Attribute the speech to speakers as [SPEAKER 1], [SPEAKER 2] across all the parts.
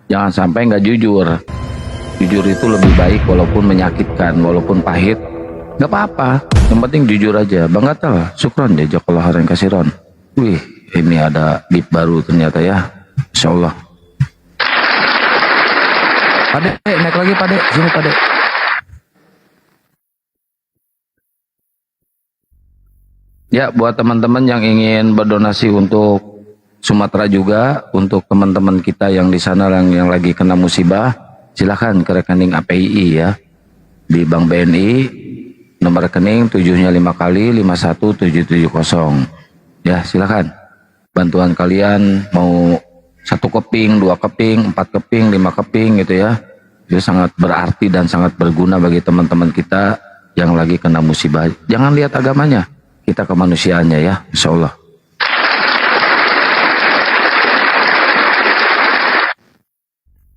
[SPEAKER 1] Jangan sampai nggak jujur. Jujur itu lebih baik walaupun menyakitkan, walaupun pahit. Nggak apa-apa, yang penting jujur aja. Bang Gatal, syukron jazakallah khairan kasiron. Wih, ini ada gift baru ternyata ya. Insya Allah. Pade, naik lagi Pade, sini Pade. Ya, buat teman-teman yang ingin berdonasi untuk Sumatera juga, untuk teman-teman kita yang di sana yang lagi kena musibah, silahkan ke rekening APII ya, di Bank BNI, nomor rekening 7-nya 5 kali 51770. Ya, silahkan. Bantuan kalian mau 1 keping, 2 keping, 4 keping, 5 keping gitu ya. Itu sangat berarti dan sangat berguna bagi teman-teman kita yang lagi kena musibah. Jangan lihat agamanya, kita kemanusiaannya ya, insya Allah.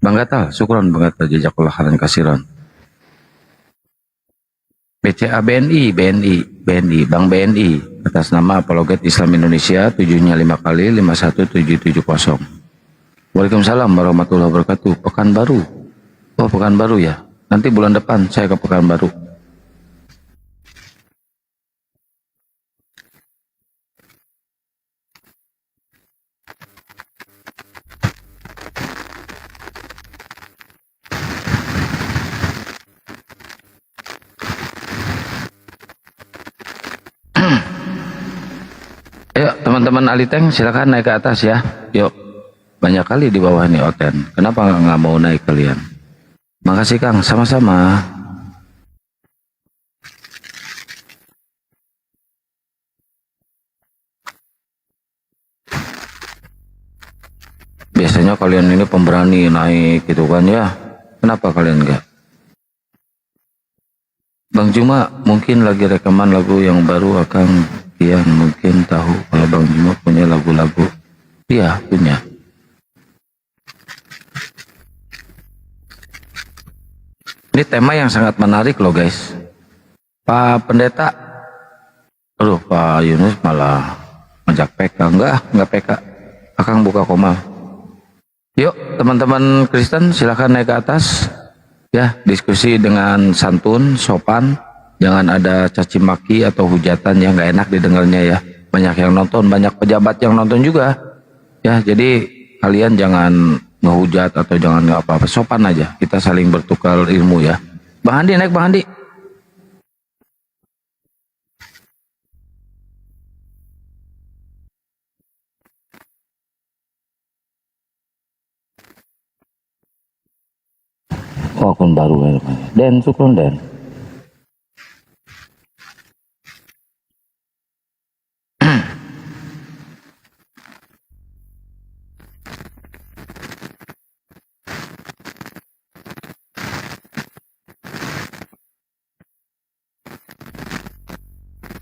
[SPEAKER 1] Bang Gatal, syukron Bang Gatal, jazakallah khairan kasiran. BCA BNI, Bank BNI, atas nama Apologet Islam Indonesia, 7-nya 5 kali 51770. Waalaikumsalam warahmatullahi wabarakatuh. Pekanbaru. Oh, Pekanbaru ya. Nanti bulan depan saya ke Pekanbaru. Ayo teman-teman Aliteng, silakan naik ke atas ya. Yuk, banyak kali di bawah nih Oten. Kenapa nggak mau naik kalian? Makasih Kang, sama-sama. Biasanya kalian ini pemberani naik gitu kan ya. Kenapa kalian enggak? Bang Juma mungkin lagi rekaman lagu yang baru, akan yang mungkin tahu kalau Bang Juma punya lagu-lagu. Iya, punya. Ini tema yang sangat menarik loh guys. Pak Pendeta, aduh Pak Yunus malah ngajak PK. Enggak PK. Akang buka koma. Yuk teman-teman Kristen silahkan naik ke atas. Ya, diskusi dengan santun, sopan. Jangan ada caci maki atau hujatan yang nggak enak didengarnya ya. Banyak yang nonton, banyak pejabat yang nonton juga. Ya, jadi kalian jangan ngehujat atau jangan nggak apa-apa. Sopan aja, kita saling bertukar ilmu ya. Bang Andi, naik Bang Andi. Oh, akun baru ya. Den, syukron Den.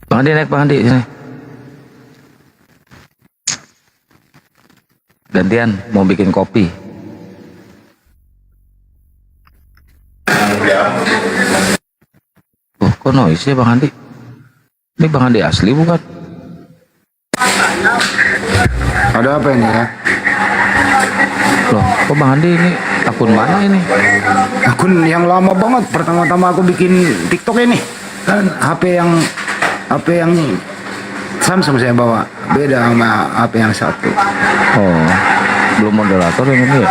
[SPEAKER 1] Bang Andi naik Bang Andi sini. Gantian mau bikin kopi. Oh, kok noise ya Bang Andi? Ini Bang Andi asli bukan?
[SPEAKER 2] Ada apa ini ya?
[SPEAKER 1] Loh, kok Bang Andi ini akun mana ini?
[SPEAKER 2] Akun yang lama banget. Pertama-tama aku bikin TikTok ini. Kan HP yang Samsung saya bawa. Beda sama HP yang satu.
[SPEAKER 1] Oh, belum moderator yang ini ya?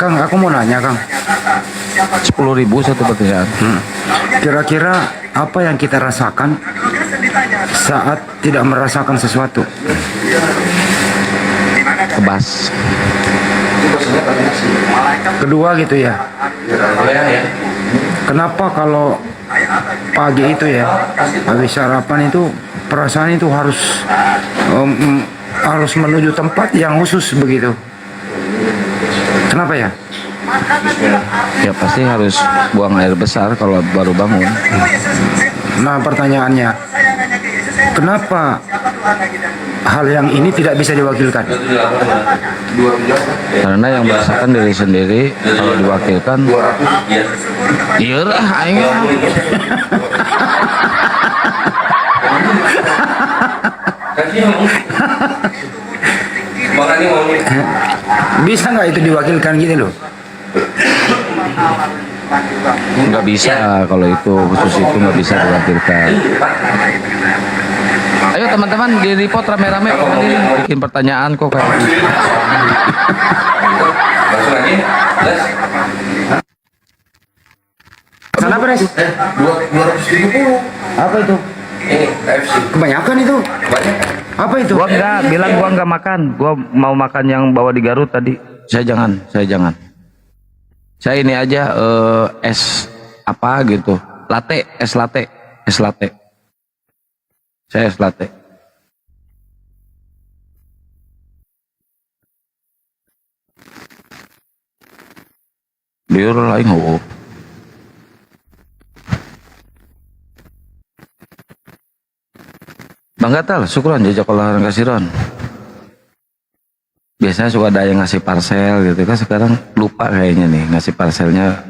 [SPEAKER 2] Kang, aku mau nanya Kang.
[SPEAKER 1] 10.000 satu pertanyaan.
[SPEAKER 2] Kira-kira apa yang kita rasakan saat tidak merasakan sesuatu?
[SPEAKER 1] Kebas.
[SPEAKER 2] Kedua gitu ya. Kenapa kalau pagi itu ya habis sarapan itu perasaan itu harus menuju tempat yang khusus begitu? Kenapa ya?
[SPEAKER 1] Ya pasti harus buang air besar kalau baru bangun.
[SPEAKER 2] Nah pertanyaannya, kenapa hal yang ini tidak bisa diwakilkan?
[SPEAKER 1] Karena yang merasakan diri sendiri kalau diwakilkan, iya lah, aing.
[SPEAKER 2] Bisa nggak itu diwakilkan gitu loh?
[SPEAKER 1] Nggak bisa kalau itu khusus itu nggak bisa diwakilkan. Ayo teman-teman di report rame-rame kali ini bikin pertanyaan kok kayak gitu.
[SPEAKER 3] Langsung aja. Les.
[SPEAKER 2] Sana Pres?
[SPEAKER 3] 270.
[SPEAKER 2] Apa itu?
[SPEAKER 3] Ini KFC.
[SPEAKER 2] Kebanyakan itu.
[SPEAKER 3] Banyak.
[SPEAKER 2] Apa itu?
[SPEAKER 1] Gua enggak bilang gua enggak makan. Gua mau makan yang bawa di Garut tadi. Saya jangan. Saya ini aja es apa gitu. Latte, es latte. Saya es latte. Biar lain ho. Bang Gatal, syukuran jajak olahan kasiron. Biasanya suka ada yang ngasih parcel gitu kan, sekarang lupa kayaknya nih ngasih parcelnya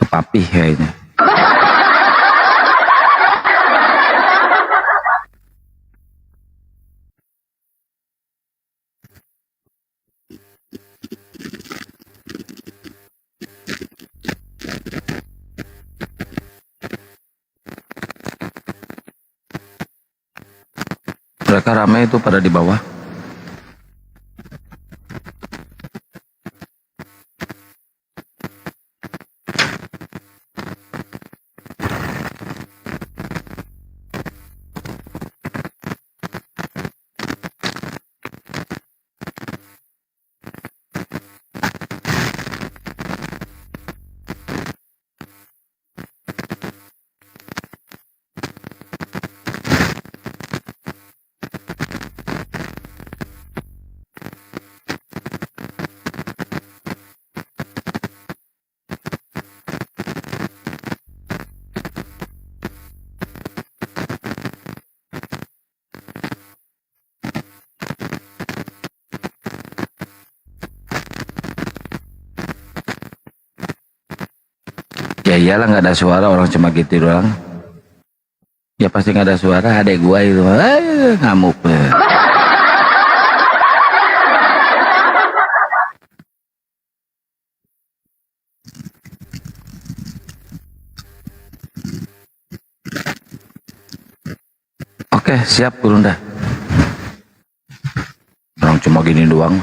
[SPEAKER 1] ke papi kayaknya. Mereka ramai itu pada di bawah. Ya iyalah nggak ada suara, orang cuma gitu doang. Ya pasti nggak ada suara, adek gua itu ngamuk. Oke, siap Gurunda. Orang cuma gini doang.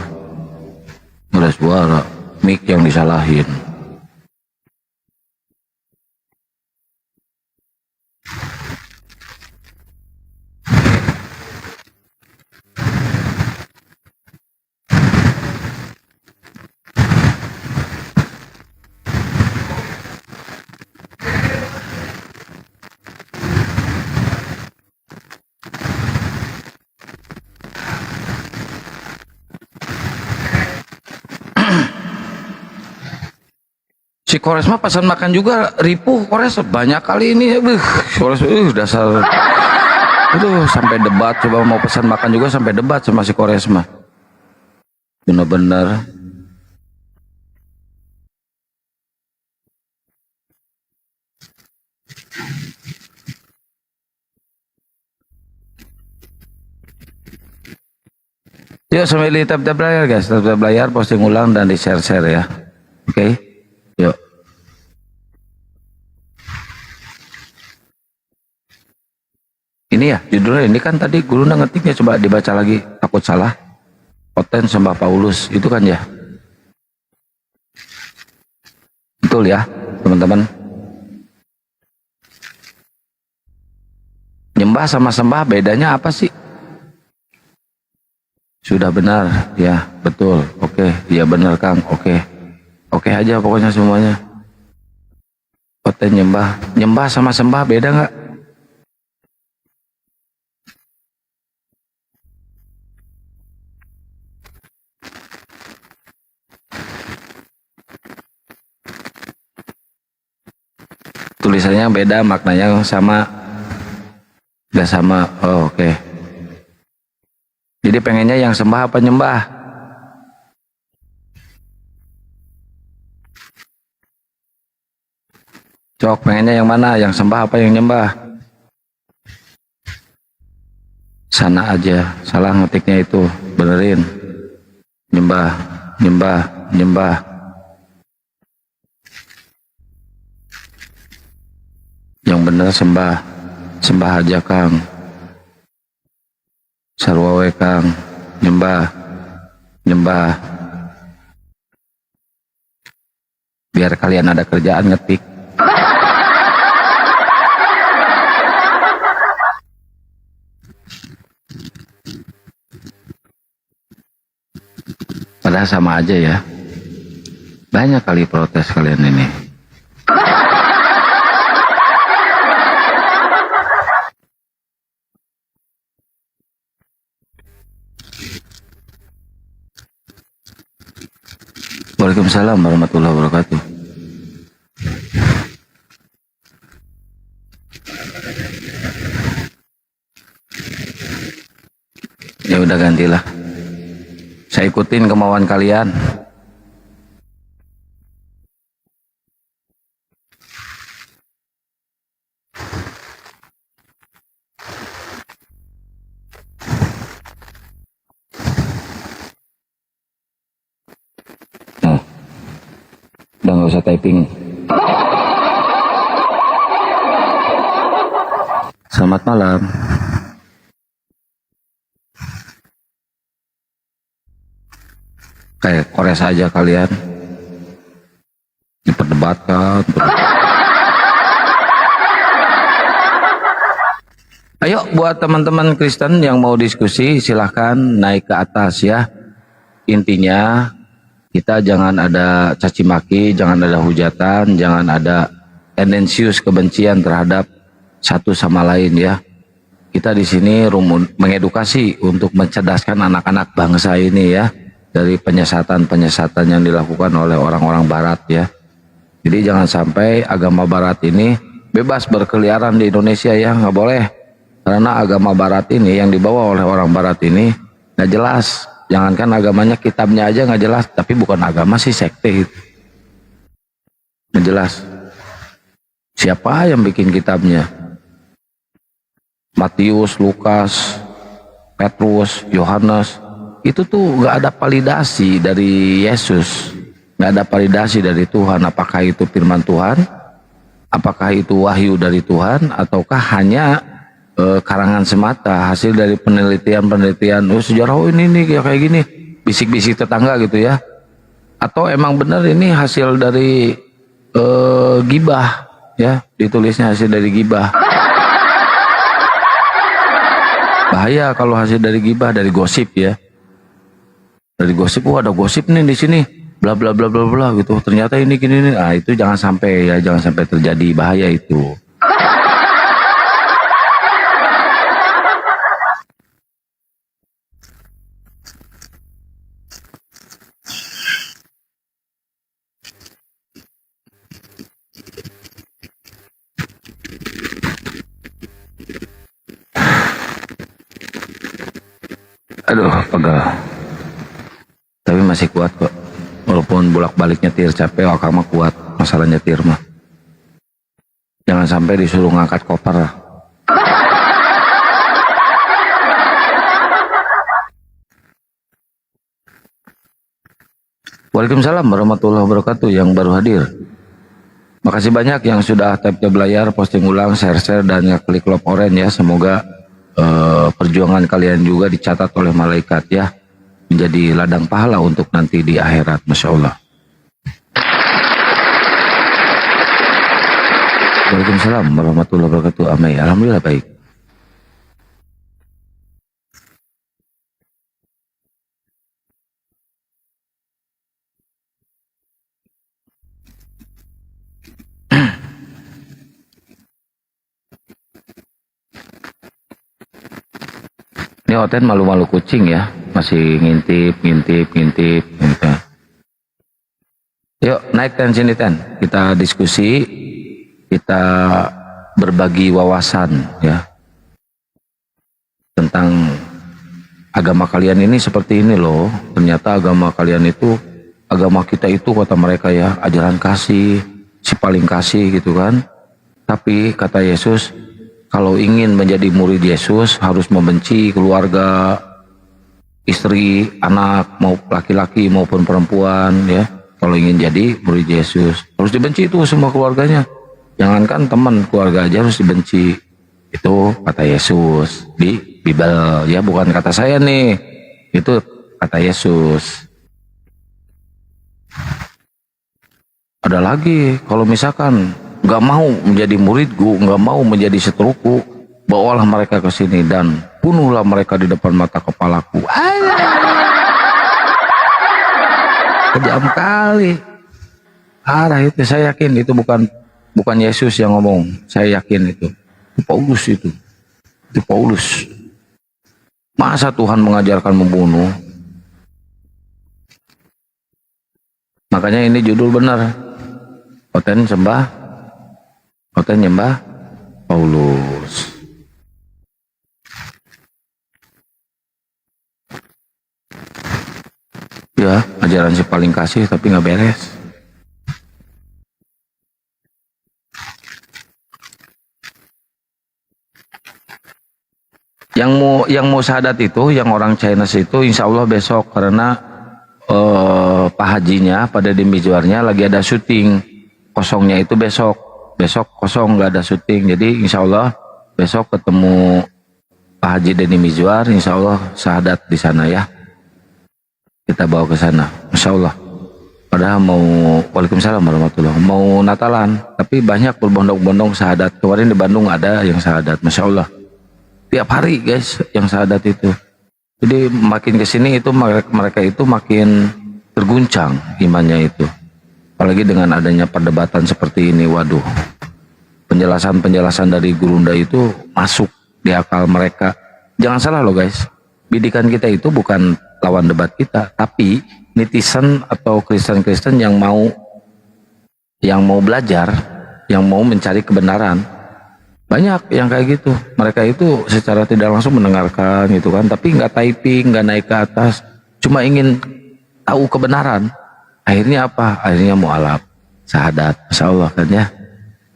[SPEAKER 1] Nggak ada suara, mic yang disalahin. Si Kores mah pesan makan juga ripuh. Kores banyak kali ini. Kores dasar. Aduh, sampai debat. Coba mau pesan makan juga sampai debat sama si Kores mah. Bener-bener. Yuk sambil tap-tap layar guys. Tap-tap layar, posting ulang dan di share-share ya. Oke. Yuk. Ini ya judulnya, ini kan tadi guru ngetiknya, coba dibaca lagi, takut salah. Poten sembah Paulus itu kan ya. Betul ya teman-teman. Nyembah sama sembah bedanya apa sih? Sudah benar ya, betul. Oke, ya benar Kang. Oke aja pokoknya semuanya. Poten nyembah sama sembah beda nggak? Tulisannya beda, maknanya sama, nggak sama. Oh, oke. Jadi pengennya yang sembah apa nyembah? Cok, pengennya yang mana? Yang sembah apa yang nyembah? Sana aja, salah ngetiknya itu, benerin. Nyembah, nyembah, nyembah. Yang bener sembah, sembah aja Kang. Sarwa we Kang, nyembah, nyembah. Biar kalian ada kerjaan ngetik. Padahal sama aja ya. Banyak kali protes kalian ini. Waalaikumsalam warahmatullahi wabarakatuh. Ya udah gantilah. Saya ikutin kemauan kalian. Nah, udah nggak usah typing. Selamat malam. Kayak kores aja kalian. Diperdebatkan. Ayo buat teman-teman Kristen yang mau diskusi silahkan naik ke atas ya. Intinya kita jangan ada caci maki, jangan ada hujatan, jangan ada tendensius kebencian terhadap satu sama lain ya. Kita di sini mengedukasi untuk mencerdaskan anak-anak bangsa ini ya. Dari penyesatan-penyesatan yang dilakukan oleh orang-orang barat ya. Jadi jangan sampai agama barat ini bebas berkeliaran di Indonesia ya, nggak boleh. Karena agama barat ini yang dibawa oleh orang barat ini nggak jelas. Jangankan agamanya, kitabnya aja nggak jelas, tapi bukan agama sih, sekte itu. Nggak jelas. Siapa yang bikin kitabnya? Matius, Lukas, Petrus, Yohanes. Itu tuh nggak ada validasi dari Yesus, nggak ada validasi dari Tuhan. Apakah itu firman Tuhan, apakah itu wahyu dari Tuhan, ataukah hanya karangan semata hasil dari penelitian sejarah ini kayak gini, bisik-bisik tetangga gitu ya, atau emang benar ini hasil dari gibah ya, ditulisnya hasil dari gibah. Bahaya kalau hasil dari gibah, dari gosip ya. Dari gosip, ada gosip nih di sini, bla bla bla bla bla gitu. Ternyata ini gini nih. Ah, itu jangan sampai ya, jangan sampai terjadi, bahaya itu. Aduh, pegal. Tapi masih kuat kok. Walaupun bolak-balik nyetir capek, Akang mah kuat. Masalah nyetir mah. Jangan sampai disuruh ngangkat koper. Waalaikumsalam warahmatullahi wabarakatuh yang baru hadir. Makasih banyak yang sudah tap-tap layar, posting ulang, share-share, dan klik lob orange ya. Semoga perjuangan kalian juga dicatat oleh malaikat ya, menjadi ladang pahala untuk nanti di akhirat. Masya Allah. Waalaikumsalam warahmatullahi wabarakatuh. Amai, alhamdulillah baik. Ini Oten malu-malu kucing ya, masih ngintip gitu. Yuk naik Ten sini Ten, kita diskusi, kita berbagi wawasan ya tentang agama kalian ini seperti ini loh. Ternyata agama kalian itu, agama kita itu kata mereka ya, ajaran kasih, si paling kasih gitu kan. Tapi kata Yesus, kalau ingin menjadi murid Yesus harus membenci keluarga, istri, anak, mau laki-laki maupun perempuan ya. Kalau ingin jadi murid Yesus, harus dibenci itu semua keluarganya. Jangankan teman, keluarga aja harus dibenci. Itu kata Yesus di Bible ya, bukan kata saya nih. Itu kata Yesus. Ada lagi, kalau misalkan nggak mau menjadi muridku, nggak mau menjadi seteruku, bawalah mereka ke sini dan bunuhlah mereka di depan mata kepalaku. Kejam kali. Arah itu, saya yakin itu bukan Yesus yang ngomong. Saya yakin itu Paulus itu. Itu Paulus. Masa Tuhan mengajarkan membunuh? Makanya ini judul benar. Koten nyembah Paulus. Ya, ajaran si paling kasih tapi nggak beres. Yang mau syahadat itu, yang orang Chinese itu, insya Allah besok, karena Pak Hajinya pada di Mizwarnya lagi ada syuting. Kosongnya itu besok kosong, nggak ada syuting. Jadi insya Allah besok ketemu Pak Haji Denny Mizwar, insya Allah syahadat di sana ya. Kita bawa ke sana, insya Allah. Padahal mau, waalaikumsalam warahmatullahi, mau Natalan, tapi banyak berbondong-bondong syahadat. Kemarin di Bandung ada yang syahadat, masya Allah. Tiap hari guys yang syahadat itu. Jadi makin kesini itu mereka itu makin terguncang imannya itu. Apalagi dengan adanya perdebatan seperti ini, waduh. Penjelasan dari Gurunda itu masuk di akal mereka. Jangan salah loh guys. Bidikan kita itu bukan lawan debat kita, tapi netizen atau Kristen-Kristen yang mau belajar, yang mau mencari kebenaran. Banyak yang kayak gitu. Mereka itu secara tidak langsung mendengarkan gitu kan, tapi nggak typing, nggak naik ke atas, cuma ingin tahu kebenaran. Akhirnya apa? Akhirnya mualaf, syahadat, masya Allah kan ya.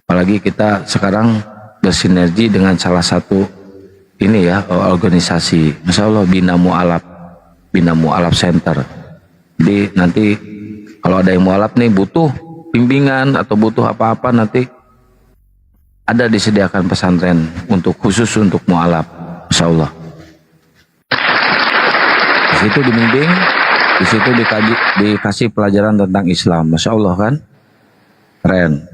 [SPEAKER 1] Apalagi kita sekarang bersinergi dengan salah satu ini ya, organisasi, masya Allah, Bina Mualaf Center. Jadi nanti kalau ada yang mualaf nih butuh bimbingan atau butuh apa-apa, nanti ada disediakan pesantren khusus untuk mualaf, insya Allah. Di situ dibimbing, di situ dikasih pelajaran tentang Islam, masya Allah kan, keren.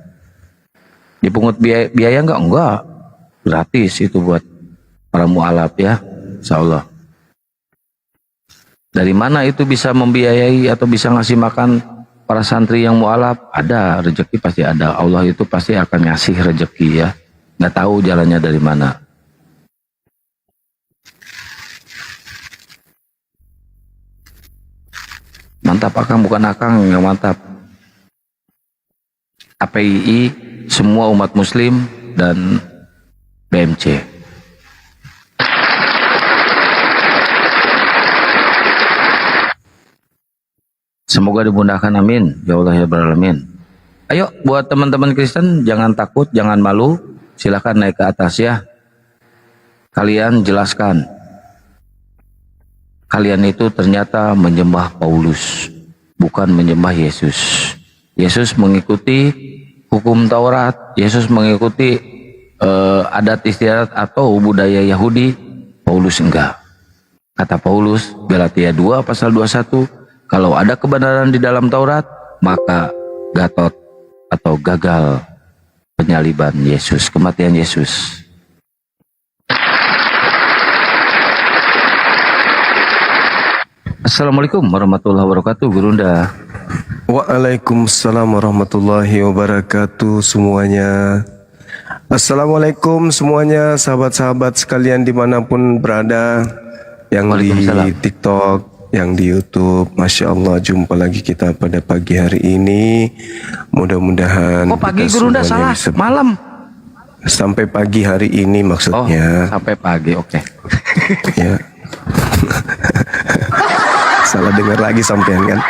[SPEAKER 1] Dipungut biaya enggak, gratis itu buat para mualaf ya, insya Allah. Dari mana itu bisa membiayai atau bisa ngasih makan para santri yang mualaf? Ada, rezeki pasti ada. Allah itu pasti akan ngasih rezeki ya. Nggak tahu jalannya dari mana. Mantap Akang, bukan Akang yang mantap. APII, semua umat muslim dan BMC. Semoga dimudahkan, amin ya Allah ya Rabbal alamin. Ayo buat teman-teman Kristen, jangan takut, jangan malu, silakan naik ke atas ya. Kalian jelaskan, kalian itu ternyata menyembah Paulus, bukan menyembah Yesus. Yesus mengikuti hukum Taurat, Yesus mengikuti adat istiadat atau budaya Yahudi, Paulus enggak. Kata Paulus, Galatia 2 pasal 21, kalau ada kebenaran di dalam Taurat, maka Gatot atau gagal penyaliban Yesus, kematian Yesus. Assalamualaikum warahmatullahi wabarakatuh, Gurunda.
[SPEAKER 4] Waalaikumsalam warahmatullahi wabarakatuh semuanya. Assalamualaikum semuanya, sahabat-sahabat sekalian dimanapun berada, yang di TikTok, yang di YouTube. Masya Allah, jumpa lagi kita pada pagi hari ini. Mudah-mudahan
[SPEAKER 1] pagi Gurunda salah, malam.
[SPEAKER 4] Sampai pagi hari ini maksudnya.
[SPEAKER 1] Sampai pagi, oke.
[SPEAKER 4] Ya. Salah dengar lagi sampean kan.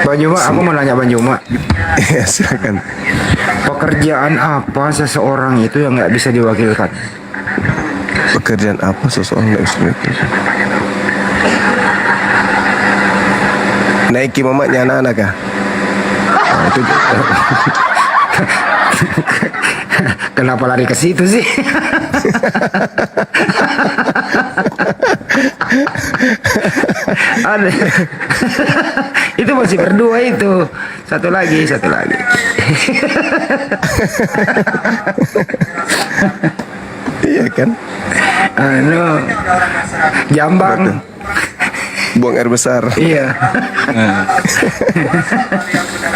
[SPEAKER 2] Bang Juma, aku mau nanya Bang Juma.
[SPEAKER 4] Ya silakan.
[SPEAKER 2] Pekerjaan apa seseorang itu yang nggak bisa diwakilkan?
[SPEAKER 4] Pekerjaan apa seseorang naiki mamaknya anak-anak kah? Nah, itu
[SPEAKER 2] Kenapa lari ke situ sih? Ada. Itu masih berdua itu. Satu lagi.
[SPEAKER 4] iya kan?
[SPEAKER 2] Jambang.
[SPEAKER 4] Buang air besar.
[SPEAKER 2] Iya.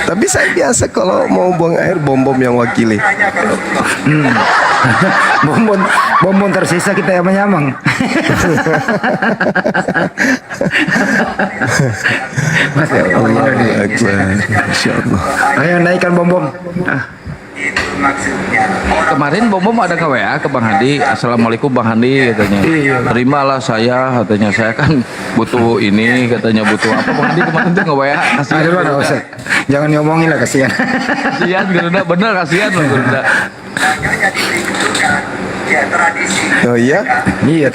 [SPEAKER 4] Tapi saya biasa kalau mau buang air bom yang wakili.
[SPEAKER 2] Bonbon tersisa kita yang menyamang. Masya Allah.
[SPEAKER 4] Masya Allah.
[SPEAKER 2] Ayo naikkan bom.
[SPEAKER 1] Kemarin Bom ada ke WA ke Bang Handi, Assalamualaikum Bang Handi katanya. Terimalah saya katanya, saya kan butuh ini katanya, butuh apa Bang Handi kemarin tuh nge WA kasihan.
[SPEAKER 2] Aduh, nggak usah. Jangan diomongin lah, kasihan.
[SPEAKER 1] Kasihan Garuda, bener kasihan loh Garuda.
[SPEAKER 4] Oh iya?
[SPEAKER 2] Iya,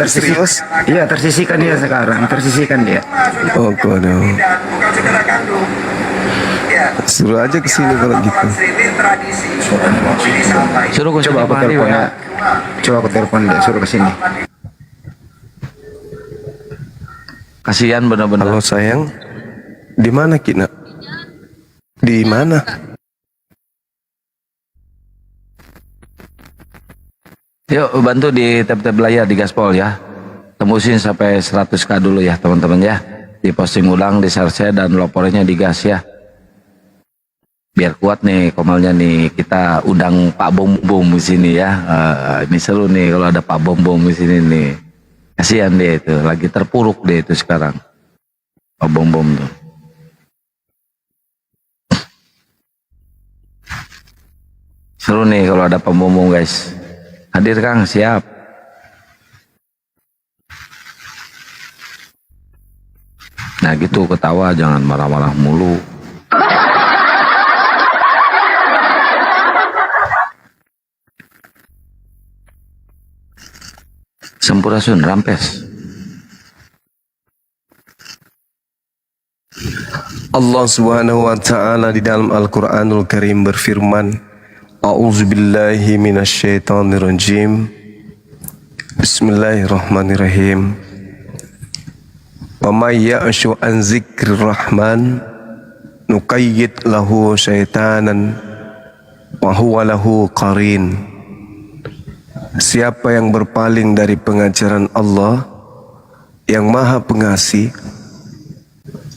[SPEAKER 2] tersisihkan dia sekarang, tersisihkan dia.
[SPEAKER 4] Oh kono. Suruh aja ke sini kalau gitu.
[SPEAKER 1] Suruh gue
[SPEAKER 2] Coba aku
[SPEAKER 1] Bang Handi
[SPEAKER 2] telepon
[SPEAKER 1] WA.
[SPEAKER 2] ya. Coba aku telepon dia, suruh ke sini.
[SPEAKER 1] Kasihan bener-bener.
[SPEAKER 4] Halo sayang, di mana Kina? Di mana?
[SPEAKER 1] Yuk bantu di tab-tab layar di gaspol ya. Tembusin sampai 100k dulu ya teman-teman ya. Di posting ulang, di share dan laporannya di gas ya. Biar kuat nih komalnya nih, kita undang Pak Bom Bom di sini ya. Ini seru nih kalau ada Pak Bom Bom di sini nih. Kasihan dia itu, lagi terpuruk dia itu sekarang. Pak Bom Bom tuh. Seru nih kalau ada Pak Bom Bom guys. Hadir Kang, siap. Nah gitu, ketawa jangan marah-marah mulu. Sampurasun rampes.
[SPEAKER 4] Allah Subhanahu wa taala di dalam Al-Qur'anul Karim berfirman, A'udzubillahi minasyaitonirrajim. Bismillahirrahmanirrahim. Wa may ya'shu an dzikrir rahman nuqayyid lahu syaitanan wa huwa lahu qarin. Siapa yang berpaling dari pengajaran Allah yang Maha Pengasih,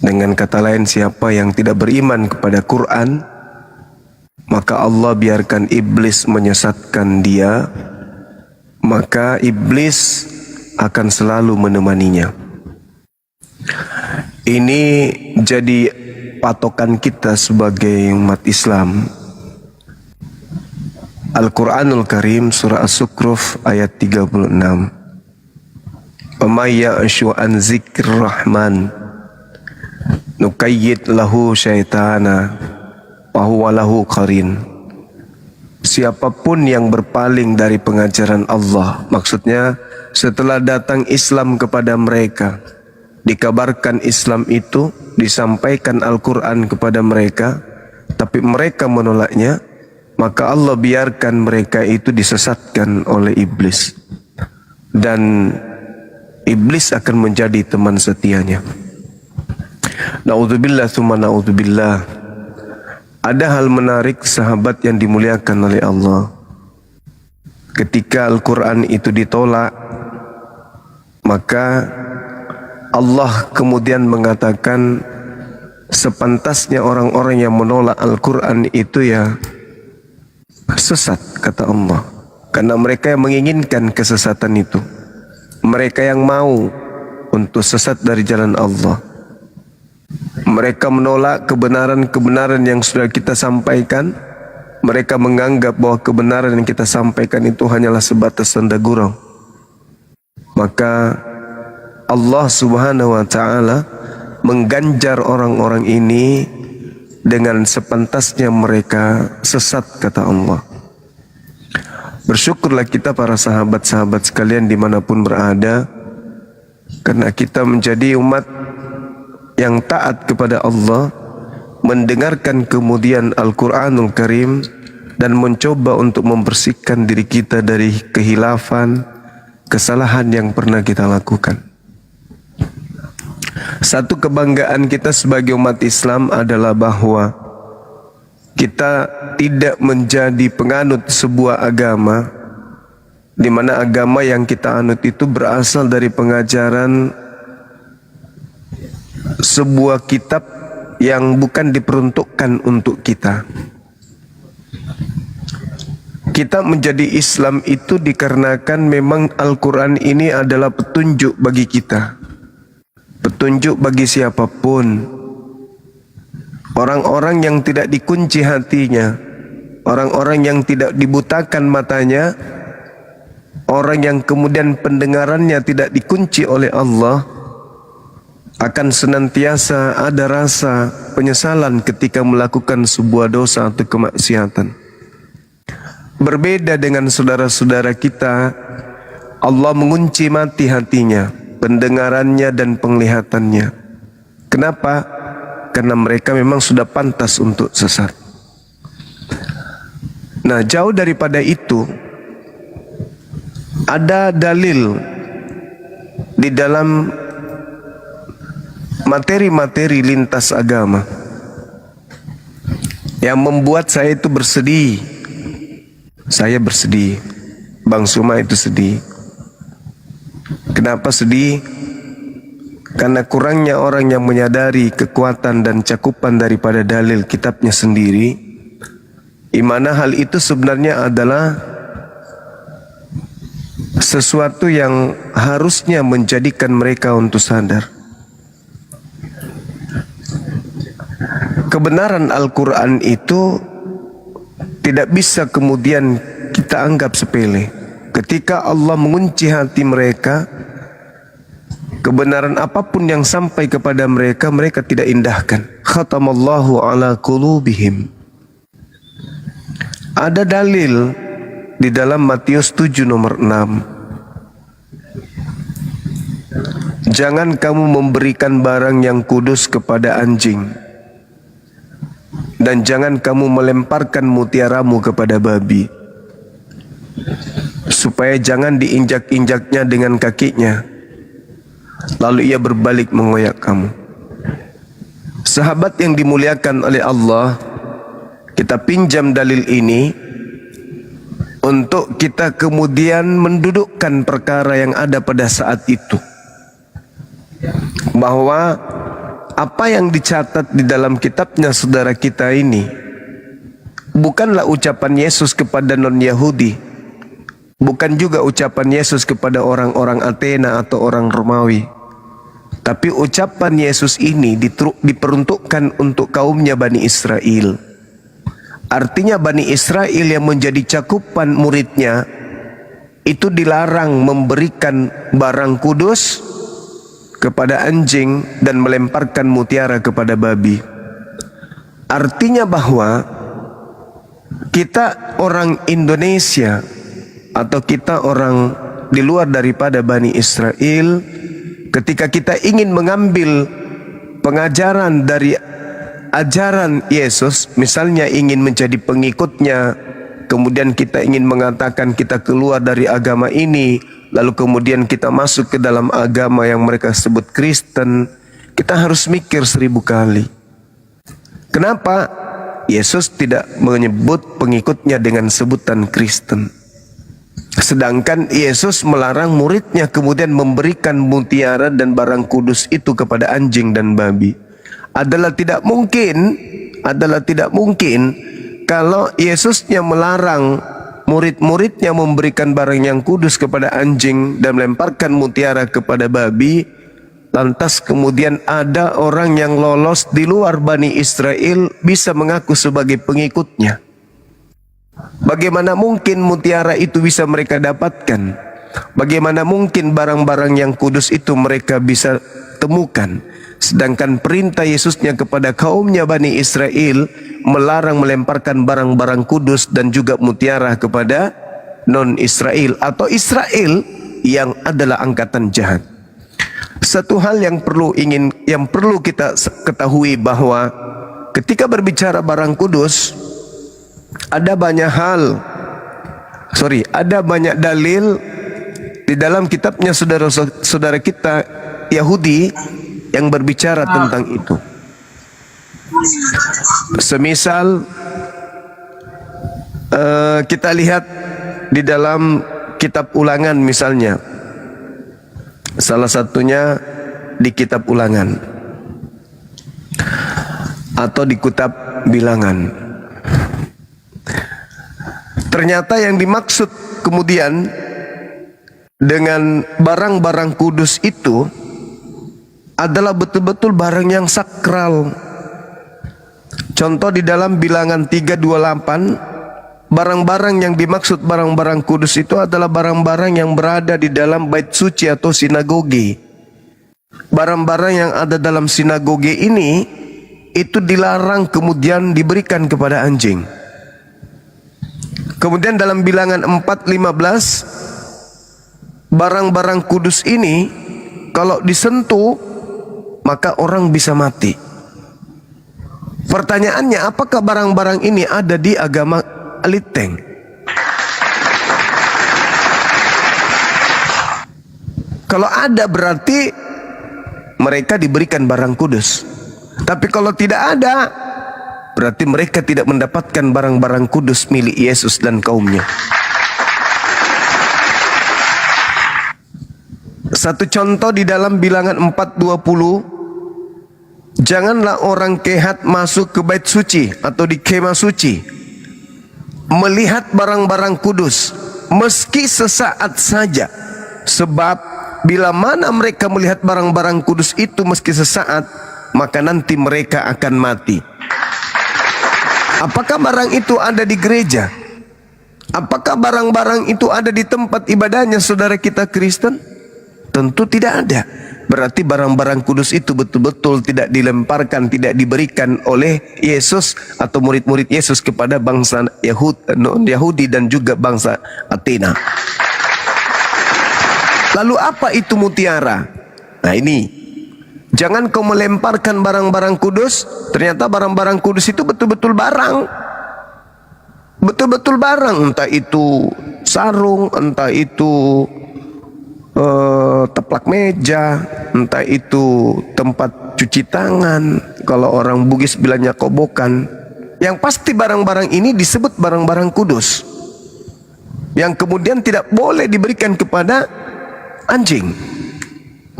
[SPEAKER 4] dengan kata lain siapa yang tidak beriman kepada Quran, maka Allah biarkan iblis menyesatkan dia, maka iblis akan selalu menemaninya. Ini jadi patokan kita sebagai umat Islam. Al-Quranul Karim surah As-Sukruf ayat 36. Wa may ya'shu an dzikrir rahman nuqayyid lahu syaitana wa huwa lahu qarin. Siapapun yang berpaling dari pengajaran Allah, maksudnya setelah datang Islam kepada mereka, dikabarkan Islam itu, disampaikan Al-Quran kepada mereka, tapi mereka menolaknya, maka Allah biarkan mereka itu disesatkan oleh iblis, dan iblis akan menjadi teman setianya. Na'udzubillah tsumma na'udzubillah. Ada hal menarik sahabat yang dimuliakan oleh Allah. Ketika Al-Quran itu ditolak, maka Allah kemudian mengatakan sepantasnya orang-orang yang menolak Al-Quran itu ya sesat, kata Allah. Karena mereka yang menginginkan kesesatan itu, mereka yang mau untuk sesat dari jalan Allah. Mereka menolak kebenaran-kebenaran yang sudah kita sampaikan. Mereka menganggap bahwa kebenaran yang kita sampaikan itu hanyalah sebatas senda gurau. Maka Allah Subhanahu wa ta'ala mengganjar orang-orang ini dengan sepantasnya mereka sesat, kata Allah. Bersyukurlah kita para sahabat-sahabat sekalian dimanapun berada, karena kita menjadi umat yang taat kepada Allah, mendengarkan kemudian Al-Quranul Karim, dan mencoba untuk membersihkan diri kita dari kehilafan, kesalahan yang pernah kita lakukan. Satu kebanggaan kita sebagai umat Islam adalah bahwa kita tidak menjadi penganut sebuah agama di mana agama yang kita anut itu berasal dari pengajaran sebuah kitab yang bukan diperuntukkan untuk kita. Kita menjadi Islam itu dikarenakan memang Al-Quran ini adalah petunjuk bagi kita, petunjuk bagi siapapun. Orang-orang yang tidak dikunci hatinya, orang-orang yang tidak dibutakan matanya, orang yang kemudian pendengarannya tidak dikunci oleh Allah, akan senantiasa ada rasa penyesalan ketika melakukan sebuah dosa atau kemaksiatan. Berbeda dengan saudara-saudara kita, Allah mengunci mati hatinya, pendengarannya dan penglihatannya. Kenapa? Karena mereka memang sudah pantas untuk sesat. Nah, jauh daripada itu, ada dalil di dalam materi-materi lintas agama yang membuat saya itu bersedih. Saya bersedih, Bang Suma itu sedih. Kenapa sedih? Karena kurangnya orang yang menyadari kekuatan dan cakupan daripada dalil kitabnya sendiri, di mana hal itu sebenarnya adalah sesuatu yang harusnya menjadikan mereka untuk sadar. Kebenaran Al-Quran itu tidak bisa kemudian kita anggap sepele. Ketika Allah mengunci hati mereka, kebenaran apapun yang sampai kepada mereka, mereka tidak indahkan. Khatamallahu ala qulubihim. Ada dalil di dalam Matius 7 nomor 6. Jangan kamu memberikan barang yang kudus kepada anjing, dan jangan kamu melemparkan mutiaramu kepada babi, supaya jangan diinjak-injaknya dengan kakinya, lalu ia berbalik mengoyak kamu. Sahabat yang dimuliakan oleh Allah, kita pinjam dalil ini untuk kita kemudian mendudukkan perkara yang ada pada saat itu, bahwa apa yang dicatat di dalam kitabnya saudara kita ini bukanlah ucapan Yesus kepada non-Yahudi, bukan juga ucapan Yesus kepada orang-orang Athena atau orang Romawi, tapi ucapan Yesus ini diperuntukkan untuk kaumnya Bani Israel. Artinya Bani Israel yang menjadi cakupan muridnya itu dilarang memberikan barang kudus kepada anjing dan melemparkan mutiara kepada babi. Artinya bahwa kita orang Indonesia atau kita orang di luar daripada Bani Israel, ketika kita ingin mengambil pengajaran dari ajaran Yesus, misalnya ingin menjadi pengikutnya, kemudian kita ingin mengatakan kita keluar dari agama ini, lalu kemudian kita masuk ke dalam agama yang mereka sebut Kristen, kita harus mikir 1000 kali. Kenapa Yesus tidak menyebut pengikutnya dengan sebutan Kristen? Sedangkan Yesus melarang muridnya kemudian memberikan mutiara dan barang kudus itu kepada anjing dan babi. Adalah tidak mungkin kalau Yesusnya melarang murid-muridnya memberikan barang yang kudus kepada anjing dan melemparkan mutiara kepada babi, lantas kemudian ada orang yang lolos di luar Bani Israel bisa mengaku sebagai pengikutnya. Bagaimana mungkin mutiara itu bisa mereka dapatkan? Bagaimana mungkin barang-barang yang kudus itu mereka bisa temukan? Sedangkan perintah Yesusnya kepada kaumnya Bani Israel melarang melemparkan barang-barang kudus dan juga mutiara kepada non-Israel atau Israel yang adalah angkatan jahat. Satu hal yang perlu kita ketahui bahwa ketika berbicara barang kudus, ada banyak dalil di dalam kitabnya saudara-saudara kita Yahudi yang berbicara tentang itu. Semisal kita lihat di dalam kitab Ulangan misalnya, salah satunya di kitab Ulangan atau di kitab Bilangan. Ternyata yang dimaksud kemudian dengan barang-barang kudus itu adalah betul-betul barang yang sakral. Contoh di dalam Bilangan 3:28, barang-barang yang dimaksud barang-barang kudus itu adalah barang-barang yang berada di dalam bait suci atau sinagoge. Barang-barang yang ada dalam sinagoge ini itu dilarang kemudian diberikan kepada anjing. Kemudian dalam Bilangan 4:15, barang-barang kudus ini kalau disentuh maka orang bisa mati. Pertanyaannya, apakah barang-barang ini ada di agama Liteng? Kalau ada berarti mereka diberikan barang kudus. Tapi kalau tidak ada, berarti mereka tidak mendapatkan barang-barang kudus milik Yesus dan kaumnya. Satu contoh di dalam Bilangan 4:20, janganlah orang kehat masuk ke bait suci atau di kemah suci melihat barang-barang kudus meski sesaat saja, sebab bila mana mereka melihat barang-barang kudus itu meski sesaat, maka nanti mereka akan mati. Apakah barang itu ada di gereja? Apakah barang-barang itu ada di tempat ibadahnya saudara kita Kristen? Tentu tidak ada. Berarti barang-barang kudus itu betul-betul tidak dilemparkan, tidak diberikan oleh Yesus atau murid-murid Yesus kepada bangsa Yahudi dan juga bangsa Athena. Lalu apa itu mutiara? Nah ini, jangan kau melemparkan barang-barang kudus. Ternyata barang-barang kudus itu betul-betul barang. Betul-betul barang. Entah itu sarung, entah itu teplak meja, entah itu tempat cuci tangan, kalau orang Bugis bilangnya kobokan. Yang pasti barang-barang ini disebut barang-barang kudus, yang kemudian tidak boleh diberikan kepada anjing.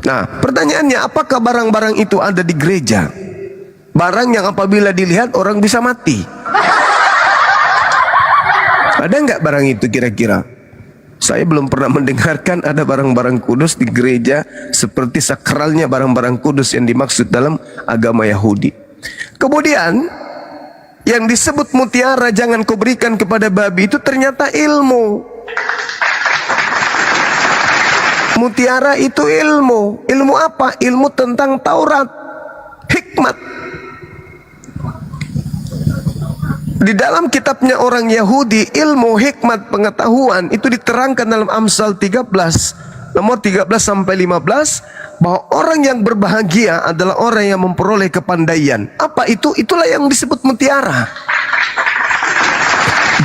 [SPEAKER 4] Nah pertanyaannya, apakah barang-barang itu ada di gereja? Barang yang apabila dilihat orang bisa mati. Ada nggak barang itu kira-kira? Saya belum pernah mendengarkan ada barang-barang kudus di gereja seperti sakralnya barang-barang kudus yang dimaksud dalam agama Yahudi. Kemudian yang disebut mutiara jangan kau berikan kepada babi itu ternyata ilmu. Mutiara itu ilmu. Ilmu apa? Ilmu tentang Taurat, hikmat. Di dalam kitabnya orang Yahudi, ilmu, hikmat, pengetahuan itu diterangkan dalam Amsal 13 nomor 13 sampai 15, bahwa orang yang berbahagia adalah orang yang memperoleh kepandaian. Apa itu? Itulah yang disebut mutiara.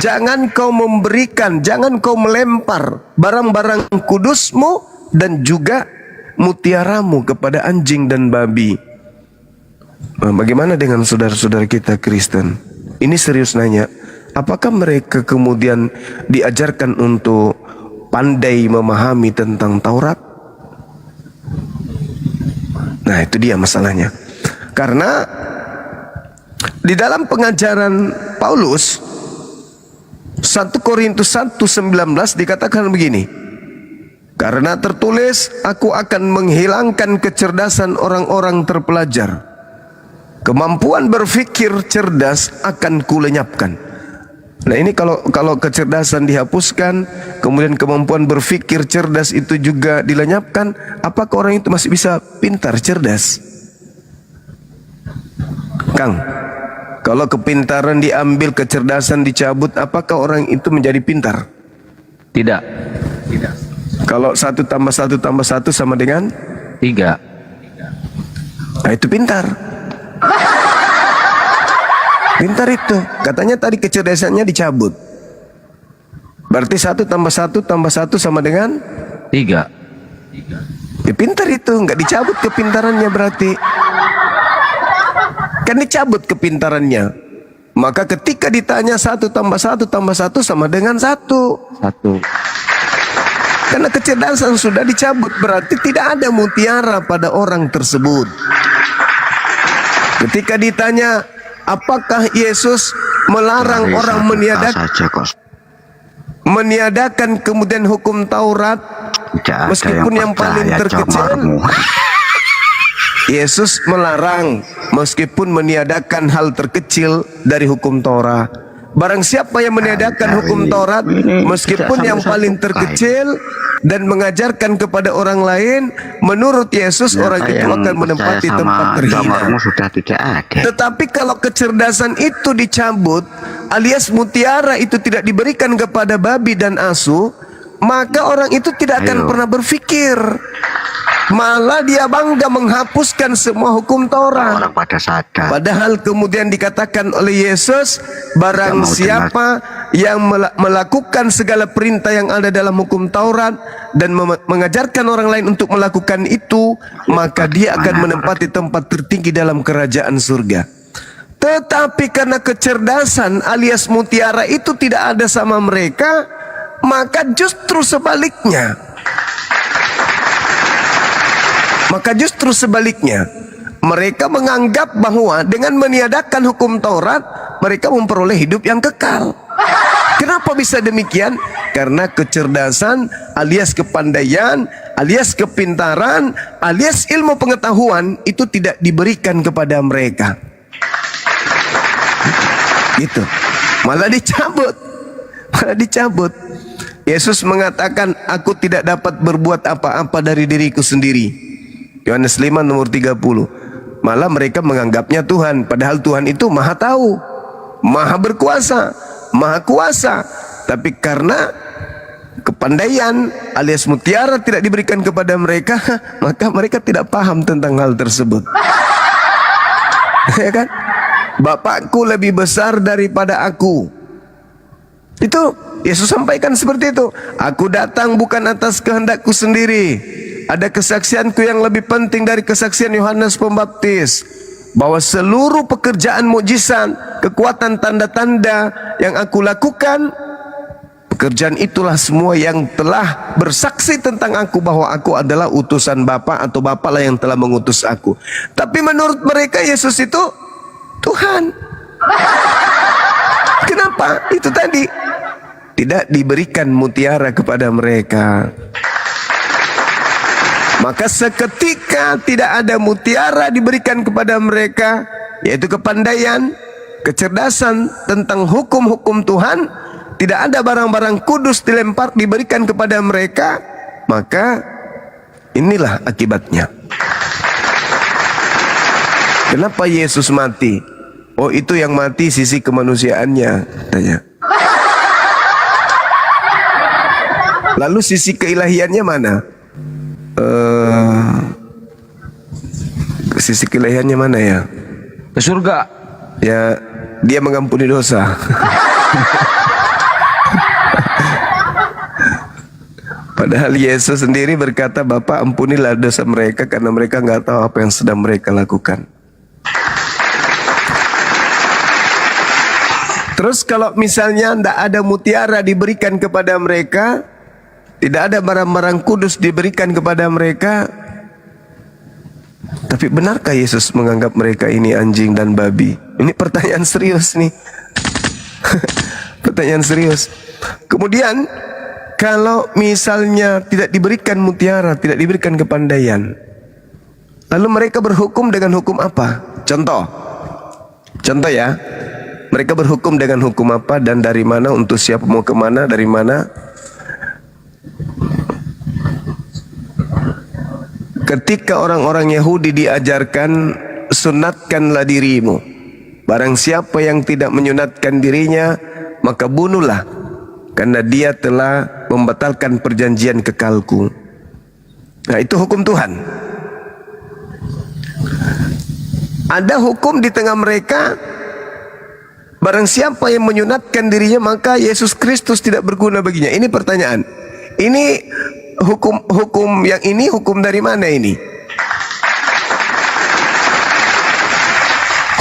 [SPEAKER 4] Jangan kau memberikan, jangan kau melempar barang-barang kudusmu dan juga mutiaramu kepada anjing dan babi. Nah, bagaimana dengan saudara-saudara kita Kristen? Ini serius nanya, apakah mereka kemudian diajarkan untuk pandai memahami tentang Taurat? Nah itu dia masalahnya. Karena di dalam pengajaran Paulus 1 Korintus 1:19 dikatakan begini, karena tertulis, aku akan menghilangkan kecerdasan orang-orang terpelajar, kemampuan berpikir cerdas akan kulenyapkan. Nah ini kalau kecerdasan dihapuskan, kemudian kemampuan berpikir cerdas itu juga dilenyapkan, apakah orang itu masih bisa pintar, cerdas? Kang, kalau kepintaran diambil, kecerdasan dicabut, apakah orang itu menjadi pintar?
[SPEAKER 1] Tidak.
[SPEAKER 4] Kalau 1 tambah 1 tambah 1 sama dengan?
[SPEAKER 1] 3.
[SPEAKER 4] Nah itu pintar. Pintar itu. Katanya tadi kecerdasannya dicabut. Berarti 1 tambah 1 tambah 1 sama dengan?
[SPEAKER 1] 3.
[SPEAKER 4] Ya pintar itu. Nggak dicabut kepintarannya berarti. Kan dicabut kepintarannya. Maka ketika ditanya 1 tambah 1 tambah 1 sama dengan 1.
[SPEAKER 1] 1.
[SPEAKER 4] Karena kecerdasan sudah dicabut, berarti tidak ada mutiara pada orang tersebut. Ketika ditanya, apakah Yesus melarang orang meniadakan kemudian hukum Taurat, meskipun yang paling terkecil? Yesus melarang meskipun meniadakan hal terkecil dari hukum Taurat. Barang siapa yang meniadakan hukum Taurat meskipun yang paling terkecil dan mengajarkan kepada orang lain, menurut Yesus orang itu akan menempati tempat terhina.
[SPEAKER 5] Sudah tidak ada.
[SPEAKER 4] Tetapi kalau kecerdasan itu dicabut, alias mutiara itu tidak diberikan kepada babi dan asu, maka orang itu tidak akan pernah berpikir. Malah dia bangga menghapuskan semua hukum Taurat.
[SPEAKER 5] Orang pada sadar.
[SPEAKER 4] Padahal kemudian dikatakan oleh Yesus, barang siapa yang melakukan segala perintah yang ada dalam hukum Taurat dan mengajarkan orang lain untuk melakukan itu, maka dia akan menempati tempat tertinggi dalam kerajaan surga. Tetapi karena kecerdasan alias mutiara itu tidak ada sama mereka, maka justru sebaliknya. Mereka menganggap bahwa dengan meniadakan hukum Taurat, mereka memperoleh hidup yang kekal. Kenapa bisa demikian? Karena kecerdasan alias kepandaian, alias kepintaran, alias ilmu pengetahuan itu tidak diberikan kepada mereka. Gitu. Malah dicabut. Yesus mengatakan, aku tidak dapat berbuat apa-apa dari diriku sendiri. Yohanes 5 nomor 30. Malah mereka menganggapnya Tuhan, padahal Tuhan itu maha tahu, maha berkuasa, maha kuasa. Tapi karena kepandaian alias mutiara tidak diberikan kepada mereka, maka mereka tidak paham tentang hal tersebut. Ya kan? Bapakku lebih besar daripada aku. Itu Yesus sampaikan seperti itu. Aku datang bukan atas kehendakku sendiri. Ada kesaksianku yang lebih penting dari kesaksian Yohanes Pembaptis, bahwa seluruh pekerjaan mukjizat, kekuatan tanda-tanda yang aku lakukan, pekerjaan itulah semua yang telah bersaksi tentang aku bahwa aku adalah utusan Bapa atau Bapa lah yang telah mengutus aku. Tapi menurut mereka Yesus itu Tuhan. Kenapa? Itu tadi tidak diberikan mutiara kepada mereka. Maka seketika tidak ada mutiara diberikan kepada mereka, yaitu kepandaian, kecerdasan tentang hukum-hukum Tuhan, tidak ada barang-barang kudus diberikan kepada mereka, maka inilah akibatnya. Kenapa Yesus mati? Oh, itu yang mati sisi kemanusiaannya, tanya. Lalu sisi keilahiannya mana? Sisi keilahiannya mana ya?
[SPEAKER 1] Ke surga.
[SPEAKER 4] Ya, dia mengampuni dosa. Padahal Yesus sendiri berkata, Bapa ampunilah dosa mereka karena mereka nggak tahu apa yang sedang mereka lakukan. Terus kalau misalnya tidak ada mutiara diberikan kepada mereka, tidak ada barang-barang kudus diberikan kepada mereka, tapi benarkah Yesus menganggap mereka ini anjing dan babi? Ini pertanyaan serius nih. Pertanyaan serius. Kemudian kalau misalnya tidak diberikan mutiara, tidak diberikan kepandaian, lalu mereka berhukum dengan hukum apa? Contoh ya, mereka berhukum dengan hukum apa dan dari mana, untuk siapa, mau kemana, dari mana? Ketika orang-orang Yahudi diajarkan, sunatkanlah dirimu. Barang siapa yang tidak menyunatkan dirinya, maka bunuhlah, karena dia telah membatalkan perjanjian kekalku. Nah, itu hukum Tuhan. Ada hukum di tengah mereka, barang siapa yang menyunatkan dirinya maka Yesus Kristus tidak berguna baginya. Ini pertanyaan. Ini hukum yang ini hukum dari mana ini?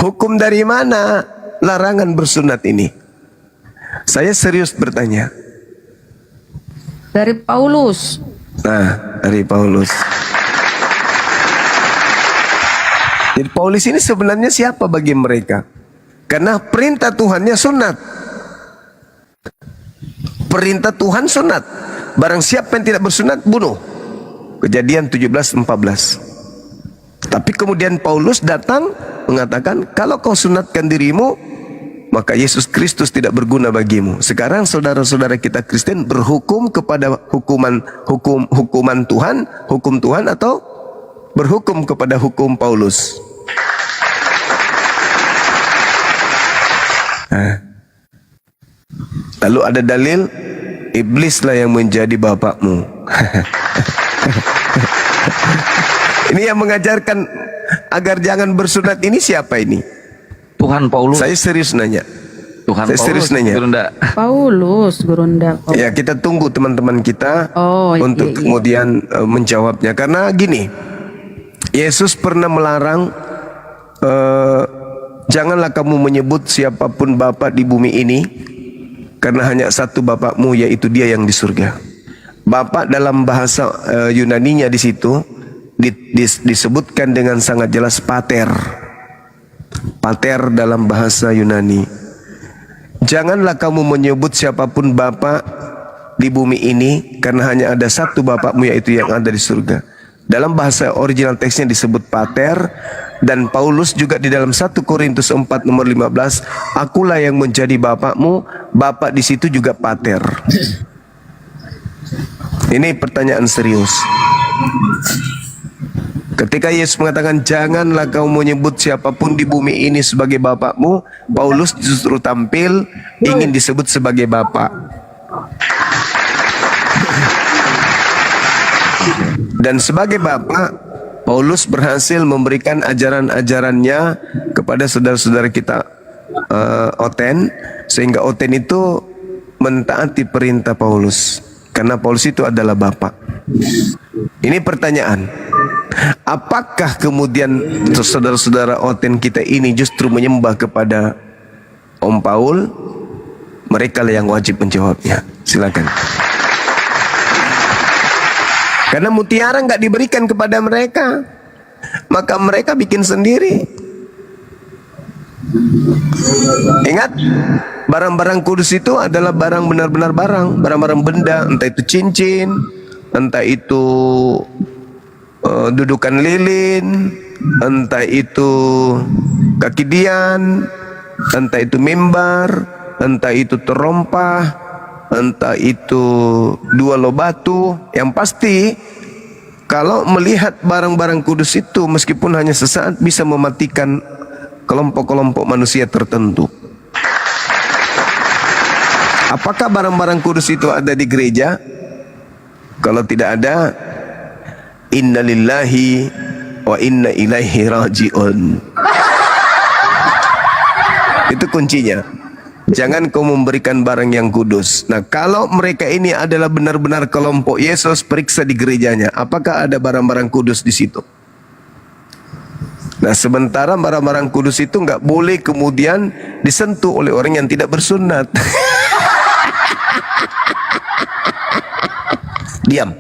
[SPEAKER 4] Hukum dari mana larangan bersunat ini? Saya serius bertanya.
[SPEAKER 6] Dari Paulus.
[SPEAKER 4] Nah, dari Paulus. Jadi Paulus ini sebenarnya siapa bagi mereka? Karena perintah Tuhannya sunat. Perintah Tuhan sunat. Barang siapa yang tidak bersunat, bunuh. Kejadian 17:14. Tapi kemudian Paulus datang mengatakan, kalau kau sunatkan dirimu, maka Yesus Kristus tidak berguna bagimu. Sekarang saudara-saudara kita Kristen berhukum kepada hukuman Tuhan, hukum Tuhan, atau berhukum kepada hukum Paulus? Lalu ada dalil, iblislah yang menjadi bapakmu. Ini yang mengajarkan agar jangan bersunat ini siapa ini?
[SPEAKER 1] Tuhan Paulus.
[SPEAKER 4] Saya serius nanya.
[SPEAKER 1] Tuhan
[SPEAKER 4] Saya serius
[SPEAKER 1] Paulus,
[SPEAKER 4] nanya.
[SPEAKER 1] Gurunda.
[SPEAKER 6] Paulus, Gurunda.
[SPEAKER 4] Ya, kita tunggu teman-teman kita untuk
[SPEAKER 6] iya.
[SPEAKER 4] kemudian menjawabnya. Karena gini, Yesus pernah melarang, janganlah kamu menyebut siapapun Bapa di bumi ini, karena hanya satu Bapakmu, yaitu Dia yang di surga. Bapa dalam bahasa Yunaninya di situ disebutkan dengan sangat jelas pater. Pater dalam bahasa Yunani. Janganlah kamu menyebut siapapun Bapa di bumi ini, karena hanya ada satu Bapakmu, yaitu yang ada di surga. Dalam bahasa original teksnya disebut pater. Dan Paulus juga di dalam 1 Korintus 4 nomor 15, akulah yang menjadi Bapakmu. Bapak di situ juga pater. Ini pertanyaan serius. Ketika Yesus mengatakan janganlah kau menyebut siapapun di bumi ini sebagai bapakmu, Paulus justru tampil ingin disebut sebagai bapak. Dan sebagai bapak, Paulus berhasil memberikan ajaran-ajarannya kepada saudara-saudara kita Oten, sehingga Oten itu mentaati perintah Paulus, karena Paulus itu adalah bapak. Ini pertanyaan, apakah kemudian saudara-saudara Oten kita ini justru menyembah kepada Om Paul? Mereka lah yang wajib menjawabnya. Silakan. Karena mutiara nggak diberikan kepada mereka, maka mereka bikin sendiri. Ingat, barang-barang kudus itu adalah barang benar-benar barang-barang benda, entah itu cincin, entah itu dudukan lilin, entah itu kaki dian, entah itu mimbar, entah itu terompah, entah itu dua loh batu. Yang pasti kalau melihat barang-barang kudus itu, meskipun hanya sesaat, bisa mematikan kelompok-kelompok manusia tertentu. Apakah barang-barang kudus itu ada di gereja? Kalau tidak ada, inna lillahi wa inna ilaihi raji'un. Itu kuncinya. Jangan kau memberikan barang yang kudus. Nah, kalau mereka ini adalah benar-benar kelompok Yesus, periksa di gerejanya, apakah ada barang-barang kudus di situ? Nah, sementara barang-barang kudus itu nggak boleh kemudian disentuh oleh orang yang tidak bersunat. Diam.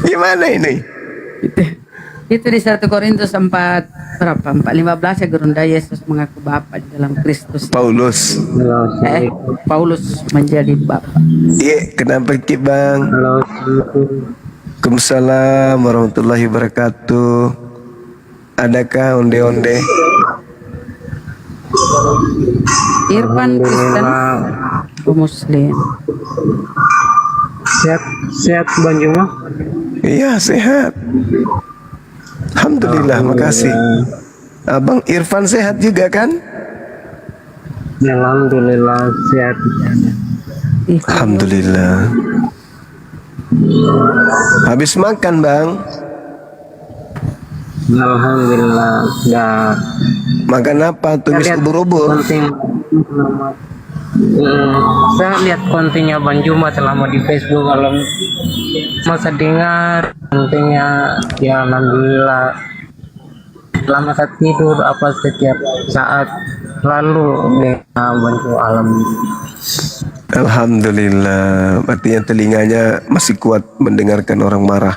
[SPEAKER 4] Gimana ini?
[SPEAKER 6] Itu di 1 Korintus 4 berapa? 4:15 ya, Gurunda, Yesus mengaku Bapa di dalam Kristus.
[SPEAKER 4] Paulus.
[SPEAKER 6] Paulus menjadi Bapa.
[SPEAKER 4] Iya, kenapa Ki Bang? Waalaikumsalam warahmatullahi wabarakatuh. Adakah onde-onde?
[SPEAKER 6] Irfan Kristen Muslim.
[SPEAKER 7] Sehat Bang Juma?
[SPEAKER 4] Iya, sehat. Alhamdulillah, makasih. Abang Irfan sehat juga kan?
[SPEAKER 7] Alhamdulillah sehat.
[SPEAKER 6] Ih,
[SPEAKER 4] Alhamdulillah. Habis makan bang?
[SPEAKER 7] Alhamdulillah sudah.
[SPEAKER 4] Makan apa? Tumis
[SPEAKER 7] Lihat
[SPEAKER 4] ubur-ubur.
[SPEAKER 7] konten. Saya lihat kontennya Bang Juma selama di Facebook. Kalau masa dengar kontennya, ya alhamdulillah. Selama saya tidur apa setiap saat lalu dengan Bang Juma, alhamdulillah.
[SPEAKER 4] Alhamdulillah. Artinya telinganya masih kuat mendengarkan orang marah.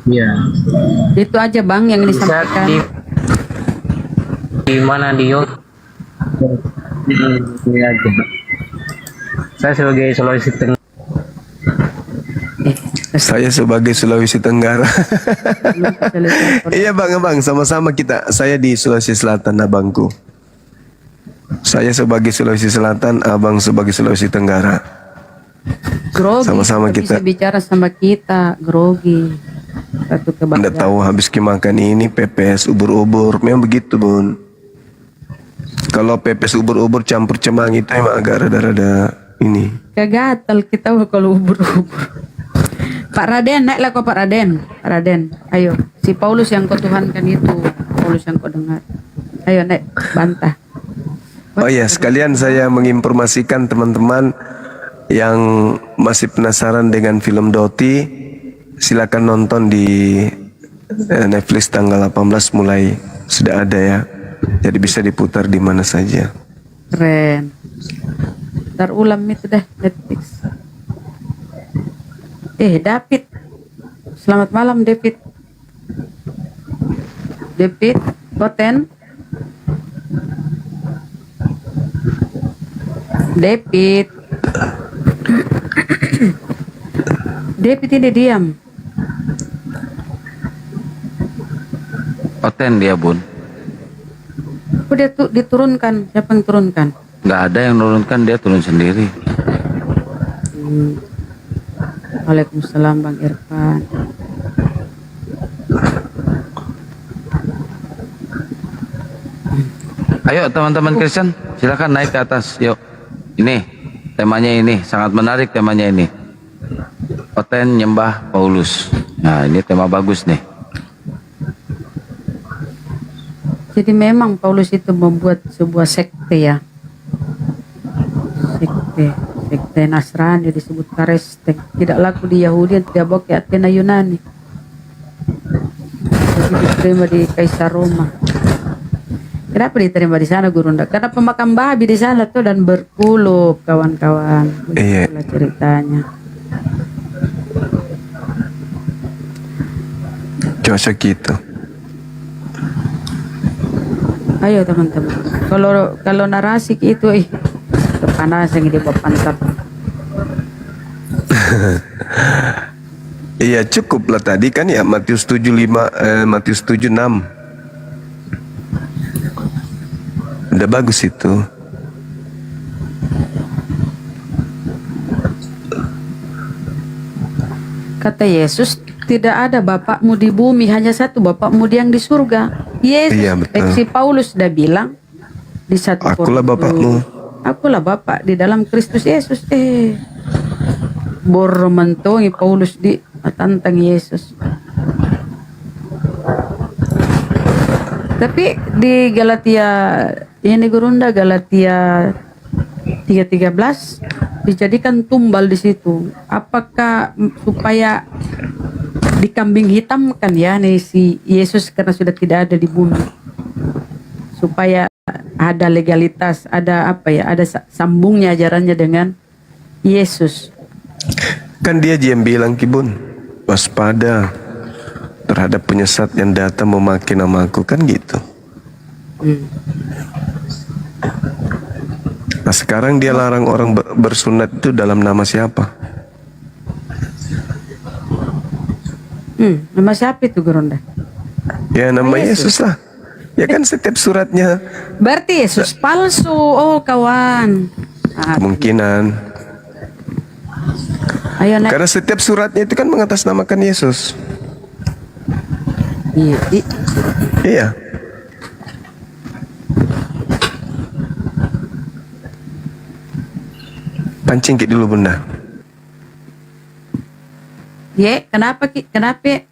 [SPEAKER 7] Ya.
[SPEAKER 6] itu aja Bang yang
[SPEAKER 7] Saya
[SPEAKER 6] disampaikan.
[SPEAKER 7] di mana di YouTube. Ini aja. Saya sebagai Sulawesi Tengah.
[SPEAKER 4] Saya sebagai Sulawesi Tenggara. Iya bang, sama-sama kita. Saya di Sulawesi Selatan, abangku. Saya sebagai Sulawesi Selatan, abang sebagai Sulawesi Tenggara.
[SPEAKER 6] Grogi,
[SPEAKER 4] Sama-sama
[SPEAKER 6] bisa
[SPEAKER 4] kita.
[SPEAKER 6] bicara sama kita, grogi. Satu
[SPEAKER 4] Anda
[SPEAKER 6] kebahagiaan.
[SPEAKER 4] tahu habis makan ini pepes ubur-ubur, memang begitu bun. Kalau pepes ubur-ubur campur cemang itu emang agak rada-rada ini.
[SPEAKER 6] Kagatal kita kalau ubur-ubur. Pak Raden, naiklah kau Pak Raden. Pak Raden, ayo. Si Paulus yang kau tuhankan itu, Paulus yang kau dengar. Ayo naik, bantah.
[SPEAKER 4] Oh ya, sekalian saya menginformasikan teman-teman yang masih penasaran dengan film Doti, silakan nonton di Netflix tanggal 18 mulai sudah ada ya. Jadi bisa diputar di mana saja.
[SPEAKER 6] Keren. Ntar ulam itu dah Netflix. David. Selamat malam David. David, Koten. David. David ini diam.
[SPEAKER 1] Oten dia bun.
[SPEAKER 6] Udah tuh diturunkan. Siapa yang turunkan?
[SPEAKER 1] Nggak ada yang nurunkan, dia turun sendiri.
[SPEAKER 6] Waalaikumsalam Bang Irfan.
[SPEAKER 1] Ayo teman-teman Kristen, silakan naik ke atas. Yuk. Ini temanya ini sangat menarik temanya ini. Oten nyembah Paulus. Nah, ini tema bagus nih.
[SPEAKER 6] Jadi memang Paulus itu membuat sebuah sekte ya. Sekte Nasrani disebut Kareste. Tidak laku di Yahudi, tidak boke Athena Yunani. Jadi diterima di Kaisar Roma. Kenapa diterima di sana Gurunda? Karena pemakam babi di sana tuh dan berkulup kawan-kawan.
[SPEAKER 4] Iya.
[SPEAKER 6] Begitulah ceritanya.
[SPEAKER 4] Cocok gitu.
[SPEAKER 6] Ayo teman-teman. Kalau narasi itu kepanasan di bawah pantat.
[SPEAKER 4] Iya cukup lah tadi kan ya Matius 7:5, Matius 7:6. Udah bagus itu.
[SPEAKER 6] Kata Yesus, tidak ada bapakmu di bumi, hanya satu bapakmu yang di surga. Yesus,
[SPEAKER 4] Iya, betul.
[SPEAKER 6] si Paulus sudah bilang di 1
[SPEAKER 4] Akulah
[SPEAKER 6] Korintus,
[SPEAKER 4] bapakmu.
[SPEAKER 6] Akulah bapak di dalam Kristus Yesus. Bormentongi Paulus di tantang Yesus. Tapi di Galatia ini Gurunda Galatia 3:13 dijadikan tumbal di situ. Apakah supaya dikambing hitamkan ya nih si Yesus karena sudah tidak ada di bumi. Supaya ada legalitas, ada apa ya, ada sambungnya ajarannya dengan Yesus.
[SPEAKER 4] Kan dia yang bilang Kibun, waspada terhadap penyesat yang datang memakai namaku, kan gitu. Nah sekarang dia larang orang bersunat itu dalam nama siapa?
[SPEAKER 6] Nama siapa itu Gurunda?
[SPEAKER 4] Ya nama Yesus lah. Ya kan setiap suratnya
[SPEAKER 6] Berarti Yesus palsu. Oh kawan.
[SPEAKER 4] kemungkinan.
[SPEAKER 6] Ayo naik.
[SPEAKER 4] Karena setiap suratnya itu kan mengatasnamakan Yesus.
[SPEAKER 6] Iya.
[SPEAKER 4] Iya. Pancing Ki dulu bunda.
[SPEAKER 6] Ye, kenapa Ki? Kenapa?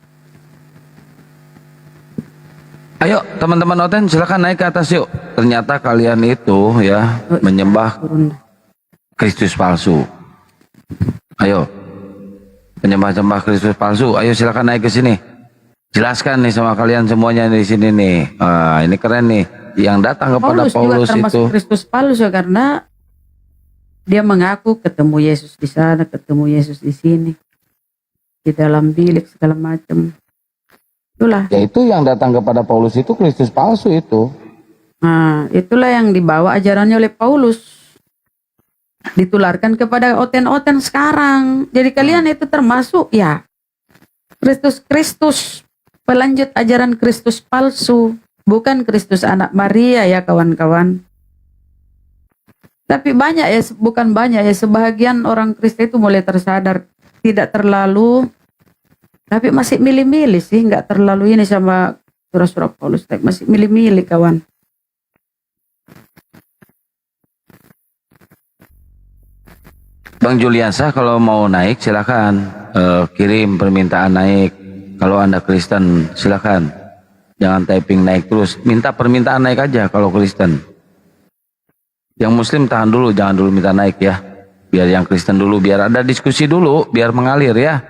[SPEAKER 1] Ayo teman-teman Oten silakan naik ke atas yuk. Ternyata kalian itu ya menyembah
[SPEAKER 6] Gurunda.
[SPEAKER 1] Kristus palsu. Ayo. Penyembah-penyembah Kristus palsu. Ayo silakan naik ke sini. Jelaskan nih sama kalian semuanya di sini nih. Ini keren nih. Yang datang kepada Paulus
[SPEAKER 6] juga termasuk
[SPEAKER 1] itu.
[SPEAKER 6] Kristus palsu karena dia mengaku ketemu Yesus di sana, ketemu Yesus di sini, di dalam bilik segala macam. Itulah.
[SPEAKER 1] Ya itu yang datang kepada Paulus itu Kristus palsu itu.
[SPEAKER 6] Nah, itulah yang dibawa ajarannya oleh Paulus. Ditularkan kepada oten-oten sekarang. Jadi kalian itu termasuk ya Kristus, pelanjut ajaran Kristus palsu, bukan Kristus anak Maria ya kawan-kawan. Tapi banyak ya, bukan banyak ya, sebahagian orang Kristen itu mulai tersadar, tidak terlalu, tapi masih milih-milih sih, nggak terlalu ini sama surah-surah Paulus, tapi masih milih-milih kawan.
[SPEAKER 1] Bang Juliansa kalau mau naik silakan kirim permintaan naik. Kalau Anda Kristen silakan. Jangan typing naik terus. Minta permintaan naik aja kalau Kristen. Yang Muslim tahan dulu, jangan dulu minta naik ya. Biar yang Kristen dulu, biar ada diskusi dulu, biar mengalir ya.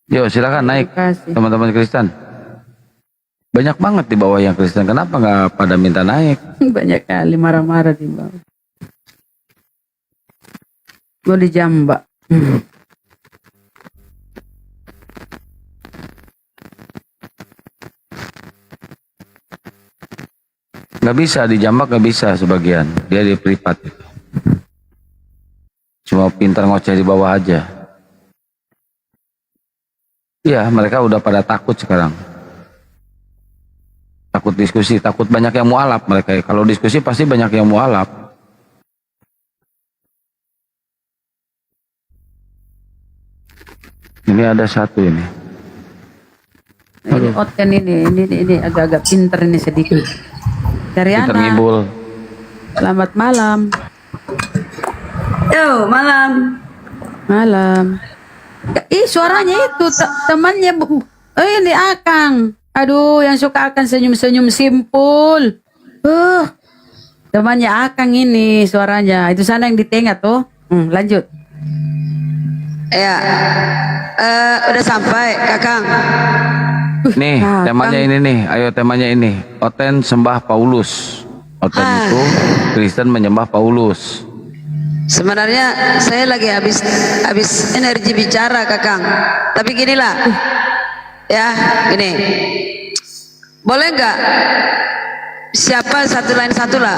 [SPEAKER 1] Yuk silakan naik
[SPEAKER 6] Terima kasih.
[SPEAKER 1] teman-teman Kristen. Banyak banget di bawah yang Kristen. Kenapa nggak pada minta naik?
[SPEAKER 6] Banyak kali marah-marah di bawah. Gue dijambak.
[SPEAKER 1] Nggak bisa dijambak, nggak bisa sebagian. Dia di privat. Cuma pintar ngoceh di bawah aja. Iya, mereka udah pada takut sekarang. Takut diskusi, takut banyak yang mualaf mereka. Kalau diskusi pasti banyak yang mualaf. Ini ada satu ini.
[SPEAKER 6] Ini oten ini agak-agak pinter ini sedikit.
[SPEAKER 1] Pintar
[SPEAKER 6] Cariana,
[SPEAKER 1] ngibul.
[SPEAKER 6] selamat malam.
[SPEAKER 8] Yo, malam.
[SPEAKER 6] Malam. Ih, suaranya itu temannya ini Akang. Aduh, yang suka Akang senyum-senyum simpul. Temannya Akang ini suaranya. Itu sana yang di tengah tuh. Lanjut.
[SPEAKER 8] Ya, udah sampai, Kakang.
[SPEAKER 1] Nih,
[SPEAKER 6] Nah,
[SPEAKER 1] temanya
[SPEAKER 6] Kang.
[SPEAKER 1] ini nih. Ayo temanya ini. Oten sembah Paulus. Oten itu Kristen menyembah Paulus.
[SPEAKER 8] Sebenarnya saya lagi habis energi bicara, Kakang. Tapi ginilah, ya, gini. Boleh nggak? Siapa satu lain satu lah.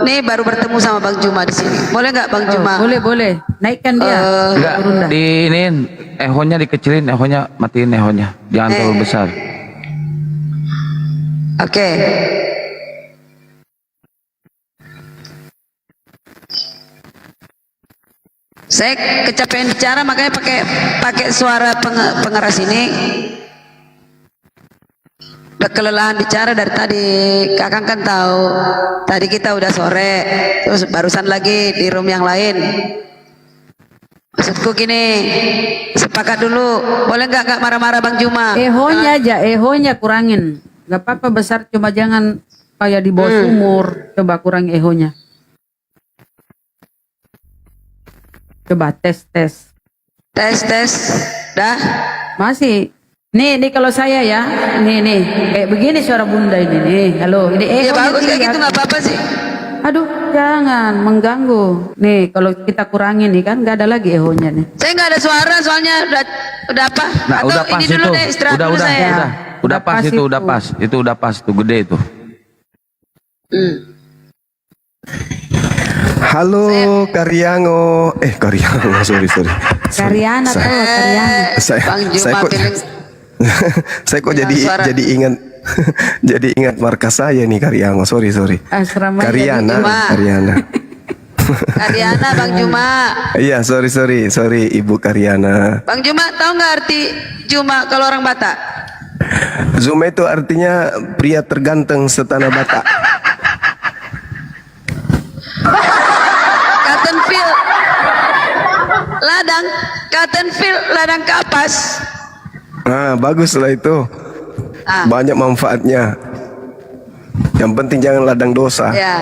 [SPEAKER 8] Nih baru bertemu sama Bang Juma di sini. Boleh nggak, Bang Juma?
[SPEAKER 6] Boleh. Naikkan dia.
[SPEAKER 1] Enggak,
[SPEAKER 6] Gurunda.
[SPEAKER 1] di ini ehonya dikecilin, ehonya matiin ehonya. Jangan terlalu besar.
[SPEAKER 8] Oke. Saya kecapean bicara makanya pakai suara pengeras ini. Udah kelelahan bicara dari tadi. Kakang kan tahu. Tadi kita udah sore, terus barusan lagi di room yang lain. Maksudku gini, sepakat dulu. Boleh nggak marah-marah Bang Juma?
[SPEAKER 6] Ehonya aja, ehonya kurangin. Gak apa-apa besar, cuma jangan kayak di bawah sumur. Coba kurangi ehonya. Coba tes.
[SPEAKER 8] Tes. Dah.
[SPEAKER 6] Masih. Nih kalau saya ya. Nih. Kayak begini suara bunda ini nih. Halo, ini
[SPEAKER 8] Ya
[SPEAKER 6] ehonya
[SPEAKER 8] bagus kayak
[SPEAKER 6] tinggi.
[SPEAKER 8] gitu nggak apa-apa sih.
[SPEAKER 6] Aduh, jangan mengganggu. Nih, kalau kita kurangin nih kan nggak ada lagi ehonya nih.
[SPEAKER 8] Saya nggak ada suara soalnya udah apa?
[SPEAKER 1] Nah,
[SPEAKER 8] Atau
[SPEAKER 1] udah pas
[SPEAKER 8] ini dulu
[SPEAKER 1] itu.
[SPEAKER 8] deh istirahat
[SPEAKER 1] Udah,
[SPEAKER 8] dulu saya.
[SPEAKER 1] udah. Udah pas itu, udah pas. Itu udah pas tuh, gede itu.
[SPEAKER 4] Halo Karyango. Karyango, sorry.
[SPEAKER 6] Karyana tuh, Karyana.
[SPEAKER 8] Bang Juma
[SPEAKER 4] saya kok,
[SPEAKER 8] feeling
[SPEAKER 4] saya kok
[SPEAKER 8] Hilang suara.
[SPEAKER 4] jadi ingat jadi ingat markas saya nih Karyango. Sorry.
[SPEAKER 6] Asrama
[SPEAKER 4] Karyana.
[SPEAKER 8] Karyana Bang Juma.
[SPEAKER 4] Iya, sorry Ibu Karyana.
[SPEAKER 8] Bang Juma tahu nggak arti Juma kalau orang Batak?
[SPEAKER 4] Zuma itu artinya pria terganteng setanah Batak.
[SPEAKER 8] ladang, Cottonfield, ladang kapas.
[SPEAKER 4] Nah, baguslah itu.
[SPEAKER 8] Ah.
[SPEAKER 4] Banyak manfaatnya. Yang penting jangan ladang dosa.
[SPEAKER 8] Ya,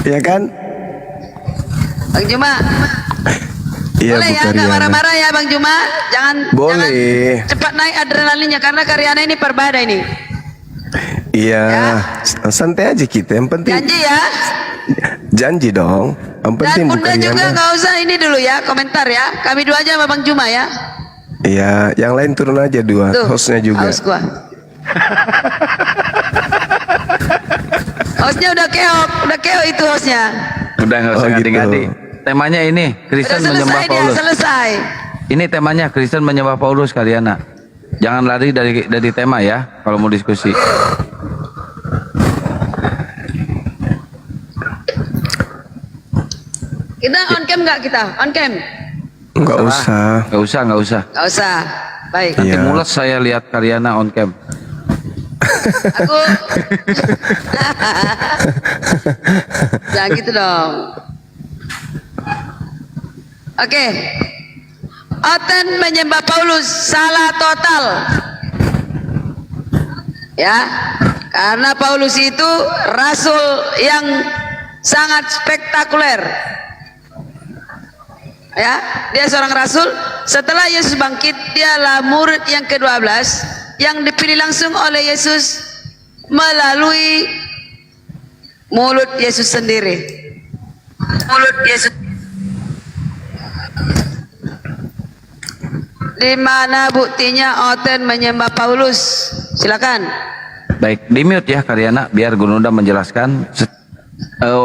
[SPEAKER 4] Ya kan?
[SPEAKER 8] Bang Juma.
[SPEAKER 4] Iya,
[SPEAKER 8] Boleh
[SPEAKER 4] Bu
[SPEAKER 8] ya, nggak
[SPEAKER 4] Karyana.
[SPEAKER 8] marah-marah ya Bang Juma. Jangan
[SPEAKER 4] Boleh.
[SPEAKER 8] jangan cepat naik adrenalinnya karena Karyana ini perbada ini.
[SPEAKER 4] Iya, santai aja kita. Yang penting
[SPEAKER 8] Janji ya.
[SPEAKER 4] janji dong. Yang
[SPEAKER 8] Dan
[SPEAKER 4] penting
[SPEAKER 8] Bunda
[SPEAKER 4] bukan
[SPEAKER 8] juga
[SPEAKER 4] yang
[SPEAKER 8] nggak usah ini dulu ya, komentar ya. Kami dua aja sama Bang Juma ya.
[SPEAKER 4] Iya, yang lain turun aja dua.
[SPEAKER 8] Tuh,
[SPEAKER 4] Hostnya juga.
[SPEAKER 8] Haus gua. Hostnya udah keok itu hostnya.
[SPEAKER 1] Udah nggak usah
[SPEAKER 4] Oh, gitu.
[SPEAKER 1] ngadi-ngadi. Temanya ini
[SPEAKER 8] Udah
[SPEAKER 1] Kristen menyembah
[SPEAKER 8] selesai dia,
[SPEAKER 1] Paulus.
[SPEAKER 8] selesai.
[SPEAKER 1] Ini temanya Kristen menyembah Paulus, Karyana. Jangan lari dari tema ya kalau mau diskusi.
[SPEAKER 8] Kita on cam nggak kita? On cam?
[SPEAKER 4] Enggak usah.
[SPEAKER 1] Nggak usah, nggak usah.
[SPEAKER 8] Nggak usah. Baik.
[SPEAKER 1] Nanti
[SPEAKER 4] Iya.
[SPEAKER 1] mulut saya lihat Karyana on cam.
[SPEAKER 8] Aku jangan gitu dong. Oke. Oten menyembah Paulus salah total. Ya. Karena Paulus itu rasul yang sangat spektakuler. Ya, dia seorang rasul. Setelah Yesus bangkit, dialah murid yang ke-12 yang dipilih langsung oleh Yesus melalui mulut Yesus sendiri. Mulut Yesus. Di mana buktinya Oten menyembah Paulus? Silakan.
[SPEAKER 1] Baik, di mute ya Karyana biar Gurunda menjelaskan.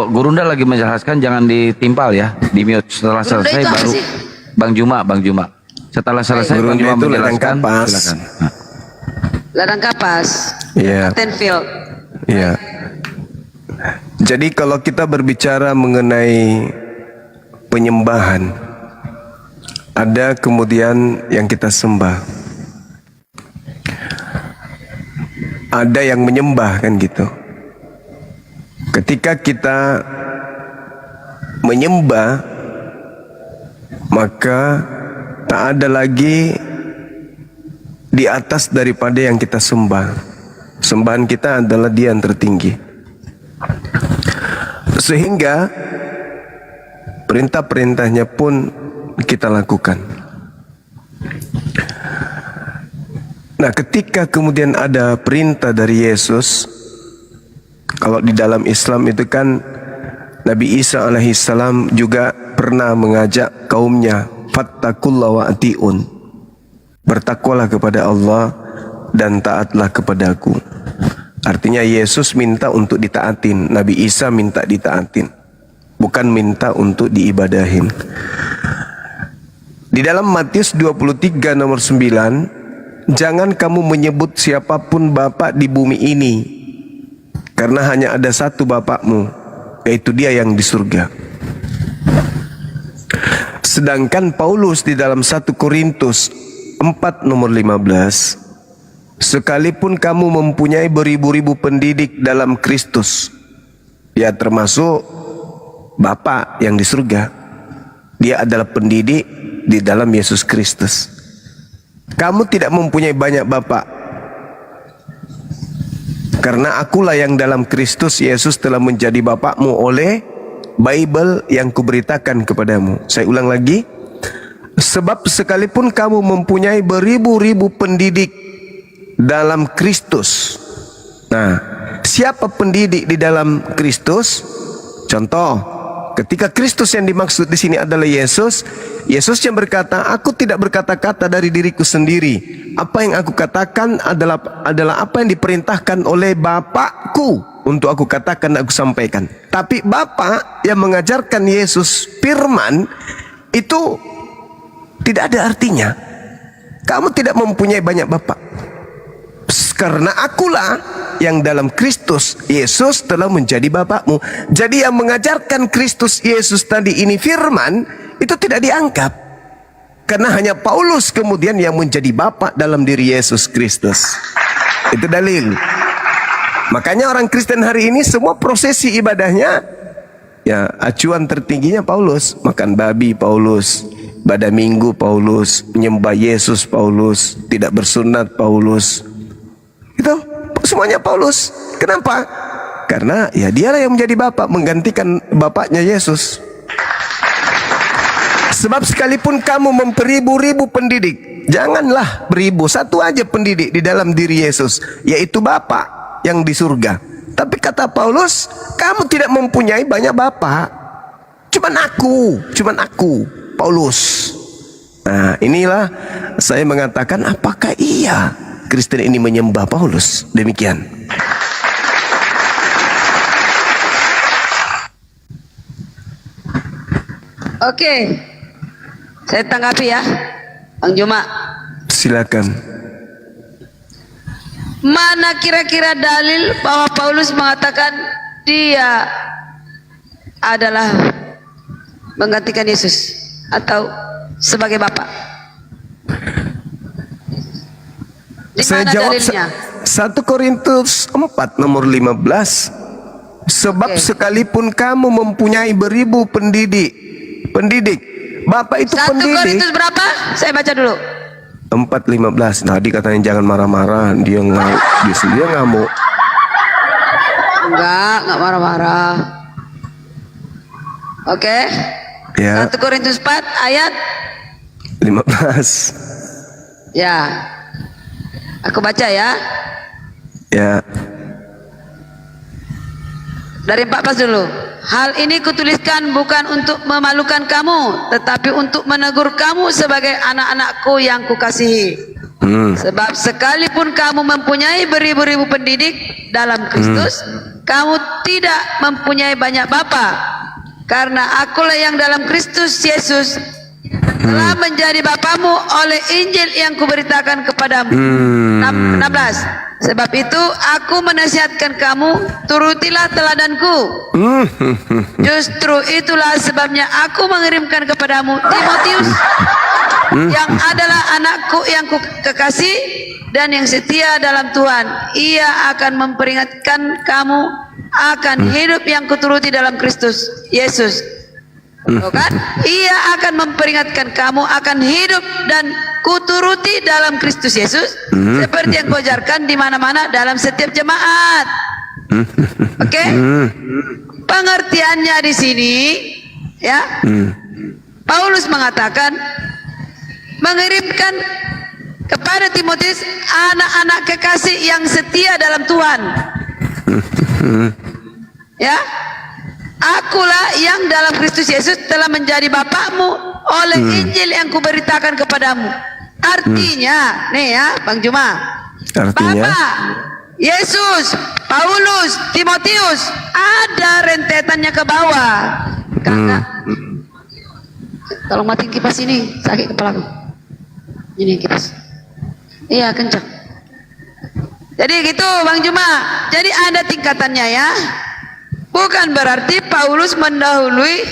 [SPEAKER 1] Gurunda lagi menjelaskan, jangan ditimpal ya. Di mute setelah
[SPEAKER 8] Gurunda
[SPEAKER 1] selesai
[SPEAKER 8] itu apa
[SPEAKER 1] baru
[SPEAKER 8] sih?
[SPEAKER 1] Bang Juma. Setelah selesai Bang
[SPEAKER 4] Gurunda
[SPEAKER 1] Juma
[SPEAKER 4] itu ladang
[SPEAKER 1] menjelaskan.
[SPEAKER 4] kapas.
[SPEAKER 1] Silakan. Nah.
[SPEAKER 8] Ladang kapas.
[SPEAKER 4] Iya.
[SPEAKER 8] Cottonfield.
[SPEAKER 4] Iya. Jadi kalau kita berbicara mengenai penyembahan, ada kemudian yang kita sembah. Ada yang menyembah kan gitu. Ketika kita menyembah, maka tak ada lagi di atas daripada yang kita sembah. Sembahan kita adalah Dia yang tertinggi. Sehingga perintah-perintahnya pun kita lakukan. Nah, ketika kemudian ada perintah dari Yesus, kalau di dalam Islam itu kan Nabi Isa alaihissalam juga pernah mengajak kaumnya, fattakullah wa ati'un, bertakwalah kepada Allah dan taatlah kepadaku. Artinya Yesus minta untuk ditaatin, Nabi Isa minta ditaatin, bukan minta untuk diibadahin. Di dalam Matius 23 nomor 9, jangan kamu menyebut siapapun Bapa di bumi ini, karena hanya ada satu Bapakmu, yaitu Dia yang di surga. Sedangkan Paulus di dalam 1 Korintus 4 nomor 15, sekalipun kamu mempunyai beribu-ribu pendidik dalam Kristus, ya termasuk Bapa yang di surga, Dia adalah pendidik di dalam Yesus Kristus. Kamu tidak mempunyai banyak bapa, karena akulah yang dalam Kristus Yesus telah menjadi bapakmu oleh Bible yang kuberitakan kepadamu. Saya ulang lagi. Sebab sekalipun kamu mempunyai beribu-ribu pendidik dalam Kristus. Nah, siapa pendidik di dalam Kristus? Contoh, ketika Kristus yang dimaksud di sini adalah Yesus, Yesus yang berkata, aku tidak berkata-kata dari diriku sendiri. Apa yang aku katakan adalah apa yang diperintahkan oleh Bapakku untuk aku katakan dan aku sampaikan. Tapi Bapa yang mengajarkan Yesus firman itu tidak ada artinya. Kamu tidak mempunyai banyak bapa, karena akulah yang dalam Kristus Yesus telah menjadi bapakmu. Jadi yang mengajarkan Kristus Yesus tadi ini firman itu tidak dianggap, karena hanya Paulus kemudian yang menjadi bapa dalam diri Yesus Kristus. Itu dalil. Makanya orang Kristen hari ini semua prosesi ibadahnya Ya, acuan tertingginya Paulus, makan babi Paulus, pada minggu Paulus, menyembah Yesus Paulus, tidak bersunat Paulus. Itu semuanya Paulus. Kenapa? Karena ya dialah yang menjadi bapak, menggantikan bapaknya Yesus. Sebab sekalipun kamu memperibu-ribu pendidik, janganlah beribu, satu aja pendidik di dalam diri Yesus, yaitu Bapa yang di surga. Tapi kata Paulus, kamu tidak mempunyai banyak bapak, cuman aku, Paulus. Nah, inilah saya mengatakan, apakah iya Kristen ini menyembah Paulus? Demikian.
[SPEAKER 8] Oke, saya tanggapi ya, Bang Juma.
[SPEAKER 4] Silakan.
[SPEAKER 8] Mana kira-kira dalil bahwa Paulus mengatakan dia adalah menggantikan Yesus atau sebagai Bapa? Di
[SPEAKER 4] Saya
[SPEAKER 8] mana
[SPEAKER 4] jawab
[SPEAKER 8] dalilnya?
[SPEAKER 4] 1 Korintus 4 nomor 15. Sebab
[SPEAKER 8] Oke.
[SPEAKER 4] sekalipun kamu mempunyai beribu pendidik, Bapak itu
[SPEAKER 8] 1
[SPEAKER 4] pendidik.
[SPEAKER 8] Korintus berapa? Saya baca dulu.
[SPEAKER 4] 4:15. Tadi katanya jangan marah-marah, dia sendiri ngamuk.
[SPEAKER 8] Enggak marah-marah. Oke.
[SPEAKER 4] Ya,
[SPEAKER 8] 1 Korintus 4 ayat
[SPEAKER 4] 15.
[SPEAKER 8] ya. Aku baca ya.
[SPEAKER 4] Ya.
[SPEAKER 8] Dari 14 dulu. Hal ini kutuliskan bukan untuk memalukan kamu, tetapi untuk menegur kamu sebagai anak-anakku yang kukasihi. Sebab sekalipun kamu mempunyai beribu-ribu pendidik dalam Kristus, kamu tidak mempunyai banyak bapa. Karena akulah yang dalam Kristus Yesus telah menjadi bapamu oleh Injil yang kuberitakan kepadamu. 16. Sebab itu aku menasihatkan kamu, turutilah teladanku. Justru itulah sebabnya aku mengirimkan kepadamu Timotius, yang adalah anakku yang kukasih dan yang setia dalam Tuhan. Ia akan memperingatkan kamu akan hidup yang kuturuti dalam Kristus Yesus. Tuh kan? Ia akan memperingatkan kamu akan hidup dan kuturuti dalam Kristus Yesus, seperti yang kau ajarkan di mana-mana dalam setiap jemaat. Oke? Pengertiannya di sini, ya. Paulus mengatakan mengirimkan kepada Timotius anak-anak kekasih yang setia dalam Tuhan. Ya. Akulah yang dalam Kristus Yesus telah menjadi bapakmu oleh Injil yang kuberitakan kepadamu. Artinya, nih ya, Bang Juma.
[SPEAKER 4] Artinya?
[SPEAKER 8] Bapak, Yesus, Paulus, Timotius, ada rentetannya ke bawah. Kakak, tolong matiin kipas ini, sakit kepalaku. Ini kipas. Iya, kencang. Jadi gitu, Bang Juma. Jadi ada tingkatannya ya. Bukan berarti Paulus mendahului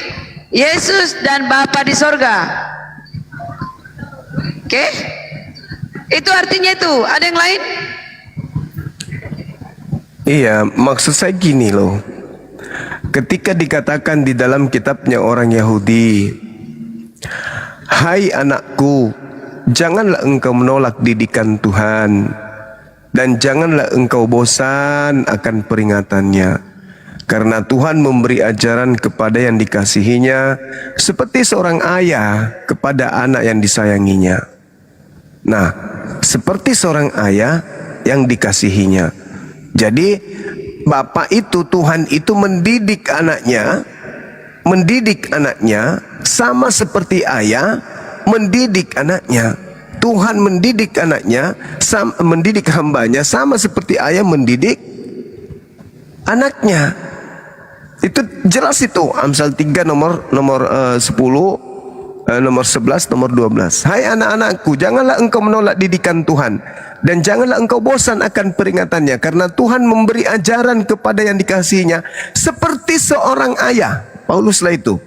[SPEAKER 8] Yesus dan Bapa di sorga. Oke? Itu artinya itu. Ada yang lain?
[SPEAKER 4] Iya, maksud saya gini loh. Ketika dikatakan di dalam kitabnya orang Yahudi, hai anakku, janganlah engkau menolak didikan Tuhan, dan janganlah engkau bosan akan peringatannya. Karena Tuhan memberi ajaran kepada yang dikasihinya, seperti seorang ayah kepada anak yang disayanginya. Nah, seperti seorang ayah yang dikasihinya. Jadi, Bapa itu, Tuhan itu mendidik anaknya sama seperti ayah mendidik anaknya. Tuhan mendidik anaknya, mendidik hambanya sama seperti ayah mendidik anaknya. Itu jelas itu. Amsal 3 nomor 10, nomor 11, nomor 12. Hai anak-anakku, janganlah engkau menolak didikan Tuhan, dan janganlah engkau bosan akan peringatannya, karena Tuhan memberi ajaran kepada yang dikasihinya seperti seorang ayah. Pauluslah itu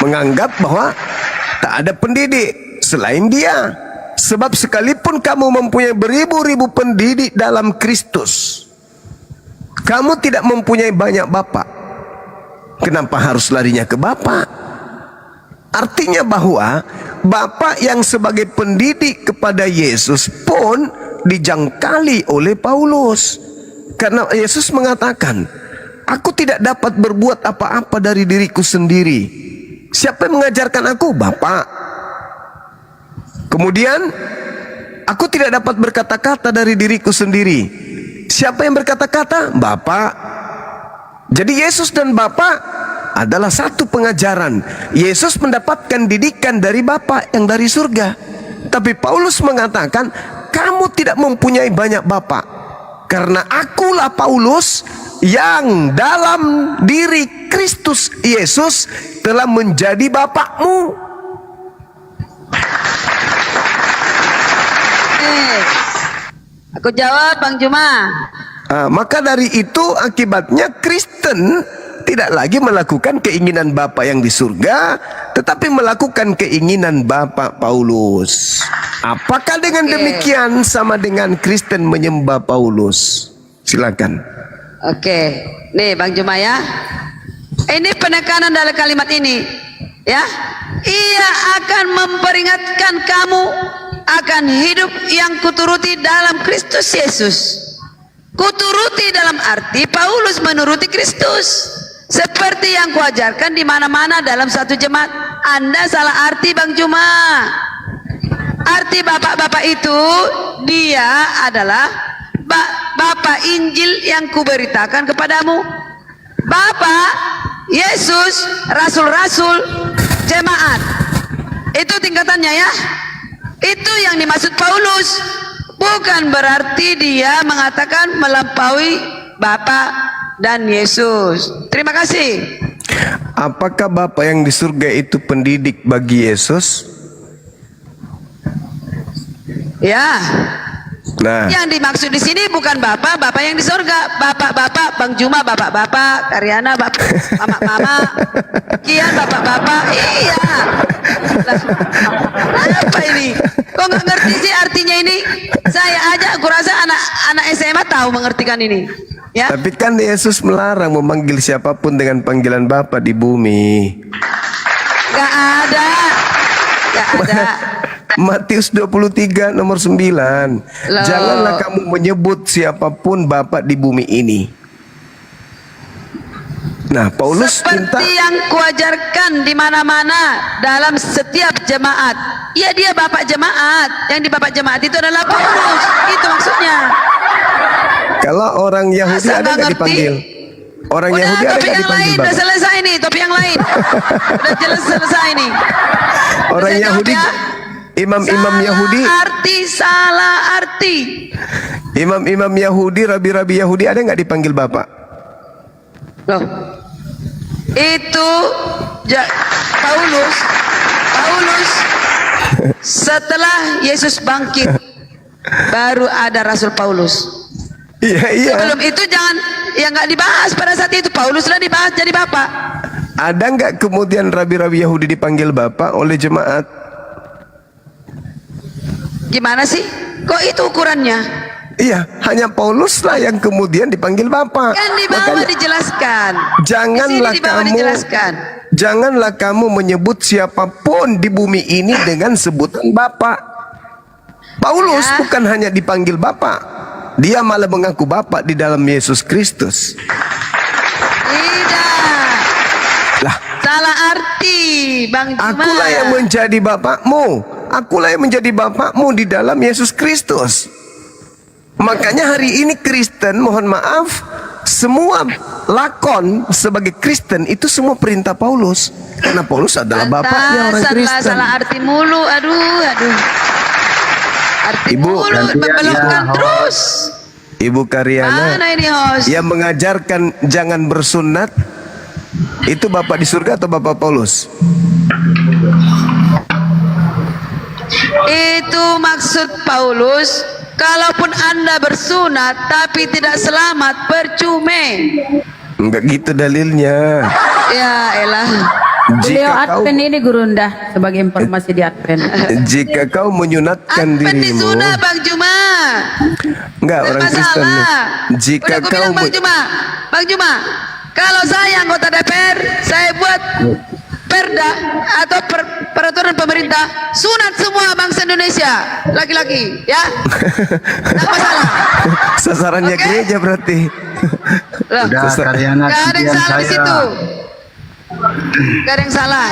[SPEAKER 4] menganggap bahwa tak ada pendidik selain dia. Sebab sekalipun kamu mempunyai beribu-ribu pendidik dalam Kristus, kamu tidak mempunyai banyak bapak. Kenapa harus larinya ke Bapa? Artinya bahwa Bapa yang sebagai pendidik kepada Yesus pun dijangkali oleh Paulus. Karena Yesus mengatakan, aku tidak dapat berbuat apa-apa dari diriku sendiri. Siapa yang mengajarkan aku? Bapa. Kemudian, aku tidak dapat berkata-kata dari diriku sendiri. Siapa yang berkata-kata? Bapa. Jadi Yesus dan Bapa adalah satu pengajaran. Yesus mendapatkan didikan dari Bapa yang dari surga. Tapi Paulus mengatakan, kamu tidak mempunyai banyak bapa, karena akulah Paulus yang dalam diri Kristus Yesus telah menjadi bapakmu.
[SPEAKER 8] Aku jawab Bang Juma.
[SPEAKER 4] Maka dari itu akibatnya Kristen tidak lagi melakukan keinginan Bapa yang di surga, tetapi melakukan keinginan Bapa Paulus. Apakah dengan demikian sama dengan Kristen menyembah Paulus? Silakan.
[SPEAKER 8] Oke, nih Bang Juma ya. Ini penekanan dalam kalimat ini, ya. Ia akan memperingatkan kamu akan hidup yang kuturuti dalam Kristus Yesus. Kuturuti dalam arti Paulus menuruti Kristus. Seperti yang kuajarkan di mana-mana dalam satu jemaat. Anda salah arti Bang Juma. Arti bapak-bapak itu, dia adalah Bapak Injil yang kuberitakan kepadamu. Bapak Yesus, rasul-rasul, jemaat. Itu tingkatannya ya. Itu yang dimaksud Paulus. Bukan berarti dia mengatakan melampaui Bapak dan Yesus. Terima kasih.
[SPEAKER 4] Apakah Bapa yang di surga itu pendidik bagi Yesus?
[SPEAKER 8] Ya.
[SPEAKER 4] Nah,
[SPEAKER 8] Yang dimaksud di sini bukan Bapak yang di surga. Bapak-bapak, Bang Juma bapak-bapak, Karyana bapak, mama-mama, Kian bapak-bapak. Iya. Lah, apa ini? Kok nggak ngerti sih artinya ini? Saya aja, aku rasa anak SMA tahu mengertikan ini. Ya.
[SPEAKER 4] tapi kan Yesus melarang memanggil siapapun dengan panggilan Bapa di bumi.
[SPEAKER 8] Gak ada.
[SPEAKER 4] Matius 23 nomor 9.
[SPEAKER 8] Loh.
[SPEAKER 4] Janganlah kamu menyebut siapapun Bapa di bumi ini. Nah, Paulus minta,
[SPEAKER 8] Seperti yang kuajarkan di mana-mana dalam setiap jemaat. Ya, dia bapak jemaat. Yang di bapak jemaat itu adalah Paulus. Itu maksudnya.
[SPEAKER 4] kalau orang Yahudi
[SPEAKER 8] Masa
[SPEAKER 4] ada
[SPEAKER 8] nggak
[SPEAKER 4] nggak
[SPEAKER 8] ngerti?
[SPEAKER 4] dipanggil? Orang
[SPEAKER 8] Udah,
[SPEAKER 4] Yahudi ada
[SPEAKER 8] topik
[SPEAKER 4] nggak
[SPEAKER 8] yang
[SPEAKER 4] dipanggil
[SPEAKER 8] lain udah
[SPEAKER 4] Bapa?
[SPEAKER 8] selesai nih, topik yang lain. Udah jelas selesai nih.
[SPEAKER 4] Orang
[SPEAKER 8] Bisa jawab
[SPEAKER 4] Yahudi,
[SPEAKER 8] ya?
[SPEAKER 4] imam-imam Yahudi,
[SPEAKER 8] Salah arti.
[SPEAKER 4] imam-imam Yahudi, rabi-rabi Yahudi ada nggak dipanggil Bapa?
[SPEAKER 8] Loh. Itu Paulus setelah Yesus bangkit baru ada Rasul Paulus.
[SPEAKER 4] Iya.
[SPEAKER 8] Sebelum itu jangan, ya nggak dibahas pada saat itu. Paulus sudah dibahas jadi bapak.
[SPEAKER 4] Ada nggak kemudian rabi-rabi Yahudi dipanggil Bapa oleh jemaat?
[SPEAKER 8] Gimana sih? Kok itu ukurannya?
[SPEAKER 4] Iya, hanya Paulus lah yang kemudian dipanggil Bapa.
[SPEAKER 8] Kan di bawah
[SPEAKER 4] Makanya,
[SPEAKER 8] dijelaskan.
[SPEAKER 4] janganlah
[SPEAKER 8] Di sini di bawah
[SPEAKER 4] kamu
[SPEAKER 8] dijelaskan.
[SPEAKER 4] janganlah kamu menyebut siapapun di bumi ini dengan sebutan Bapa. Paulus
[SPEAKER 8] Ya.
[SPEAKER 4] bukan hanya dipanggil Bapa, dia malah mengaku Bapa di dalam Yesus Kristus.
[SPEAKER 8] Tidak.
[SPEAKER 4] Lah,
[SPEAKER 8] Salah arti, Bang Juma.
[SPEAKER 4] akulah yang menjadi Bapakmu. Akulah yang menjadi Bapakmu di dalam Yesus Kristus. Makanya hari ini Kristen, mohon maaf, semua lakon sebagai Kristen itu semua perintah Paulus. Karena Paulus adalah bapaknya orang Kristen.
[SPEAKER 8] Salah arti mulu. Aduh. Arti
[SPEAKER 4] Ibu,
[SPEAKER 8] mulu,
[SPEAKER 4] nanti
[SPEAKER 8] membelokkan terus.
[SPEAKER 4] Ibu Karyana
[SPEAKER 8] Mana ini host?
[SPEAKER 4] yang mengajarkan jangan bersunat, itu Bapak di surga atau Bapak Paulus?
[SPEAKER 8] Itu maksud Paulus. Kalaupun Anda bersunat tapi tidak selamat, percuma.
[SPEAKER 4] Enggak gitu dalilnya.
[SPEAKER 8] Ya elah.
[SPEAKER 6] Beliau
[SPEAKER 4] Jika kau,
[SPEAKER 6] Advent ini Gurunda sebagai informasi di Advent.
[SPEAKER 4] jika kau menyunatkan
[SPEAKER 8] Advent
[SPEAKER 4] dirimu,
[SPEAKER 8] disunat Bang Juma.
[SPEAKER 4] enggak orang Kristen.
[SPEAKER 8] Masalah.
[SPEAKER 4] Jika
[SPEAKER 8] Udah aku
[SPEAKER 4] kau
[SPEAKER 8] bilang Bang Juma. Kalau saya anggota DPR, saya buat perda atau peraturan pemerintah sunat semua bangsa Indonesia laki-laki, ya. Tidak masalah.
[SPEAKER 4] Sasarannya
[SPEAKER 8] Oke?
[SPEAKER 4] gereja berarti.
[SPEAKER 8] Loh,
[SPEAKER 5] Udah kalian
[SPEAKER 8] nggak ada yang salah di
[SPEAKER 5] saya.
[SPEAKER 8] situ. Nggak ada yang salah.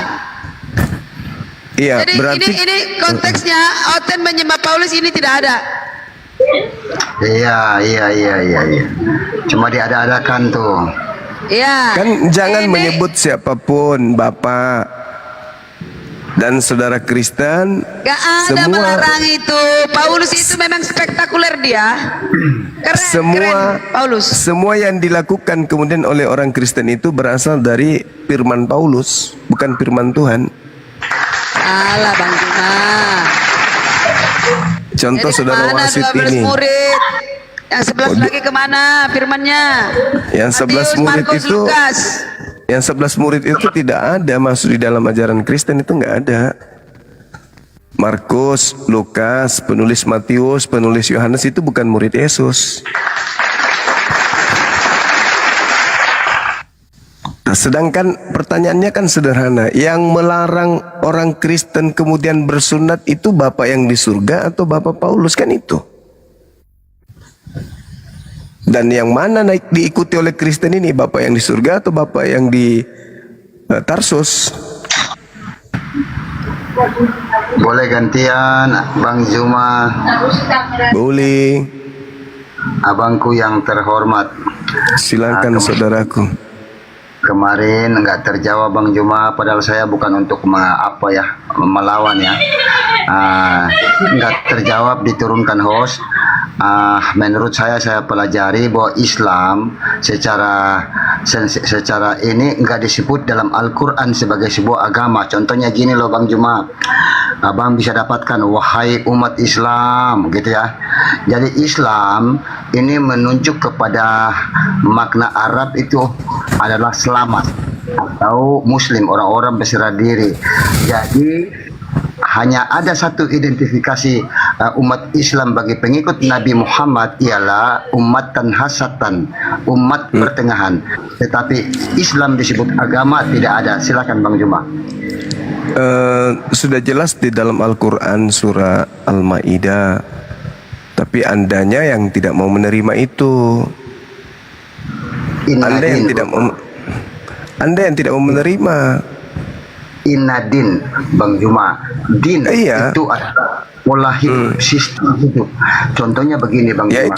[SPEAKER 4] Iya,
[SPEAKER 8] Jadi
[SPEAKER 4] berarti
[SPEAKER 8] ini konteksnya Oten menyembah Paulus ini tidak ada.
[SPEAKER 5] Iya. Cuma diada-adakan tuh.
[SPEAKER 8] Iya.
[SPEAKER 4] kan jangan
[SPEAKER 8] Ini-
[SPEAKER 4] menyebut siapapun Bapak dan saudara Kristen.
[SPEAKER 8] Gak ada
[SPEAKER 4] Semua-
[SPEAKER 8] melarang itu. Paulus itu memang spektakuler dia. Keren, keren Paulus.
[SPEAKER 4] Semua yang dilakukan kemudian oleh orang Kristen itu berasal dari firman Paulus, bukan firman Tuhan.
[SPEAKER 8] Alah Bang Juma.
[SPEAKER 4] Contoh
[SPEAKER 8] Jadi
[SPEAKER 4] saudara
[SPEAKER 8] kemana
[SPEAKER 4] wasit
[SPEAKER 8] 12
[SPEAKER 4] ini.
[SPEAKER 8] murid? Yang 11 lagi kemana firmannya?
[SPEAKER 4] Yang 11
[SPEAKER 8] Matius,
[SPEAKER 4] murid
[SPEAKER 8] Markus,
[SPEAKER 4] itu-
[SPEAKER 8] Lukas.
[SPEAKER 4] Yang 11 murid itu tidak ada masuk di dalam ajaran Kristen, itu nggak ada. Markus, Lukas, penulis Matius, penulis Yohanes itu bukan murid Yesus. Nah, sedangkan pertanyaannya kan sederhana. Yang melarang orang Kristen kemudian bersunat itu Bapak yang di surga atau Bapak Paulus, kan itu. Dan yang mana diikuti oleh Kristen ini, Bapak yang di surga atau Bapak yang di Tarsus?
[SPEAKER 5] Boleh gantian, Bang Zuma.
[SPEAKER 4] Boleh.
[SPEAKER 5] Abangku yang terhormat.
[SPEAKER 4] Silakan saudaraku.
[SPEAKER 5] Kemarin nggak terjawab Bang Juma, padahal saya bukan untuk melawan ya. Nggak terjawab, diturunkan host. Menurut saya pelajari bahwa Islam secara ini nggak disebut dalam Al-Quran sebagai sebuah agama. Contohnya gini loh Bang Juma, Abang bisa dapatkan wahai umat Islam gitu ya. Jadi Islam ini menunjuk kepada makna Arab itu adalah selamat atau Muslim, orang-orang berserah diri. Jadi hanya ada satu identifikasi umat Islam bagi pengikut Nabi Muhammad, ialah ummatan hasatan, umat pertengahan. Tetapi Islam disebut agama tidak ada. Silakan Bang Juma.
[SPEAKER 4] Sudah jelas di dalam Al-Quran surah Al-Ma'idah, tapi andanya yang tidak mau menerima itu. Anda yang tidak mau menerima.
[SPEAKER 5] Inadin Bang Juma, din
[SPEAKER 4] Iya.
[SPEAKER 5] itu adalah pola hidup, sistem hidup. Contohnya begini Bang
[SPEAKER 4] Ya
[SPEAKER 5] Juma,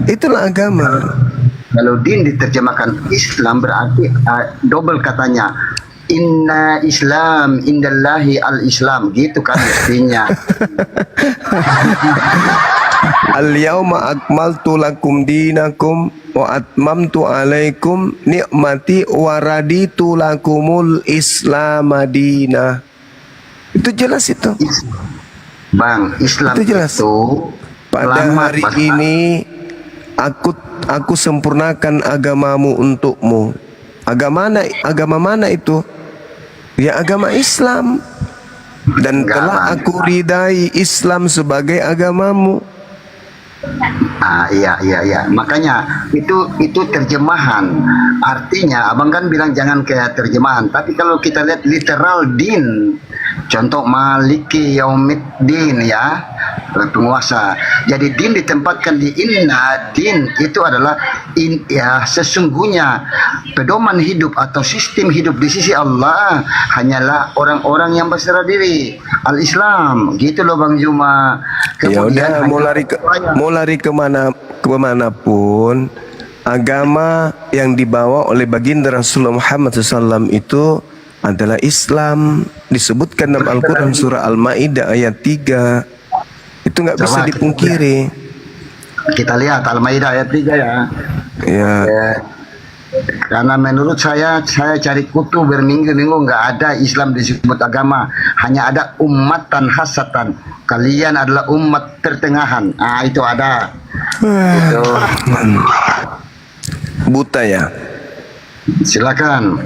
[SPEAKER 4] itulah agama.
[SPEAKER 5] kalau din diterjemahkan Islam berarti double katanya. Inna Islam indallahi al-Islam, gitu kan mestinya.
[SPEAKER 4] Al-yawma akmaltu lakum dinakum wa atmamtu alaikum ni'mati wa raditu lakumul Islam madinah. Itu jelas itu.
[SPEAKER 5] Bang, Islam
[SPEAKER 4] Itu jelas.
[SPEAKER 5] itu
[SPEAKER 4] Pada
[SPEAKER 5] selamat,
[SPEAKER 4] hari
[SPEAKER 5] Bang.
[SPEAKER 4] ini aku sempurnakan agamamu untukmu. Agama mana itu? Ya agama Islam. Dan telah aku ridai Islam sebagai agamamu.
[SPEAKER 5] Iya. Makanya itu terjemahan. Artinya, abang kan bilang jangan kayak terjemahan. Tapi kalau kita lihat literal din, contoh Maliki Yaumiddin ya, penguasa. Jadi din ditempatkan di inna, din itu adalah sesungguhnya pedoman hidup atau sistem hidup di sisi Allah hanyalah orang-orang yang berserah diri, al-Islam, gitu loh Bang Juma.
[SPEAKER 4] Ya udah,
[SPEAKER 5] hanya-
[SPEAKER 4] mau lari kemanapun, agama yang dibawa oleh baginda Rasulullah Muhammad SAW itu adalah Islam. Disebutkan dalam Al-Quran surah Al-Ma'idah ayat 3. Itu nggak bisa
[SPEAKER 5] Coba
[SPEAKER 4] dipungkiri.
[SPEAKER 5] kita lihat Al-Maidah ayat 3 ya.
[SPEAKER 4] Ya,
[SPEAKER 5] Karena menurut saya cari kutu berminggu-minggu nggak ada Islam disebut agama, hanya ada ummatan hasatan. Kalian adalah umat pertengahan. Itu ada. Itu.
[SPEAKER 4] buta ya.
[SPEAKER 5] Silakan.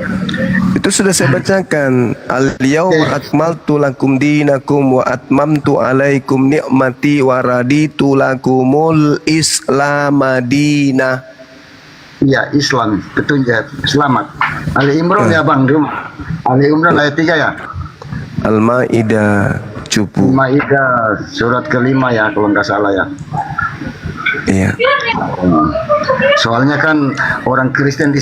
[SPEAKER 4] Itu sudah saya bacakan. Al-yawma akmaltu lakum dinakum wa atmamtu alaikum ni'mati wa raditu lakumul Islam madinah.
[SPEAKER 5] Iya, Islam, petunjuk, selamat. Ali Imran ya Bang Juma. Ali Imran ayat 3 ya.
[SPEAKER 4] Al-Maidah cupu.
[SPEAKER 5] Maidah surat kelima ya kalau nggak salah ya.
[SPEAKER 4] Iya.
[SPEAKER 5] Soalnya kan orang Kristen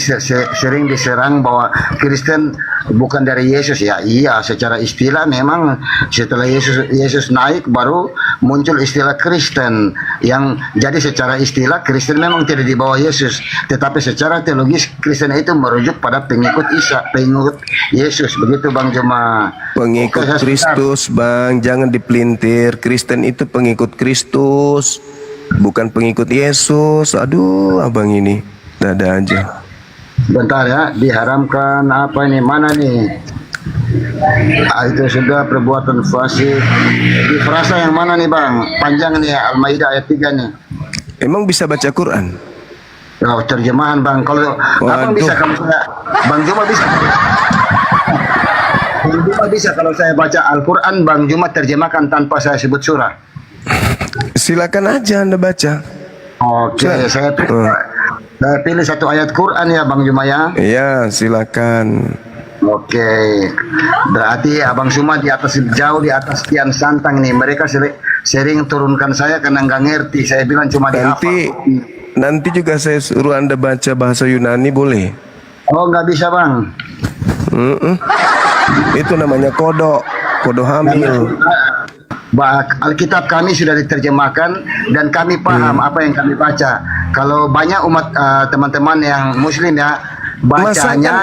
[SPEAKER 5] sering diserang bahwa Kristen bukan dari Yesus ya. Iya, secara istilah memang setelah Yesus naik baru muncul istilah Kristen yang jadi secara istilah Kristen memang tidak di bawah Yesus, tetapi secara teologis Kristen itu merujuk pada pengikut Isa, pengikut Yesus. Begitu Bang Juma.
[SPEAKER 4] Pengikut
[SPEAKER 5] Oke, saya
[SPEAKER 4] Kristus, Bang, jangan dipelintir. Kristen itu pengikut Kristus, bukan pengikut Yesus. Aduh, abang ini dada aja.
[SPEAKER 5] bentar ya, diharamkan apa ini? Mana nih? Itu sudah perbuatan fasik. Di frasa yang mana nih Bang? Panjang nih Al-Maidah ayat 3 nih.
[SPEAKER 4] Emang bisa baca Quran?
[SPEAKER 5] Oh, terjemahan Bang. Kalau Abang
[SPEAKER 4] Waduh.
[SPEAKER 5] bisa, kalau saya Bang Juma bisa. Bang Juma bisa kalau saya baca Al-Quran, Bang Juma terjemahkan tanpa saya sebut surah.
[SPEAKER 4] Silakan aja Anda baca.
[SPEAKER 5] Oke, saya pilih satu ayat Quran ya Bang Juma ya.
[SPEAKER 4] Iya, silakan.
[SPEAKER 5] Oke, berarti Abang Juma di atas, jauh di atas Kian Santang nih. Mereka sering turunkan saya karena nggak ngerti. Saya bilang cuma
[SPEAKER 4] Nanti juga saya suruh Anda baca bahasa Yunani, boleh?
[SPEAKER 5] Oh, nggak bisa Bang.
[SPEAKER 4] Itu namanya kodok hamil.
[SPEAKER 5] Alkitab kami sudah diterjemahkan dan kami paham apa yang kami baca. Kalau banyak umat teman-teman yang Muslim ya bacanya,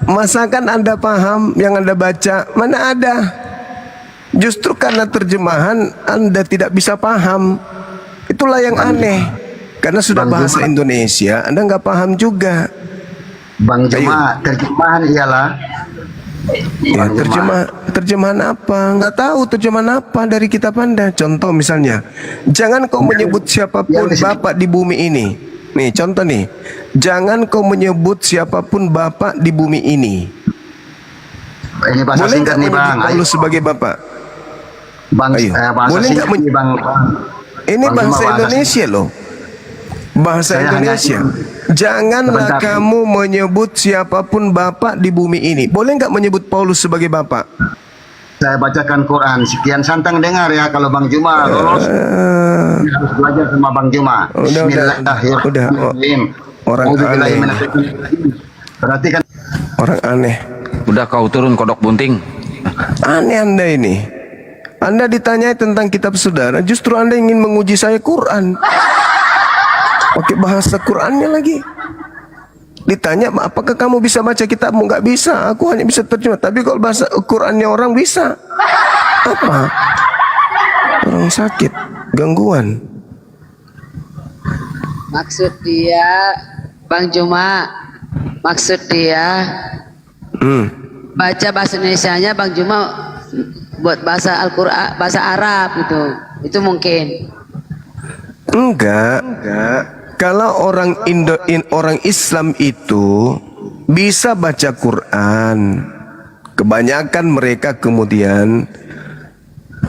[SPEAKER 4] Masakan Anda paham yang Anda baca? Mana ada? Justru karena terjemahan Anda tidak bisa paham. Itulah yang aneh. Karena sudah bahasa Indonesia, Anda nggak paham juga.
[SPEAKER 5] Bang Juma, terjemahan ialah
[SPEAKER 4] Ya, terjemahan apa? Nggak tahu terjemahan apa dari kitab Anda. Contoh misalnya, jangan kau menyebut siapapun bapak di bumi ini. Nih contoh nih, jangan kau menyebut siapapun bapak di bumi ini.
[SPEAKER 5] Ini bahasa
[SPEAKER 4] Boleh
[SPEAKER 5] singkat
[SPEAKER 4] nggak
[SPEAKER 5] nih Bang.
[SPEAKER 4] menyebut Paulus sebagai bapak?
[SPEAKER 5] Bang,
[SPEAKER 4] Ayo.
[SPEAKER 5] bahasa
[SPEAKER 4] Boleh nggak
[SPEAKER 5] singkat nih Bang.
[SPEAKER 4] Ini
[SPEAKER 5] Bang
[SPEAKER 4] bahasa
[SPEAKER 5] Juma,
[SPEAKER 4] Indonesia loh. Bahasa
[SPEAKER 5] Saya
[SPEAKER 4] Indonesia.
[SPEAKER 5] hanya-
[SPEAKER 4] Janganlah
[SPEAKER 5] Sebentar.
[SPEAKER 4] kamu menyebut siapapun bapak di bumi ini. Boleh nggak menyebut Paulus sebagai bapak?
[SPEAKER 5] Saya bacakan Quran. Sekian Santang dengar ya, kalau Bang Juma lolos harus belajar sama Bang Juma. Bismillahirrahmanirrahim.
[SPEAKER 4] Orang aneh.
[SPEAKER 5] Perhatikan.
[SPEAKER 4] Orang aneh.
[SPEAKER 1] Udah kau turun kodok bunting.
[SPEAKER 4] Aneh Anda ini. Anda ditanyai tentang kitab saudara, justru Anda ingin menguji saya Quran. Pakai bahasa Qurannya lagi. Ditanya, apakah kamu bisa baca kitabmu? Nggak bisa, aku hanya bisa terjemah. Tapi kalau bahasa Qurannya orang bisa. Apa? Orang sakit, gangguan.
[SPEAKER 8] Maksud dia, Bang Juma, maksud dia baca bahasa Indonesianya Bang Juma buat bahasa Al-Quran, bahasa Arab gitu. Itu mungkin.
[SPEAKER 4] Enggak. Kalau orang orang Islam itu bisa baca Quran, kebanyakan mereka kemudian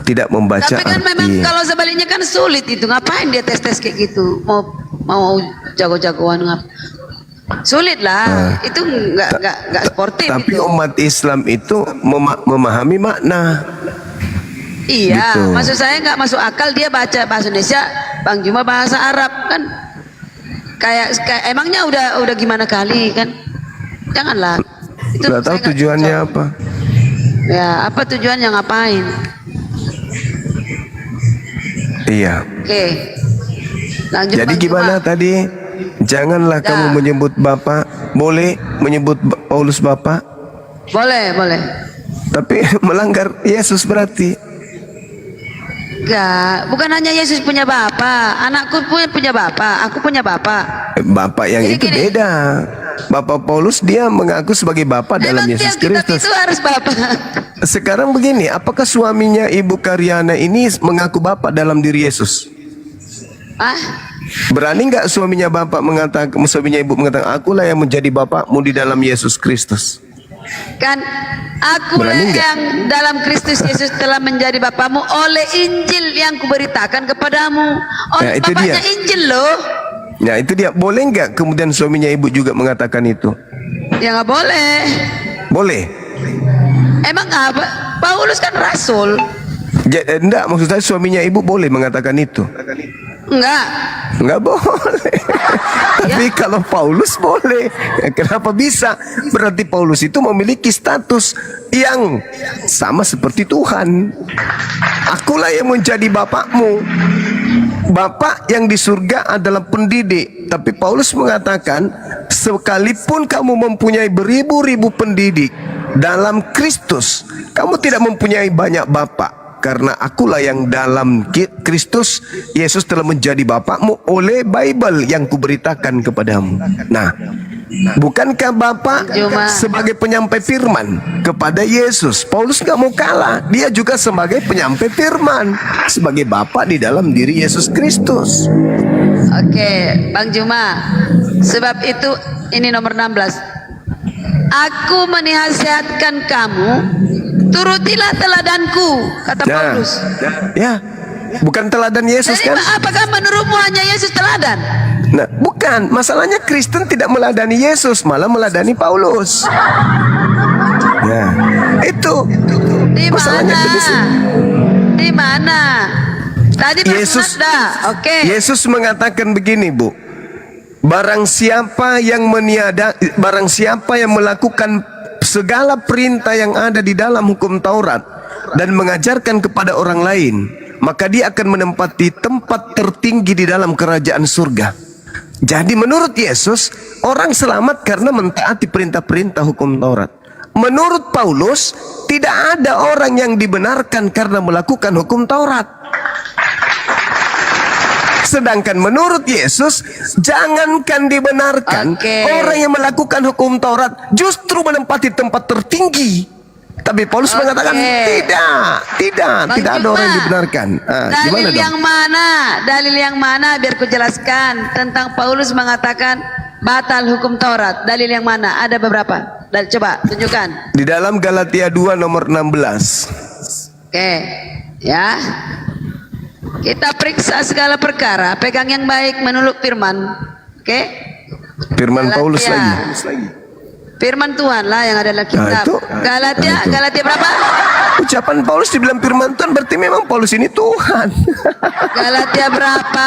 [SPEAKER 4] tidak membaca
[SPEAKER 8] Tapi kan memang
[SPEAKER 4] arti.
[SPEAKER 8] kalau sebaliknya kan sulit itu. Ngapain dia tes kayak gitu? Mau jago-jagoan sulit lah. Itu nggak sportif.
[SPEAKER 4] Tapi
[SPEAKER 8] itu.
[SPEAKER 4] umat Islam itu memahami makna.
[SPEAKER 8] Iya,
[SPEAKER 4] gitu.
[SPEAKER 8] maksud saya nggak masuk akal dia baca bahasa Indonesia, Bang Juma bahasa Arab kan. Kayak emangnya udah gimana kali kan? Janganlah. Itu
[SPEAKER 4] Nggak tahu
[SPEAKER 8] saya nggak
[SPEAKER 4] tujuannya
[SPEAKER 8] cocok.
[SPEAKER 4] apa.
[SPEAKER 8] Ya, apa tujuannya ngapain?
[SPEAKER 4] Iya.
[SPEAKER 8] Oke. Lanjut.
[SPEAKER 4] Jadi
[SPEAKER 8] Bang
[SPEAKER 4] gimana
[SPEAKER 8] Juma.
[SPEAKER 4] tadi? Janganlah
[SPEAKER 8] Ya.
[SPEAKER 4] kamu menyebut bapak. Boleh menyebut Paulus bapak,
[SPEAKER 8] Boleh.
[SPEAKER 4] tapi melanggar Yesus berarti.
[SPEAKER 8] Enggak, bukan hanya Yesus punya bapak, anakku punya bapak, aku punya bapak.
[SPEAKER 4] Bapak yang
[SPEAKER 8] Jadi
[SPEAKER 4] itu
[SPEAKER 8] gini.
[SPEAKER 4] beda. Bapak Paulus dia mengaku sebagai bapak dalam
[SPEAKER 8] Emang
[SPEAKER 4] Yesus
[SPEAKER 8] tiap kitab
[SPEAKER 4] Kristus.
[SPEAKER 8] itu harus bapak.
[SPEAKER 4] Sekarang begini, apakah suaminya Ibu Karyana ini mengaku bapak dalam diri Yesus?
[SPEAKER 8] Ah,
[SPEAKER 4] Berani nggak suaminya bapak mengatakan, suaminya ibu mengatakan, akulah yang menjadi bapakmu di dalam Yesus Kristus?
[SPEAKER 8] kan akulah
[SPEAKER 4] Berani nggak?
[SPEAKER 8] yang dalam Kristus Yesus telah menjadi bapamu oleh Injil yang kuberitakan kepadamu.
[SPEAKER 4] Nah, itu
[SPEAKER 8] Bapaknya
[SPEAKER 4] dia.
[SPEAKER 8] Injil loh.
[SPEAKER 4] Nah itu dia, boleh nggak kemudian suaminya ibu juga mengatakan itu?
[SPEAKER 8] Ya nggak boleh.
[SPEAKER 4] Boleh.
[SPEAKER 8] Emang apa? Paulus kan rasul.
[SPEAKER 4] Enggak, maksud saya suaminya ibu boleh mengatakan itu.
[SPEAKER 8] Enggak.
[SPEAKER 4] Enggak boleh. Tapi kalau Paulus boleh. Kenapa bisa? Berarti Paulus itu memiliki status yang sama seperti Tuhan. Akulah yang menjadi bapakmu. Bapak yang di surga adalah pendidik. Tapi Paulus mengatakan, sekalipun kamu mempunyai beribu-ribu pendidik dalam Kristus, kamu tidak mempunyai banyak bapak. Karena akulah yang dalam Kristus Yesus telah menjadi bapakmu oleh Bible yang kuberitakan kepadamu. Nah, bukankah Bapak sebagai penyampai firman kepada Yesus? Paulus gak mau kalah. Dia juga sebagai penyampai firman, sebagai Bapak di dalam diri Yesus Kristus.
[SPEAKER 8] Oke, Bang Juma. Sebab itu ini nomor 16. Aku menasihatkan kamu, turutilah teladanku, kata Paulus.
[SPEAKER 4] Ya, bukan teladan Yesus.
[SPEAKER 8] Jadi
[SPEAKER 4] kan?
[SPEAKER 8] apakah menurutmu hanya Yesus teladan?
[SPEAKER 4] Nah, bukan. Masalahnya Kristen tidak meladani Yesus, malah meladani Paulus. Ya, itu.
[SPEAKER 8] Di
[SPEAKER 4] Masalahnya
[SPEAKER 8] mana?
[SPEAKER 4] di situ.
[SPEAKER 8] Di mana? Tadi
[SPEAKER 4] Yesus,
[SPEAKER 8] Oke.
[SPEAKER 4] Yesus mengatakan begini, Bu. Barang siapa yang melakukan segala perintah yang ada di dalam hukum Taurat dan mengajarkan kepada orang lain, maka dia akan menempati tempat tertinggi di dalam kerajaan surga. Jadi menurut Yesus, orang selamat karena mentaati perintah-perintah hukum Taurat. Menurut Paulus, tidak ada orang yang dibenarkan karena melakukan hukum Taurat. Sedangkan menurut Yesus, jangankan dibenarkan, orang yang melakukan hukum Taurat justru menempati tempat tertinggi. Tapi Paulus mengatakan tidak ada orang yang dibenarkan.
[SPEAKER 8] Dalil yang mana? Dalil yang mana? Biar ku jelaskan tentang Paulus mengatakan batal hukum Taurat. Dalil yang mana? Ada beberapa. Coba tunjukkan.
[SPEAKER 4] Di dalam Galatia 2 nomor 16.
[SPEAKER 8] Oke, ya. Kita periksa segala perkara, pegang yang baik menurut firman. Oke?
[SPEAKER 4] Firman Paulus lagi.
[SPEAKER 8] Firman Tuhan lah yang ada dalam kitab. Galatia berapa?
[SPEAKER 4] Ucapan Paulus dibilang firman Tuhan, berarti memang Paulus ini Tuhan.
[SPEAKER 8] Galatia berapa?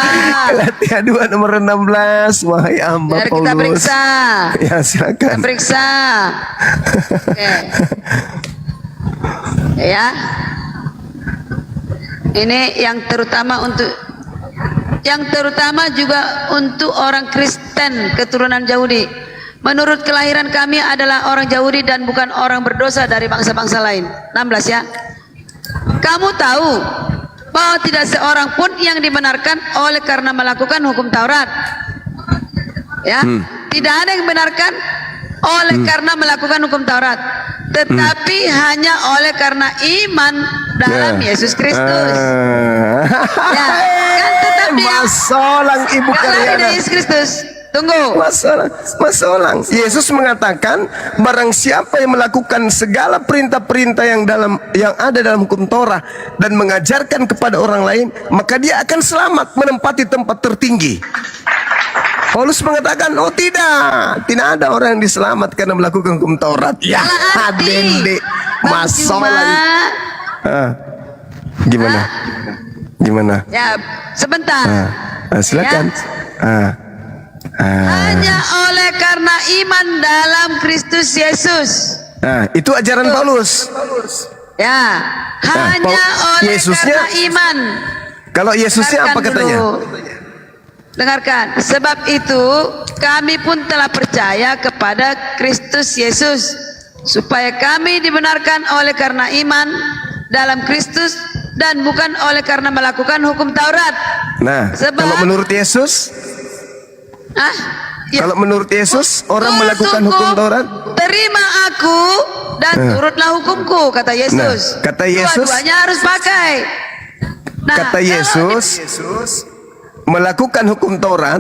[SPEAKER 4] Galatia 2 nomor 16. Wahai hamba
[SPEAKER 8] Biar
[SPEAKER 4] Paulus.
[SPEAKER 8] kita periksa.
[SPEAKER 4] Ya, silakan.
[SPEAKER 8] Kita periksa. Oke. Ya. Ini yang terutama juga untuk orang Kristen keturunan Yahudi. Menurut kelahiran kami adalah orang Yahudi dan bukan orang berdosa dari bangsa-bangsa lain. 16 ya. Kamu tahu bahwa tidak seorang pun yang dibenarkan oleh karena melakukan hukum Taurat. Ya, tidak ada yang dibenarkan oleh karena melakukan hukum Taurat, tetapi hanya oleh karena iman dalam Yesus Kristus. Ya, kan tetapi
[SPEAKER 4] masalah ibu Karyana.
[SPEAKER 8] Yesus Kristus. Tunggu.
[SPEAKER 4] Masalah. Yesus mengatakan, barang siapa yang melakukan segala perintah-perintah yang ada dalam hukum Torah dan mengajarkan kepada orang lain, maka dia akan selamat menempati tempat tertinggi. Paulus mengatakan, oh tidak ada orang yang diselamat karena melakukan hukum Taurat. Ya, dende masalah. Gimana?
[SPEAKER 8] Ya, sebentar.
[SPEAKER 4] Silakan.
[SPEAKER 8] Ya. Hanya oleh karena iman dalam Kristus Yesus.
[SPEAKER 4] Itu ajaran Paulus.
[SPEAKER 8] Ya, hanya oleh karena iman.
[SPEAKER 4] Kalau Yesusnya apa katanya?
[SPEAKER 8] Dengarkan, sebab itu kami pun telah percaya kepada Kristus Yesus, supaya kami dibenarkan oleh karena iman dalam Kristus dan bukan oleh karena melakukan hukum Taurat.
[SPEAKER 4] Nah, kalau menurut Yesus, kalau menurut Yesus orang melakukan hukum Taurat,
[SPEAKER 8] terima aku dan turutlah hukumku, kata Yesus.
[SPEAKER 4] Kata Yesus,
[SPEAKER 8] dua-duanya harus pakai.
[SPEAKER 4] Kata Yesus, melakukan hukum Taurat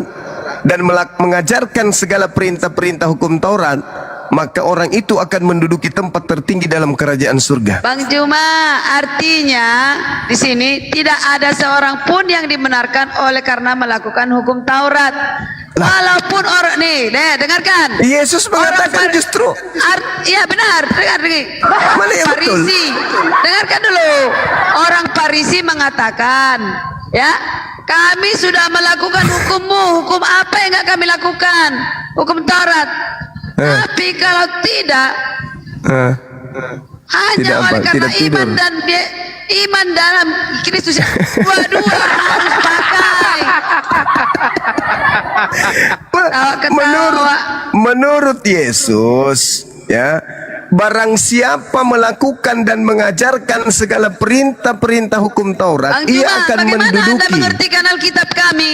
[SPEAKER 4] dan mengajarkan segala perintah-perintah hukum Taurat, maka orang itu akan menduduki tempat tertinggi dalam kerajaan surga.
[SPEAKER 8] Bang Juma, artinya di sini tidak ada seorang pun yang dibenarkan oleh karena melakukan hukum Taurat. Walaupun orang nih, dengarkan.
[SPEAKER 4] Yesus mengatakan justru
[SPEAKER 8] Iya benar, dengar nih.
[SPEAKER 4] Mana yang betul?
[SPEAKER 8] Farisi, dengarkan dulu. Orang Farisi mengatakan, ya, kami sudah melakukan hukummu. Hukum apa yang nggak kami lakukan? Hukum Taurat. Tapi kalau tidak, hanya
[SPEAKER 4] Tidak apa?
[SPEAKER 8] oleh karena
[SPEAKER 4] Tidak tidur.
[SPEAKER 8] iman dalam Kristus, dua-dua harus pakai. Ketawa.
[SPEAKER 4] Menurut Yesus, ya, barang siapa melakukan dan mengajarkan segala perintah-perintah hukum Taurat,
[SPEAKER 8] Bang
[SPEAKER 4] ia
[SPEAKER 8] Juma,
[SPEAKER 4] akan
[SPEAKER 8] bagaimana Anda
[SPEAKER 4] menduduki.
[SPEAKER 8] mengertikan Alkitab kami?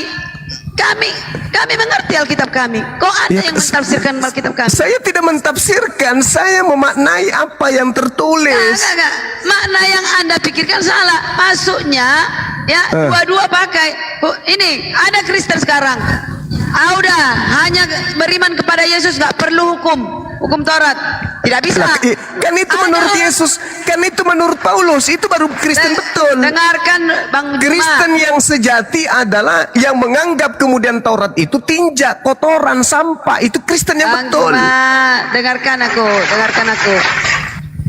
[SPEAKER 8] Kami mengerti Alkitab kami. Kok Anda
[SPEAKER 4] Ya,
[SPEAKER 8] yang mentafsirkan Alkitab kami?
[SPEAKER 4] Saya tidak mentafsirkan, saya memaknai apa yang tertulis.
[SPEAKER 8] Enggak. Makna yang Anda pikirkan salah. Masuknya, ya, dua-dua pakai. Ini, ada Kristen sekarang. Udah, hanya beriman kepada Yesus, nggak perlu hukum Taurat. Tidak bisa.
[SPEAKER 4] Lah, kan itu
[SPEAKER 8] Ada
[SPEAKER 4] menurut
[SPEAKER 8] orang-
[SPEAKER 4] Yesus, kan itu menurut Paulus, itu baru Kristen betul.
[SPEAKER 8] Dengarkan Bang Juma.
[SPEAKER 4] Kristen yang sejati adalah yang menganggap kemudian Taurat itu tinja, kotoran, sampah. Itu Kristen yang
[SPEAKER 8] Bang
[SPEAKER 4] betul.
[SPEAKER 8] Juma, dengarkan aku.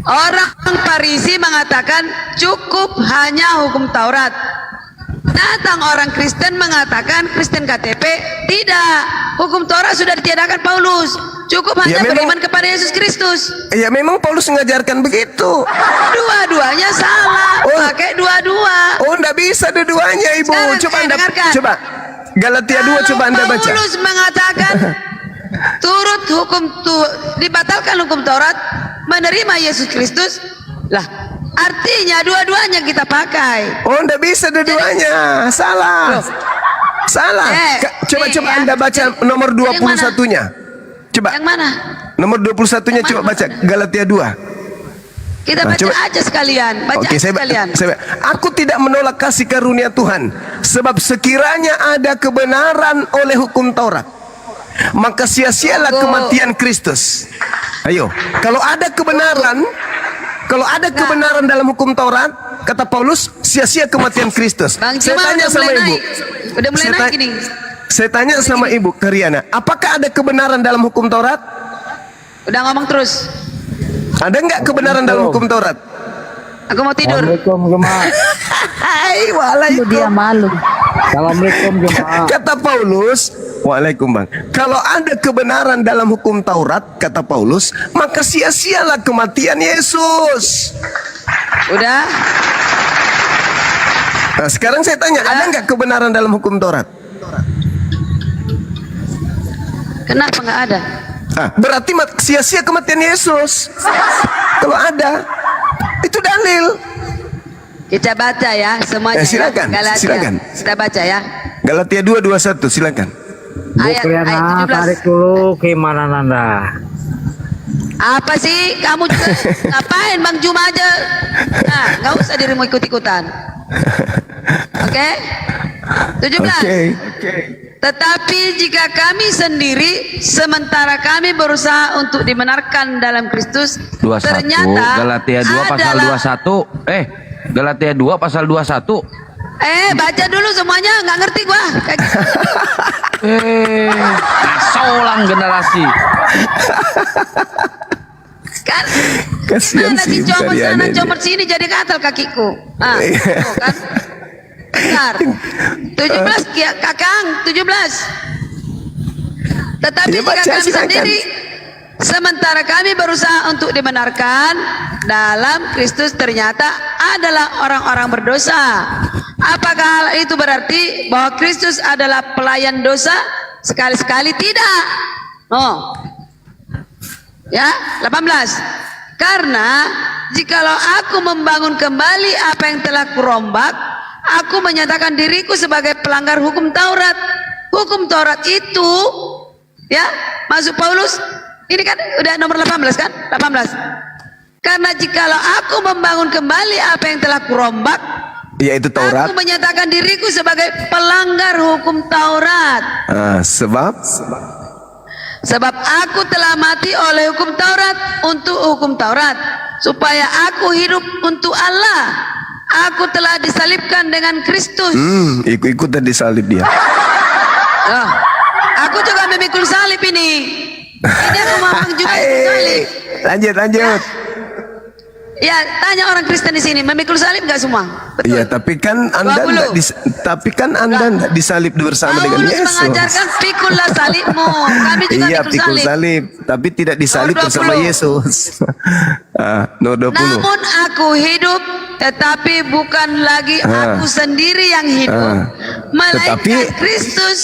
[SPEAKER 8] Orang Farisi mengatakan cukup hanya hukum Taurat. Datang orang Kristen mengatakan, Kristen KTP, tidak. Hukum Taurat sudah ditiadakan Paulus. Cukup hanya
[SPEAKER 4] Ya, memang-
[SPEAKER 8] beriman kepada Yesus Kristus.
[SPEAKER 4] Ya memang Paulus mengajarkan begitu.
[SPEAKER 8] Dua-duanya salah.
[SPEAKER 4] Oh.
[SPEAKER 8] Pakai dua-dua.
[SPEAKER 4] Oh, enggak bisa dua-duanya, Ibu.
[SPEAKER 8] Sekarang,
[SPEAKER 4] Coba Anda,
[SPEAKER 8] dengarkan.
[SPEAKER 4] coba. Galatia 2 coba Anda baca.
[SPEAKER 8] Paulus mengatakan dibatalkan hukum Taurat, menerima Yesus Kristus. Lah, artinya dua-duanya kita pakai.
[SPEAKER 4] Oh, enggak bisa dua-duanya. Salah. Salah. Coba
[SPEAKER 8] nih,
[SPEAKER 4] Anda baca nomor
[SPEAKER 8] Yang mana?
[SPEAKER 4] 21-nya. Coba.
[SPEAKER 8] Yang mana?
[SPEAKER 4] Nomor 21-nya
[SPEAKER 8] Yang
[SPEAKER 4] coba
[SPEAKER 8] mana?
[SPEAKER 4] baca Galatia 2.
[SPEAKER 8] Kita
[SPEAKER 4] Nah,
[SPEAKER 8] baca
[SPEAKER 4] coba.
[SPEAKER 8] aja sekalian. Baca
[SPEAKER 4] Oke,
[SPEAKER 8] aja sekalian.
[SPEAKER 4] Aku tidak menolak kasih karunia Tuhan, sebab sekiranya ada kebenaran oleh hukum Taurat, maka sia-sialah
[SPEAKER 8] Aku-
[SPEAKER 4] kematian Kristus. Ayo, kalau ada kebenaran dalam hukum Taurat, kata Paulus, sia-sia kematian Kristus.
[SPEAKER 8] Bang
[SPEAKER 4] Saya
[SPEAKER 8] Juma
[SPEAKER 4] tanya
[SPEAKER 8] udah
[SPEAKER 4] sama
[SPEAKER 8] mulai
[SPEAKER 4] Ibu.
[SPEAKER 8] naik. Udah mulai
[SPEAKER 4] Saya
[SPEAKER 8] naik
[SPEAKER 4] ta-
[SPEAKER 8] ini.
[SPEAKER 4] Saya tanya sama Ibu Karyana, apakah ada kebenaran dalam hukum Taurat?
[SPEAKER 8] Udah ngomong terus.
[SPEAKER 4] Ada nggak kebenaran dalam hukum Taurat?
[SPEAKER 8] Aku mau tidur.
[SPEAKER 4] Hai, waalaikumsalam.
[SPEAKER 6] Dia malu.
[SPEAKER 4] Kata Paulus, waalaikumsalam. Kalau ada kebenaran dalam hukum Taurat, kata Paulus, maka sia-sialah kematian Yesus.
[SPEAKER 8] Udah.
[SPEAKER 4] Nah, sekarang saya tanya, ada nggak kebenaran dalam hukum Taurat?
[SPEAKER 8] Kenapa nggak ada?
[SPEAKER 4] Berarti sia-sia kematian Yesus. Kalau ada, itu dalil.
[SPEAKER 8] Kita baca ya semuanya.
[SPEAKER 4] Silakan,
[SPEAKER 8] ya. Galatia.
[SPEAKER 4] silakan.
[SPEAKER 8] Kita baca ya.
[SPEAKER 4] Galatia 2:21, silakan.
[SPEAKER 8] Ayat 17.
[SPEAKER 7] dulu gimana Nanda?
[SPEAKER 8] Apa sih kamu juga ngapain Bang Juma aja? Nah, nggak usah dirimu ikut-ikutan. Oke? 17.
[SPEAKER 4] Oke.
[SPEAKER 8] Tetapi jika kami sendiri sementara kami berusaha untuk dibenarkan dalam Kristus,
[SPEAKER 1] 21
[SPEAKER 8] ternyata
[SPEAKER 1] Galatia 2 pasal
[SPEAKER 8] adalah-
[SPEAKER 1] 21 Galatia 2 pasal 21
[SPEAKER 8] baca dulu semuanya, nggak ngerti gua. Kayak gitu.
[SPEAKER 1] Kasolang generasi.
[SPEAKER 8] Kan
[SPEAKER 4] Kasihan
[SPEAKER 8] mana
[SPEAKER 4] si
[SPEAKER 8] si comot
[SPEAKER 4] Karyana
[SPEAKER 8] sana
[SPEAKER 4] ini.
[SPEAKER 8] comot sini jadi gatal kakiku. Tuh kan. Benar. 17 ya, Kakang, 17. Tetapi
[SPEAKER 4] Ya,
[SPEAKER 8] jika
[SPEAKER 4] baca,
[SPEAKER 8] kami
[SPEAKER 4] silakan.
[SPEAKER 8] sendiri sementara kami berusaha untuk dibenarkan dalam Kristus ternyata adalah orang-orang berdosa. Apakah hal itu berarti bahwa Kristus adalah pelayan dosa? Sekali-sekali tidak. Oh. Ya, 18. Karena jikalau aku membangun kembali apa yang telah kurombak, aku menyatakan diriku sebagai pelanggar hukum Taurat. Hukum Taurat itu, ya, masuk Paulus, ini kan udah nomor 18 kan? 18. Karena jikalau aku membangun kembali apa yang telah kurombak,
[SPEAKER 4] Yaitu Taurat.
[SPEAKER 8] aku menyatakan diriku sebagai pelanggar hukum Taurat. Sebab aku telah mati oleh hukum Taurat untuk hukum Taurat, supaya aku hidup untuk Allah. Aku telah disalibkan dengan Kristus.
[SPEAKER 4] Ikut-ikutan disalib dia.
[SPEAKER 8] Aku juga memikul salib ini. Ini aku mau Bang Juma memikul salib.
[SPEAKER 4] Lanjut.
[SPEAKER 8] Ya, tanya orang Kristen di sini, memikul salib nggak semua? Betul.
[SPEAKER 4] Iya, tapi kan Anda
[SPEAKER 8] 20.
[SPEAKER 4] nggak disalib bersama dengan
[SPEAKER 8] Paulus
[SPEAKER 4] Yesus.
[SPEAKER 8] mengajarkan pikullah salibmu. Kami juga
[SPEAKER 4] Iya,
[SPEAKER 8] pikul
[SPEAKER 4] pikul
[SPEAKER 8] salib.
[SPEAKER 4] salib, tapi tidak disalib
[SPEAKER 8] Nomor 20.
[SPEAKER 4] bersama Yesus. Nomor 20.
[SPEAKER 8] Namun aku hidup, tetapi bukan lagi aku sendiri yang hidup, melainkan
[SPEAKER 4] Tetapi-
[SPEAKER 8] Kristus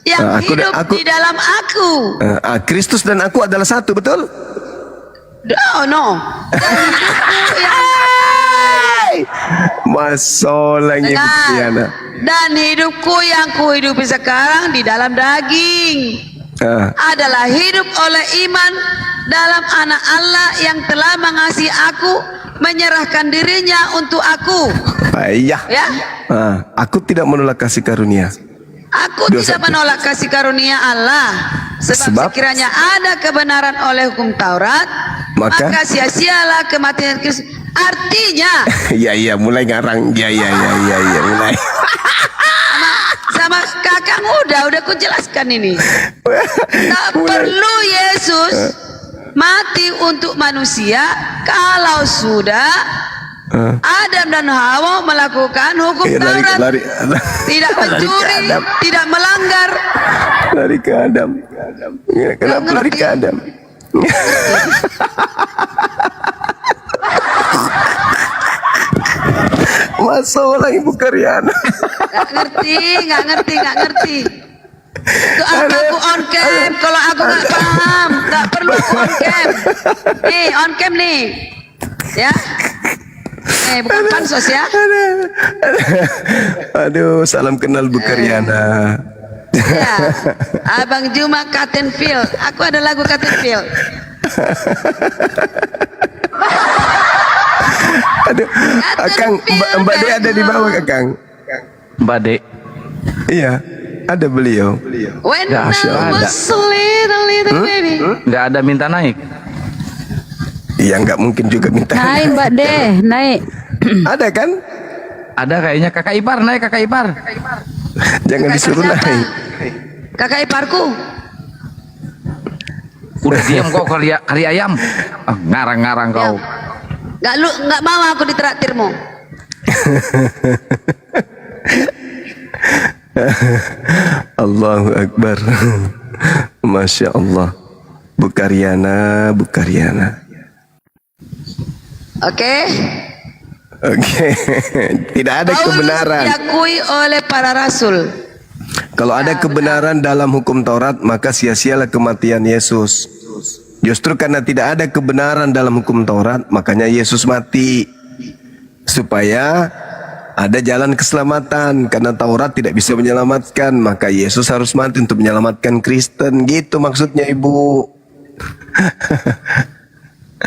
[SPEAKER 8] yang hidup di dalam aku.
[SPEAKER 4] Kristus dan aku adalah satu, betul?
[SPEAKER 8] Oh no. Dan hidupku yang
[SPEAKER 4] Masolahnya
[SPEAKER 8] Dengar.
[SPEAKER 4] Buktiana.
[SPEAKER 8] Dan hidupku yang kuhidupi sekarang di dalam daging adalah hidup oleh iman dalam anak Allah yang telah mengasihi aku, menyerahkan dirinya untuk aku.
[SPEAKER 4] Iya.
[SPEAKER 8] Ya,
[SPEAKER 4] Aku tidak menolak kasih karunia.
[SPEAKER 8] aku tidak menolak kasih karunia Allah. Sebab
[SPEAKER 4] Sebab-
[SPEAKER 8] sekiranya ada kebenaran oleh hukum Taurat,
[SPEAKER 4] Maka-
[SPEAKER 8] maka sia-sialah kematian Kristus. Artinya
[SPEAKER 4] Iya, mulai ngarang. Iya, mulai.
[SPEAKER 8] sama kakak udah ku jelaskan ini. Tak perlu Yesus mati untuk manusia kalau sudah Adam dan Hawa melakukan hukum Taurat,
[SPEAKER 4] lari
[SPEAKER 8] tidak mencuri,
[SPEAKER 4] Adam.
[SPEAKER 8] tidak melanggar.
[SPEAKER 4] Lari ke Adam. Kenapa lari ke Adam? Masalah Ibu Karyana.
[SPEAKER 8] Nggak ngerti. Itu aku on cam. Kalau aku nggak paham, nggak perlu aku on cam. Nih on cam nih, ya. Bukan pansos ya.
[SPEAKER 4] Aduh, salam kenal Bu Karyana.
[SPEAKER 8] Ya, Abang Juma Cottonfield. Aku ada lagu Cottonfield.
[SPEAKER 4] Aduh, Kang, Mbak De ada di bawah, Kang.
[SPEAKER 1] Mbak Dek.
[SPEAKER 4] Iya, ada beliau.
[SPEAKER 8] When
[SPEAKER 1] Ya,
[SPEAKER 8] I was a little baby.
[SPEAKER 1] Nggak ada minta naik.
[SPEAKER 4] Iya, nggak mungkin juga minta.
[SPEAKER 6] Naik Mbak Deh, naik.
[SPEAKER 4] Ada kan?
[SPEAKER 1] Ada kayaknya kakak ipar naik kakak ipar.
[SPEAKER 4] Jangan
[SPEAKER 8] Kakak
[SPEAKER 4] disuruh
[SPEAKER 8] siapa?
[SPEAKER 4] naik.
[SPEAKER 8] Kakak iparku.
[SPEAKER 1] Udah diam kau kari ayam. Ngarang-ngarang kau.
[SPEAKER 8] Nggak mau aku ditraktirmu.
[SPEAKER 4] Allahu Akbar. Masya Allah. Bu Karyana.
[SPEAKER 8] Oke.
[SPEAKER 4] Oke. Tidak ada
[SPEAKER 8] Paulus
[SPEAKER 4] kebenaran.
[SPEAKER 8] diakui oleh para rasul.
[SPEAKER 4] Kalau ada kebenaran dalam hukum Taurat, maka sia-sialah kematian Yesus. Justru karena tidak ada kebenaran dalam hukum Taurat, makanya Yesus mati. Supaya ada jalan keselamatan. Karena Taurat tidak bisa menyelamatkan, maka Yesus harus mati untuk menyelamatkan Kristen. Gitu maksudnya, Ibu.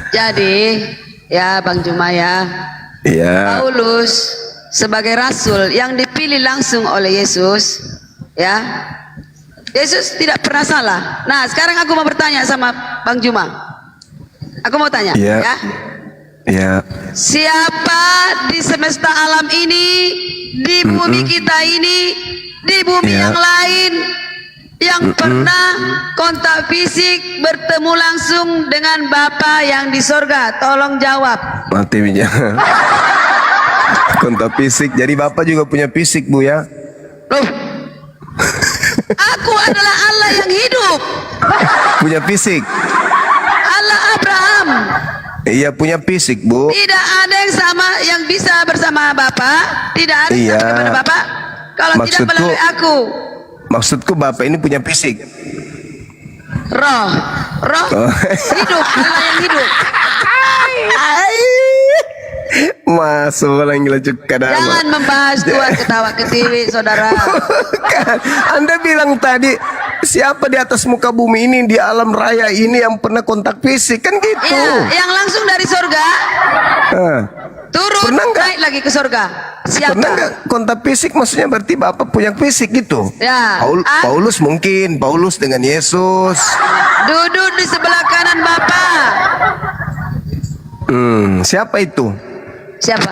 [SPEAKER 8] Jadi, ya Bang Juma ya,
[SPEAKER 4] Iya.
[SPEAKER 8] Paulus sebagai rasul yang dipilih langsung oleh Yesus, ya. Yesus tidak pernah salah. Nah, sekarang aku mau bertanya sama Bang Juma. Aku mau tanya,
[SPEAKER 4] Iya.
[SPEAKER 8] ya.
[SPEAKER 4] Ya.
[SPEAKER 8] Siapa di semesta alam ini, di bumi kita ini, di bumi
[SPEAKER 4] Ya.
[SPEAKER 8] yang lain, yang pernah kontak fisik bertemu langsung dengan Bapa yang di sorga? Tolong jawab.
[SPEAKER 4] Mati minyak. Kontak fisik. Jadi Bapak juga punya fisik, Bu, ya?
[SPEAKER 8] Loh, aku adalah Allah yang hidup,
[SPEAKER 4] Punya fisik.
[SPEAKER 8] Allah Abraham.
[SPEAKER 4] Iya, punya fisik, Bu.
[SPEAKER 8] Tidak ada yang sama yang bisa bersama Bapa. Tidak ada yang
[SPEAKER 4] Iya.
[SPEAKER 8] sama kepada Bapa kalau tidak
[SPEAKER 4] Maksudku-
[SPEAKER 8] melalui aku.
[SPEAKER 4] Maksudku Bapak ini punya fisik.
[SPEAKER 8] Roh hidup, Allah yang hidup.
[SPEAKER 4] Masuk orang gila cuka
[SPEAKER 8] Jangan membahas Tuhan ketawa ke TV, saudara.
[SPEAKER 4] Kan, Anda bilang tadi siapa di atas muka bumi ini, di alam raya ini yang pernah kontak fisik, kan gitu.
[SPEAKER 8] Iya, yang langsung dari surga
[SPEAKER 4] Ah,
[SPEAKER 8] turun
[SPEAKER 4] Pernah nggak?
[SPEAKER 8] naik lagi ke surga. Siapa?
[SPEAKER 4] pernah nggak kontak fisik? Maksudnya berarti Bapak punya fisik gitu.
[SPEAKER 8] Ya.
[SPEAKER 4] Paulus mungkin, Paulus dengan Yesus.
[SPEAKER 8] Duduk di sebelah kanan Bapa.
[SPEAKER 4] Siapa itu?
[SPEAKER 8] Siapa?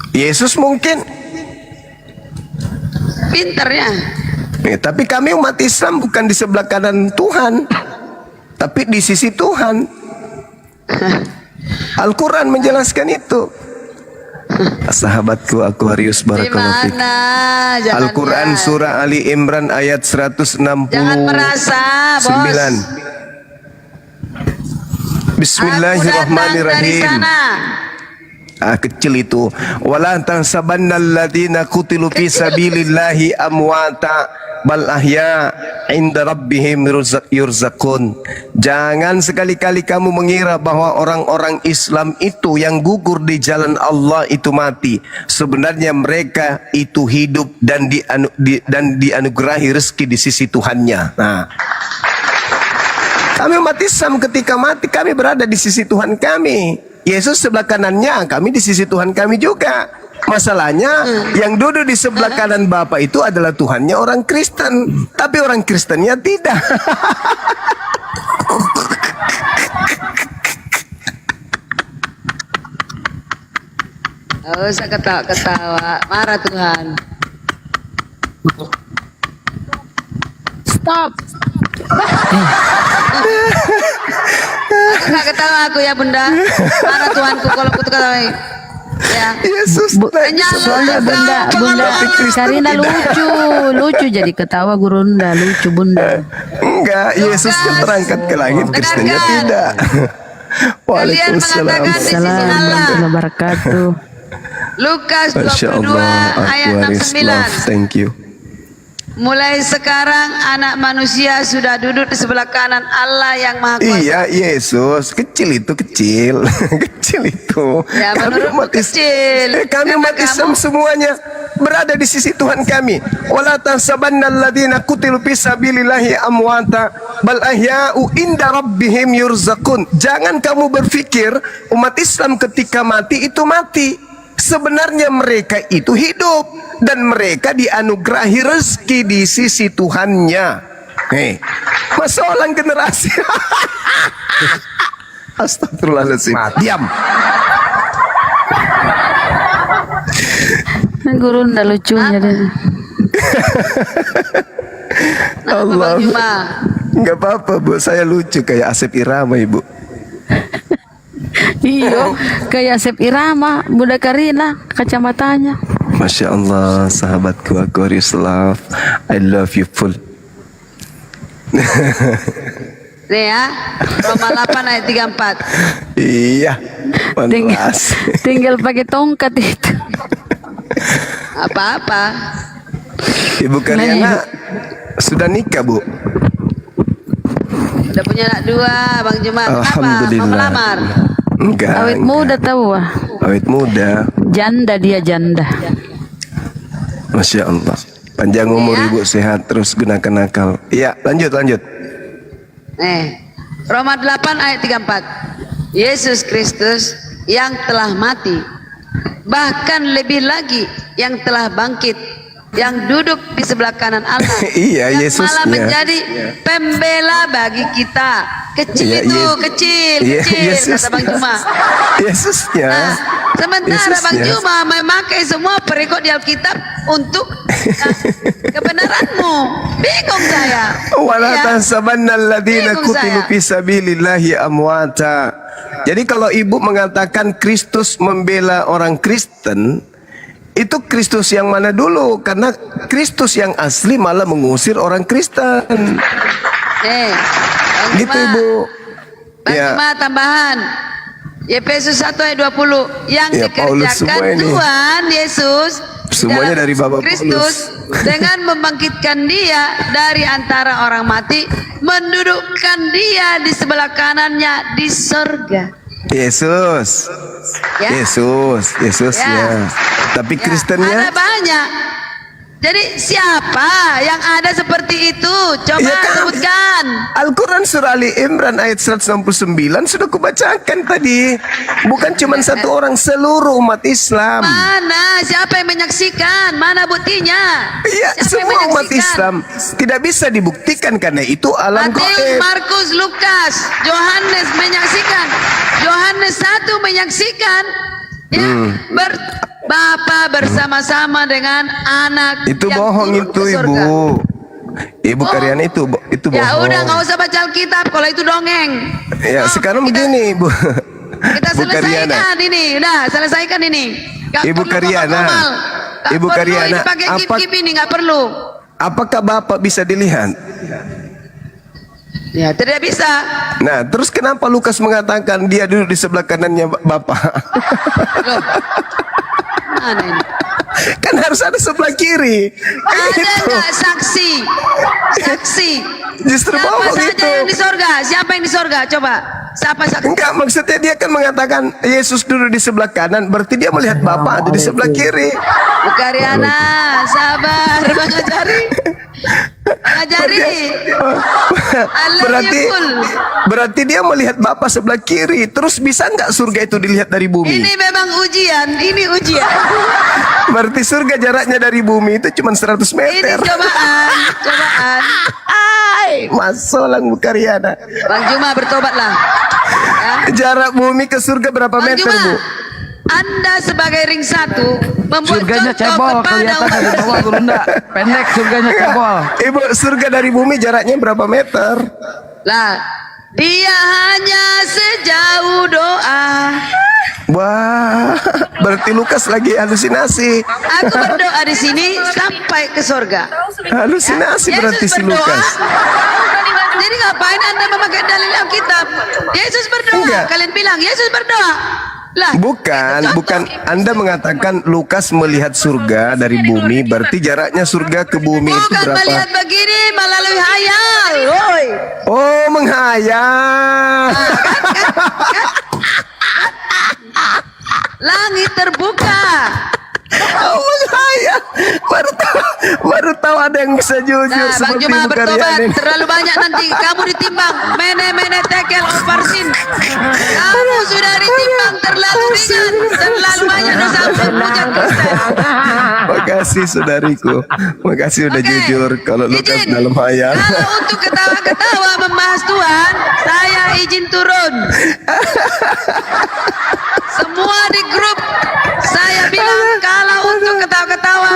[SPEAKER 4] Yesus mungkin.
[SPEAKER 8] Pinternya.
[SPEAKER 4] Tapi kami umat Islam bukan di sebelah kanan Tuhan, tapi di sisi Tuhan. Al-Quran menjelaskan itu. Sahabatku Aquarius,
[SPEAKER 8] Di
[SPEAKER 4] barakallahu fik.
[SPEAKER 8] mana? Jangan
[SPEAKER 4] Al-Quran
[SPEAKER 8] ya.
[SPEAKER 4] surah Ali Imran ayat 169.
[SPEAKER 8] Jangan merasa, bos. Aku datang dari
[SPEAKER 4] Bismillahirrahmanirrahim.
[SPEAKER 8] sana.
[SPEAKER 4] Kecil itu. Wala tansabannal ladzina qutilu fi sabilillahi amwata bal ahya inda rabbihim yurzaqun. Jangan sekali-kali kamu mengira bahwa orang-orang Islam itu yang gugur di jalan Allah itu mati. Sebenarnya mereka itu hidup dan dianugerahi rezeki di sisi Tuhannya. Nah, kami umat Islam ketika mati kami berada di sisi Tuhan kami. Yesus sebelah kanannya, kami di sisi Tuhan kami juga. Masalahnya yang duduk di sebelah kanan Bapa itu adalah Tuhannya orang Kristen, tapi orang Kristennya tidak.
[SPEAKER 8] Oh, usah ketawa-ketawa. Marah Tuhan.
[SPEAKER 6] Stop.
[SPEAKER 8] Aku gak ketawa aku ya bunda. Marah Tuhanku kalau aku ketawa. Ya.
[SPEAKER 4] Yesus
[SPEAKER 6] Soalnya bunda Karina lucu jadi ketawa Gurunda, lucu bunda.
[SPEAKER 4] enggak, Yesus kan terangkat ke langit, Kristennya
[SPEAKER 8] Dengarkan.
[SPEAKER 4] tidak. Waalaikumsalam.
[SPEAKER 8] mengatakan di sisi Allah.
[SPEAKER 6] Assalamualaikum warahmatullahi wabarakatuh.
[SPEAKER 8] Lukas
[SPEAKER 4] Masya
[SPEAKER 8] 22
[SPEAKER 4] Allah,
[SPEAKER 8] ayat
[SPEAKER 4] Aquarius love,
[SPEAKER 8] 69.
[SPEAKER 4] thank you.
[SPEAKER 8] Mulai sekarang anak manusia sudah duduk di sebelah kanan Allah yang Maha Kuasa.
[SPEAKER 4] Iya, Yesus kecil itu kecil, kecil itu.
[SPEAKER 8] Ya, menurutmu kecil.
[SPEAKER 4] Kami
[SPEAKER 8] Karena
[SPEAKER 4] umat Islam semuanya berada di sisi Tuhan kami. Wala tansabannal ladzina qutilu fi sabilillahi amwata bal ahya'u inda rabbihim yurzaqun. Jangan kamu berpikir umat Islam ketika mati itu mati. Sebenarnya mereka itu hidup dan mereka dianugerahi rezeki di sisi Tuhannya. Nih, masalah generasi. Astagfirullahaladzim. Diam.
[SPEAKER 6] Gurunda lucunya deh.
[SPEAKER 4] Allah.
[SPEAKER 8] Bang Juma.
[SPEAKER 4] Enggak apa-apa, Bu. Saya lucu kayak Asep Irama, Ibu.
[SPEAKER 6] Iya, kayak Asep Irama, Bunda Karina, kacamatanya.
[SPEAKER 4] Masya Allah, sahabatku Aquarius love, I love you full.
[SPEAKER 8] Nih ya, Roma 8 ayat 34.
[SPEAKER 4] Iya,
[SPEAKER 6] Tinggal,
[SPEAKER 4] pantas.
[SPEAKER 6] tinggal pakai tongkat itu.
[SPEAKER 8] Apa-apa.
[SPEAKER 4] Ibu Karyana sudah nikah, Bu?
[SPEAKER 8] Udah punya anak 2, Bang Juma. Kenapa? Mau
[SPEAKER 4] Alhamdulillah.
[SPEAKER 8] melamar?
[SPEAKER 4] Enggak.
[SPEAKER 6] Awet muda tahu ah.
[SPEAKER 4] Awet muda.
[SPEAKER 6] Janda dia janda.
[SPEAKER 4] Masya Allah. Panjang umur
[SPEAKER 8] Ya.
[SPEAKER 4] Ibu, sehat terus, gunakan akal. Iya, lanjut.
[SPEAKER 8] Roma 8 ayat 34. Yesus Kristus yang telah mati, bahkan lebih lagi yang telah bangkit, yang duduk di sebelah kanan Allah.
[SPEAKER 4] Iya,
[SPEAKER 8] yang
[SPEAKER 4] Yesusnya.
[SPEAKER 8] malah menjadi pembela bagi kita. Kecil
[SPEAKER 4] Iya,
[SPEAKER 8] itu,
[SPEAKER 4] Yes-
[SPEAKER 8] kecil,
[SPEAKER 4] Iya,
[SPEAKER 8] kecil, kata Bang Juma.
[SPEAKER 4] Yesusnya.
[SPEAKER 8] Nah, sementara Bang
[SPEAKER 4] Yesusnya.
[SPEAKER 8] Juma memakai semua perikop di Alkitab untuk kebenaranmu. Bingung saya.
[SPEAKER 4] Wala
[SPEAKER 8] Iya.
[SPEAKER 4] tahsabannal ladzina
[SPEAKER 8] Bingung
[SPEAKER 4] qutilu
[SPEAKER 8] saya.
[SPEAKER 4] fi sabilillahi amwata. Jadi kalau Ibu mengatakan Kristus membela orang Kristen, itu Kristus yang mana dulu? Karena Kristus yang asli malah mengusir orang Kristen.
[SPEAKER 8] Bang
[SPEAKER 4] Gitu,
[SPEAKER 8] Juma.
[SPEAKER 4] Ibu.
[SPEAKER 8] Bang
[SPEAKER 4] Ya.
[SPEAKER 8] Juma tambahan. Efesus 1 ayat 20 yang
[SPEAKER 4] Ya, Paulus semua
[SPEAKER 8] dikerjakan
[SPEAKER 4] ini.
[SPEAKER 8] Tuhan Yesus
[SPEAKER 4] Semuanya
[SPEAKER 8] dalam
[SPEAKER 4] dari Bapak
[SPEAKER 8] Kristus dengan membangkitkan dia dari antara orang mati, mendudukkan dia di sebelah kanannya di sorga.
[SPEAKER 4] Yesus.
[SPEAKER 8] Ya.
[SPEAKER 4] Yesus
[SPEAKER 8] Ya.
[SPEAKER 4] ya. Tapi
[SPEAKER 8] Ya,
[SPEAKER 4] Kristennya
[SPEAKER 8] ada banyak. Jadi siapa yang ada seperti itu? Coba
[SPEAKER 4] Ya kan?
[SPEAKER 8] sebutkan.
[SPEAKER 4] Al-Quran surah Ali Imran ayat 169 sudah kubacakan tadi. Bukan cuma satu orang, seluruh umat Islam.
[SPEAKER 8] Mana? Siapa yang menyaksikan? Mana buktinya?
[SPEAKER 4] Iya,
[SPEAKER 8] Siapa yang
[SPEAKER 4] semua umat
[SPEAKER 8] menyaksikan?
[SPEAKER 4] Islam tidak bisa dibuktikan karena itu alam
[SPEAKER 8] Matius,
[SPEAKER 4] gaib.
[SPEAKER 8] Markus, Lukas, Yohanes menyaksikan. Yohanes 1 menyaksikan. Ya, Bapa bersama-sama dengan anak
[SPEAKER 4] Itu
[SPEAKER 8] yang
[SPEAKER 4] bohong
[SPEAKER 8] turun
[SPEAKER 4] itu,
[SPEAKER 8] ke surga.
[SPEAKER 4] Ibu. Ibu Karyana itu
[SPEAKER 8] Ya
[SPEAKER 4] bohong.
[SPEAKER 8] udah nggak usah baca Alkitab kalau itu dongeng.
[SPEAKER 4] Ya
[SPEAKER 8] Oh,
[SPEAKER 4] sekarang
[SPEAKER 8] kita-
[SPEAKER 4] begini Bu.
[SPEAKER 8] Kita
[SPEAKER 4] Bu Karyana.
[SPEAKER 8] selesaikan ini, udah selesaikan ini. Nggak
[SPEAKER 4] Ibu
[SPEAKER 8] perlu
[SPEAKER 4] Karyana.
[SPEAKER 8] ngomong-ngomong. Nggak
[SPEAKER 4] Ibu
[SPEAKER 8] perlu
[SPEAKER 4] Karyana,
[SPEAKER 8] ini pakai
[SPEAKER 4] apa-
[SPEAKER 8] kip-kip ini nggak perlu.
[SPEAKER 4] Apakah Bapak bisa dilihat?
[SPEAKER 8] Ya tidak bisa.
[SPEAKER 4] Nah, terus kenapa Lukas mengatakan dia duduk di sebelah kanannya Bapak?
[SPEAKER 8] Loh. Mana ini?
[SPEAKER 4] Kan harus ada sebelah kiri. Kan
[SPEAKER 8] Ada
[SPEAKER 4] itu.
[SPEAKER 8] nggak saksi? Saksi.
[SPEAKER 4] Justru
[SPEAKER 8] Siapa
[SPEAKER 4] bohong
[SPEAKER 8] saja
[SPEAKER 4] itu.
[SPEAKER 8] yang di sorga? Siapa yang di sorga? Coba. Siapa saksi?
[SPEAKER 4] Enggak, maksudnya dia kan mengatakan Yesus duduk di sebelah kanan, berarti dia melihat Bapak ada di sebelah kiri.
[SPEAKER 8] Bu Karyana, sabar, mengajari. Mengajari.
[SPEAKER 4] Berarti
[SPEAKER 8] Full.
[SPEAKER 4] berarti dia melihat Bapak sebelah kiri. Terus bisa nggak surga itu dilihat dari bumi?
[SPEAKER 8] Ini memang ujian, ini ujian.
[SPEAKER 4] Berarti surga jaraknya dari bumi itu cuma 100
[SPEAKER 8] Ini
[SPEAKER 4] meter.
[SPEAKER 8] cobaan, cobaan.
[SPEAKER 4] Ay, masolang Bu Karyana.
[SPEAKER 8] Bang Juma bertobatlah. Ya.
[SPEAKER 4] Jarak bumi ke surga berapa
[SPEAKER 8] Bang
[SPEAKER 4] meter,
[SPEAKER 8] Juma,
[SPEAKER 4] Bu?
[SPEAKER 8] Anda sebagai ring 1 membuat
[SPEAKER 1] Surganya
[SPEAKER 8] contoh
[SPEAKER 1] cebol
[SPEAKER 8] kepada
[SPEAKER 1] kelihatan dari bawah Gurunda. Pendek surganya cebol.
[SPEAKER 4] Ibu, surga dari bumi jaraknya berapa meter?
[SPEAKER 8] Lah, dia hanya sejauh doa.
[SPEAKER 4] Wah, berarti Lukas lagi halusinasi.
[SPEAKER 8] Aku berdoa di sini sampai ke surga.
[SPEAKER 4] Halusinasi berarti si
[SPEAKER 8] berdoa.
[SPEAKER 4] Lukas.
[SPEAKER 8] Jadi ngapain Anda memakai dalil Alkitab? Yesus berdoa.
[SPEAKER 4] Enggak.
[SPEAKER 8] Kalian bilang Yesus berdoa. Lah,
[SPEAKER 4] Bukan, bukan. Anda mengatakan Lukas melihat surga dari bumi, berarti jaraknya surga ke bumi itu
[SPEAKER 8] bukan
[SPEAKER 4] berapa?
[SPEAKER 8] melihat begini melalui hayal. Woi.
[SPEAKER 4] Oh, menghayal.
[SPEAKER 8] Langit terbuka.
[SPEAKER 4] Oh, menghayal. Baru tahu ada yang bisa jujur
[SPEAKER 8] Nah, Bang
[SPEAKER 4] seperti
[SPEAKER 8] Juma
[SPEAKER 4] Ibu
[SPEAKER 8] bertobat.
[SPEAKER 4] Karyana ini.
[SPEAKER 8] Terlalu banyak nanti kamu ditimbang. Mene tekel oversin. Kamu sudah ditimbang terlalu ringan. Terlalu banyak dosa pujian Kristen.
[SPEAKER 4] Makasih saudariku. Makasih udah
[SPEAKER 8] Oke.
[SPEAKER 4] jujur kalau Lukas
[SPEAKER 8] Izin.
[SPEAKER 4] dalam hayal.
[SPEAKER 8] Kalau untuk ketawa-ketawa membahas Tuhan, saya izin turun. Semua di grup saya bilang kalau untuk ketawa-ketawa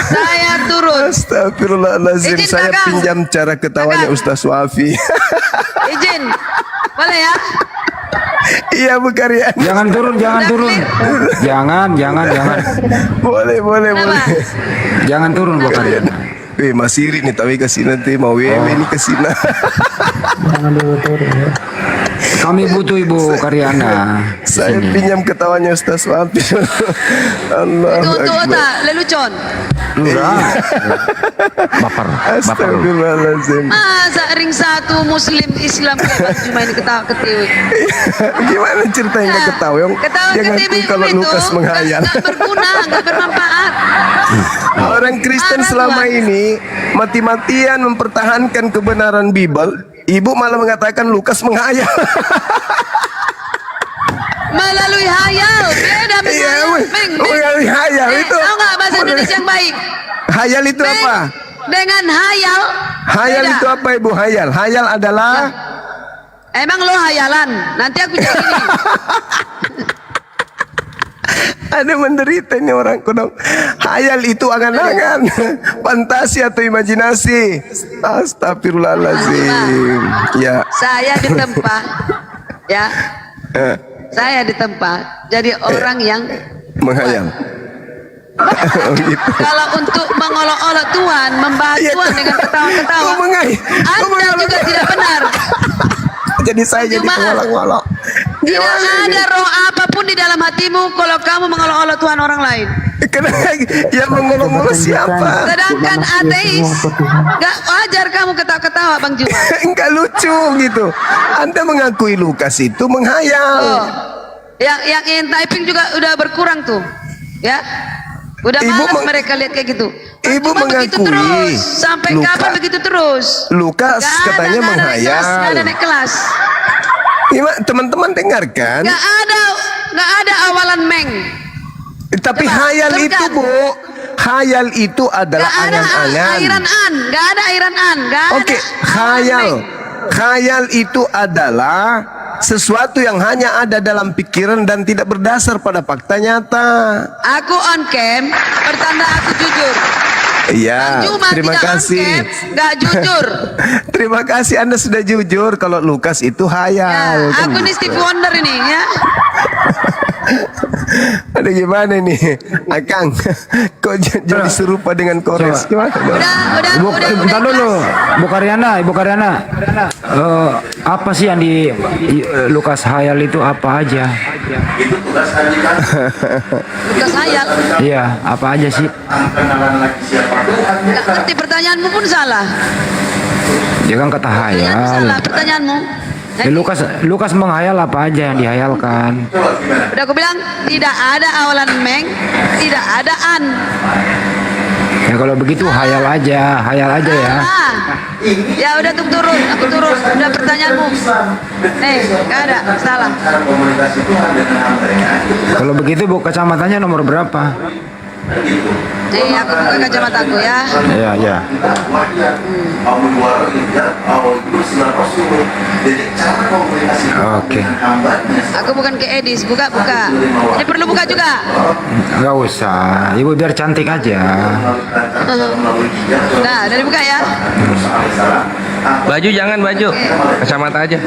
[SPEAKER 8] saya turun.
[SPEAKER 4] Astagfirullahaladzim.
[SPEAKER 8] Izin,
[SPEAKER 4] Saya
[SPEAKER 8] Kakak.
[SPEAKER 4] pinjam cara ketawanya
[SPEAKER 8] Kakak.
[SPEAKER 4] Ustaz Wafi.
[SPEAKER 8] Izin. Boleh ya?
[SPEAKER 4] Iya Bu Karyana.
[SPEAKER 2] Jangan turun, jangan
[SPEAKER 8] Udah
[SPEAKER 2] turun.
[SPEAKER 8] clear?
[SPEAKER 2] Jangan.
[SPEAKER 4] Boleh.
[SPEAKER 8] Kenapa?
[SPEAKER 2] Jangan turun Bu Karyana.
[SPEAKER 4] Mas Iri nih tapi kasih nanti mau wewe nih kasih nah.
[SPEAKER 2] Kami butuh Ibu Karyana.
[SPEAKER 4] Saya pinjam ketawanya Ustaz Wafi. Allah
[SPEAKER 8] Itu untuk
[SPEAKER 4] Akbar.
[SPEAKER 8] otak lelucon.
[SPEAKER 2] Enggak.
[SPEAKER 1] Baper.
[SPEAKER 4] Astagfirullahaladzim.
[SPEAKER 8] Masa ring 1 Muslim Islam kayak cuma ini ketawa-ketiwi.
[SPEAKER 4] Gimana ceritanya ketawa? Yang
[SPEAKER 8] Ketawa
[SPEAKER 4] dia ngaku
[SPEAKER 8] ketiwi
[SPEAKER 4] kalau
[SPEAKER 8] itu
[SPEAKER 4] Lukas menghayal.
[SPEAKER 8] nggak berguna, nggak bermanfaat.
[SPEAKER 4] Orang Kristen
[SPEAKER 8] Marah
[SPEAKER 4] selama
[SPEAKER 8] Tuhan.
[SPEAKER 4] ini mati-matian mempertahankan kebenaran Bible. Ibu malah mengatakan Lukas menghayal.
[SPEAKER 8] Melalui hayal, beda
[SPEAKER 4] Iya,
[SPEAKER 8] Meng.
[SPEAKER 4] melalui hayal itu.
[SPEAKER 8] Tahu nggak bahasa Indonesia yang baik?
[SPEAKER 4] Hayal itu
[SPEAKER 8] Meng,
[SPEAKER 4] apa?
[SPEAKER 8] dengan hayal.
[SPEAKER 4] Hayal
[SPEAKER 8] beda.
[SPEAKER 4] itu apa Ibu? Hayal. Hayal adalah
[SPEAKER 8] Emang lo hayalan? Nanti aku jadi gini.
[SPEAKER 4] ada menderita ini orang kuno. Hayal itu angan-angan, fantasi atau imajinasi. Astagfirullahaladzim. Ya.
[SPEAKER 8] Saya di tempat, ya.
[SPEAKER 4] Eh,
[SPEAKER 8] Saya di tempat jadi orang yang
[SPEAKER 4] menghayal. Oh, gitu.
[SPEAKER 8] kalau untuk mengolok-olok Tuhan, membahas
[SPEAKER 4] Iya,
[SPEAKER 8] Tuhan dengan ketawa-ketawa,
[SPEAKER 4] Kau menghay- kau
[SPEAKER 8] Anda
[SPEAKER 4] mengolok-
[SPEAKER 8] juga tidak benar.
[SPEAKER 4] Jadi saya jadi
[SPEAKER 8] Cuma-
[SPEAKER 4] pengolok-olok.
[SPEAKER 8] Tidak
[SPEAKER 4] Gimana ini?
[SPEAKER 8] ada roh apapun di dalam hatimu kalau kamu mengolok-olok Tuhan orang lain.
[SPEAKER 4] Kenapa yang mengolok-olok siapa?
[SPEAKER 8] Sedangkan ateis, gak wajar kamu ketawa-ketawa Bang Juma.
[SPEAKER 4] Enggak lucu gitu. Anda mengakui Lukas itu menghayal.
[SPEAKER 8] Oh, yang typing juga udah berkurang tuh, ya. Udah
[SPEAKER 4] Ibu
[SPEAKER 8] malas
[SPEAKER 4] meng-
[SPEAKER 8] mereka lihat kayak gitu.
[SPEAKER 4] Ibu
[SPEAKER 8] Cuma begitu
[SPEAKER 4] mengakui
[SPEAKER 8] terus. Sampai
[SPEAKER 4] Luka-
[SPEAKER 8] kapan begitu terus?
[SPEAKER 4] Lukas
[SPEAKER 8] Gak ada,
[SPEAKER 4] katanya
[SPEAKER 8] gak ada naik kelas,
[SPEAKER 4] menghayal.
[SPEAKER 8] gak ada naik kelas.
[SPEAKER 4] Iya, teman-teman dengarkan.
[SPEAKER 8] Gak ada awalan meng.
[SPEAKER 4] Tapi
[SPEAKER 8] Coba,
[SPEAKER 4] hayal
[SPEAKER 8] teruskan.
[SPEAKER 4] itu Bu, hayal itu adalah
[SPEAKER 8] Gak ada
[SPEAKER 4] angan-angan.
[SPEAKER 8] airan an, gak ada airan an, gak ada.
[SPEAKER 4] Oke,
[SPEAKER 8] awalan
[SPEAKER 4] khayal.
[SPEAKER 8] meng.
[SPEAKER 4] Khayal itu adalah sesuatu yang hanya ada dalam pikiran dan tidak berdasar pada fakta nyata.
[SPEAKER 8] Aku on cam, pertanda aku jujur.
[SPEAKER 4] Iya,
[SPEAKER 8] Bang Juma
[SPEAKER 4] terima
[SPEAKER 8] tidak
[SPEAKER 4] kasih.
[SPEAKER 8] angket, nggak jujur.
[SPEAKER 4] Terima kasih Anda sudah jujur kalau Lukas itu
[SPEAKER 8] Ya,
[SPEAKER 4] hayal. Kan
[SPEAKER 8] aku nih
[SPEAKER 4] gitu.
[SPEAKER 8] Steve Wonder ini ya.
[SPEAKER 4] Ada gimana nih, Akang? Kok jadi serupa dengan Kores? Gimana? dong?
[SPEAKER 8] Udah.
[SPEAKER 2] Bentar dulu, Ibu Karyana. Apa sih yang di Lukas hayal itu apa aja?
[SPEAKER 8] Lukas hayal.
[SPEAKER 2] Iya, apa aja sih?
[SPEAKER 8] Nggak ngerti pertanyaanmu pun salah.
[SPEAKER 2] Dia kan kata
[SPEAKER 8] Pertanyaanmu
[SPEAKER 2] hayal.
[SPEAKER 8] salah pertanyaanmu.
[SPEAKER 2] Lukas menghayal apa aja yang dihayalkan?
[SPEAKER 8] Udah aku bilang tidak ada awalan meng, tidak ada an.
[SPEAKER 2] Ya kalau begitu hayal aja ya.
[SPEAKER 8] Ah, ya udah turun, aku turun. Udah pertanyaanmu. Nggak ada, salah.
[SPEAKER 2] Kalau begitu bu kacamatanya nomor berapa?
[SPEAKER 8] Aku buka kacamataku ya.
[SPEAKER 2] Iya. Oke.
[SPEAKER 8] Aku bukan ke Edis, buka. Ini perlu buka juga.
[SPEAKER 2] Nggak usah, ibu biar cantik aja.
[SPEAKER 8] Nah, dari buka ya.
[SPEAKER 3] Baju jangan baju, kacamata aja.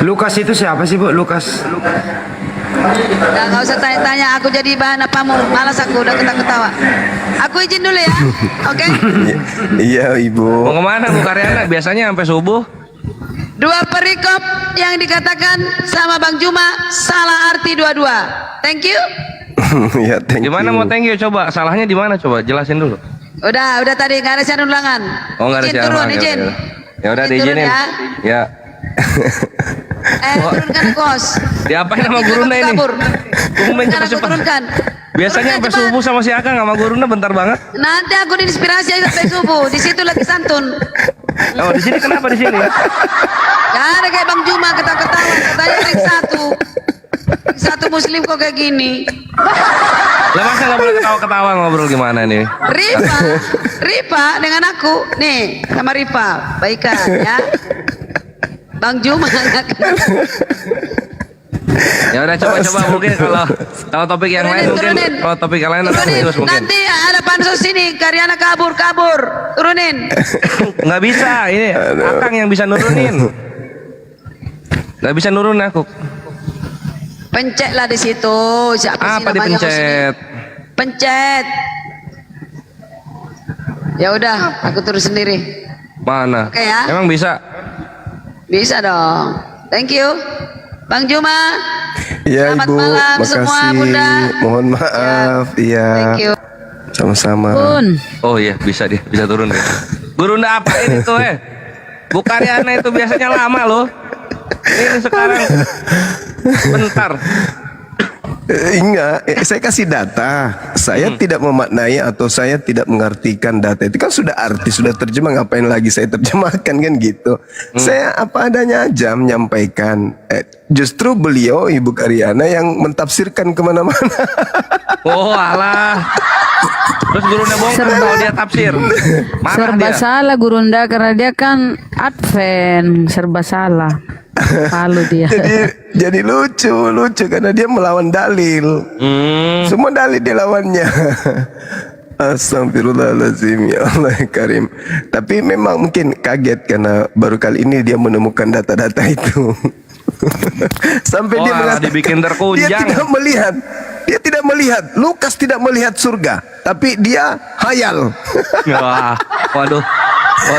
[SPEAKER 2] Lukas itu siapa sih bu? Lukas.
[SPEAKER 8] Udah nggak usah tanya-tanya, aku jadi bahan apamu. Malas aku, udah ketawa. Aku izin dulu ya, oke?
[SPEAKER 4] Iya, Ibu.
[SPEAKER 3] Mau kemana Bu Karyana? Biasanya sampai subuh.
[SPEAKER 8] Dua perikop yang dikatakan sama Bang Juma salah arti dua-dua. Thank you.
[SPEAKER 4] Ya, thank
[SPEAKER 3] Di mana
[SPEAKER 4] you.
[SPEAKER 3] mau thank you? Coba salahnya di mana? Coba jelasin dulu.
[SPEAKER 8] Udah tadi nggak ada syarat ulangan.
[SPEAKER 3] Oh nggak ada
[SPEAKER 8] Izin
[SPEAKER 3] siapa.
[SPEAKER 8] turun,
[SPEAKER 3] Oke,
[SPEAKER 8] izin.
[SPEAKER 3] oke. Ya udah
[SPEAKER 8] Izin turun
[SPEAKER 3] diizinin.
[SPEAKER 8] ya.
[SPEAKER 3] Ya.
[SPEAKER 8] Turunkan kos.
[SPEAKER 3] Diapain sama gurunda ini?
[SPEAKER 8] Kabur.
[SPEAKER 3] Tumben
[SPEAKER 8] Turunkan, aku
[SPEAKER 3] cepet-cepet.
[SPEAKER 8] turunkan.
[SPEAKER 3] Biasanya sampai
[SPEAKER 8] Turunkan, cepat.
[SPEAKER 3] subuh sama si Akang sama gurunda bentar banget.
[SPEAKER 8] Nanti aku diinspirasi sampai subuh. Di situ lagi santun.
[SPEAKER 3] Oh di sini kenapa di sini?
[SPEAKER 8] Gak ada kayak Bang Juma ketawa-ketawa. Katanya ring satu muslim kok kayak gini.
[SPEAKER 3] Lah masa nggak boleh ketawa-ketawa ngobrol gimana nih?
[SPEAKER 8] Rifa dengan aku nih sama Rifa baikan ya. Bang Juma
[SPEAKER 3] Ya udah coba mungkin kalau topik yang lain mungkin kalau topik yang lain nanti serius mungkin.
[SPEAKER 8] Nanti ada pansus sini Karyana kabur turunin.
[SPEAKER 3] Nggak bisa ini Akang yang bisa nurunin. Nggak bisa nurun aku.
[SPEAKER 8] Pencet lah di situ. Siapa sih
[SPEAKER 3] Apa
[SPEAKER 8] namanya
[SPEAKER 3] dipencet?
[SPEAKER 8] kau sini? Pencet. Ya udah, aku turun sendiri.
[SPEAKER 3] Mana?
[SPEAKER 8] Oke ya.
[SPEAKER 3] Emang bisa?
[SPEAKER 8] Bisa dong. Thank you. Bang Juma.
[SPEAKER 4] Ya,
[SPEAKER 8] Selamat
[SPEAKER 4] Ibu.
[SPEAKER 8] malam semua,
[SPEAKER 4] Makasih.
[SPEAKER 8] Bunda.
[SPEAKER 4] Mohon maaf. Iya.
[SPEAKER 8] Thank you.
[SPEAKER 4] Sama-sama.
[SPEAKER 3] Oh iya bisa dia bisa turun deh. Gurunda apa ini tuh Bu Karyana itu biasanya lama loh. Ini sekarang bentar.
[SPEAKER 4] Enggak, saya kasih data. Saya tidak memaknai atau saya tidak mengartikan data itu kan sudah artis, sudah terjemah, ngapain lagi saya terjemahkan kan gitu. Saya apa adanya aja menyampaikan. Justru beliau Ibu Karyana yang mentafsirkan kemana-mana.
[SPEAKER 3] Oh alah. Terus gurunda bongkar kalau dia tafsir. Marah
[SPEAKER 6] Serba
[SPEAKER 3] dia.
[SPEAKER 6] salah Gurunda karena dia kan Advent, serba salah. Palu dia.
[SPEAKER 4] jadi lucu karena dia melawan dalil. Semua dalil dia lawannya. Astagfirullahaladzim, ya Allah Karim. Tapi memang mungkin kaget karena baru kali ini dia menemukan data-data itu. Sampai dia
[SPEAKER 3] Wah,
[SPEAKER 4] mengatakan
[SPEAKER 3] dibikin terkunjang.
[SPEAKER 4] dia tidak melihat Lukas tidak melihat surga, tapi dia hayal.
[SPEAKER 3] Wah, waduh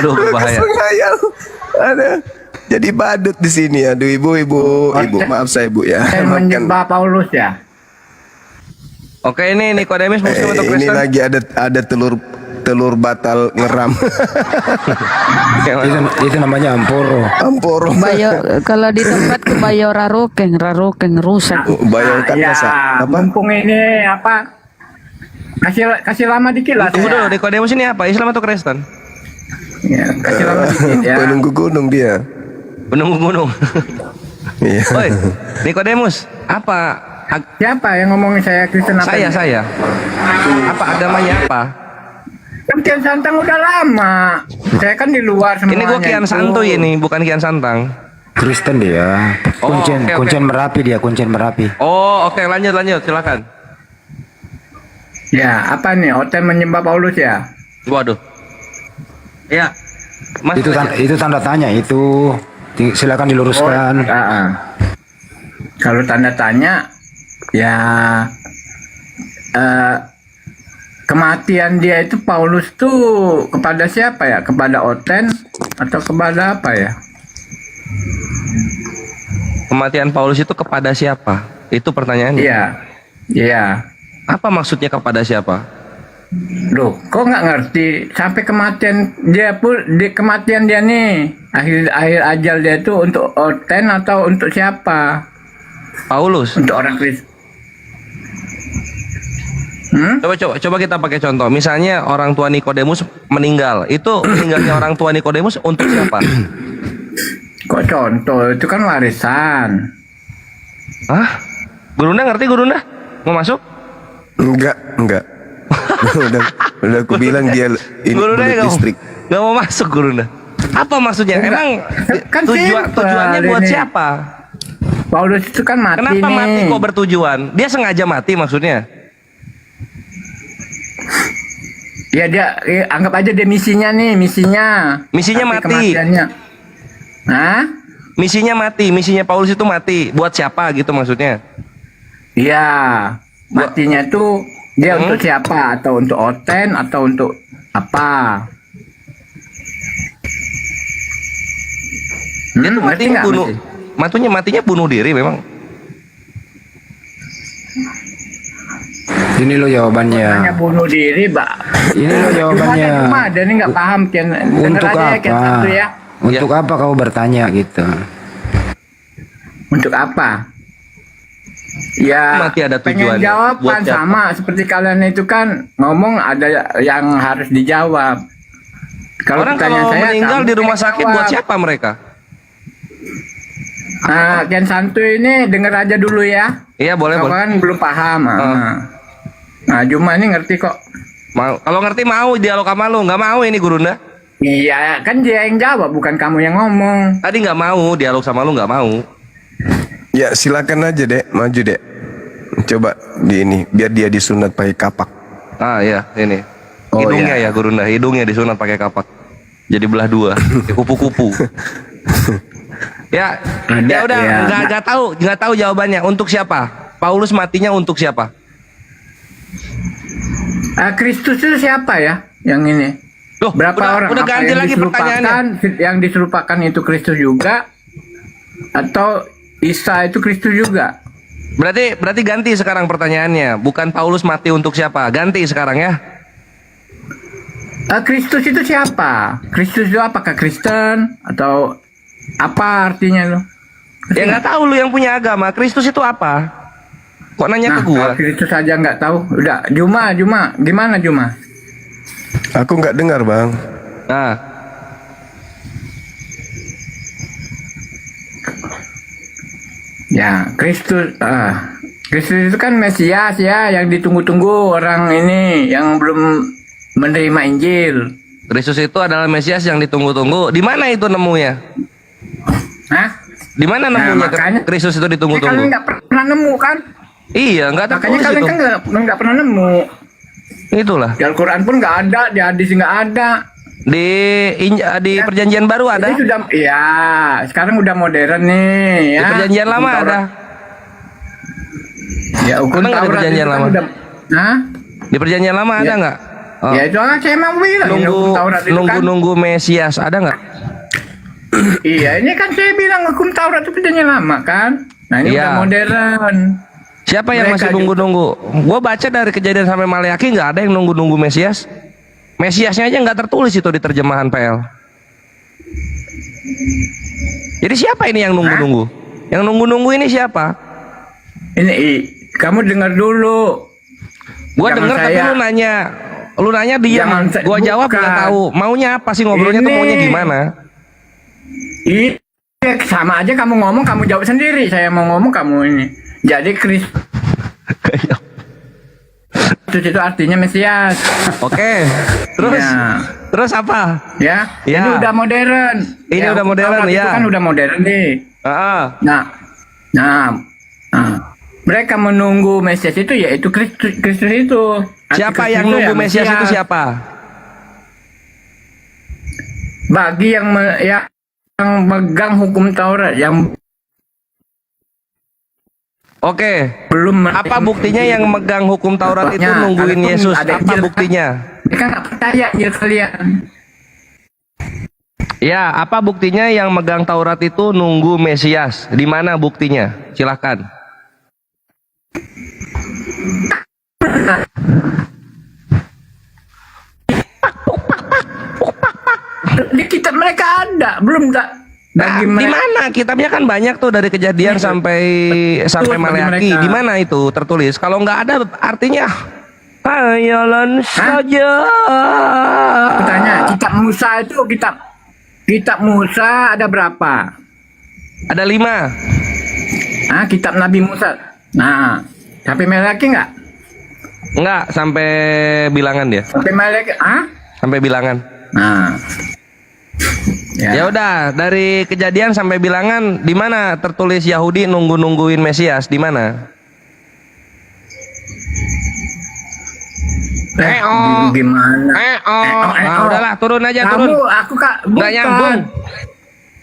[SPEAKER 4] Lukas
[SPEAKER 3] berbahaya.
[SPEAKER 4] menghayal. Ada jadi badut di sini. Aduh ibu, maaf saya Bu ya. Maafkan.
[SPEAKER 7] Menyembah Paulus ya.
[SPEAKER 3] Oke ini Nikodemus muslim atau
[SPEAKER 4] Ini
[SPEAKER 3] Kristen?
[SPEAKER 4] lagi ada telur batal ngeram.
[SPEAKER 2] Itu namanya amporo.
[SPEAKER 4] Amporo.
[SPEAKER 6] Bayo kalau di tempat ke Bayo rarokeng rusak.
[SPEAKER 4] Bayo kan
[SPEAKER 7] Ya,
[SPEAKER 4] masa apa?
[SPEAKER 7] mumpung ini apa? Kasih lama dikit lah.
[SPEAKER 3] Tunggu dulu
[SPEAKER 7] saya.
[SPEAKER 3] Nikodemus ini apa? Islam atau Kristen?
[SPEAKER 7] Ya, kasih lama dikit ya.
[SPEAKER 4] Penunggu gunung dia.
[SPEAKER 3] Penunggu gunung.
[SPEAKER 4] Iya.
[SPEAKER 3] Oi, Nikodemus, apa?
[SPEAKER 7] Siapa yang ngomongin saya Kristen apa?
[SPEAKER 3] Saya. Apa agamanya apa?
[SPEAKER 7] Kan Kian Santang udah lama. Saya kan di luar semuanya.
[SPEAKER 3] Ini gua Kian
[SPEAKER 7] itu.
[SPEAKER 3] Santuy ini, bukan Kian Santang.
[SPEAKER 2] Kristen dia.
[SPEAKER 3] Oh, oke.
[SPEAKER 2] Kuncen Merapi dia, Kuncen Merapi.
[SPEAKER 3] Oh, oke lanjut silakan.
[SPEAKER 9] Ya, apa nih? Oten menyembah Paulus ya?
[SPEAKER 3] Waduh. Ya. Mas,
[SPEAKER 2] Itu tanda tanya itu. Silakan diluruskan.
[SPEAKER 9] Kalau tanda tanya, ya kematian dia itu Paulus tuh kepada siapa ya? Kepada Oten atau kepada apa ya?
[SPEAKER 3] kematian Paulus itu kepada siapa? Itu pertanyaannya.
[SPEAKER 9] Iya, iya.
[SPEAKER 3] Apa maksudnya kepada siapa?
[SPEAKER 9] Loh, kok nggak ngerti sampai kematian dia pun di kematian dia nih akhir ajal dia itu untuk Oten atau untuk siapa?
[SPEAKER 3] Paulus.
[SPEAKER 9] Untuk orang Kristen.
[SPEAKER 3] Coba kita pakai contoh. Misalnya orang tua Nikodemus meninggal. Itu meninggalnya orang tua Nikodemus untuk siapa?
[SPEAKER 9] Kok contoh? Itu kan warisan.
[SPEAKER 3] Hah? Gurunda ngerti Gurunda? Mau masuk?
[SPEAKER 4] Enggak. udah aku bilang dia ini
[SPEAKER 3] Gurunda
[SPEAKER 4] bunuh listrik.
[SPEAKER 3] nggak mau masuk Gurunda. Apa maksudnya? Emang
[SPEAKER 9] Kan
[SPEAKER 3] tujuannya
[SPEAKER 9] simpel
[SPEAKER 3] buat
[SPEAKER 9] ini.
[SPEAKER 3] siapa?
[SPEAKER 9] Paulus itu kan mati
[SPEAKER 3] Kenapa
[SPEAKER 9] nih.
[SPEAKER 3] mati kok bertujuan? Dia sengaja mati maksudnya?
[SPEAKER 9] Ya anggap aja dia misinya nih, misinya.
[SPEAKER 3] Misinya
[SPEAKER 9] Tapi
[SPEAKER 3] mati.
[SPEAKER 9] Kematiannya. Hah?
[SPEAKER 3] Misinya mati, misinya Paulus itu mati. Buat siapa gitu maksudnya?
[SPEAKER 9] Iya. Matinya tuh dia untuk siapa? Atau untuk Oten atau untuk apa?
[SPEAKER 3] Dia tuh
[SPEAKER 9] ngerti
[SPEAKER 3] matinya
[SPEAKER 9] nggak
[SPEAKER 3] bunuh.
[SPEAKER 9] mesti?
[SPEAKER 3] Matinya bunuh diri memang.
[SPEAKER 2] Ini lo jawabannya.
[SPEAKER 9] Hanya bunuh diri, Mbak.
[SPEAKER 2] Ini lo jawabannya.
[SPEAKER 9] Cuma ada nih nggak paham Kian. Denger
[SPEAKER 2] Untuk
[SPEAKER 9] aja ya, Kian
[SPEAKER 2] apa?
[SPEAKER 9] satu ya.
[SPEAKER 2] Untuk apa kau bertanya gitu?
[SPEAKER 9] Untuk apa? Ya,
[SPEAKER 3] Mati ada
[SPEAKER 9] pengen
[SPEAKER 3] tujuannya.
[SPEAKER 9] jawab
[SPEAKER 3] Buat
[SPEAKER 9] kan
[SPEAKER 3] siapa?
[SPEAKER 9] sama seperti kalian itu kan ngomong ada yang harus dijawab.
[SPEAKER 3] Orang
[SPEAKER 9] pertanyaan
[SPEAKER 3] kalau
[SPEAKER 9] saya,
[SPEAKER 3] meninggal
[SPEAKER 9] kamu
[SPEAKER 3] di rumah
[SPEAKER 9] yang
[SPEAKER 3] sakit
[SPEAKER 9] jawab.
[SPEAKER 3] buat siapa mereka?
[SPEAKER 9] Nah, Kian Santu ini denger aja dulu ya.
[SPEAKER 3] Iya boleh
[SPEAKER 9] Kau
[SPEAKER 3] boleh.
[SPEAKER 9] kan belum paham. Nah, Juma ini ngerti kok.
[SPEAKER 3] Mau, kalau ngerti mau dialog sama lu, nggak mau ini Gurunda.
[SPEAKER 9] Iya, kan dia yang jawab, bukan kamu yang ngomong.
[SPEAKER 3] Tadi nggak mau dialog sama lu, nggak mau.
[SPEAKER 4] Ya silakan aja dek, maju dek. Coba di ini, biar dia disunat pakai kapak.
[SPEAKER 3] Ah iya ini.
[SPEAKER 9] Oh,
[SPEAKER 3] Hidungnya
[SPEAKER 9] iya.
[SPEAKER 3] ya Gurunda, hidungnya disunat pakai kapak. Jadi belah dua, kayak kupu-kupu. Ya,
[SPEAKER 9] Ada,
[SPEAKER 3] ya udah
[SPEAKER 9] ya.
[SPEAKER 3] nggak tahu jawabannya. Untuk siapa? Paulus matinya untuk siapa?
[SPEAKER 9] Kristus itu siapa ya? Yang ini?
[SPEAKER 3] Loh,
[SPEAKER 9] Berapa orang?
[SPEAKER 3] udah
[SPEAKER 9] Apa
[SPEAKER 3] ganti
[SPEAKER 9] yang
[SPEAKER 3] lagi pertanyaannya.
[SPEAKER 9] diserupakan? Yang diserupakan itu Kristus juga? Atau Isa itu Kristus juga?
[SPEAKER 3] Berarti ganti sekarang pertanyaannya. Bukan Paulus mati untuk siapa? Ganti sekarang ya.
[SPEAKER 9] Kristus itu siapa? Kristus itu apakah Kristen atau apa artinya lo?
[SPEAKER 3] Ya nggak tahu lu yang punya agama. Kristus itu apa? Kok nanya ke gua?
[SPEAKER 9] kalau Kristus aja nggak tahu. Udah, Juma, gimana Juma?
[SPEAKER 4] Aku nggak dengar bang.
[SPEAKER 3] Nah,
[SPEAKER 9] Ya, Kristus itu kan Mesias ya, yang ditunggu-tunggu orang ini yang belum menerima Injil.
[SPEAKER 3] Kristus itu adalah Mesias yang ditunggu-tunggu. Di mana itu nemunya?
[SPEAKER 9] Hah?
[SPEAKER 3] Di mana
[SPEAKER 9] Nah,
[SPEAKER 3] nemunya
[SPEAKER 9] makanya-
[SPEAKER 3] Kristus itu
[SPEAKER 9] Kalian
[SPEAKER 3] ditunggu-tunggu?
[SPEAKER 9] nggak pernah nemu kan?
[SPEAKER 3] Iya, nggak
[SPEAKER 9] Makanya
[SPEAKER 3] tertulis
[SPEAKER 9] kalian
[SPEAKER 3] itu.
[SPEAKER 9] kan nggak pernah nemu.
[SPEAKER 3] Itulah.
[SPEAKER 9] Di Al-Quran pun nggak ada, di hadis nggak ada.
[SPEAKER 3] Di perjanjian baru ada.
[SPEAKER 9] Ini sudah, ya sekarang udah modern nih
[SPEAKER 3] Di
[SPEAKER 9] ya.
[SPEAKER 3] perjanjian lama
[SPEAKER 9] Hukum
[SPEAKER 3] ada.
[SPEAKER 9] Taurat. Ya hukum
[SPEAKER 3] Emang nggak di
[SPEAKER 9] Taurat
[SPEAKER 3] perjanjian
[SPEAKER 9] itu kan
[SPEAKER 3] lama?
[SPEAKER 9] udah, Hah?
[SPEAKER 3] Di perjanjian lama ada nggak? Oh.
[SPEAKER 9] Ya itu kan saya mau bilang ya, hukum Taurat itu kan.
[SPEAKER 3] Nunggu Mesias ada nggak?
[SPEAKER 9] Iya ini kan saya bilang hukum Taurat itu perjanjian lama kan. Nah ini
[SPEAKER 3] Iya.
[SPEAKER 9] udah modern.
[SPEAKER 3] Siapa yang masih
[SPEAKER 9] Mereka
[SPEAKER 3] nunggu-nunggu? Gue baca dari Kejadian sampai Maleakhi nggak ada yang nunggu-nunggu Mesias. Mesiasnya aja nggak tertulis itu di terjemahan PL. Jadi siapa ini yang nunggu-nunggu? Yang nunggu-nunggu ini siapa?
[SPEAKER 9] Kamu dengar dulu.
[SPEAKER 3] Gua
[SPEAKER 9] Jangan
[SPEAKER 3] denger tapi
[SPEAKER 9] saya-
[SPEAKER 3] lu nanya diam.
[SPEAKER 9] Jangan saya-
[SPEAKER 3] Gua jawab
[SPEAKER 9] bukan.
[SPEAKER 3] nggak tahu. Maunya apa sih ngobrolnya tuh
[SPEAKER 9] Ini.
[SPEAKER 3] maunya gimana?
[SPEAKER 9] Iya sama aja kamu ngomong kamu jawab sendiri. Saya mau ngomong kamu ini. Jadi Kristus itu artinya Mesias.
[SPEAKER 3] Oke. Terus
[SPEAKER 9] Ya.
[SPEAKER 3] terus apa?
[SPEAKER 9] Ya,
[SPEAKER 3] Ya.
[SPEAKER 9] ini udah modern.
[SPEAKER 3] Ini
[SPEAKER 9] Ya,
[SPEAKER 3] udah
[SPEAKER 9] hukum
[SPEAKER 3] modern,
[SPEAKER 9] Taurat
[SPEAKER 3] ya.
[SPEAKER 9] Itu kan udah modern nih.
[SPEAKER 3] Heeh.
[SPEAKER 9] Nah, mereka menunggu Mesias itu yaitu Kristus itu.
[SPEAKER 3] Siapa
[SPEAKER 9] artikel
[SPEAKER 3] yang
[SPEAKER 9] itu
[SPEAKER 3] nunggu
[SPEAKER 9] ya,
[SPEAKER 3] Mesias itu siapa?
[SPEAKER 9] Bagi yang yang megang hukum Taurat, yang
[SPEAKER 3] Oke.
[SPEAKER 9] belum
[SPEAKER 3] Apa buktinya yang megang hukum Taurat itu
[SPEAKER 9] Ya,
[SPEAKER 3] nungguin
[SPEAKER 9] kalaupun
[SPEAKER 3] Yesus?
[SPEAKER 9] ada
[SPEAKER 3] Apa
[SPEAKER 9] Injil,
[SPEAKER 3] buktinya?
[SPEAKER 9] mereka nggak percaya Injil kalian.
[SPEAKER 3] Ya, apa buktinya yang megang Taurat itu nunggu Mesias? Di mana buktinya? Silahkan.
[SPEAKER 9] Di kitab mereka ada, belum tak
[SPEAKER 3] Nah,
[SPEAKER 9] bagi
[SPEAKER 3] di
[SPEAKER 9] mereka.
[SPEAKER 3] mana? Kitabnya kan banyak tuh dari Kejadian sampai
[SPEAKER 9] bagi
[SPEAKER 3] Maleaki.
[SPEAKER 9] mereka.
[SPEAKER 3] Di mana itu tertulis? Kalau nggak ada, artinya hayalan saja.
[SPEAKER 9] Aku tanya, kitab Musa itu kitab Musa ada berapa?
[SPEAKER 3] Ada 5.
[SPEAKER 9] Ah, kitab Nabi Musa. Nah, sampai Maleaki nggak?
[SPEAKER 3] Nggak sampai bilangan dia.
[SPEAKER 9] Sampai Maleaki, ah?
[SPEAKER 3] Sampai bilangan.
[SPEAKER 9] Nah.
[SPEAKER 3] Ya udah, dari Kejadian sampai bilangan di mana tertulis Yahudi nungguin Mesias? Di mana?
[SPEAKER 9] Gimana?
[SPEAKER 3] Nah, udahlah, turun aja,
[SPEAKER 9] Kamu,
[SPEAKER 3] turun.
[SPEAKER 9] aku kak,
[SPEAKER 3] Nggak nyambung.
[SPEAKER 9] bukan.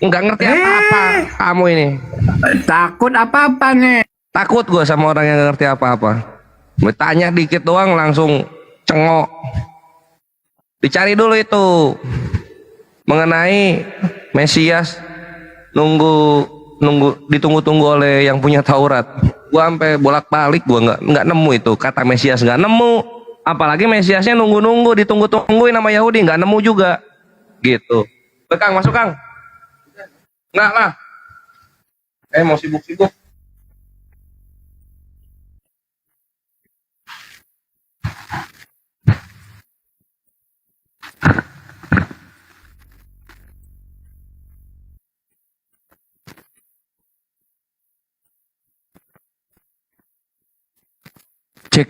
[SPEAKER 3] Nggak ngerti apa-apa kamu ini.
[SPEAKER 9] Takut apa-apa nih?
[SPEAKER 3] Takut gue sama orang yang nggak ngerti apa-apa. Gue tanya dikit doang langsung cengok. Dicari dulu itu mengenai Mesias nunggu ditunggu-tunggu oleh yang punya Taurat. Gua sampai bolak-balik gua nggak nemu itu kata Mesias, nggak nemu. Apalagi Mesiasnya nunggu-nunggu ditunggu-tungguin sama Yahudi, nggak nemu juga. Gitu. Kang, masuk Kang. Nggak lah. Mau sibuk-sibuk.
[SPEAKER 1] Cek.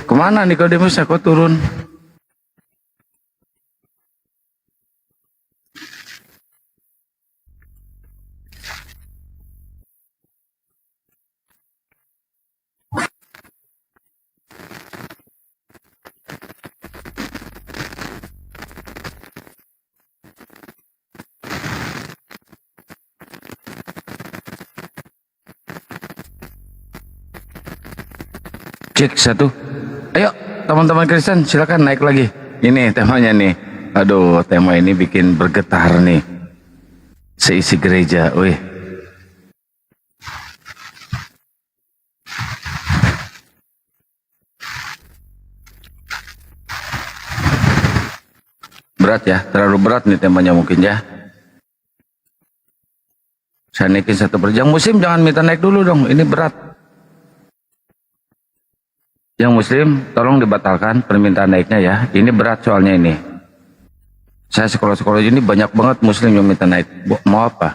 [SPEAKER 1] Kemana Nikodemus? Kok turun? Cek 1. Ayo teman-teman Kristen silakan naik lagi. Ini temanya nih. Aduh, tema ini bikin bergetar nih. Seisi gereja, wih. Berat ya, terlalu berat nih temanya mungkin ya. Saya naikin 1 per jam. Muslim jangan minta naik dulu dong, ini berat. Yang Muslim tolong dibatalkan permintaan naiknya ya. Ini berat soalnya ini. Saya sekolah-sekolah ini banyak banget Muslim yang minta naik. Mau apa?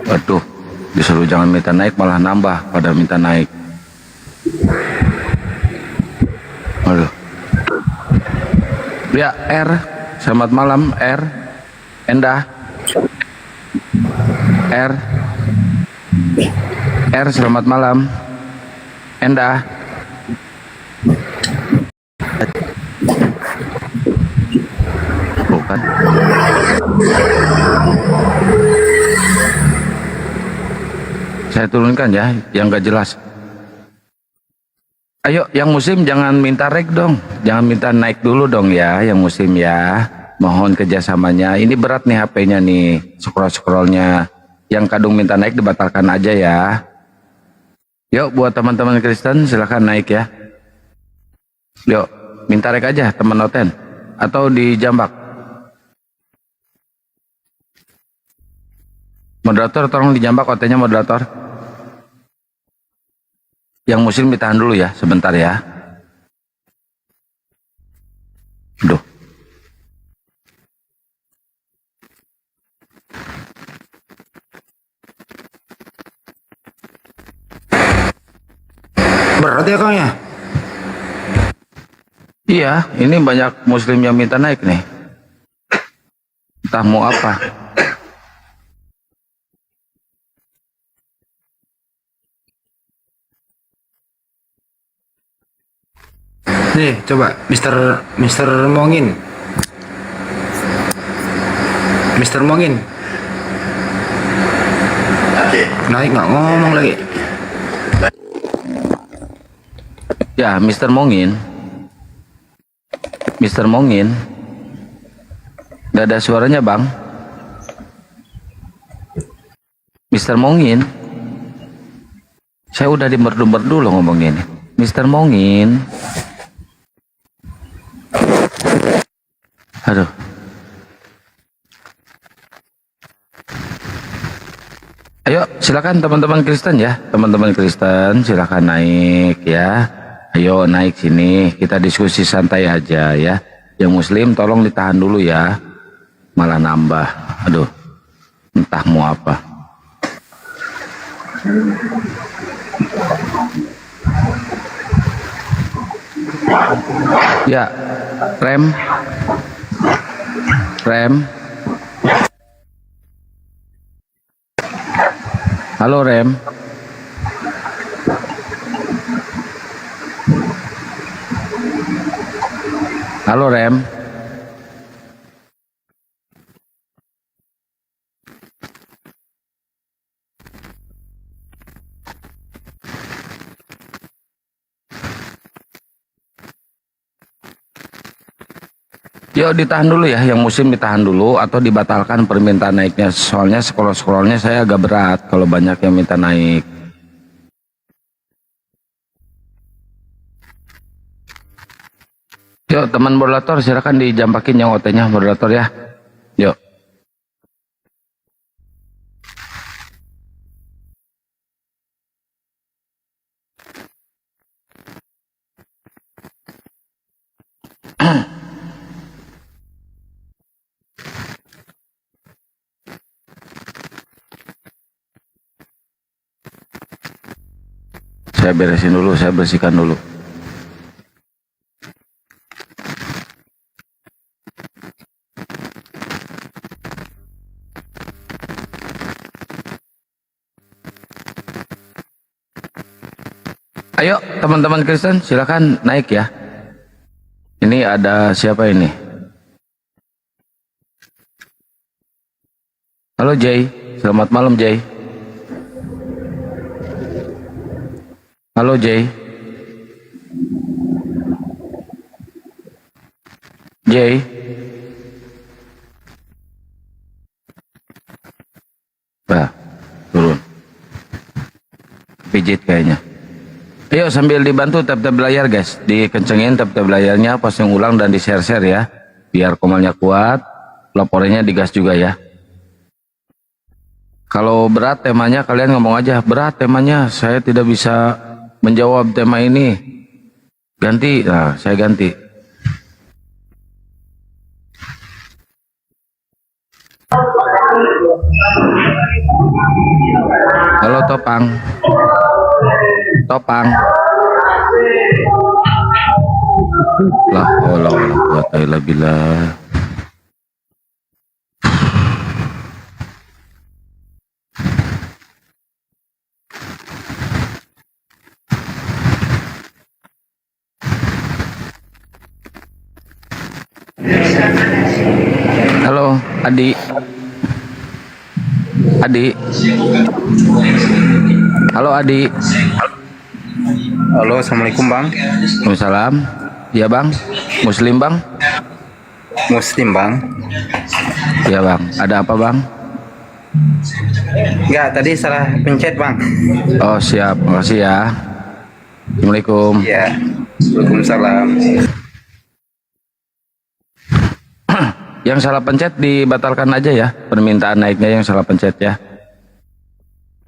[SPEAKER 1] Waduh, disuruh jangan minta naik malah nambah pada minta naik. Waduh. Ya, R, selamat malam, R, Endah, R, selamat malam, Endah. Bukan. Saya turunkan ya, yang gak jelas. Ayo, yang Muslim jangan minta rek dong, jangan minta naik dulu dong ya, yang Muslim ya. Mohon kerjasamanya. Ini berat nih HP-nya nih, scroll-scrollnya. Yang kadung minta naik dibatalkan aja ya. Yuk, buat teman-teman Kristen silahkan naik ya. Yuk, minta rek aja teman Oten atau di Jambak. Moderator tolong di Jambak, Otennya moderator. Yang Muslim ditahan dulu ya, sebentar ya. Duh.
[SPEAKER 2] Berat ya Kang ya?
[SPEAKER 1] Iya, ini banyak muslim yang minta naik nih. Entah mau apa.
[SPEAKER 2] Nih, coba Mister Mongin. Mister Mongin. Naik nggak ngomong lagi.
[SPEAKER 1] Ya, Mister Mongin. Mister Mongin. Gak ada suaranya, Bang. Mister Mongin. Saya udah di merdu-merdu loh ngomongnya ini. Mister Mongin. Aduh. Ayo, silakan teman-teman Kristen ya. Teman-teman Kristen silakan naik ya. Ayo naik sini, kita diskusi santai aja ya. Yang muslim tolong ditahan dulu ya. Malah nambah. Aduh. Entah mau apa. Ya, rem. Halo rem. Halo rem. Yuk ditahan dulu ya, yang muslim ditahan dulu atau dibatalkan permintaan naiknya. Soalnya scroll-scrollnya saya agak berat kalau banyak yang minta naik. Yuk teman moderator silakan dijampakin yang OT-nya moderator ya. Yuk. Saya beresin dulu, saya bersihkan dulu. Ayo teman-teman Kristen silakan naik ya. Ini ada siapa ini? Halo Jay, selamat malam Jay. Halo Jay. Jay. Bah, turun. Pijit kayaknya. Ayo sambil dibantu tap-tap layar guys. Dikencengin tap-tap layarnya, posting ulang dan di-share-share ya. Biar komalnya kuat, laporannya digas juga ya. Kalau berat temanya kalian ngomong aja, berat temanya saya tidak bisa menjawab tema ini. Ganti, nah saya ganti. Halo Topang. Topang. La haula wala quwata illa billah. Halo, Adi. Adi. Halo, Adi.
[SPEAKER 10] Halo, assalamualaikum bang.
[SPEAKER 1] Waalaikumsalam. Ya bang, muslim bang.
[SPEAKER 10] Muslim bang.
[SPEAKER 1] Ya bang, ada apa bang?
[SPEAKER 10] Enggak, tadi salah pencet bang.
[SPEAKER 1] Oh siap, makasih ya. Assalamualaikum.
[SPEAKER 10] Iya. Waalaikumsalam.
[SPEAKER 1] Yang salah pencet dibatalkan aja ya, permintaan naiknya yang salah pencet ya.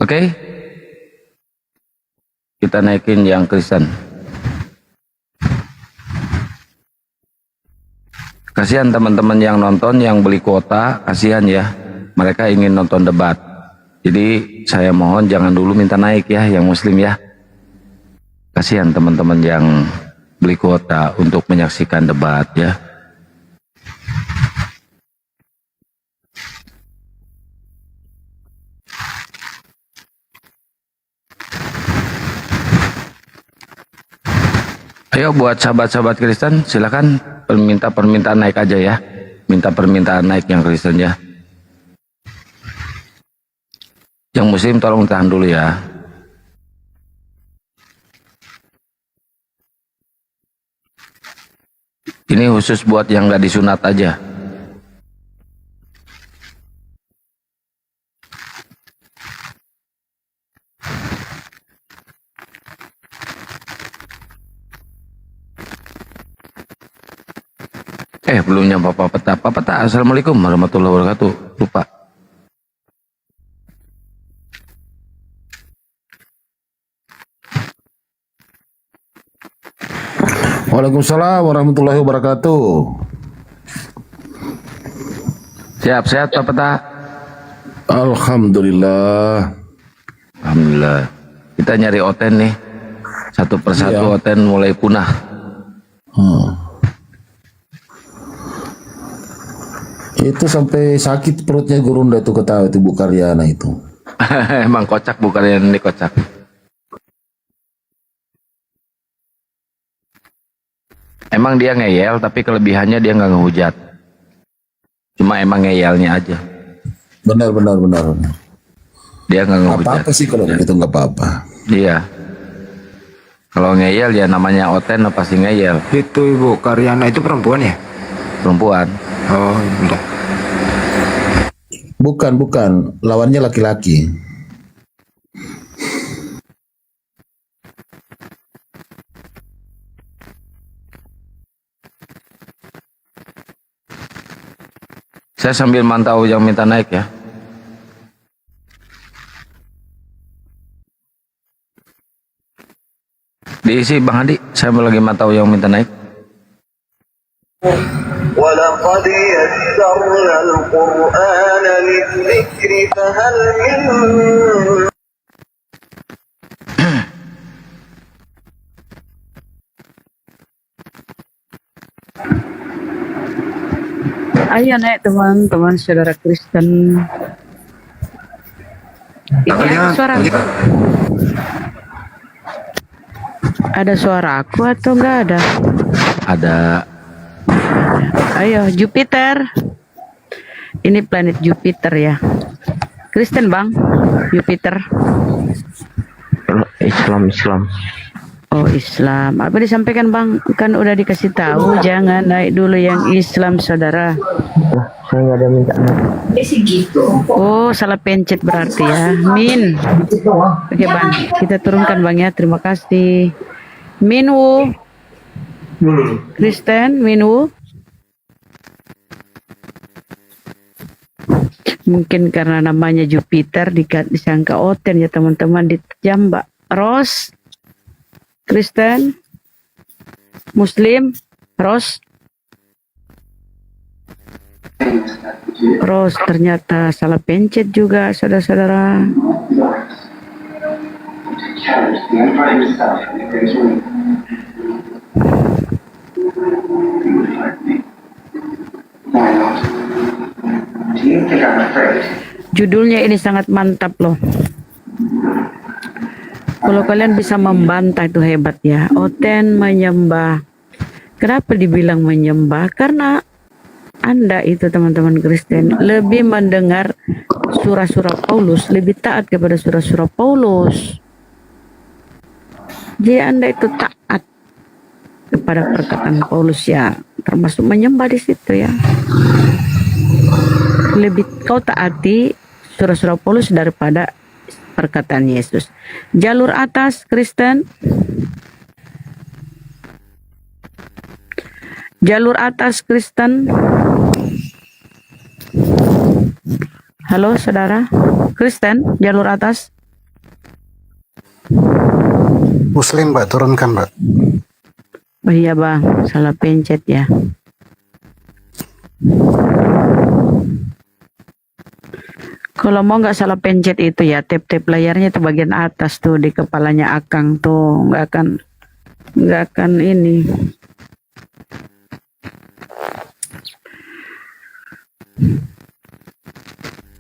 [SPEAKER 1] Oke? Kita naikin yang Kristen. Kasihan teman-teman yang nonton, yang beli kuota, kasihan ya. Mereka ingin nonton debat. Jadi saya mohon jangan dulu minta naik ya, yang muslim ya. Kasihan teman-teman yang beli kuota untuk menyaksikan debat ya. Ayo buat sahabat-sahabat Kristen silakan permintaan naik aja ya. Minta permintaan naik yang Kristen ya. Yang Muslim tolong tahan dulu ya. Ini khusus buat yang nggak disunat aja. Belum nyapa Pak Peta. Pak Peta, Assalamualaikum warahmatullahi wabarakatuh. Lupa.
[SPEAKER 2] Waalaikumsalam warahmatullahi wabarakatuh.
[SPEAKER 1] Siap, sehat Pak Peta.
[SPEAKER 2] Alhamdulillah.
[SPEAKER 1] Alhamdulillah. Kita nyari Oten nih. Satu persatu Oten mulai punah.
[SPEAKER 11] Itu sampai sakit perutnya Gurunda itu ketahui itu Bu Karyana itu.
[SPEAKER 1] Emang kocak bukan yang ini kocak. Emang dia ngeyel tapi kelebihannya dia nggak ngehujat. Cuma emang ngeyelnya aja.
[SPEAKER 11] Benar.
[SPEAKER 1] Dia nggak ngehujat.
[SPEAKER 11] Apa-apa sih kalau itu nggak apa-apa.
[SPEAKER 1] Iya. Kalau ngeyel ya namanya Oten pasti ngeyel.
[SPEAKER 2] Itu Ibu Karyana itu perempuan ya?
[SPEAKER 1] Perempuan.
[SPEAKER 2] Oh, udah.
[SPEAKER 11] Bukan, lawannya laki-laki.
[SPEAKER 1] Saya sambil mantau yang minta naik ya. Diisi Bang Hadi, saya lagi mantau yang minta naik.
[SPEAKER 12] ولقد يسرنا القرآن للذكر فهل من
[SPEAKER 6] Ayo naik teman-teman saudara Kristen. Ini ada suara. Ada suara aku atau enggak ada?
[SPEAKER 1] Ada.
[SPEAKER 6] Ayo Jupiter. Ini planet Jupiter ya. Kristen Bang, Jupiter.
[SPEAKER 7] Islam.
[SPEAKER 6] Oh Islam. Apa disampaikan Bang? Kan udah dikasih tahu jangan naik dulu yang Islam saudara.
[SPEAKER 7] Saya nggak ada minta naik.
[SPEAKER 6] Oh salah pencet berarti ya. Min. Oke Bang, kita turunkan Bang ya. Terima kasih. Minwu. Kristen, Minwu. Mungkin karena namanya Jupiter disangka Oten ya teman-teman, dijambak. Ros. Kristen, Muslim, Ros ternyata salah pencet juga saudara-saudara. Judulnya ini sangat mantap loh. Kalau kalian bisa membantah itu hebat ya. Oten menyembah. Kenapa dibilang menyembah? Karena Anda itu teman-teman Kristen lebih mendengar surah-surah Paulus, lebih taat kepada surah-surah Paulus. Jadi Anda itu taat kepada perkataan Paulus ya, termasuk menyembah di situ ya. Lebih kau taati surah-surah Paulus daripada perkataan Yesus. Jalur atas Kristen. Jalur atas Kristen. Halo saudara Kristen, jalur atas.
[SPEAKER 13] Muslim Mbak, turunkan Mbak.
[SPEAKER 6] Oh iya Bang, salah pencet ya. Kalau mau nggak salah pencet itu ya, tap-tap layarnya itu bagian atas tuh di kepalanya Akang tuh, nggak akan nggak akan ini.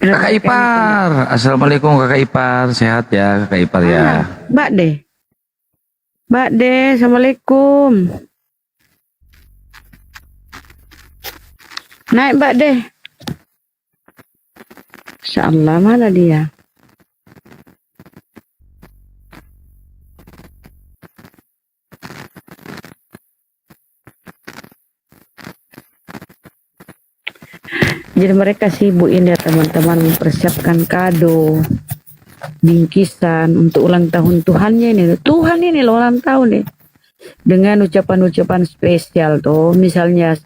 [SPEAKER 1] Kakak ipar, assalamualaikum kakak ipar, sehat ya kakak ipar ya.
[SPEAKER 6] Mbak Deh, assalamualaikum. Naik Mbak Deh. Insyaallah, mana dia? Jadi mereka sibuk ini ya teman-teman, mempersiapkan kado, bingkisan untuk ulang tahun Tuhannya ini. Tuhan ini loh ulang tahun nih. Dengan ucapan-ucapan spesial tuh, misalnya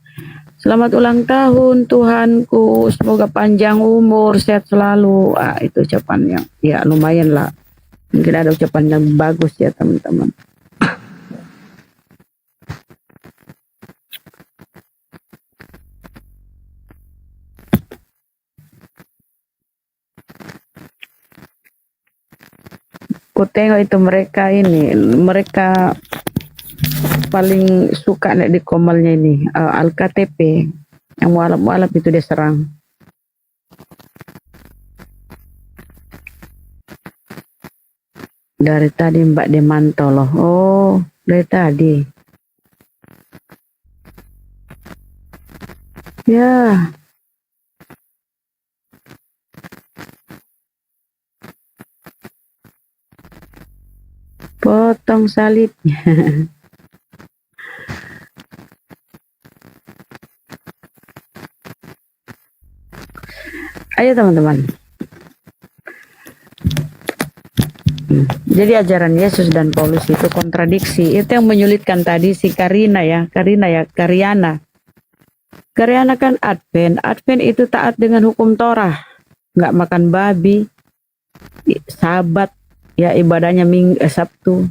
[SPEAKER 6] selamat ulang tahun Tuhanku, semoga panjang umur, sehat selalu. Ah, itu ucapan yang ya lumayan lah. Mungkin ada ucapan yang bagus ya teman-teman. Ku tengok itu mereka paling suka nek di komalnya ini Al-KTP yang mualaf-mualaf itu dia serang. Dari tadi Mbak Demantau loh. Oh, dari tadi. Ya. Potong salibnya. Ayo teman-teman. Jadi ajaran Yesus dan Paulus itu kontradiksi. Itu yang menyulitkan tadi si Karyana. Karyana kan Advent. Advent itu taat dengan hukum Torah. Nggak makan babi. Sabat. Ya ibadahnya Sabtu.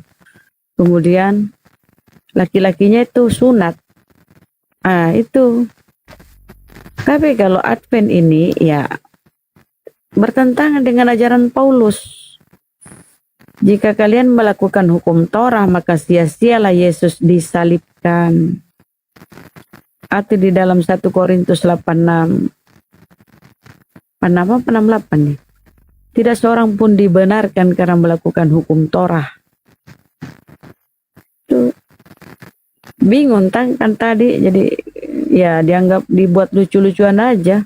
[SPEAKER 6] Kemudian laki-lakinya itu sunat. Ah itu. Tapi kalau Advent ini ya bertentangan dengan ajaran Paulus. Jika kalian melakukan hukum Torah, maka sia-sialah Yesus disalibkan. Atau di dalam 1 Korintus 86. 68 nih. Tidak seorang pun dibenarkan karena melakukan hukum Torah. Tuh. Bingung kan tadi, jadi ya dianggap dibuat lucu-lucuan aja.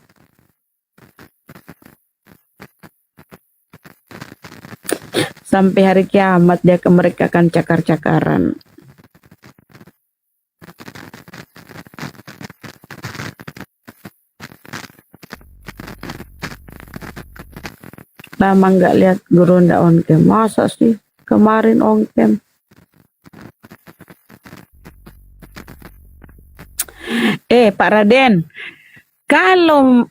[SPEAKER 6] Sampai hari kiamat mereka akan cakar-cakaran. Lama nggak lihat Gurunda on cam. Masa sih kemarin on cam? Pak Raden, kalau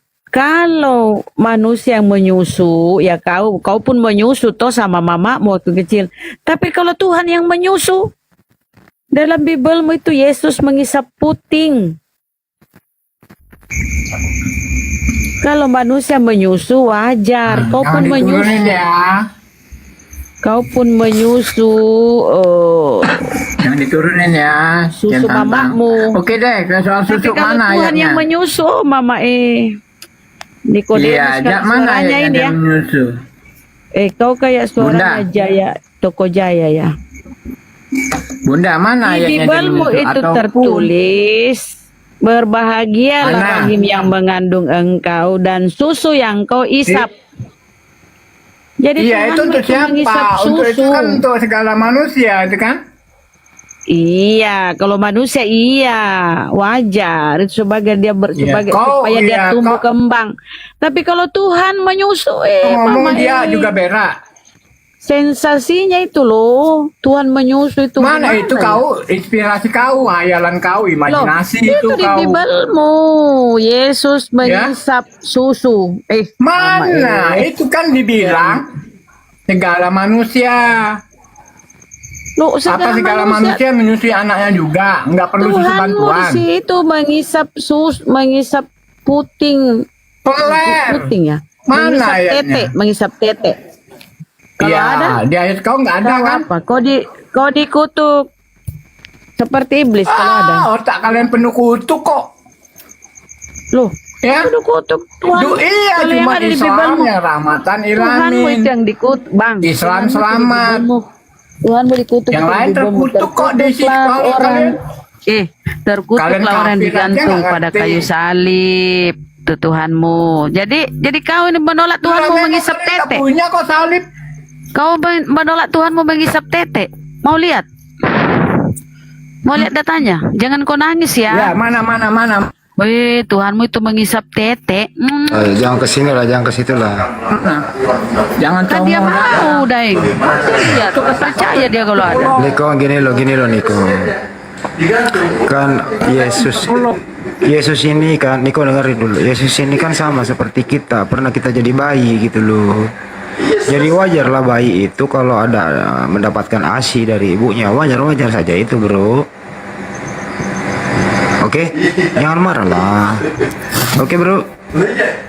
[SPEAKER 6] manusia yang menyusu, ya kau pun menyusu toh sama mamamu waktu kecil. Tapi kalau Tuhan yang menyusu, dalam Bibelmu itu Yesus mengisap puting. Kalau manusia menyusu wajar, kau pun menyusu. Kau pun menyusu.
[SPEAKER 9] Jangan diturunin ya.
[SPEAKER 6] Susu mamamu.
[SPEAKER 9] Oke deh, soal susu
[SPEAKER 6] tapi
[SPEAKER 9] mana
[SPEAKER 6] Tuhan
[SPEAKER 9] ayatnya?
[SPEAKER 6] yang menyusu, mama Nikodemus
[SPEAKER 9] Iya, mana
[SPEAKER 6] suaranya
[SPEAKER 9] ayatnya
[SPEAKER 6] ini ya.
[SPEAKER 9] menyusu?
[SPEAKER 6] Kau kayak suara Jaya, Toko Jaya ya.
[SPEAKER 9] Bunda, mana
[SPEAKER 6] Di
[SPEAKER 9] ayatnya
[SPEAKER 6] Bibelmu itu tertulis, berbahagialah rahim yang mengandung engkau dan susu yang kau isap. Jadi
[SPEAKER 9] iya,
[SPEAKER 6] Tuhan
[SPEAKER 9] itu untuk siapa? Untuk itu kan untuk segala manusia, itu kan?
[SPEAKER 6] Iya, kalau manusia iya wajar itu sebagai dia supaya dia tumbuh kembang. Tapi kalau Tuhan menyusu,
[SPEAKER 9] ngomong dia juga berak.
[SPEAKER 6] Sensasinya itu loh, Tuhan menyusu itu.
[SPEAKER 9] Mana itu kau, inspirasi kau, hayalan kau, imajinasi itu
[SPEAKER 6] di
[SPEAKER 9] kau.
[SPEAKER 6] Bibelmu, Yesus mengisap susu.
[SPEAKER 9] Mana? Itu kan dibilang segala manusia.
[SPEAKER 6] Loh,
[SPEAKER 9] apa segala manusia menyusui anaknya juga, nggak perlu susu bantuan.
[SPEAKER 6] Tuhan itu mengisap puting. Puting ya.
[SPEAKER 9] Mana ayatnya?
[SPEAKER 6] Mengisap tete. Kalau
[SPEAKER 9] ya,
[SPEAKER 6] ada
[SPEAKER 9] di ayat kau nggak ada kan?
[SPEAKER 6] Apa? Kau dikutuk. Seperti iblis kalau ada.
[SPEAKER 9] Otak kalian penuh kutuk kok.
[SPEAKER 6] Loh,
[SPEAKER 9] Ya.
[SPEAKER 6] kudu kutuk Tuhan.
[SPEAKER 9] Iya,
[SPEAKER 6] Kalau yang
[SPEAKER 9] cuma
[SPEAKER 6] ada di
[SPEAKER 9] Islam
[SPEAKER 6] Bibelmu,
[SPEAKER 9] yang rahmatan
[SPEAKER 6] Tuhanmu
[SPEAKER 9] ilamin.
[SPEAKER 6] itu yang dikutuk, Bang.
[SPEAKER 9] Islam
[SPEAKER 6] Tuhanmu itu di
[SPEAKER 9] selamat.
[SPEAKER 6] Bibelmu. Tuhanmu dikutuk.
[SPEAKER 9] Yang
[SPEAKER 6] itu di
[SPEAKER 9] lain
[SPEAKER 6] Bibelmu.
[SPEAKER 9] terkutuk kok di sisi
[SPEAKER 6] Terkutuklah
[SPEAKER 9] orang kalian.
[SPEAKER 6] Terkutuklah
[SPEAKER 9] Kalian
[SPEAKER 6] orang yang
[SPEAKER 9] kafir aja
[SPEAKER 6] digantung
[SPEAKER 9] nggak
[SPEAKER 6] pada
[SPEAKER 9] ngerti.
[SPEAKER 6] kayu salib. Itu Tuhanmu. Jadi kau ini menolak Tuhanmu
[SPEAKER 9] Memang
[SPEAKER 6] mengisap
[SPEAKER 9] kalian nggak
[SPEAKER 6] tete.
[SPEAKER 9] punya kok salib.
[SPEAKER 6] Kau menolak Tuhanmu mengisap tete. Mau lihat? Mau lihat datanya? Jangan kau nangis
[SPEAKER 9] Ya,
[SPEAKER 6] ya.
[SPEAKER 9] mana.
[SPEAKER 6] Wih, Tuhanmu itu mengisap tete.
[SPEAKER 2] Jangan ke sini lah, jangan ke situ lah.
[SPEAKER 9] Jangan
[SPEAKER 6] Kan dia
[SPEAKER 9] congong.
[SPEAKER 6] mau, Daeng. Iya, tuh percaya dia kalau ada.
[SPEAKER 2] Niko, gini loh Niko. Kan Yesus ini kan, Niko dengerin dulu. Yesus ini kan sama seperti kita, pernah kita jadi bayi gitu loh. Jadi wajar lah bayi itu kalau ada mendapatkan ASI dari ibunya, wajar saja itu bro. Oke, jangan marah lah. Oke bro.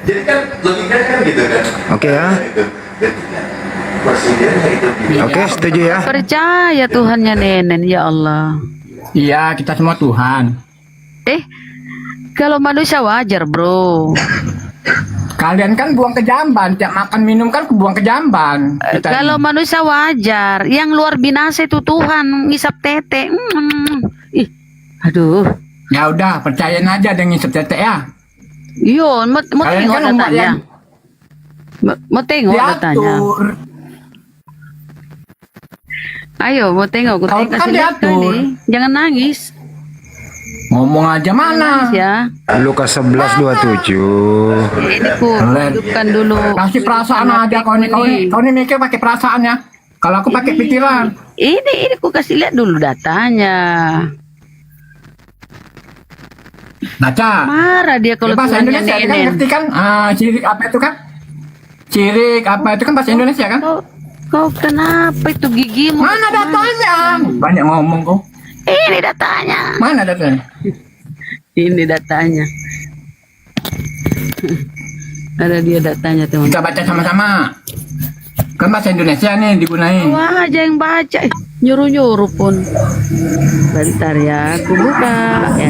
[SPEAKER 11] Jadi kan logikanya kan gitu kan.
[SPEAKER 2] Oke ya. Oke, setuju ya.
[SPEAKER 6] Percaya Tuhannya Nenen, ya Allah.
[SPEAKER 9] Iya, kita semua Tuhan.
[SPEAKER 6] Kalau manusia wajar, bro.
[SPEAKER 9] Kalian kan buang ke jamban, tiap makan minum kan buang ke jamban. Kita
[SPEAKER 6] Kalau
[SPEAKER 9] ini.
[SPEAKER 6] manusia wajar, yang luar binasa itu Tuhan, ngisap tete. Ih, aduh.
[SPEAKER 9] Ya udah, percayain aja dengan ngisep tete ya.
[SPEAKER 6] Yo, mau
[SPEAKER 9] Kalian
[SPEAKER 6] tengok
[SPEAKER 9] kan umat
[SPEAKER 6] datanya.
[SPEAKER 9] yang
[SPEAKER 6] Mau tengok datanya.
[SPEAKER 9] diatur.
[SPEAKER 6] Ayo, mau tengok. Aku
[SPEAKER 9] Kau
[SPEAKER 6] kasih
[SPEAKER 9] kan
[SPEAKER 6] lihat
[SPEAKER 9] diatur.
[SPEAKER 6] ini. Jangan nangis.
[SPEAKER 9] Ngomong aja mana?
[SPEAKER 6] Nangis ya.
[SPEAKER 2] Lukas 11:27.
[SPEAKER 6] Ini ku hidupkan dulu.
[SPEAKER 9] Kasih perasaan aja kau ini mikir pakai perasaan ya. Kalau aku pakai pikiran.
[SPEAKER 6] Ini ku kasih lihat dulu datanya.
[SPEAKER 9] Baca.
[SPEAKER 6] Marah dia kalau
[SPEAKER 9] Bahasa
[SPEAKER 6] Tuhannya
[SPEAKER 9] Indonesia kan
[SPEAKER 6] Nenen.
[SPEAKER 9] ngerti kan? Cirik apa itu kan? Cirik apa itu kan bahasa Indonesia kan?
[SPEAKER 6] Kau kenapa itu gigimu?
[SPEAKER 9] Mana datanya? Banyak ngomong kau.
[SPEAKER 6] Ini datanya.
[SPEAKER 9] Mana datanya?
[SPEAKER 6] Ini datanya. Ada dia datanya teman.
[SPEAKER 9] Kita baca sama-sama. Kan bahasa Indonesia nih digunain.
[SPEAKER 6] Wah aja yang baca. Nyuruh-nyuruh pun. Bentar ya, aku buka. Ya,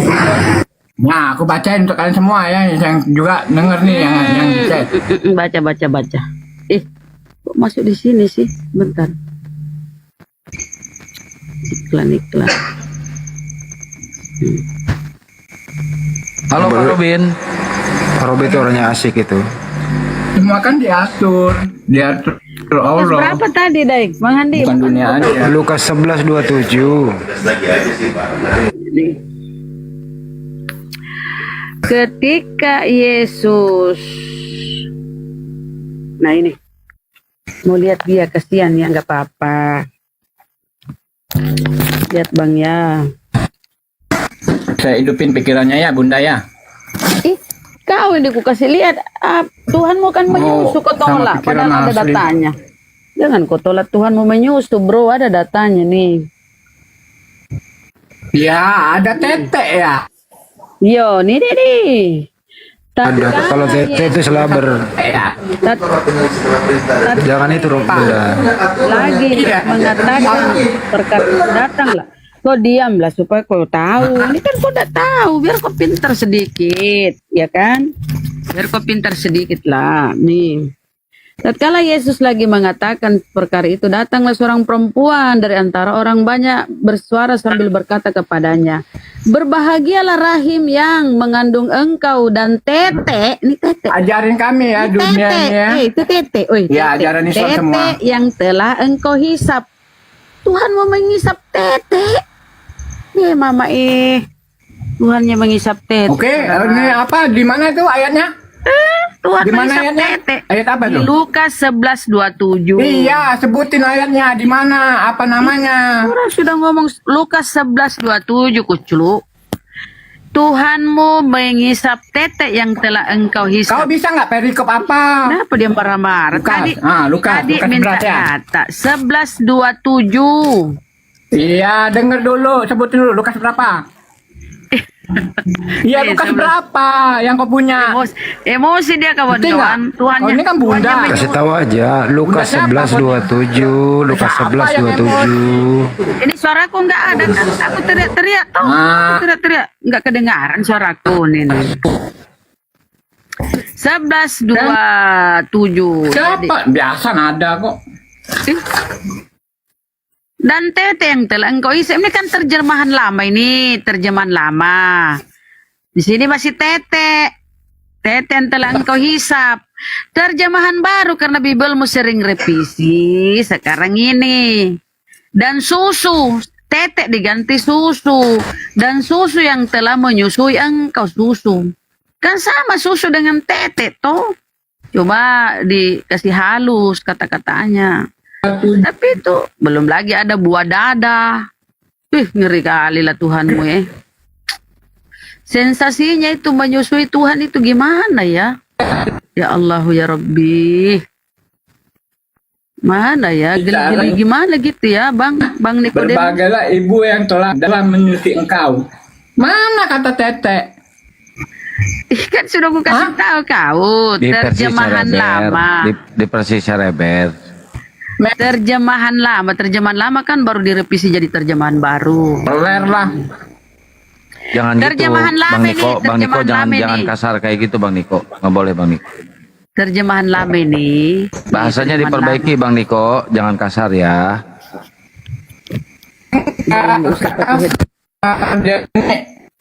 [SPEAKER 9] Nah, aku bacain untuk kalian semua ya yang juga denger nih yang chat.
[SPEAKER 6] baca. Kok masuk di sini sih? Bentar. Iklan.
[SPEAKER 1] Halo Pak Robin.
[SPEAKER 2] Robi itu orangnya asik itu.
[SPEAKER 9] Semua kan diatur
[SPEAKER 6] Pas
[SPEAKER 9] Allah.
[SPEAKER 6] berapa tadi, Daik? Bang Andi.
[SPEAKER 9] Bukan dunia aja.
[SPEAKER 2] Lukas 11:27.
[SPEAKER 11] Lagi aja sih Pak.
[SPEAKER 6] Ketika Yesus, nah ini, mau lihat dia kasihan ya, nggak apa-apa. Lihat Bang ya.
[SPEAKER 9] Saya hidupin pikirannya ya Bunda ya.
[SPEAKER 6] Kau ini ku kasih lihat, Tuhanmu kan menyusu kau tolak,
[SPEAKER 9] pikiran
[SPEAKER 6] padahal ada
[SPEAKER 9] asli.
[SPEAKER 6] datanya. Jangan kau tolak Tuhanmu menyusu, bro, ada datanya nih.
[SPEAKER 9] Ya, ada tete ya.
[SPEAKER 6] Yo, nih.
[SPEAKER 2] Ada kalau tete itu selaber.
[SPEAKER 9] Ya.
[SPEAKER 2] Jangan itu Robi.
[SPEAKER 6] Lagi mengatakan perkara datanglah. Kau diamlah supaya kau tahu. Ini kan kau udah tahu, biar kau pintar sedikit, ya kan? Biar kau pintar sedikit lah. Nih. Tatkala Yesus lagi mengatakan perkara itu, datanglah seorang perempuan dari antara orang banyak bersuara sambil berkata kepadanya, berbahagialah rahim yang mengandung engkau dan tete. Ini tete.
[SPEAKER 9] Ajarin kami ya dunia ini ya.
[SPEAKER 6] Itu tete.
[SPEAKER 9] Ya, ajaran Islam
[SPEAKER 6] tete
[SPEAKER 9] semua.
[SPEAKER 6] yang telah engkau hisap. Tuhan mau mengisap tete. Mama Tuhannya mengisap tete.
[SPEAKER 9] Oke, ini apa? Di mana itu ayatnya?
[SPEAKER 6] Tuhan
[SPEAKER 9] Di mana
[SPEAKER 6] mengisap
[SPEAKER 9] ayatnya?
[SPEAKER 6] tete.
[SPEAKER 9] Ayat apa
[SPEAKER 6] Di
[SPEAKER 9] tuh?
[SPEAKER 6] Lukas 11:27.
[SPEAKER 9] Iya, sebutin ayatnya. Di mana? Apa namanya?
[SPEAKER 6] Orang sudah ngomong Lukas 11:27 kuclu. Tuhanmu mengisap tete yang telah engkau hisap.
[SPEAKER 9] Kau bisa nggak perikop apa?
[SPEAKER 6] Kenapa dia marah-marah?
[SPEAKER 9] Lukas.
[SPEAKER 6] Tadi,
[SPEAKER 9] Lukas.
[SPEAKER 6] tadi
[SPEAKER 9] Lukas
[SPEAKER 6] minta
[SPEAKER 9] berat ya?
[SPEAKER 6] data 11:27.
[SPEAKER 9] Iya, denger dulu. Sebutin dulu. Lukas berapa? Ya Lukas berapa yang kau punya?
[SPEAKER 6] Emosi dia kawan-kawan. Tuhannya.
[SPEAKER 9] Ini kan bunda.
[SPEAKER 2] Kasih tahu aja, Lukas
[SPEAKER 9] Bunda siapa?
[SPEAKER 2] 11:27, Lukas
[SPEAKER 9] Siapa yang
[SPEAKER 2] 11:27.
[SPEAKER 6] Ini suaraku nggak ada kan? Aku teriak-teriak tuh. Aku teriak-teriak. Nggak kedengaran suaraku nih. 11:27.
[SPEAKER 9] Siapa? Biasa nada kok.
[SPEAKER 6] Dan tete yang telah engkau isi. Ini kan terjemahan lama ini. Terjemahan lama. Di sini masih tete. Tete yang telah engkau hisap. Terjemahan baru karena Bibelmu sering revisi. Sekarang ini. Dan susu. Tete diganti susu. Dan susu yang telah menyusui engkau susu. Kan sama susu dengan tete toh. Coba dikasih halus kata-katanya. Tapi itu belum lagi ada buah dada. Ngeri kali lah Tuhanmu ya. Sensasinya itu menyusui Tuhan itu gimana ya? Ya Allah ya Rabbi. Mana ya? Geli-geli gimana gitu ya Bang Nikodemus?
[SPEAKER 9] Berbagailah ibu yang telah dalam menyusui engkau. Mana kata tete?
[SPEAKER 6] Kan sudah aku kasih tahu kau.
[SPEAKER 1] Di versi
[SPEAKER 6] Terjemahan
[SPEAKER 1] Sereber,
[SPEAKER 6] lama.
[SPEAKER 1] di versi Sereber.
[SPEAKER 6] Terjemahan lama kan baru direvisi jadi terjemahan baru.
[SPEAKER 9] Peler lah.
[SPEAKER 1] Jangan
[SPEAKER 6] Terjemahan
[SPEAKER 1] gitu,
[SPEAKER 6] lama
[SPEAKER 1] Bang Niko,
[SPEAKER 6] ini,
[SPEAKER 1] Bang Niko
[SPEAKER 6] terjemahan
[SPEAKER 1] jangan
[SPEAKER 6] lama
[SPEAKER 1] kasar kayak gitu, Bang Niko. Nggak boleh, Bang Niko.
[SPEAKER 6] Terjemahan lama ini.
[SPEAKER 1] Bahasanya
[SPEAKER 6] Terjemahan
[SPEAKER 1] diperbaiki, Bang Niko. Jangan kasar ya.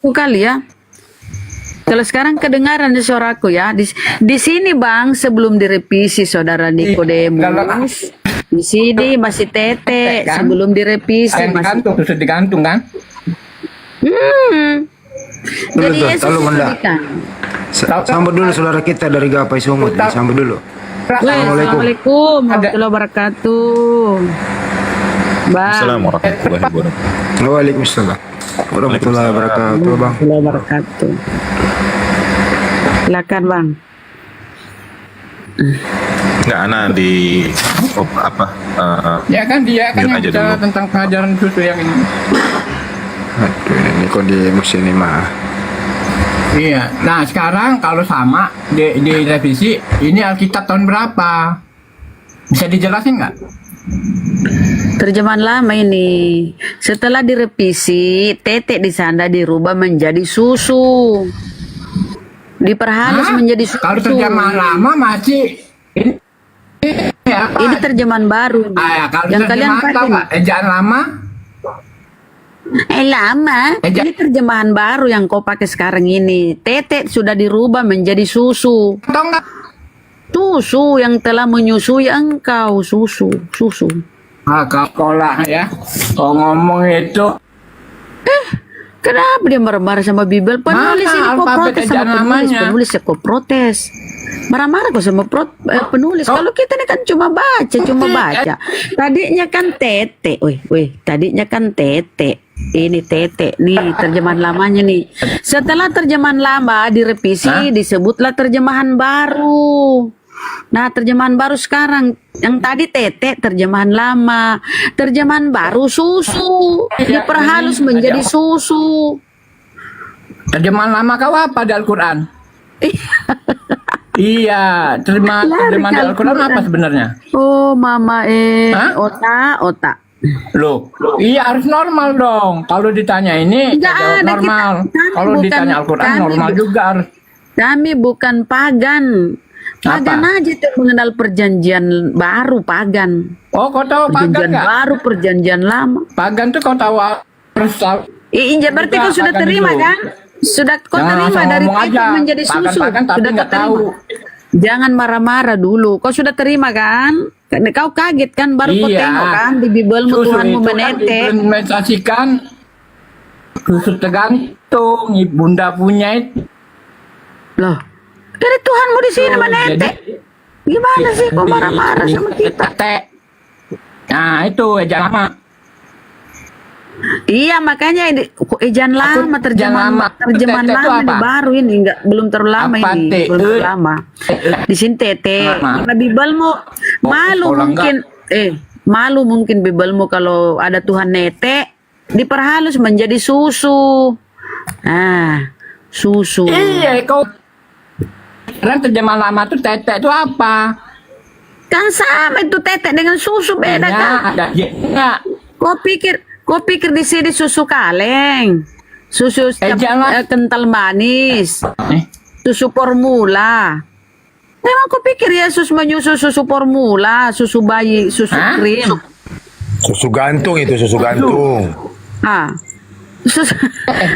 [SPEAKER 6] Kali ya. Kalau sekarang kedengaran di suaraku ya. Di sini Bang sebelum direvisi Saudara Nikodemus. Di sini masih tete
[SPEAKER 9] Kan?
[SPEAKER 6] sebelum direvisi
[SPEAKER 9] Yang
[SPEAKER 6] masih.
[SPEAKER 9] digantung, terus digantung kan?
[SPEAKER 6] Jadi
[SPEAKER 2] Tuh,
[SPEAKER 6] Yesus
[SPEAKER 2] tolong Bunda.
[SPEAKER 6] diberikan.
[SPEAKER 2] Sambut dulu saudara kita dari Gapai Sumut. Sambut dulu.
[SPEAKER 6] Assalamualaikum warahmatullahi wabarakatuh. Bang.
[SPEAKER 11] Assalamualaikum warahmatullahi wabarakatuh.
[SPEAKER 2] Waalaikumsalam warahmatullahi wabarakatuh, Bang.
[SPEAKER 6] Warahmatullahi wabarakatuh. Silakan Bang.
[SPEAKER 11] Nggak ana di
[SPEAKER 9] Ya kan dia kan
[SPEAKER 11] Mute
[SPEAKER 9] yang
[SPEAKER 11] aja
[SPEAKER 9] bicara
[SPEAKER 11] dulu.
[SPEAKER 9] tentang pengajaran susu yang ini.
[SPEAKER 2] Aduh, ini Nikodemus ini mah.
[SPEAKER 9] Iya. Nah sekarang kalau sama di revisi, ini Alkitab tahun berapa? Bisa dijelasin nggak?
[SPEAKER 6] Terjemahan lama ini. Setelah direvisi, tete di sana dirubah menjadi susu. Diperhalus
[SPEAKER 9] Hah?
[SPEAKER 6] menjadi susu.
[SPEAKER 9] Kalau terjemahan lama masih ini apa?
[SPEAKER 6] Ini terjemahan baru.
[SPEAKER 9] Ya, kalau
[SPEAKER 6] Yang kalian
[SPEAKER 9] terjemahan tahu
[SPEAKER 6] pakai.
[SPEAKER 9] nggak? Ejaan lama?
[SPEAKER 6] Lama. Ini terjemahan baru yang kau pakai sekarang ini. Tete sudah dirubah menjadi susu.
[SPEAKER 9] Tahu nggak?
[SPEAKER 6] Susu yang telah menyusui engkau. Susu.
[SPEAKER 9] Kau lah ya. Kau ngomong itu.
[SPEAKER 6] Kenapa dia marah-marah sama Bibel? Penulis
[SPEAKER 9] Mana
[SPEAKER 6] ini kok
[SPEAKER 9] alfabet
[SPEAKER 6] protes sama
[SPEAKER 9] ejaan
[SPEAKER 6] penulis.
[SPEAKER 9] namanya?
[SPEAKER 6] Penulis ya kok protes. Marah-marah kok sama penulis. Kalau kita ini kan cuma baca. Tadinya kan tete. Tadinya kan tete. Ini tete nih terjemahan lamanya nih. Setelah terjemahan lama direvisi disebutlah terjemahan baru. Nah, terjemahan baru sekarang yang tadi tete terjemahan lama, terjemahan baru susu, diperhalus menjadi susu.
[SPEAKER 9] Terjemahan lama kau apa di Al-Quran? Iya, terjemahan di Al-Quran apa sebenarnya?
[SPEAKER 6] Oh, mama otak.
[SPEAKER 9] Loh, iya harus normal dong. Kalau ditanya ini
[SPEAKER 6] Nggak
[SPEAKER 9] jawab
[SPEAKER 6] ada,
[SPEAKER 9] normal. Kalau ditanya Al-Quran normal juga harus.
[SPEAKER 6] Kami bukan pagan. Pagan aja tuh mengenal perjanjian baru pagan.
[SPEAKER 9] Oh, kau tahu pagan
[SPEAKER 6] Perjanjian
[SPEAKER 9] nggak?
[SPEAKER 6] baru, perjanjian lama.
[SPEAKER 9] Pagan tuh kau tahu harus tahu.
[SPEAKER 6] Iya, berarti kau sudah
[SPEAKER 9] Pagan
[SPEAKER 6] terima
[SPEAKER 9] dulu.
[SPEAKER 6] kan? Sudah kau
[SPEAKER 9] Jangan
[SPEAKER 6] terima
[SPEAKER 9] langsung
[SPEAKER 6] dari
[SPEAKER 9] ngomong
[SPEAKER 6] tete
[SPEAKER 9] aja.
[SPEAKER 6] menjadi susu.
[SPEAKER 9] Pagan-pagan tapi
[SPEAKER 6] Sudah
[SPEAKER 9] nggak
[SPEAKER 6] kau terima.
[SPEAKER 9] tahu.
[SPEAKER 6] Jangan marah-marah dulu. Kau sudah terima kan? Kau kaget kan? Baru kau
[SPEAKER 9] Iya.
[SPEAKER 6] tengok kan di Bibelmu
[SPEAKER 9] Susu
[SPEAKER 6] Tuhanmu
[SPEAKER 9] itu kan
[SPEAKER 6] menete.
[SPEAKER 9] diimplementasikan susu tergantung bunda punya itu.
[SPEAKER 6] Loh, dari Tuhanmu di sini menete. Gimana sih kau marah-marah sama kita?
[SPEAKER 9] Nah itu ejaan lama.
[SPEAKER 6] Iya makanya ejaan lama terjemahan
[SPEAKER 9] Tete itu
[SPEAKER 6] lama ini
[SPEAKER 9] apa?
[SPEAKER 6] baru ini belum terlalu lama
[SPEAKER 9] Apa,
[SPEAKER 6] ini
[SPEAKER 9] Teh?
[SPEAKER 6] belum terlalu lama di sini tete karena Bibelmu malu
[SPEAKER 9] kalau
[SPEAKER 6] mungkin malu mungkin Bibelmu kalau ada Tuhan nete diperhalus menjadi susu Susu.
[SPEAKER 9] Iya, kau sekarang terjemah lama tuh tetek itu apa?
[SPEAKER 6] Kan sama itu tetek dengan susu beda kan?
[SPEAKER 9] Ada enggak?
[SPEAKER 6] Kau pikir di sini susu kaleng, susu
[SPEAKER 9] jangan.
[SPEAKER 6] kental manis, susu formula. Memang kau pikir Yesus menyusu susu formula, susu bayi, susu krim?
[SPEAKER 11] Susu gantung itu, susu gantung.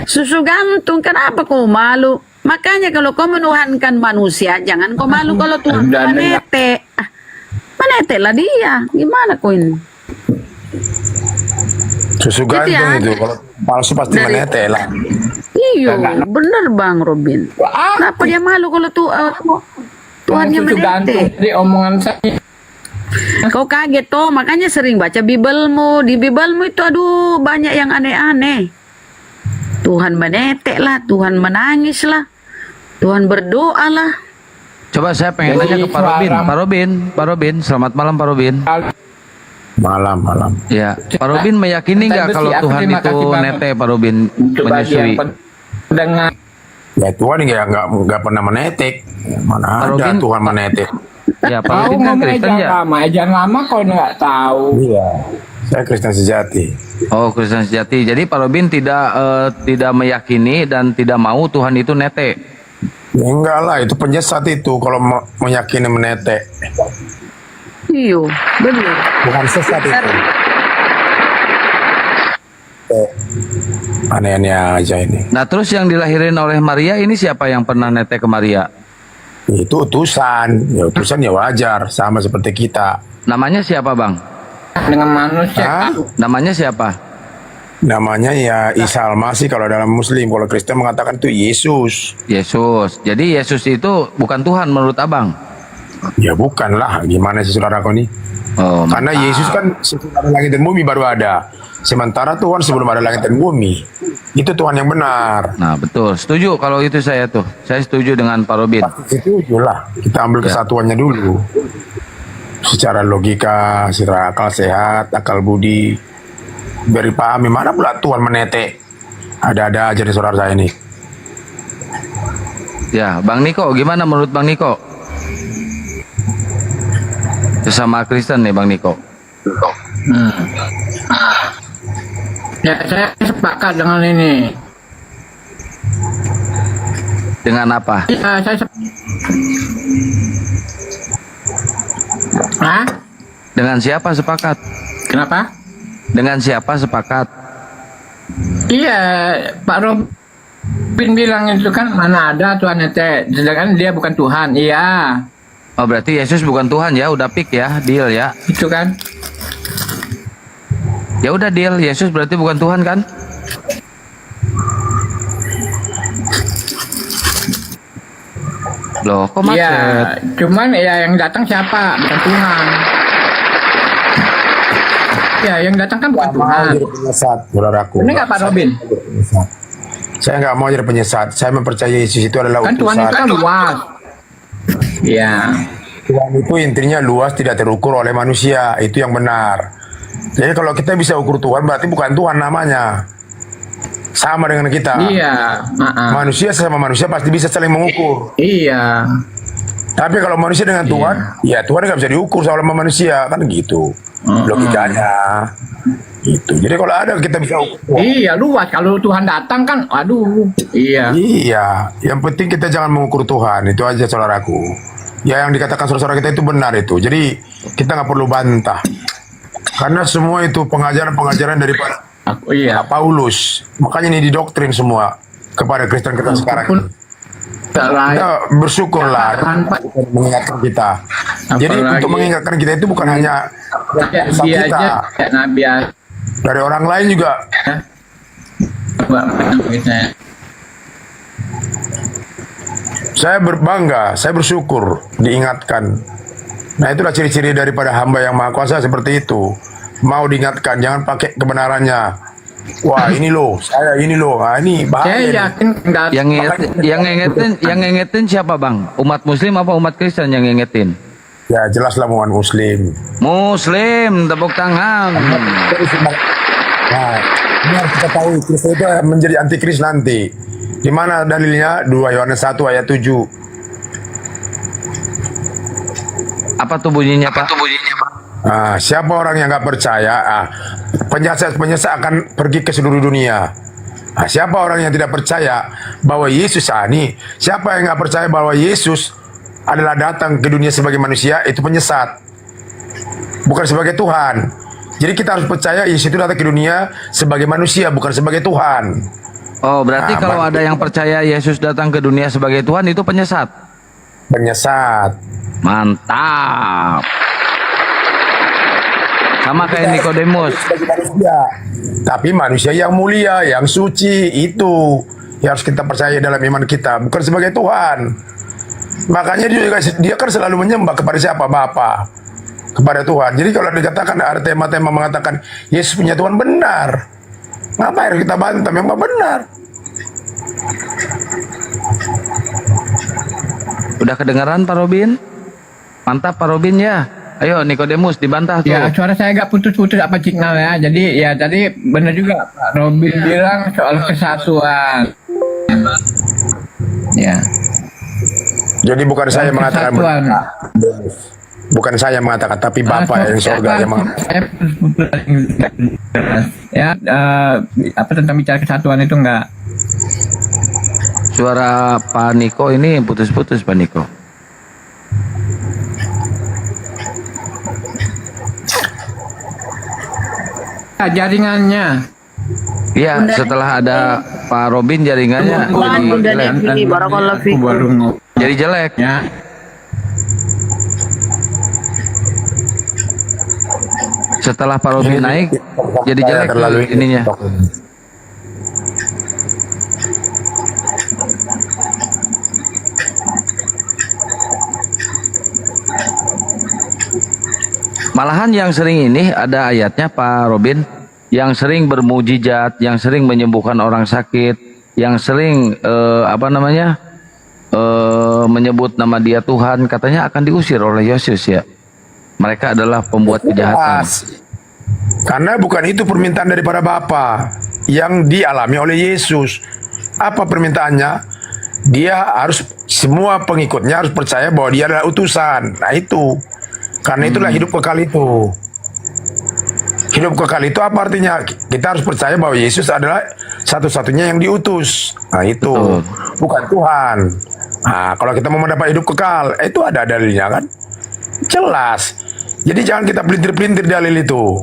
[SPEAKER 6] Susu gantung, kenapa kau malu? Makanya kalau kau menuhankan manusia, jangan kau malu kalau Tuhan menete. Menete lah dia, gimana kau ini?
[SPEAKER 11] Susu gantung itu, kalau palsu pasti menete lah.
[SPEAKER 6] Iya, bener Bang Robin. Kenapa dia malu kalau Tuhannya menete?
[SPEAKER 9] Dari omongan saya.
[SPEAKER 6] Kau kaget toh, makanya sering baca Bibelmu. Di Bibelmu itu aduh banyak yang aneh-aneh. Tuhan menetek lah, Tuhan menangis lah, Tuhan berdoa lah.
[SPEAKER 1] Coba saya pengen tanya ke Pak Robin. Pak Robin, selamat malam Pak Robin.
[SPEAKER 11] Malam.
[SPEAKER 1] Ya, Pak Robin meyakini nggak kalau Tuhan itu nete Pak Robin menyusui?
[SPEAKER 9] Dengan
[SPEAKER 11] Ya Tuhan nggak pernah menetek. Mana ada Tuhan menetek?
[SPEAKER 1] Ya, Pak Robin kan Kristen ya.
[SPEAKER 9] Ejaan lama kau nggak tahu.
[SPEAKER 11] Iya, saya Kristen sejati.
[SPEAKER 1] Oh, Kristen sejati. Jadi Pak Robin tidak meyakini dan tidak mau Tuhan itu nete.
[SPEAKER 11] Ya enggak lah, itu penyesat itu kalau meyakini menetek.
[SPEAKER 6] Iya, benar.
[SPEAKER 11] Bukan sesat itu. Aneh-aneh aja ini.
[SPEAKER 1] Nah, terus yang dilahirin oleh Maria ini siapa yang pernah nete ke Maria?
[SPEAKER 11] Itu utusan. Ya utusan ya wajar, sama seperti kita.
[SPEAKER 1] Namanya siapa, Bang?
[SPEAKER 9] Dengan manusia.
[SPEAKER 1] Namanya siapa?
[SPEAKER 11] Namanya ya Isa Al-Masih kalau dalam Muslim. Kalau Kristen mengatakan itu Yesus.
[SPEAKER 1] Yesus. Jadi Yesus itu bukan Tuhan menurut Abang?
[SPEAKER 11] Ya bukan lah. Gimana sih saudaraku nih?
[SPEAKER 1] Oh,
[SPEAKER 11] karena Yesus kan sebelum ada langit dan bumi baru ada. Sementara Tuhan sebelum ada langit dan bumi itu Tuhan yang benar.
[SPEAKER 1] Nah betul, setuju kalau itu saya tuh. Saya setuju dengan Pak Robin.
[SPEAKER 11] Pasti setuju lah. Kita ambil kesatuannya dulu. Secara logika, secara akal sehat, akal budi, biar dipahami. Mana pula Tuhan menetek? Ada-ada aja di saudara saya ini.
[SPEAKER 1] Ya, Bang Niko, gimana menurut Bang Niko? Sesama Kristen nih Bang Niko.
[SPEAKER 9] Ya, saya sepakat dengan ini.
[SPEAKER 1] Dengan apa?
[SPEAKER 9] Ya,
[SPEAKER 1] Dengan siapa sepakat?
[SPEAKER 9] Kenapa?
[SPEAKER 1] Dengan siapa sepakat?
[SPEAKER 9] Iya, Pak Robin bilang itu kan mana ada Tuhan nete, sedangkan dia bukan Tuhan. Iya.
[SPEAKER 1] Oh berarti Yesus bukan Tuhan ya, udah pick ya, deal ya.
[SPEAKER 9] Itu kan.
[SPEAKER 1] Ya udah deal, Yesus berarti bukan Tuhan kan? Loh, kok macet?
[SPEAKER 9] Iya, cuman ya yang datang siapa? Bukan Tuhan. Ya, yang datang kan bukan Tuhan.
[SPEAKER 11] Jadi penyesat, saudaraku.
[SPEAKER 9] Ini nggak Pak Robin?
[SPEAKER 11] Saya nggak mau jadi penyesat. Saya mempercayai Yesus itu adalah
[SPEAKER 9] Kan Tuhan
[SPEAKER 11] utusan.
[SPEAKER 9] itu kan luas. Iya.
[SPEAKER 11] Tuhan itu intinya luas, tidak terukur oleh manusia. Itu yang benar. Jadi kalau kita bisa ukur Tuhan, berarti bukan Tuhan namanya. Sama dengan kita.
[SPEAKER 9] Iya.
[SPEAKER 11] Manusia sama manusia pasti bisa saling mengukur.
[SPEAKER 9] Iya.
[SPEAKER 11] Tapi kalau manusia dengan Tuhan, ya Tuhan nggak bisa diukur sama manusia, kan gitu. Logikanya. Gitu. Jadi kalau ada kita bisa ukur.
[SPEAKER 9] Iya, luas. Kalau Tuhan datang kan, aduh. Iya.
[SPEAKER 11] Iya. Yang penting kita jangan mengukur Tuhan. Itu aja saudaraku. Ya yang dikatakan saudara kita itu benar itu. Jadi kita nggak perlu bantah. Karena semua itu pengajaran-pengajaran daripada Paulus. Makanya ini didoktrin semua kepada Kristen-Kristen sekarang. Kita bersyukurlah mengingatkan kita. Jadi untuk mengingatkan kita itu bukan hanya
[SPEAKER 9] dia
[SPEAKER 11] kita,
[SPEAKER 9] aja Nabi
[SPEAKER 11] dari orang lain juga. Saya berbangga, saya bersyukur diingatkan. Nah itulah ciri-ciri daripada hamba yang maha kuasa seperti itu. Mau diingatkan, jangan pakai kebenarannya. Wah ini loh, saya ini loh, nah, ini bahaya.
[SPEAKER 9] Saya yakin
[SPEAKER 1] yang ngingetin siapa Bang? Umat Muslim apa umat Kristen yang ngingetin?
[SPEAKER 11] Ya jelaslah umat Muslim.
[SPEAKER 1] Muslim, tepuk tangan.
[SPEAKER 11] Nah, ini harus kita tahu Kristus itu menjadi antikris nanti. Di mana dalilnya? 2 Yohanes 1 ayat 7.
[SPEAKER 1] Apa tuh bunyinya, Pak?
[SPEAKER 11] Ah, siapa orang yang nggak percaya, penyesat akan pergi ke seluruh dunia. Ah, siapa orang yang tidak percaya bahwa Yesus siapa yang nggak percaya bahwa Yesus adalah datang ke dunia sebagai manusia, itu penyesat, bukan sebagai Tuhan. Jadi kita harus percaya Yesus itu datang ke dunia sebagai manusia, bukan sebagai Tuhan.
[SPEAKER 1] Oh, berarti kalau ada yang percaya Yesus datang ke dunia sebagai Tuhan, itu penyesat.
[SPEAKER 11] Penyesat.
[SPEAKER 1] Mantap. Sama kayak Nikodemus.
[SPEAKER 11] Manusia. Tapi manusia yang mulia, yang suci, itu yang harus kita percaya dalam iman kita, bukan sebagai Tuhan. Makanya dia kan selalu menyembah kepada siapa? Bapa, kepada Tuhan. Jadi kalau dikatakan ada tema-tema mengatakan Yesus punya Tuhan, benar. Ngapain kita bantah? Memang benar.
[SPEAKER 1] Udah kedengaran Pak Robin? Mantap Pak Robin ya. Ayo Nikodemus dibantah tuh.
[SPEAKER 9] Ya, suara saya agak putus-putus apa signal ya. Jadi ya tadi benar juga Pak Robin bilang soal kesatuan. Ya.
[SPEAKER 11] Jadi bukan saya mengatakan
[SPEAKER 9] Kesatuan.
[SPEAKER 11] bukan saya mengatakan, tapi Bapa yang surga yang mengatakan.
[SPEAKER 9] Ya, apa tentang bicara kesatuan itu enggak.
[SPEAKER 1] Suara Pak Niko ini putus-putus Pak Niko.
[SPEAKER 9] Jaringannya.
[SPEAKER 1] Iya, setelah ada Pak Robin jaringannya jadi jelek.
[SPEAKER 9] Ya.
[SPEAKER 1] Setelah Pak Robin naik jadi jelek
[SPEAKER 11] terlalu
[SPEAKER 1] ininya. Malahan yang sering ini ada ayatnya Pak Robin, yang sering bermujizat, yang sering menyembuhkan orang sakit, yang sering menyebut nama dia Tuhan, katanya akan diusir oleh Yesus ya. Mereka adalah pembuat kejahatan.
[SPEAKER 11] Karena bukan itu permintaan daripada Bapa yang dialami oleh Yesus. Apa permintaannya? Dia harus, semua pengikutnya harus percaya bahwa dia adalah utusan. Nah itu. Karena itulah hidup kekal itu. Hidup kekal itu apa artinya? Kita harus percaya bahwa Yesus adalah satu-satunya yang diutus. Nah itu. Bukan Tuhan. Nah kalau kita mau mendapat hidup kekal, itu ada dalilnya kan? Jelas. Jadi jangan kita pelintir-pelintir dalil itu.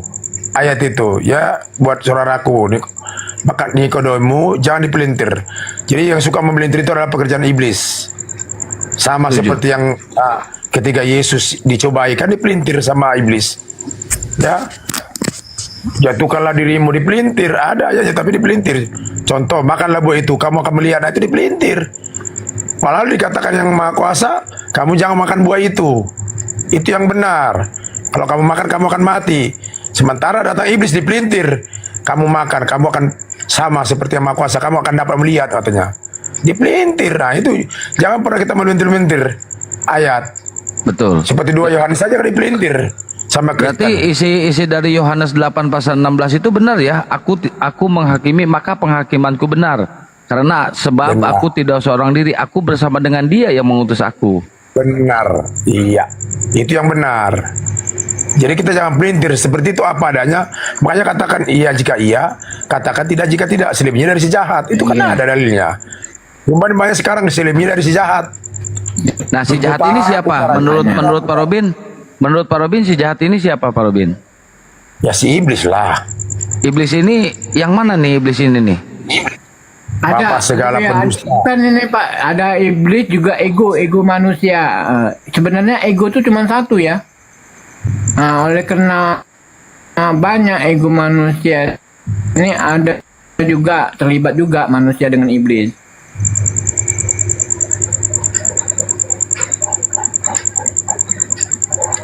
[SPEAKER 11] Ayat itu. Ya buat saudaraku. Maka Nikodemus jangan dipelintir. Jadi yang suka memelintir itu adalah pekerjaan iblis. Sama seperti yang ketika Yesus dicobai kan dipelintir sama iblis. Ya. Jatuhkanlah dirimu, dipelintir. Ada aja tapi dipelintir. Contoh, makanlah buah itu, kamu akan melihat. Nah, itu dipelintir. Padahal dikatakan yang Maha Kuasa, kamu jangan makan buah itu. Itu yang benar. Kalau kamu makan, kamu akan mati. Sementara datang iblis dipelintir. Kamu makan, kamu akan sama seperti yang Maha Kuasa, kamu akan dapat melihat katanya. Dipelintir. Nah, itu jangan pernah kita melintir-lintir ayat.
[SPEAKER 1] Betul.
[SPEAKER 11] Seperti 2 Yohanes saja kan dipelintir sama Kristen.
[SPEAKER 1] Berarti isi dari Yohanes 8 pasal 16 itu benar ya? Aku menghakimi, maka penghakimanku benar. Karena sebab
[SPEAKER 11] benar.
[SPEAKER 1] aku tidak seorang diri, aku bersama dengan Dia yang mengutus aku.
[SPEAKER 11] Benar. Iya. Itu yang benar. Jadi kita jangan pelintir, seperti itu apa adanya. Makanya katakan iya jika iya, katakan tidak jika tidak. Selebihnya dari si jahat. Itu kan ada dalilnya. Cuma banyak sekarang selebihnya dari si jahat.
[SPEAKER 1] Nah, si jahat ini siapa? Menurut Pak Robin, si jahat ini siapa Pak Robin?
[SPEAKER 11] Ya si iblis lah.
[SPEAKER 1] Iblis ini yang mana nih iblis ini nih?
[SPEAKER 11] Bapak segala pendusta.
[SPEAKER 9] Kan ini Pak, ada iblis juga ego manusia. Sebenarnya ego itu cuma satu ya. Nah, oleh karena banyak ego manusia, ini ada juga terlibat juga manusia dengan iblis.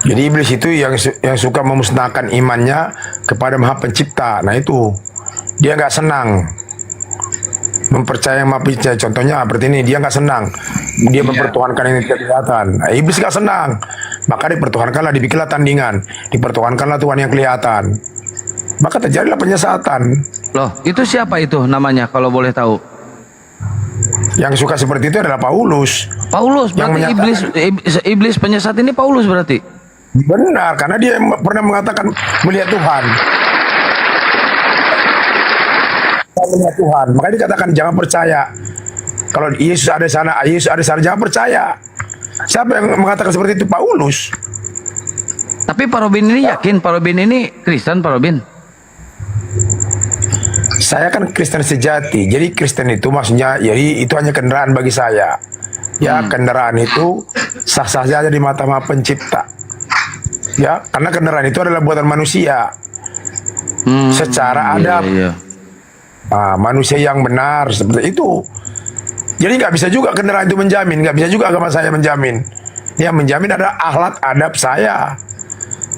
[SPEAKER 11] Jadi iblis itu yang suka memusnahkan imannya kepada Maha Pencipta. Nah itu dia nggak senang mempercayai Maha Pencipta. Contohnya seperti ini, dia nggak senang. Dia mempertuhankan yang tidak kelihatan. Nah, iblis nggak senang, maka dipertuhankanlah, dibikinlah tandingan, dipertuhankanlah Tuhan yang kelihatan. Maka terjadilah penyesatan.
[SPEAKER 1] Loh, itu siapa itu namanya kalau boleh tahu?
[SPEAKER 11] Yang suka seperti itu adalah Paulus.
[SPEAKER 1] Paulus
[SPEAKER 11] Yang
[SPEAKER 1] berarti
[SPEAKER 11] menyatakan-
[SPEAKER 1] iblis penyesat ini Paulus berarti.
[SPEAKER 11] Benar, karena dia pernah mengatakan melihat Tuhan. Melihat Tuhan, makanya dikatakan jangan percaya. Kalau Yesus ada di sana, Yesus ada di sana, jangan percaya. Siapa yang mengatakan seperti itu? Paulus.
[SPEAKER 1] Tapi Pak Robin ini yakin Pak Robin ini Kristen Pak Robin?
[SPEAKER 11] Saya kan Kristen sejati. Jadi Kristen itu maksudnya, jadi itu hanya kendaraan bagi saya. Ya, kendaraan itu sah-sah saja di mata Maha Pencipta. Ya, karena kendaraan itu adalah buatan manusia. Secara adab.
[SPEAKER 1] Iya.
[SPEAKER 11] Manusia yang benar seperti itu. Jadi nggak bisa juga kendaraan itu menjamin, nggak bisa juga agama saya menjamin. Yang menjamin adalah akhlak adab saya,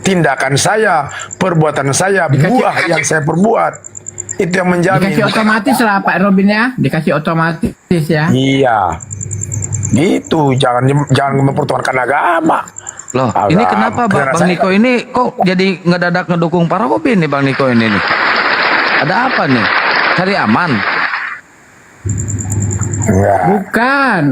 [SPEAKER 11] tindakan saya, perbuatan saya, buah yang saya perbuat. Itu yang menjamin.
[SPEAKER 9] Dikasih otomatis lah Pak Robin ya, dikasih otomatis ya.
[SPEAKER 11] Iya, gitu. Jangan mempertuhankan agama.
[SPEAKER 1] Loh, ini kenapa Bang Niko ini kok jadi ngedadak ngedukung Pak Robin nih Bang Niko ini nih? Ada apa nih? Cari aman?
[SPEAKER 11] Enggak.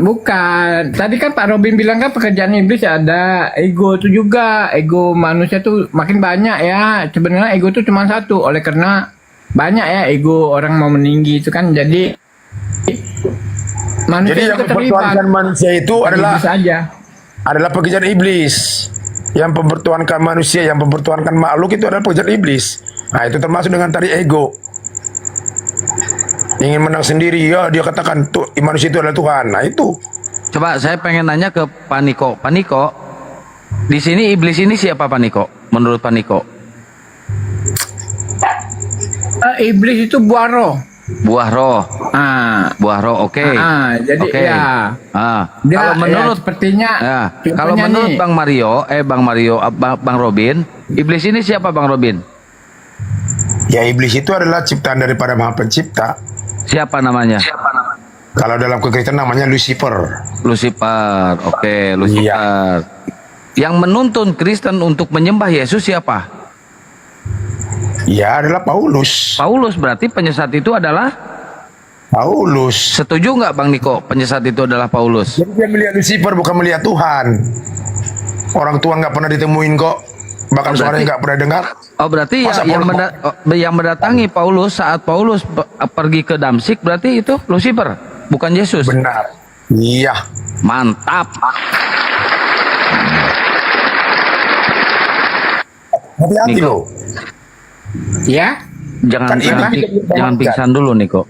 [SPEAKER 9] Bukan. Tadi kan Pak Robin bilang kan pekerjaan iblis ada ego itu juga. Ego manusia tuh makin banyak ya. Sebenarnya ego itu cuma satu. Oleh karena banyak ya ego orang mau meninggi itu kan. Jadi manusia
[SPEAKER 11] Jadi yang
[SPEAKER 9] itu terlibat.
[SPEAKER 11] mempertuhankan manusia itu
[SPEAKER 9] Iblis aja.
[SPEAKER 11] adalah pekerjaan iblis. Yang mempertuhankan manusia, yang mempertuhankan makhluk itu adalah pekerjaan iblis. Nah, itu termasuk dengan tadi ego. Ingin menang sendiri, ya dia katakan tuh manusia itu adalah Tuhan. Nah itu.
[SPEAKER 1] Coba saya pengen nanya ke Pak Niko. Pak Niko, di sini iblis ini siapa Pak Niko? Menurut Pak Niko?
[SPEAKER 9] Iblis itu buah roh.
[SPEAKER 1] Buah roh. Buah roh, oke.
[SPEAKER 9] Jadi
[SPEAKER 1] Oke.
[SPEAKER 9] ya. Dia,
[SPEAKER 1] Kalau menurut
[SPEAKER 9] sepertinya
[SPEAKER 1] kalau
[SPEAKER 9] penyanyi.
[SPEAKER 1] menurut Bang Bang Robin, iblis ini siapa Bang Robin?
[SPEAKER 11] Ya iblis itu adalah ciptaan daripada Maha Pencipta.
[SPEAKER 1] Siapa namanya?
[SPEAKER 11] Kalau dalam kekristenan namanya Lucifer.
[SPEAKER 1] Lucifer, oke, Lucifer.
[SPEAKER 11] Iya.
[SPEAKER 1] Yang menuntun Kristen untuk menyembah Yesus siapa?
[SPEAKER 11] Ya adalah Paulus.
[SPEAKER 1] Paulus berarti penyesat itu adalah
[SPEAKER 11] Paulus.
[SPEAKER 1] Setuju nggak Bang Niko? Penyesat itu adalah Paulus.
[SPEAKER 11] Jadi dia melihat Lucifer bukan melihat Tuhan. Orang tua nggak pernah ditemuin kok. Bahkan suaranya nggak pernah dengar.
[SPEAKER 1] Oh berarti
[SPEAKER 11] Masa
[SPEAKER 1] yang mendatangi Paulus saat Paulus pergi ke Damsik berarti itu Lucifer, bukan Yesus.
[SPEAKER 11] Benar. Iya.
[SPEAKER 1] Mantap.
[SPEAKER 11] Hati-hati
[SPEAKER 1] Niko.
[SPEAKER 11] loh.
[SPEAKER 9] Ya.
[SPEAKER 1] Jangan jangan pingsan dulu Niko.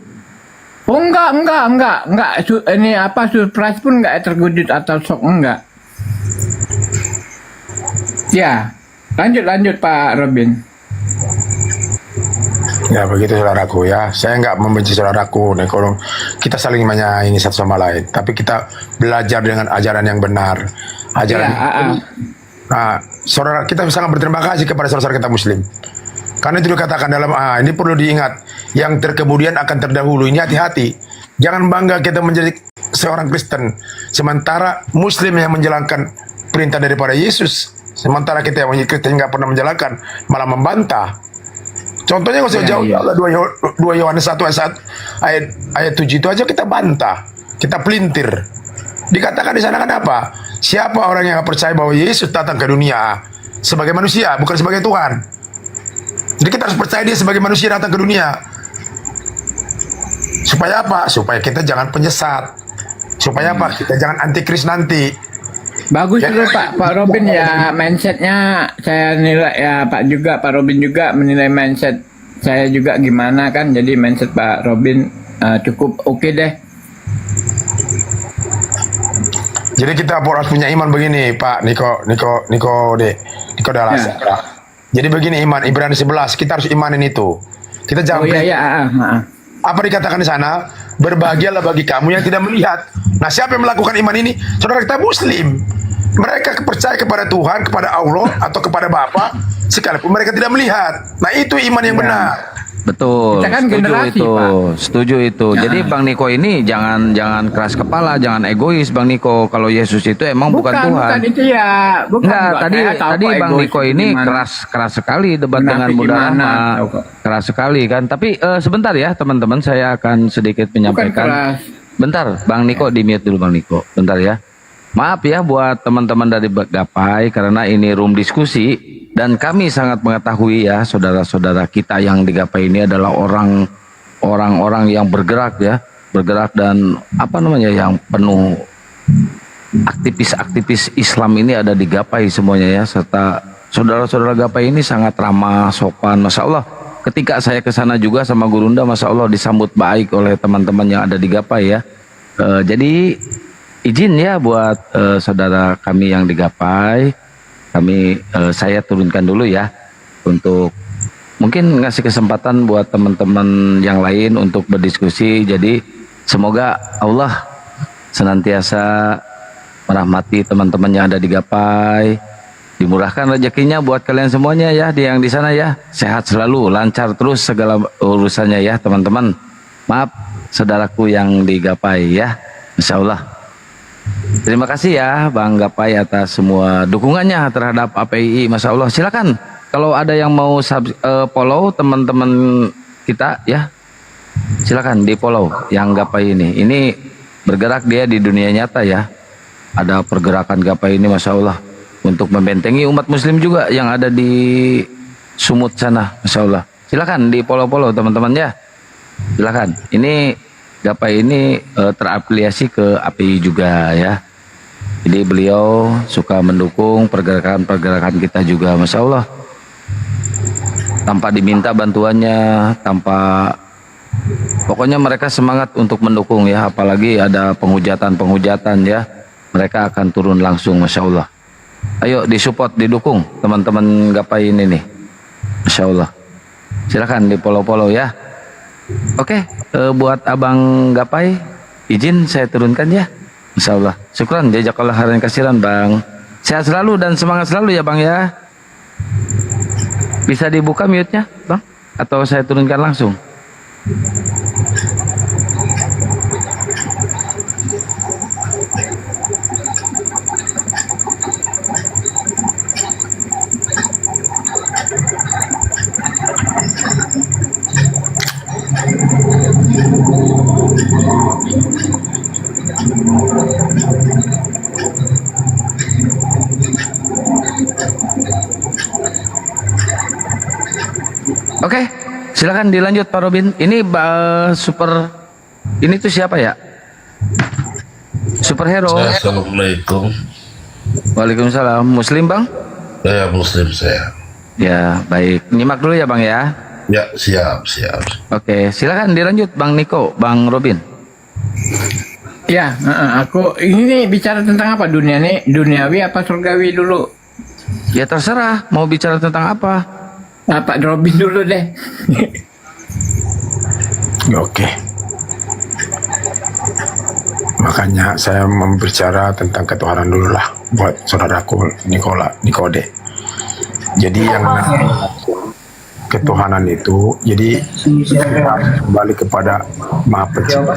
[SPEAKER 9] Oh enggak. Ini apa surprise pun enggak terkejut atau shock enggak. Ya. Lanjut Pak Robin.
[SPEAKER 11] Ya begitu saudaraku ya. Saya nggak membenci saudaraku nih. Kalau kita saling menyayangi satu sama lain, tapi kita belajar dengan ajaran yang benar. Ajaran. Nah, saudara kita sangat berterima kasih kepada saudara kita Muslim. Karena itu dikatakan dalam ini perlu diingat, yang terkemudian akan terdahulu. Ini hati-hati. Jangan bangga kita menjadi seorang Kristen, sementara Muslim yang menjalankan perintah daripada Yesus. Sementara kita yang menjadi Kristen nggak pernah menjalankan, malah membantah. Contohnya nggak usah jauh, Allah 2 Yohanes 1 ayat 7 itu aja kita bantah, kita pelintir. Dikatakan di sana kan apa? Siapa orang yang percaya bahwa Yesus datang ke dunia sebagai manusia, bukan sebagai Tuhan. Jadi kita harus percaya dia sebagai manusia datang ke dunia. Supaya apa? Supaya kita jangan penyesat. Supaya apa? Kita jangan antikris nanti.
[SPEAKER 9] Bagus juga Pak Robin ya, mindsetnya saya nilai ya, Pak Robin juga menilai mindset saya juga gimana kan, jadi mindset Pak Robin cukup oke deh.
[SPEAKER 11] Jadi kita harus punya iman begini Pak Niko Dalas. Ya. Jadi begini iman Ibrani 11 kita harus imanin itu. Kita jangan apa dikatakan di sana? Berbahagialah bagi kamu yang tidak melihat. Nah, siapa yang melakukan iman ini? Saudara kita Muslim. Mereka percaya kepada Tuhan, kepada Allah atau kepada Bapa sekalipun mereka tidak melihat. Nah, itu iman yang benar.
[SPEAKER 1] Betul.
[SPEAKER 9] Kita kan
[SPEAKER 1] setuju
[SPEAKER 9] generasi,
[SPEAKER 1] itu.
[SPEAKER 9] Pak.
[SPEAKER 1] Setuju itu. Jadi Bang Niko ini jangan keras kepala, jangan egois Bang Niko. Kalau Yesus itu emang bukan Tuhan.
[SPEAKER 9] Bukan itu ya.
[SPEAKER 1] Enggak, tadi Bang Niko ini keras sekali debat dengan Bunda Rahma. Keras sekali kan. Tapi sebentar ya teman-teman, saya akan sedikit menyampaikan. Bentar, Bang Niko di mute dulu Bang Niko. Bentar ya. Maaf ya buat teman-teman dari Gapai karena ini room diskusi dan kami sangat mengetahui ya saudara-saudara kita yang di Gapai ini adalah orang-orang yang bergerak ya, bergerak dan yang penuh aktivis-aktivis Islam ini ada di Gapai semuanya ya, serta saudara-saudara Gapai ini sangat ramah, sopan, Masya Allah. Ketika saya ke sana juga sama Gurunda, Masya Allah disambut baik oleh teman-teman yang ada di Gapai ya. Jadi izin ya buat saudara kami yang di Gapai, saya turunkan dulu ya untuk mungkin ngasih kesempatan buat teman-teman yang lain untuk berdiskusi. Jadi semoga Allah senantiasa merahmati teman-teman yang ada di Gapai. Dimurahkan rezekinya buat kalian semuanya ya, yang di sana ya, sehat selalu, lancar terus segala urusannya ya teman-teman. Maaf saudaraku yang di Gapai ya, Insya Allah. Terima kasih ya Bang Gapai atas semua dukungannya terhadap API, Masya Allah. Silakan kalau ada yang mau follow teman-teman kita ya, silakan di follow yang Gapai ini. Ini bergerak dia di dunia nyata ya, ada pergerakan Gapai ini, Masya Allah, untuk membentengi umat muslim juga yang ada di Sumut sana, Masya Allah. Silakan di follow teman-teman ya. Silakan. Ini Gapai ini terafiliasi ke API juga ya. Jadi beliau suka mendukung pergerakan-pergerakan kita juga, Masya Allah. Tanpa diminta bantuannya, pokoknya mereka semangat untuk mendukung ya. Apalagi ada penghujatan ya, mereka akan turun langsung, Masya Allah. Ayo disupport, didukung teman-teman Gapai ini nih, Masya Allah. Silakan di follow ya. Oke, buat Abang Gapai izin saya turunkan ya, Masya Allah. Syukran, jazakallah khairan kasiran Bang. Sehat selalu dan semangat selalu ya Bang ya. Bisa dibuka mute-nya Bang, atau saya turunkan langsung? Oke, silakan dilanjut Pak Robin. Ini ini tuh siapa ya? Superhero.
[SPEAKER 14] Assalamualaikum.
[SPEAKER 1] Waalaikumsalam. Muslim Bang?
[SPEAKER 14] Saya Muslim saya.
[SPEAKER 1] Ya baik. Nyimak dulu ya Bang ya.
[SPEAKER 14] Ya siap.
[SPEAKER 1] Oke, silakan dilanjut Bang Niko, Bang Robin.
[SPEAKER 9] Ya, aku ini bicara tentang apa dunia nih? Duniawi apa surgawi dulu?
[SPEAKER 1] Ya terserah, mau bicara tentang apa?
[SPEAKER 9] Pak Robin dulu deh.
[SPEAKER 11] Oke. Makanya saya membicara tentang ketuhanan dulu lah buat saudaraku Nikode. Jadi yang ketuhanan itu, jadi kembali kepada Maha Pencipta.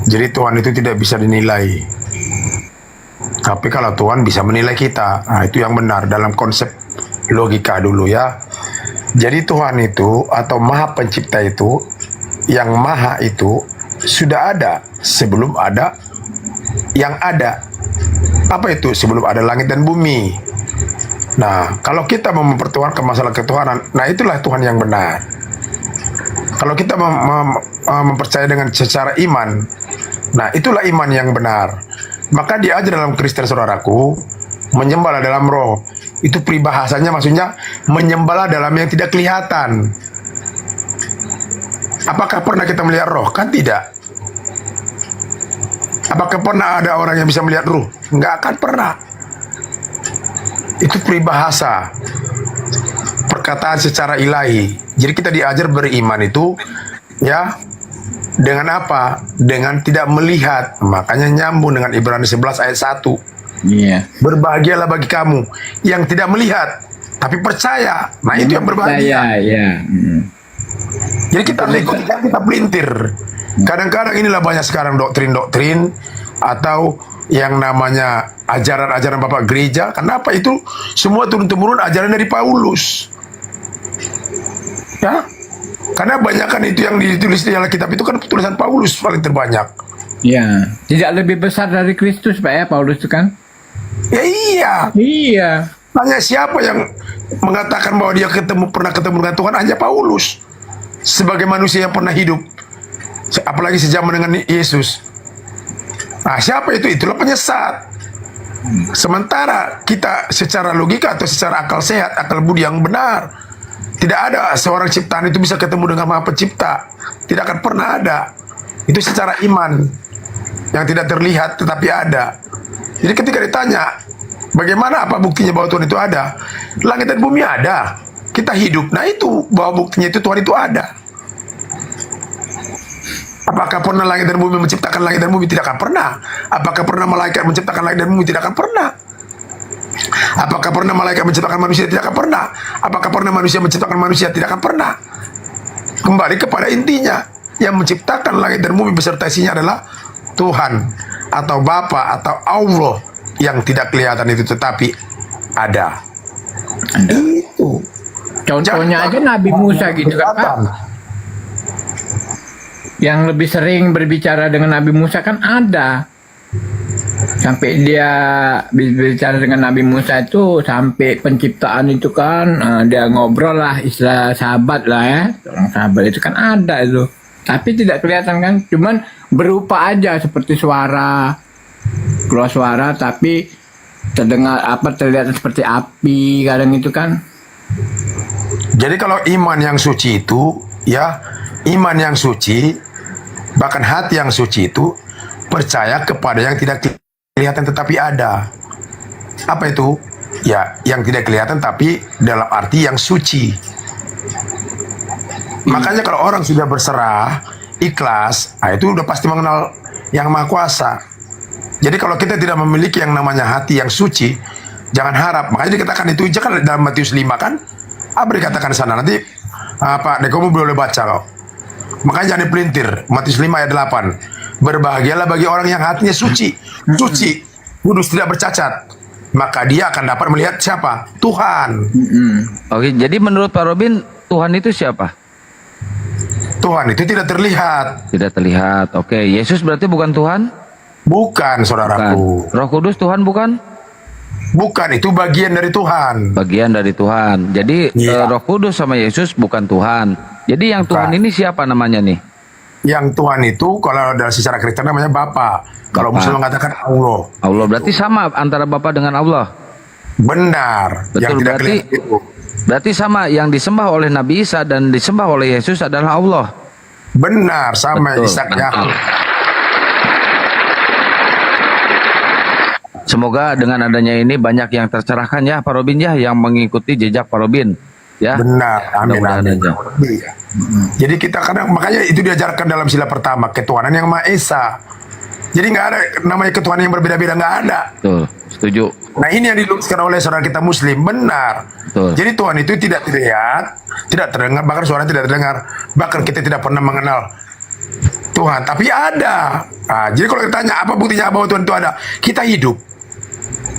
[SPEAKER 11] Jadi Tuhan itu tidak bisa dinilai. Tapi kalau Tuhan bisa menilai kita, nah itu yang benar dalam konsep logika dulu ya. Jadi Tuhan itu atau Maha Pencipta itu, yang Maha itu sudah ada sebelum ada yang ada. Apa itu? Sebelum ada langit dan bumi. Nah, kalau kita mau mempertuhankan masalah ketuhanan, nah itulah Tuhan yang benar. Kalau kita mempercayai dengan secara iman, nah itulah iman yang benar. Maka diajar dalam Kristen saudaraku, menyembahlah dalam roh. Itu peribahasanya maksudnya menyembahlah dalam yang tidak kelihatan. Apakah pernah kita melihat roh? Kan tidak. Apakah pernah ada orang yang bisa melihat roh? Enggak akan pernah. Itu peribahasa, perkataan secara ilahi. Jadi kita diajar beriman itu ya dengan apa? Dengan tidak melihat. Makanya nyambung dengan Ibrani 11 ayat 1.
[SPEAKER 9] Iya.
[SPEAKER 11] Berbahagialah bagi kamu yang tidak melihat tapi percaya. Nah itu yang berbahagia.
[SPEAKER 9] Iya.
[SPEAKER 11] Jadi kita ikut, kita pelintir. Kadang-kadang inilah banyak sekarang doktrin-doktrin atau yang namanya ajaran-ajaran Bapak Gereja. Kenapa itu semua turun-temurun ajaran dari Paulus? Ya, Karena banyak kan itu yang ditulis di Alkitab itu kan tulisan Paulus paling terbanyak.
[SPEAKER 9] Ya, tidak lebih besar dari Kristus Pak ya, Paulus itu kan?
[SPEAKER 11] Ya iya.
[SPEAKER 9] Iya.
[SPEAKER 11] Hanya siapa yang mengatakan bahwa dia pernah ketemu dengan Tuhan? Hanya Paulus. Sebagai manusia yang pernah hidup. Apalagi sejaman dengan Yesus. Nah, siapa itu? Itulah penyesat. Sementara kita secara logika atau secara akal sehat, akal budi yang benar, tidak ada seorang ciptaan itu bisa ketemu dengan Maha Pencipta. Tidak akan pernah ada. Itu secara iman yang tidak terlihat tetapi ada. Jadi ketika ditanya, bagaimana apa buktinya bahwa Tuhan itu ada? Langit dan bumi ada. Kita hidup. Nah itu bahwa buktinya itu Tuhan itu ada. Apakah pernah langit dan bumi menciptakan langit dan bumi? Tidak akan pernah. Apakah pernah malaikat menciptakan langit dan bumi? Tidak akan pernah. Apakah pernah malaikat menciptakan manusia? Tidak akan pernah. Apakah pernah manusia menciptakan manusia? Tidak akan pernah. Kembali kepada intinya, yang menciptakan langit dan bumi beserta isinya adalah Tuhan atau Bapa atau Allah yang tidak kelihatan itu tetapi ada. Itu.
[SPEAKER 9] Contohnya aja Nabi Musa gitu kan Pak. Yang lebih sering berbicara dengan Nabi Musa kan ada. Sampai dia berbicara dengan Nabi Musa itu sampai penciptaan itu kan dia ngobrol lah, istilah sahabat lah ya. Orang sahabat itu kan ada itu. Tapi tidak kelihatan kan, cuman berupa aja seperti suara. Keluar suara tapi terdengar terlihat seperti api kadang itu kan.
[SPEAKER 11] Jadi kalau iman yang suci itu, ya, iman yang suci, bahkan hati yang suci itu percaya kepada yang tidak kelihatan tetapi ada. Apa itu? Ya, yang tidak kelihatan tapi dalam arti yang suci. Makanya kalau orang sudah berserah, ikhlas, nah itu udah pasti mengenal yang Maha Kuasa. Jadi kalau kita tidak memiliki yang namanya hati yang suci, jangan harap. Makanya dikatakan itu aja kan dalam Matius 5 kan, apa dikatakan di sana nanti Pak Dekomu boleh baca kok. Makanya jangan dipelintir. Matius 5 ayat 8. Berbahagialah bagi orang yang hatinya suci, suci, kudus, tidak bercacat. Maka dia akan dapat melihat siapa? Tuhan.
[SPEAKER 1] Oke, jadi menurut Pak Robin, Tuhan itu siapa?
[SPEAKER 11] Tuhan itu tidak terlihat.
[SPEAKER 1] Tidak terlihat. Oke, Yesus berarti bukan Tuhan?
[SPEAKER 11] Bukan, saudaraku.
[SPEAKER 1] Bukan. Roh Kudus Tuhan bukan?
[SPEAKER 11] Bukan, itu bagian dari Tuhan.
[SPEAKER 1] Bagian dari Tuhan. Jadi Roh Kudus sama Yesus bukan Tuhan. Jadi yang Tuhan ini siapa namanya nih?
[SPEAKER 11] Yang Tuhan itu kalau dari secara Kristen namanya Bapa. Kalau Muslim mengatakan Allah.
[SPEAKER 1] Allah berarti sama antara Bapa dengan Allah.
[SPEAKER 11] Benar.
[SPEAKER 1] Betul,
[SPEAKER 11] yang tidak
[SPEAKER 1] berarti
[SPEAKER 11] kelihatan itu.
[SPEAKER 1] berarti sama yang disembah oleh Nabi Isa dan disembah oleh Yesus adalah Allah.
[SPEAKER 11] Benar, sama
[SPEAKER 1] Betul,
[SPEAKER 11] Ishak
[SPEAKER 1] mantap.
[SPEAKER 11] Yakub.
[SPEAKER 1] Semoga dengan adanya ini banyak yang tercerahkan ya Pak Robin ya, yang mengikuti jejak Pak Robin. Ya.
[SPEAKER 11] Benar, amin, amin.
[SPEAKER 1] Mudah-mudahan aja.
[SPEAKER 11] Jadi kita kadang, makanya itu diajarkan dalam sila pertama, ketuhanan yang Maha Esa. Jadi nggak ada namanya ketuhanan yang berbeda-beda, nggak ada.
[SPEAKER 1] Betul, setuju.
[SPEAKER 11] Nah ini yang diluruskan oleh saudara kita Muslim, benar.
[SPEAKER 1] Betul.
[SPEAKER 11] Jadi Tuhan itu tidak terlihat, tidak terdengar, bahkan suara tidak terdengar, bahkan kita tidak pernah mengenal Tuhan, tapi ada. Nah, jadi kalau ditanya apa buktinya bahwa Tuhan itu ada, kita hidup.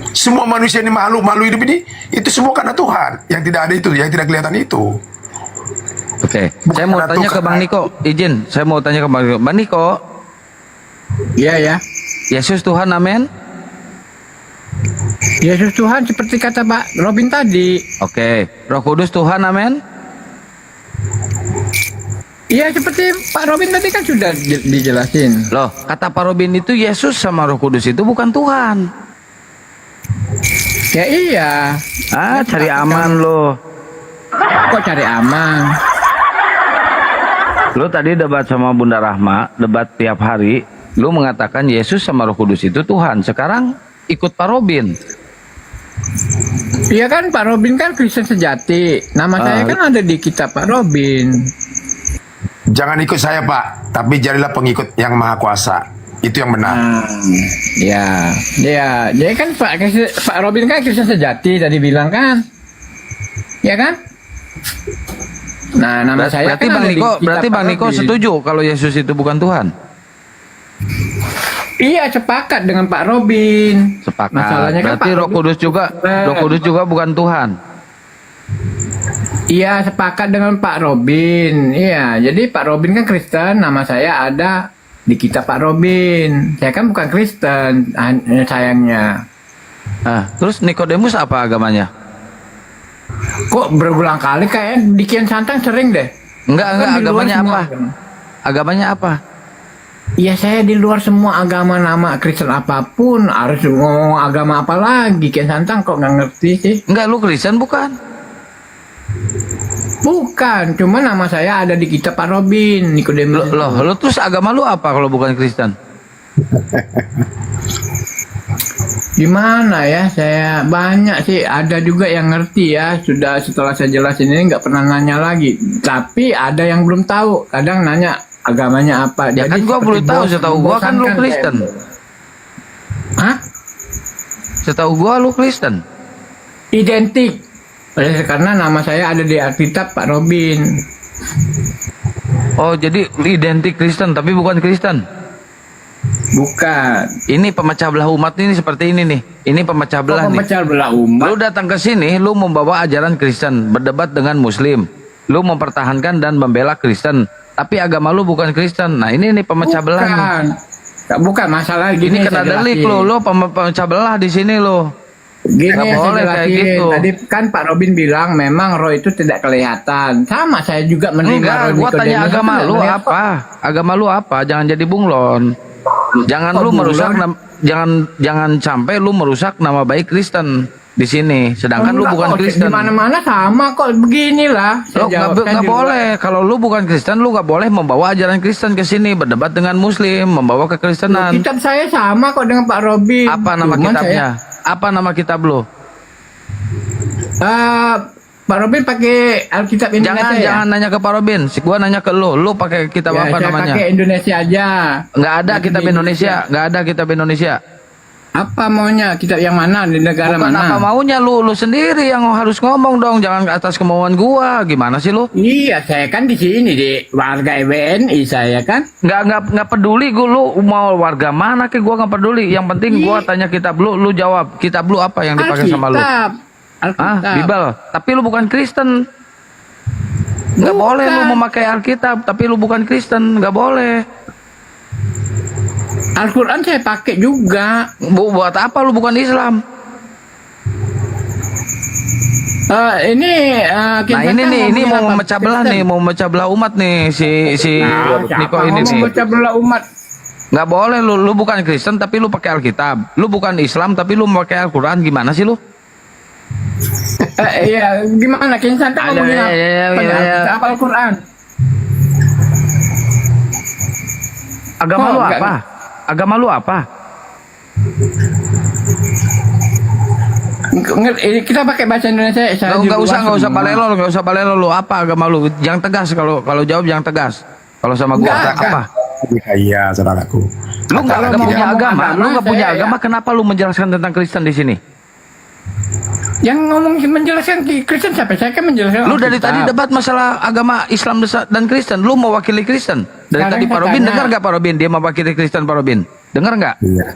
[SPEAKER 11] Semua manusia ini makhluk hidup ini itu semua karena Tuhan. Yang tidak ada itu, yang tidak kelihatan itu.
[SPEAKER 1] Oke, saya mau tanya ke Bang Niko, izin, saya mau tanya ke Bang Niko. Bang Niko,
[SPEAKER 9] Iya ya.
[SPEAKER 1] Yesus Tuhan, amin.
[SPEAKER 9] Yesus Tuhan seperti kata Pak Robin tadi.
[SPEAKER 1] Oke, Roh Kudus Tuhan, amin.
[SPEAKER 9] Iya seperti Pak Robin tadi kan sudah dijelasin.
[SPEAKER 1] Loh, kata Pak Robin itu Yesus sama Roh Kudus itu bukan Tuhan.
[SPEAKER 9] Ya iya.
[SPEAKER 1] Cari aman lo.
[SPEAKER 9] Kok cari aman?
[SPEAKER 1] Lo tadi debat sama Bunda Rahma, debat tiap hari. Lo mengatakan Yesus sama Roh Kudus itu Tuhan. Sekarang ikut Pak Robin.
[SPEAKER 9] Iya kan Pak Robin kan Kristen sejati. Nama saya kan ada di kitab Pak Robin.
[SPEAKER 11] Jangan ikut saya Pak, tapi jadilah pengikut yang Maha Kuasa. Itu yang benar.
[SPEAKER 9] Ya, dia kan Pak Robin kan Kristen sejati tadi bilang kan, ya kan? Nah, nama saya
[SPEAKER 1] Berarti
[SPEAKER 9] kan
[SPEAKER 1] Bang
[SPEAKER 9] ada di
[SPEAKER 1] Niko,
[SPEAKER 9] kitab
[SPEAKER 1] berarti
[SPEAKER 9] Pak
[SPEAKER 1] Bang Niko
[SPEAKER 9] Robin.
[SPEAKER 1] setuju kalau Yesus itu bukan Tuhan.
[SPEAKER 9] Iya, sepakat dengan Pak Robin.
[SPEAKER 1] Sepakat.
[SPEAKER 9] Masalahnya kan
[SPEAKER 1] Berarti
[SPEAKER 9] Pak
[SPEAKER 1] Roh Kudus juga, Roh Kudus juga bukan Tuhan.
[SPEAKER 9] Iya, sepakat dengan Pak Robin. Iya, jadi Pak Robin kan Kristen, nama saya ada di kitab Pak Robin. Saya kan bukan Kristen, sayangnya.
[SPEAKER 1] Terus Nikodemus apa agamanya?
[SPEAKER 9] Kok berulang kali kayaknya di Kian Santang sering deh.
[SPEAKER 1] Enggak,
[SPEAKER 9] Kan di luar
[SPEAKER 1] agamanya
[SPEAKER 9] semua
[SPEAKER 1] apa?
[SPEAKER 9] agama.
[SPEAKER 1] Agamanya apa?
[SPEAKER 9] Iya, saya di luar semua agama, nama Kristen apapun, harus ngomong agama apa lagi. Kian Santang kok nggak ngerti sih?
[SPEAKER 1] Enggak, lu Kristen bukan?
[SPEAKER 9] Bukan, cuma nama saya ada di kitab Pak Robin, Nikodemus.
[SPEAKER 1] Lo terus agama lu apa kalau bukan Kristen?
[SPEAKER 9] Gimana ya, saya banyak sih, ada juga yang ngerti ya. Sudah setelah saya jelasin ini nggak pernah nanya lagi. Tapi ada yang belum tahu, kadang nanya agamanya apa.
[SPEAKER 1] Ya kan gua belum tahu, setahu gua kan lu Kristen.
[SPEAKER 9] Hah?
[SPEAKER 1] Setahu gua lu Kristen.
[SPEAKER 9] Identik. Karena nama saya ada di Alkitab Pak Robin.
[SPEAKER 1] Oh, jadi identik Kristen tapi bukan Kristen.
[SPEAKER 9] Bukan.
[SPEAKER 1] Ini pemecah belah umat ini seperti ini nih. Ini pemecah belah nih.
[SPEAKER 9] Pemecah belah umat.
[SPEAKER 1] Lu datang ke sini, lu membawa ajaran Kristen, berdebat dengan Muslim. Lu mempertahankan dan membela Kristen, tapi agama lu bukan Kristen. Nah, ini nih pemecah belah nih.
[SPEAKER 9] Bukan masalah gini.
[SPEAKER 1] Ini kena delik lu pemecah belah di sini lu.
[SPEAKER 9] Gini
[SPEAKER 1] Nggak
[SPEAKER 9] saya
[SPEAKER 1] boleh kayak
[SPEAKER 9] jelasin.
[SPEAKER 1] gitu.
[SPEAKER 9] Tadi kan Pak Robin bilang memang roh itu tidak kelihatan. Sama saya juga menerima
[SPEAKER 1] Enggak,
[SPEAKER 9] roh
[SPEAKER 1] gua
[SPEAKER 9] Nikodemus
[SPEAKER 1] tanya
[SPEAKER 9] itu
[SPEAKER 1] agama
[SPEAKER 9] tidak
[SPEAKER 1] lu
[SPEAKER 9] kelihatan.
[SPEAKER 1] apa? Agama lu apa? Jangan jadi bunglon. Jangan
[SPEAKER 9] Oh,
[SPEAKER 1] lu merusak
[SPEAKER 9] bunglon?
[SPEAKER 1] jangan sampai lu merusak nama baik Kristen di sini. Sedangkan lu
[SPEAKER 9] Enggak
[SPEAKER 1] bukan
[SPEAKER 9] kok,
[SPEAKER 1] Kristen.
[SPEAKER 9] Di mana-mana sama kok, beginilah. Saya
[SPEAKER 1] Lo
[SPEAKER 9] jawabkan
[SPEAKER 1] nggak
[SPEAKER 9] juga.
[SPEAKER 1] boleh. Kalau lu bukan Kristen, lu nggak boleh membawa ajaran Kristen ke sini, berdebat dengan Muslim, membawa kekristenan.
[SPEAKER 9] Kitab saya sama kok dengan Pak Robin.
[SPEAKER 1] Apa nama
[SPEAKER 9] Cuman
[SPEAKER 1] kitabnya? Apa nama kitab lu?
[SPEAKER 9] Pak Robin pakai Alkitab Indonesia
[SPEAKER 1] Jangan nanya ke Pak Robin. Gua nanya ke lu. Lu pakai kitab
[SPEAKER 9] ya,
[SPEAKER 1] apa
[SPEAKER 9] saya
[SPEAKER 1] namanya?
[SPEAKER 9] pakai Indonesia aja.
[SPEAKER 1] Nggak ada kitab Indonesia. Nggak ada kitab Indonesia.
[SPEAKER 9] Apa maunya? Kitab yang mana? Di negara
[SPEAKER 1] Bukan
[SPEAKER 9] mana?
[SPEAKER 1] apa maunya lu sendiri yang harus ngomong dong, jangan atas kemauan gua. Gimana sih lu?
[SPEAKER 9] Iya, saya kan di sini di warga WNI saya kan.
[SPEAKER 1] Nggak peduli gua lu mau warga mana ke gua nggak peduli. Yang penting gua tanya kitab lu jawab. Kitab lu apa yang dipakai sama lu?
[SPEAKER 9] Alkitab.
[SPEAKER 1] Bibel. Tapi lu bukan Kristen. Nggak boleh lu memakai Alkitab, tapi lu bukan Kristen, nggak boleh.
[SPEAKER 9] Al-Quran saya pakai juga.
[SPEAKER 1] Buat apa lu bukan Islam? Ini mau memecah belah nih, mau memecah belah umat nih si Niko ini nih.
[SPEAKER 9] Memecah belah umat.
[SPEAKER 1] Nggak boleh lu bukan Kristen tapi lu pakai Alkitab. Lu bukan Islam tapi lu memakai Al-Quran, gimana sih lu?
[SPEAKER 9] Iya, gimana? Kian Santang ngomongin apa Al-Quran?
[SPEAKER 1] Agama lu apa? Agama lu apa?
[SPEAKER 9] Kita pakai bahasa Indonesia.
[SPEAKER 1] Nggak usah balelo lu. Apa agama lu? Jangan tegas kalau jawab jangan tegas. Kalau sama gua apa?
[SPEAKER 11] Iya, saudaraku.
[SPEAKER 1] Lu nggak punya agama, agama, kenapa lu menjelaskan tentang Kristen di sini?
[SPEAKER 9] Yang ngomong menjelaskan Kristen siapa? Saya kan menjelaskan.
[SPEAKER 1] Lu dari tadi debat masalah agama Islam dan Kristen, lu mewakili Kristen. Dari
[SPEAKER 9] Sekarang
[SPEAKER 1] tadi Pak Robin dengar nggak Pak Robin? Dia mewakili Kristen Pak Robin. Dengar nggak?
[SPEAKER 11] Iya.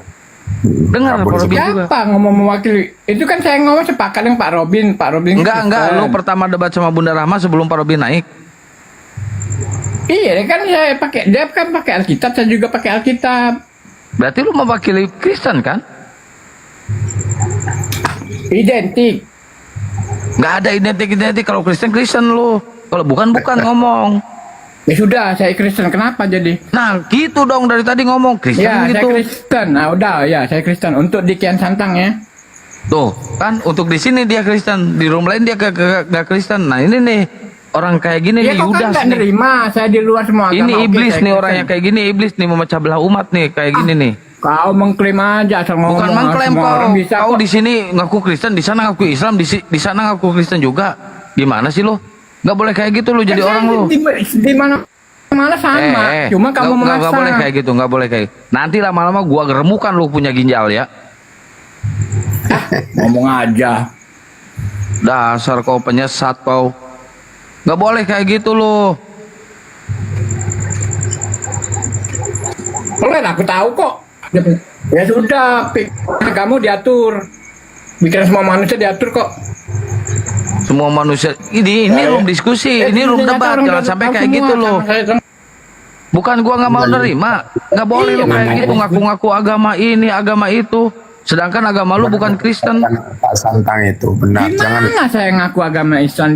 [SPEAKER 1] Dengar Pak Robin juga.
[SPEAKER 9] Siapa ngomong mewakili? Itu kan saya ngomong sepakat dengan Pak Robin. Pak Robin.
[SPEAKER 1] Enggak. Lu pertama debat sama Bunda Rahma sebelum Pak Robin naik.
[SPEAKER 9] Iya kan saya pakai. Dia kan pakai Alkitab, saya juga pakai Alkitab.
[SPEAKER 1] Berarti lu mewakili Kristen kan?
[SPEAKER 9] Identik.
[SPEAKER 1] Nggak ada identik kalau Kristen lu. Kalau bukan ngomong.
[SPEAKER 9] Ya sudah, saya Kristen. Kenapa jadi?
[SPEAKER 1] Nah, gitu dong dari tadi ngomong Kristen
[SPEAKER 9] Ya,
[SPEAKER 1] gitu.
[SPEAKER 9] saya Kristen. Nah, udah ya, saya Kristen. Untuk di Kian Santang ya.
[SPEAKER 1] Tuh, kan untuk di sini dia Kristen, di room lain dia nggak Kristen. Nah, ini nih orang kayak gini
[SPEAKER 9] Ya,
[SPEAKER 1] nih
[SPEAKER 9] kok kan
[SPEAKER 1] Yudas
[SPEAKER 9] nggak
[SPEAKER 1] nih.
[SPEAKER 9] nerima? Saya di luar semua agama.
[SPEAKER 1] Ini
[SPEAKER 9] Oke,
[SPEAKER 1] iblis
[SPEAKER 9] saya
[SPEAKER 1] nih orang
[SPEAKER 9] Kristen.
[SPEAKER 1] yang kayak gini, iblis nih memecah belah umat nih kayak gini nih.
[SPEAKER 9] Kau mengklaim aja asal ngomong.
[SPEAKER 1] Bukan mengklaim
[SPEAKER 9] semua orang bisa
[SPEAKER 1] kau
[SPEAKER 9] kok.
[SPEAKER 1] di sini ngaku Kristen, di sana ngaku Islam, di sana ngaku Kristen juga. Gimana sih lo? Nggak boleh kayak gitu lo jadi
[SPEAKER 9] Kan
[SPEAKER 1] orang
[SPEAKER 9] saya
[SPEAKER 1] lo.
[SPEAKER 9] Di mana sama. Cuma kamu memaksa.
[SPEAKER 1] Nggak boleh kayak gitu, nggak boleh kayak. Nanti lama-lama gua geremukan lo punya ginjal ya.
[SPEAKER 9] Ngomong aja.
[SPEAKER 1] Dasar kau penyesat kau. Nggak boleh kayak gitu lo.
[SPEAKER 9] Boleh, aku tahu kok. Ya sudah, kamu diatur. Pikiran semua manusia diatur kok.
[SPEAKER 1] Semua manusia ini room diskusi, ini room debat, jangan sampai kayak gitu loh. Bukan gua nggak mau nerima, nggak boleh lo kayak gitu ngaku-ngaku agama ini, agama itu. Sedangkan agama lu bukan Kristen.
[SPEAKER 11] Pak Santang itu benar. Jangan
[SPEAKER 9] Gimana saya ngaku agama Islam?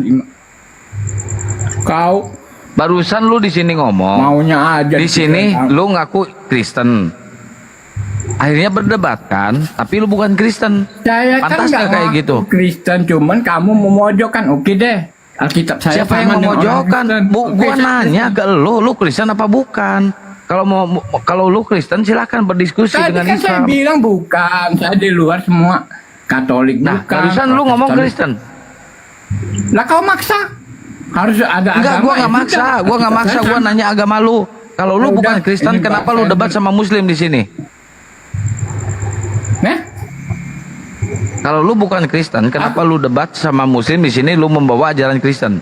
[SPEAKER 9] Kau
[SPEAKER 1] barusan lu di sini ngomong.
[SPEAKER 9] maunya aja.
[SPEAKER 1] Di sini lu ngaku Kristen. Akhirnya berdebat kan, tapi lu bukan Kristen.
[SPEAKER 9] Saya
[SPEAKER 1] Pantas
[SPEAKER 9] kan
[SPEAKER 1] nggak
[SPEAKER 9] nggak
[SPEAKER 1] kayak
[SPEAKER 9] ngaku
[SPEAKER 1] gitu?
[SPEAKER 9] Kristen, cuman kamu memojokkan. Oke deh. Alkitab saya
[SPEAKER 1] Siapa yang
[SPEAKER 9] sama dengan orang
[SPEAKER 1] memojokkan?
[SPEAKER 9] Kristen.
[SPEAKER 1] Gua
[SPEAKER 9] Oke,
[SPEAKER 1] nanya ke lu Kristen apa bukan? Kalau lu Kristen silakan berdiskusi
[SPEAKER 9] Tadi
[SPEAKER 1] dengan
[SPEAKER 9] kan saya
[SPEAKER 1] Islam.
[SPEAKER 9] bilang bukan. Saya di luar semua Katolik
[SPEAKER 1] Nah,
[SPEAKER 9] bukan.
[SPEAKER 1] barusan lu ngomong
[SPEAKER 9] Protestan.
[SPEAKER 1] Kristen.
[SPEAKER 9] Lah kau maksa. Harus ada
[SPEAKER 1] Enggak,
[SPEAKER 9] agama.
[SPEAKER 1] gua nggak
[SPEAKER 9] ya
[SPEAKER 1] maksa,
[SPEAKER 9] sudah.
[SPEAKER 1] gua nggak maksa,
[SPEAKER 9] Saya
[SPEAKER 1] gua
[SPEAKER 9] sama.
[SPEAKER 1] nanya agama lu. Kalau lu
[SPEAKER 9] Ya
[SPEAKER 1] bukan
[SPEAKER 9] udah,
[SPEAKER 1] Kristen,
[SPEAKER 9] ini
[SPEAKER 1] kenapa
[SPEAKER 9] Pak,
[SPEAKER 1] lu
[SPEAKER 9] saya
[SPEAKER 1] debat sama Muslim di sini?
[SPEAKER 9] Nah,
[SPEAKER 1] Kalau lu bukan Kristen, kenapa lu debat sama Muslim di sini? Lu membawa ajaran Kristen.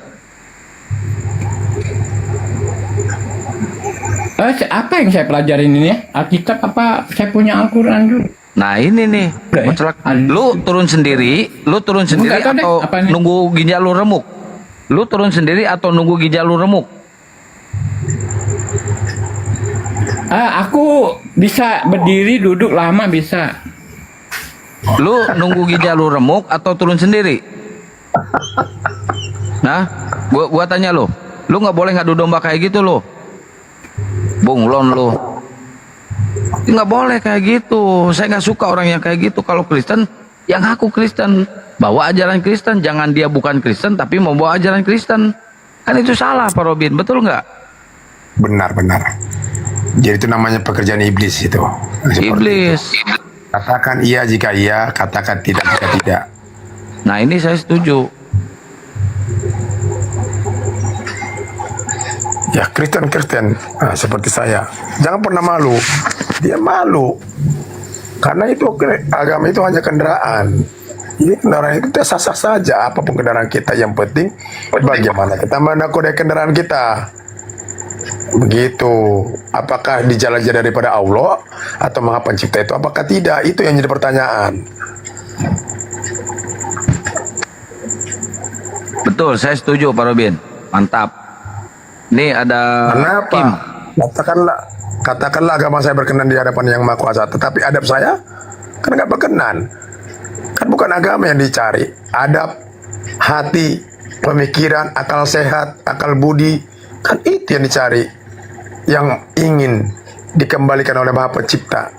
[SPEAKER 9] apa yang saya pelajarin ini ya? Alkitab apa saya punya Al-Quran juga?
[SPEAKER 1] Nah ini nih, lu turun sendiri
[SPEAKER 9] Nggak tahu deh,
[SPEAKER 1] atau
[SPEAKER 9] apa ini?
[SPEAKER 1] nunggu ginjal lu remuk? Lu turun sendiri atau nunggu ginjal lu remuk?
[SPEAKER 9] Aku bisa berdiri, duduk lama bisa.
[SPEAKER 1] Lu nunggu ginjal lu remuk atau turun sendiri? Nah, gua tanya lu nggak boleh ngadu domba kayak gitu lo. Bunglon lu. Nggak boleh kayak gitu. Saya nggak suka orang yang kayak gitu. Kalau Kristen, yang aku Kristen, bawa ajaran Kristen. Jangan dia bukan Kristen tapi membawa ajaran Kristen. Kan itu salah Pak Robin, betul nggak?
[SPEAKER 11] benar. Jadi itu namanya pekerjaan iblis itu. Seperti
[SPEAKER 1] Iblis.
[SPEAKER 11] itu. Katakan iya jika iya, katakan tidak jika tidak.
[SPEAKER 1] Nah ini saya setuju.
[SPEAKER 11] Ya Kristen, nah, seperti saya. Jangan pernah malu. Dia malu. Karena itu agama itu hanya kendaraan. Ini kendaraan itu sah-sah saja. Apapun kendaraan kita, yang penting bagaimana kita menakodai kendaraan kita. Begitu. Apakah dijalajah daripada Allah atau Maha Pencipta itu? Apakah tidak? Itu yang jadi pertanyaan.
[SPEAKER 1] Betul, saya setuju Pak Robin. Mantap. Ini ada
[SPEAKER 11] Kenapa?
[SPEAKER 1] Kim.
[SPEAKER 11] Katakanlah agama saya berkenan di hadapan Yang Maha Kuasa, tetapi adab saya kan nggak berkenan. Kan bukan agama yang dicari, adab, hati, pemikiran, akal sehat, akal budi, kan itu yang dicari, yang ingin dikembalikan oleh Maha Pencipta.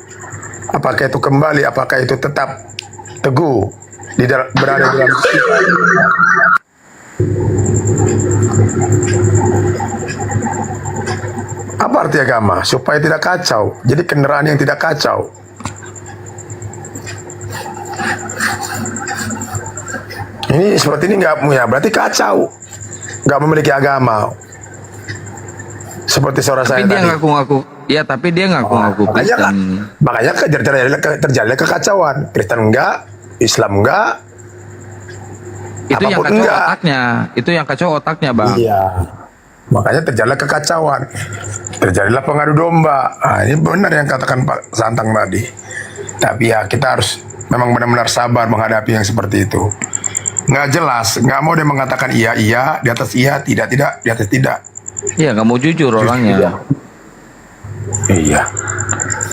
[SPEAKER 11] Apakah itu kembali, apakah itu tetap teguh berada di dalam kita. Apa arti agama? Supaya tidak kacau. Jadi kendaraan yang tidak kacau. Ini seperti ini nggak punya, berarti kacau. Nggak memiliki agama. Seperti saudara
[SPEAKER 1] Tapi
[SPEAKER 11] saya
[SPEAKER 1] dia
[SPEAKER 11] tadi.
[SPEAKER 1] ngaku-ngaku. Ya, tapi dia ngaku-ngaku Kristen.
[SPEAKER 11] Makanya terjadi kekacauan. Kristen enggak, Islam enggak.
[SPEAKER 1] Itu yang
[SPEAKER 11] apapun
[SPEAKER 1] kacau
[SPEAKER 11] enggak.
[SPEAKER 1] otaknya. Itu yang kacau otaknya, Bang.
[SPEAKER 11] Iya. Makanya terjadilah kekacauan. Terjadilah pengadu domba. Nah, ini benar yang katakan Pak Santang tadi. Tapi ya kita harus memang benar-benar sabar menghadapi yang seperti itu. Nggak jelas, nggak mau dia mengatakan iya, di atas iya, tidak, di atas tidak.
[SPEAKER 1] Iya, nggak mau jujur orangnya.
[SPEAKER 11] Iya.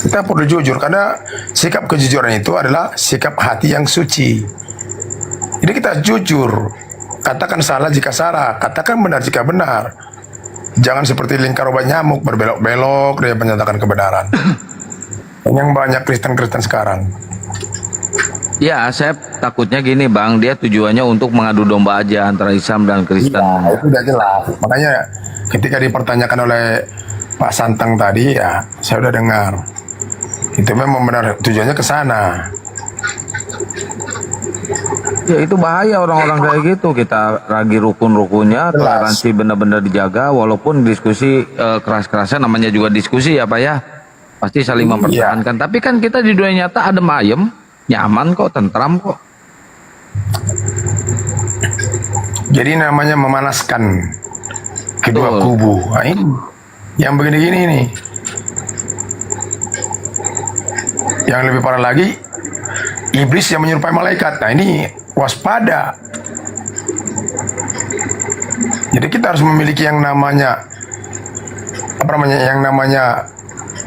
[SPEAKER 11] Kita perlu jujur karena sikap kejujuran itu adalah sikap hati yang suci. Jadi kita jujur. Katakan salah jika salah, katakan benar jika benar. Jangan seperti lingkar obat nyamuk berbelok-belok dia menyatakan kebenaran. Yang banyak Kristen-Kristen sekarang.
[SPEAKER 1] Ya, saya takutnya gini, Bang. Dia tujuannya untuk mengadu domba aja antara Islam dan Kristen.
[SPEAKER 11] Iya, itu udah jelas. Makanya ketika dipertanyakan oleh Pak Santang tadi, ya saya udah dengar. Itu memang benar tujuannya ke sana.
[SPEAKER 1] Ya itu bahaya orang-orang kayak gitu. Kita ragi rukun-rukunnya, toleransi benar-benar dijaga. Walaupun diskusi keras-kerasnya, namanya juga diskusi ya Pak ya. Pasti saling mempertahankan. Tapi kan kita di dunia nyata adem ayem, nyaman kok, tentram kok.
[SPEAKER 11] Jadi namanya memanaskan kedua kubu. Nah, ini yang begini-gini nih. Yang lebih parah lagi, iblis yang menyerupai malaikat. Nah ini waspada. Jadi kita harus memiliki yang namanya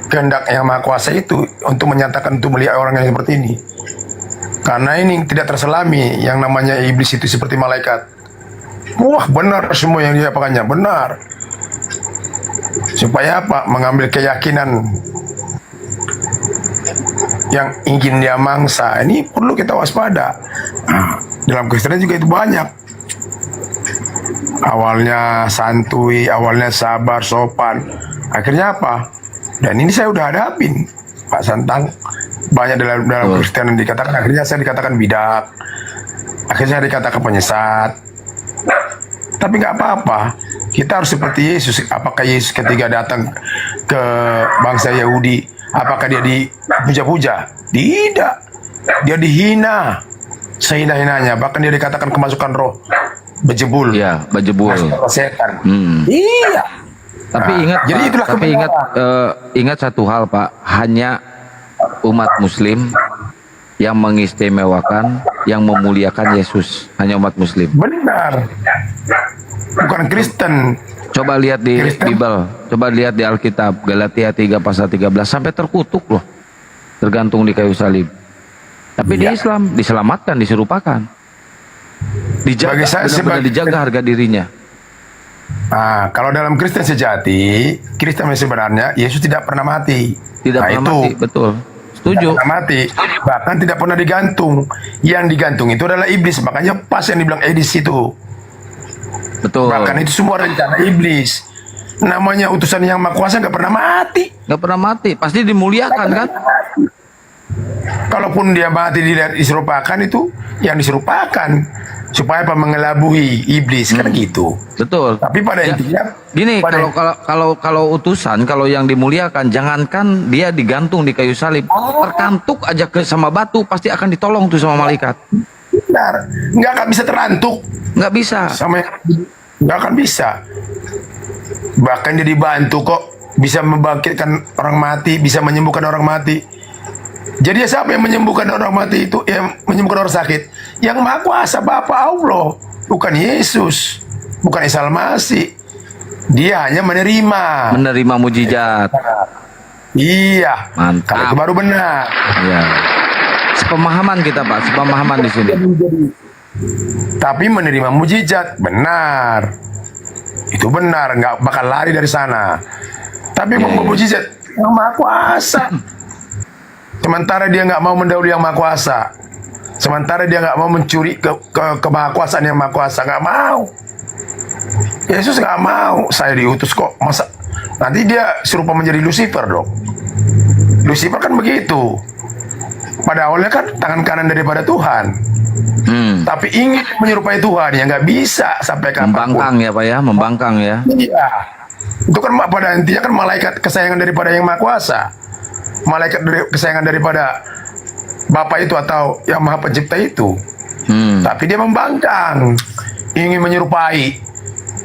[SPEAKER 11] kehendak yang maha kuasa itu untuk menyatakan, untuk melihat orang yang seperti ini. Karena ini tidak terselami yang namanya iblis itu seperti malaikat. Wah, benar semua yang dia pakannya, benar. Supaya apa? Mengambil keyakinan yang ingin dia mangsa. Ini perlu kita waspada. Dalam Kristen juga itu banyak. Awalnya santuy, awalnya sabar, sopan. Akhirnya apa? Dan ini saya udah hadapin, Pak Santang. Banyak dalam Kristen yang dikatakan, akhirnya saya dikatakan bidak. Akhirnya saya dikatakan penyesat. Tapi nggak apa-apa. Kita harus seperti Yesus. Apakah Yesus ketika datang ke bangsa Yahudi, apakah dia dipuja-puja? Tidak. Dia dihina. Sehina-hinanya. Bahkan dia dikatakan kemasukan roh. Bejebul.
[SPEAKER 1] Ya, bejebul.
[SPEAKER 11] Setan.
[SPEAKER 1] Iya. Tapi ingat,
[SPEAKER 11] jadi
[SPEAKER 1] Pak,
[SPEAKER 11] itulah
[SPEAKER 1] tapi ingat satu hal, Pak. Hanya umat Muslim yang mengistimewakan, yang memuliakan Yesus. Hanya umat Muslim.
[SPEAKER 11] Benar. Bukan Kristen.
[SPEAKER 1] Coba lihat di Bible, coba lihat di Alkitab, Galatia 3 pasal 13, sampai terkutuk loh. Tergantung di kayu salib. Tapi di Islam diselamatkan, diserupakan. Dijaga, benar-benar dijaga harga dirinya.
[SPEAKER 11] Kalau dalam Kristen sejati, Kristen yang sebenarnya, Yesus tidak pernah mati.
[SPEAKER 1] Tidak pernah mati, betul. Setuju.
[SPEAKER 11] Tidak pernah mati, bahkan tidak pernah digantung. Yang digantung itu adalah iblis. Makanya pas yang dibilang Edis itu.
[SPEAKER 1] Betul.
[SPEAKER 11] Bahkan itu semua rencana iblis. Namanya utusan yang maha kuasa nggak pernah mati.
[SPEAKER 1] Nggak pernah mati, pasti dimuliakan kan?
[SPEAKER 11] Kalaupun dia mati diserupakan, itu yang diserupakan supaya apa? Mengelabui iblis kan gitu.
[SPEAKER 1] Betul.
[SPEAKER 11] Tapi pada intinya
[SPEAKER 1] gini, kalau utusan, kalau yang dimuliakan, jangankan dia digantung di kayu salib, terkantuk aja sama batu, pasti akan ditolong tuh sama malaikat.
[SPEAKER 11] Benar, nggak akan bisa terantuk.
[SPEAKER 1] Nggak bisa.
[SPEAKER 11] Nggak akan bisa. Bahkan dia dibantu kok, bisa membangkitkan orang mati, bisa menyembuhkan orang mati. Jadi siapa yang menyembuhkan orang mati itu, yang menyembuhkan orang sakit? Yang maha kuasa, Bapa Allah, bukan Yesus, bukan Isa Al-Masih. Dia hanya menerima
[SPEAKER 1] mujizat.
[SPEAKER 11] Iya.
[SPEAKER 1] Mantap.
[SPEAKER 11] Kalau itu baru benar.
[SPEAKER 1] Iya. Sepemahaman kita, Pak, sepemahaman di sini.
[SPEAKER 11] Tapi menerima mujizat, benar. Itu benar, nggak bakal lari dari sana. Tapi mau mujizat yang maha kuasa. Sementara dia nggak mau mendahului yang maha kuasa. Sementara dia nggak mau mencuri ke maha kuasaan yang maha kuasa, nggak mau. Yesus nggak mau. Saya diutus kok. Masa nanti dia serupa menjadi Lucifer dong. Lucifer kan begitu. Pada awalnya kan tangan kanan daripada Tuhan. Tapi ingin menyerupai Tuhan ya nggak bisa sampai kapanpun.
[SPEAKER 1] Membangkang ya Pak ya, membangkang ya.
[SPEAKER 11] Iya. Itu kan pada intinya kan malaikat kesayangan daripada yang maha kuasa. Malaikat kesayangan daripada Bapa itu atau yang maha pencipta itu. Tapi dia membangkang, ingin menyerupai,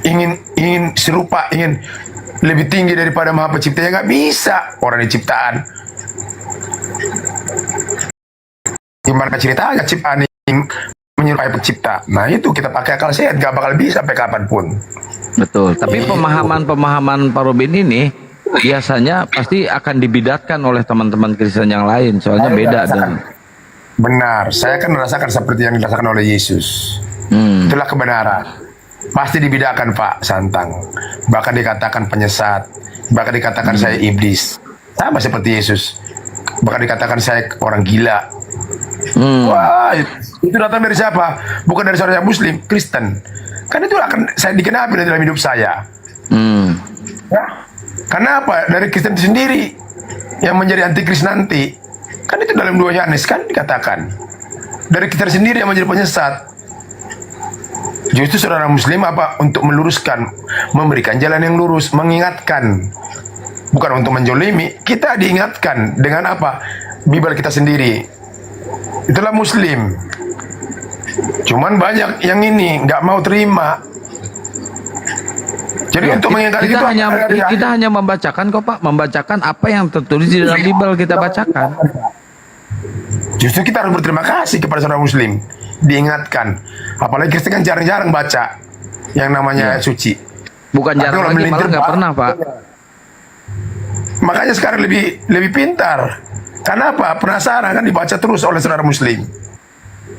[SPEAKER 11] ingin serupa, ingin lebih tinggi daripada maha pencipta, yang nggak bisa. Orang diciptaan. Gimana ceritanya ciptaan ingin menyerupai pencipta? Nah itu kita pakai akal sehat, nggak bakal bisa sampai kapanpun.
[SPEAKER 1] Betul. Tapi pemahaman Pak Robin ini biasanya pasti akan dibidatkan oleh teman-teman Kristen yang lain, soalnya beda dan
[SPEAKER 11] benar. Saya kan merasakan seperti yang dirasakan oleh Yesus. Itulah kebenaran. Pasti dibedakan Pak Santang. Bahkan dikatakan penyesat, bahkan dikatakan saya iblis, sama seperti Yesus. Bahkan dikatakan saya orang gila. Wah, itu datang dari siapa? Bukan dari seorang Muslim, Kristen. Kan itu akan saya dikenapi dalam hidup saya. Ya. Karena apa? Dari Kristen itu sendiri yang menjadi antikris nanti. Kan itu dalam 2 Yohanes kan dikatakan. Dari kita sendiri yang menjadi penyesat. Justru saudara Muslim apa? Untuk meluruskan, memberikan jalan yang lurus, mengingatkan. Bukan untuk menjolimi. Kita diingatkan dengan apa? Bible kita sendiri. Itulah Muslim. Cuman banyak yang ini nggak mau terima. Jadi untuk mengingkari
[SPEAKER 1] kita hanya membacakan kok Pak, membacakan apa yang tertulis di dalam Bible kita bacakan.
[SPEAKER 11] Justru kita harus berterima kasih kepada saudara Muslim, diingatkan. Apalagi Kristen kan jarang-jarang baca. yang namanya ayat suci.
[SPEAKER 1] Bukan
[SPEAKER 11] Tapi
[SPEAKER 1] jarang
[SPEAKER 11] kalau
[SPEAKER 1] lagi, malah
[SPEAKER 11] melintir,
[SPEAKER 1] nggak
[SPEAKER 11] Pak,
[SPEAKER 1] pernah, Pak.
[SPEAKER 11] Makanya sekarang lebih pintar. Karena apa? Penasaran kan, dibaca terus oleh saudara muslim.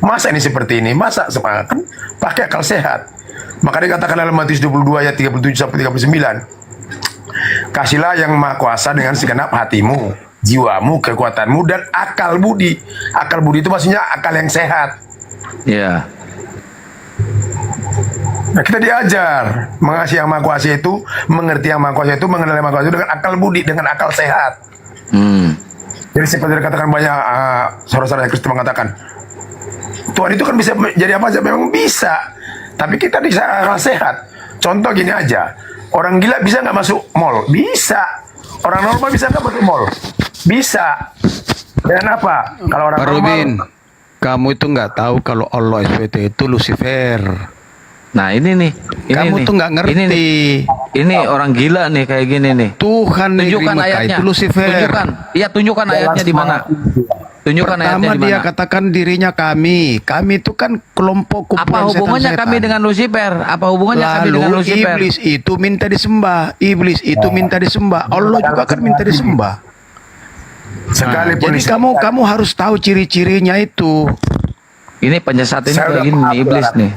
[SPEAKER 11] Masa ini seperti ini? Masa kan pakai akal sehat. Maka dikatakan dalam Matius 22 ayat 37 sampai 39. Kasihlah yang maha kuasa dengan segenap hatimu, jiwamu, kekuatanmu, dan akal budi. Akal budi itu maksudnya akal yang sehat.
[SPEAKER 1] Ya.
[SPEAKER 11] Nah, kita diajar mengasihi yang maha kuasa itu, mengerti yang maha kuasa itu, mengenal yang maha kuasa itu dengan akal budi, dengan akal sehat. Jadi seperti dikatakan banyak saudara-saudara Kristen mengatakan, Tuhan itu kan bisa jadi apa aja, memang bisa. Tapi kita bisa akal sehat. Contoh gini aja, orang gila bisa nggak masuk mall? Bisa. Orang normal bisa nggak masuk mall? Bisa. Dan apa? Kalau orang
[SPEAKER 13] Pak
[SPEAKER 11] normal,
[SPEAKER 13] Robin, kamu itu nggak tahu kalau Allah SWT itu Lucifer.
[SPEAKER 1] Nah ini nih,
[SPEAKER 13] Kamu tuh nggak ngerti.
[SPEAKER 1] Ini orang gila nih kayak gini nih.
[SPEAKER 13] Tuhan negeri
[SPEAKER 1] Tunjukkan
[SPEAKER 13] Mekah
[SPEAKER 1] ayatnya.
[SPEAKER 13] itu Lucifer.
[SPEAKER 1] Tunjukkan. Iya, tunjukkan ayatnya di mana. Tunjukkan ayatnya
[SPEAKER 13] Pertama
[SPEAKER 1] di
[SPEAKER 13] dia
[SPEAKER 1] mana.
[SPEAKER 13] katakan dirinya kami. Kami itu kan kelompok kumpulan
[SPEAKER 1] Apa hubungannya
[SPEAKER 13] setan-setan.
[SPEAKER 1] kami dengan Lucifer? Apa hubungannya kami
[SPEAKER 13] Lalu
[SPEAKER 1] dengan Lucifer?
[SPEAKER 13] iblis itu minta disembah. Iblis itu minta disembah. Allah juga kan minta disembah.
[SPEAKER 11] sekalipun
[SPEAKER 13] Jadi kamu harus tahu ciri-cirinya itu.
[SPEAKER 1] Ini penyesat ini
[SPEAKER 11] Saya
[SPEAKER 1] kayak
[SPEAKER 11] udah
[SPEAKER 1] gini
[SPEAKER 11] paham
[SPEAKER 1] nih, iblis
[SPEAKER 11] lah.
[SPEAKER 1] nih.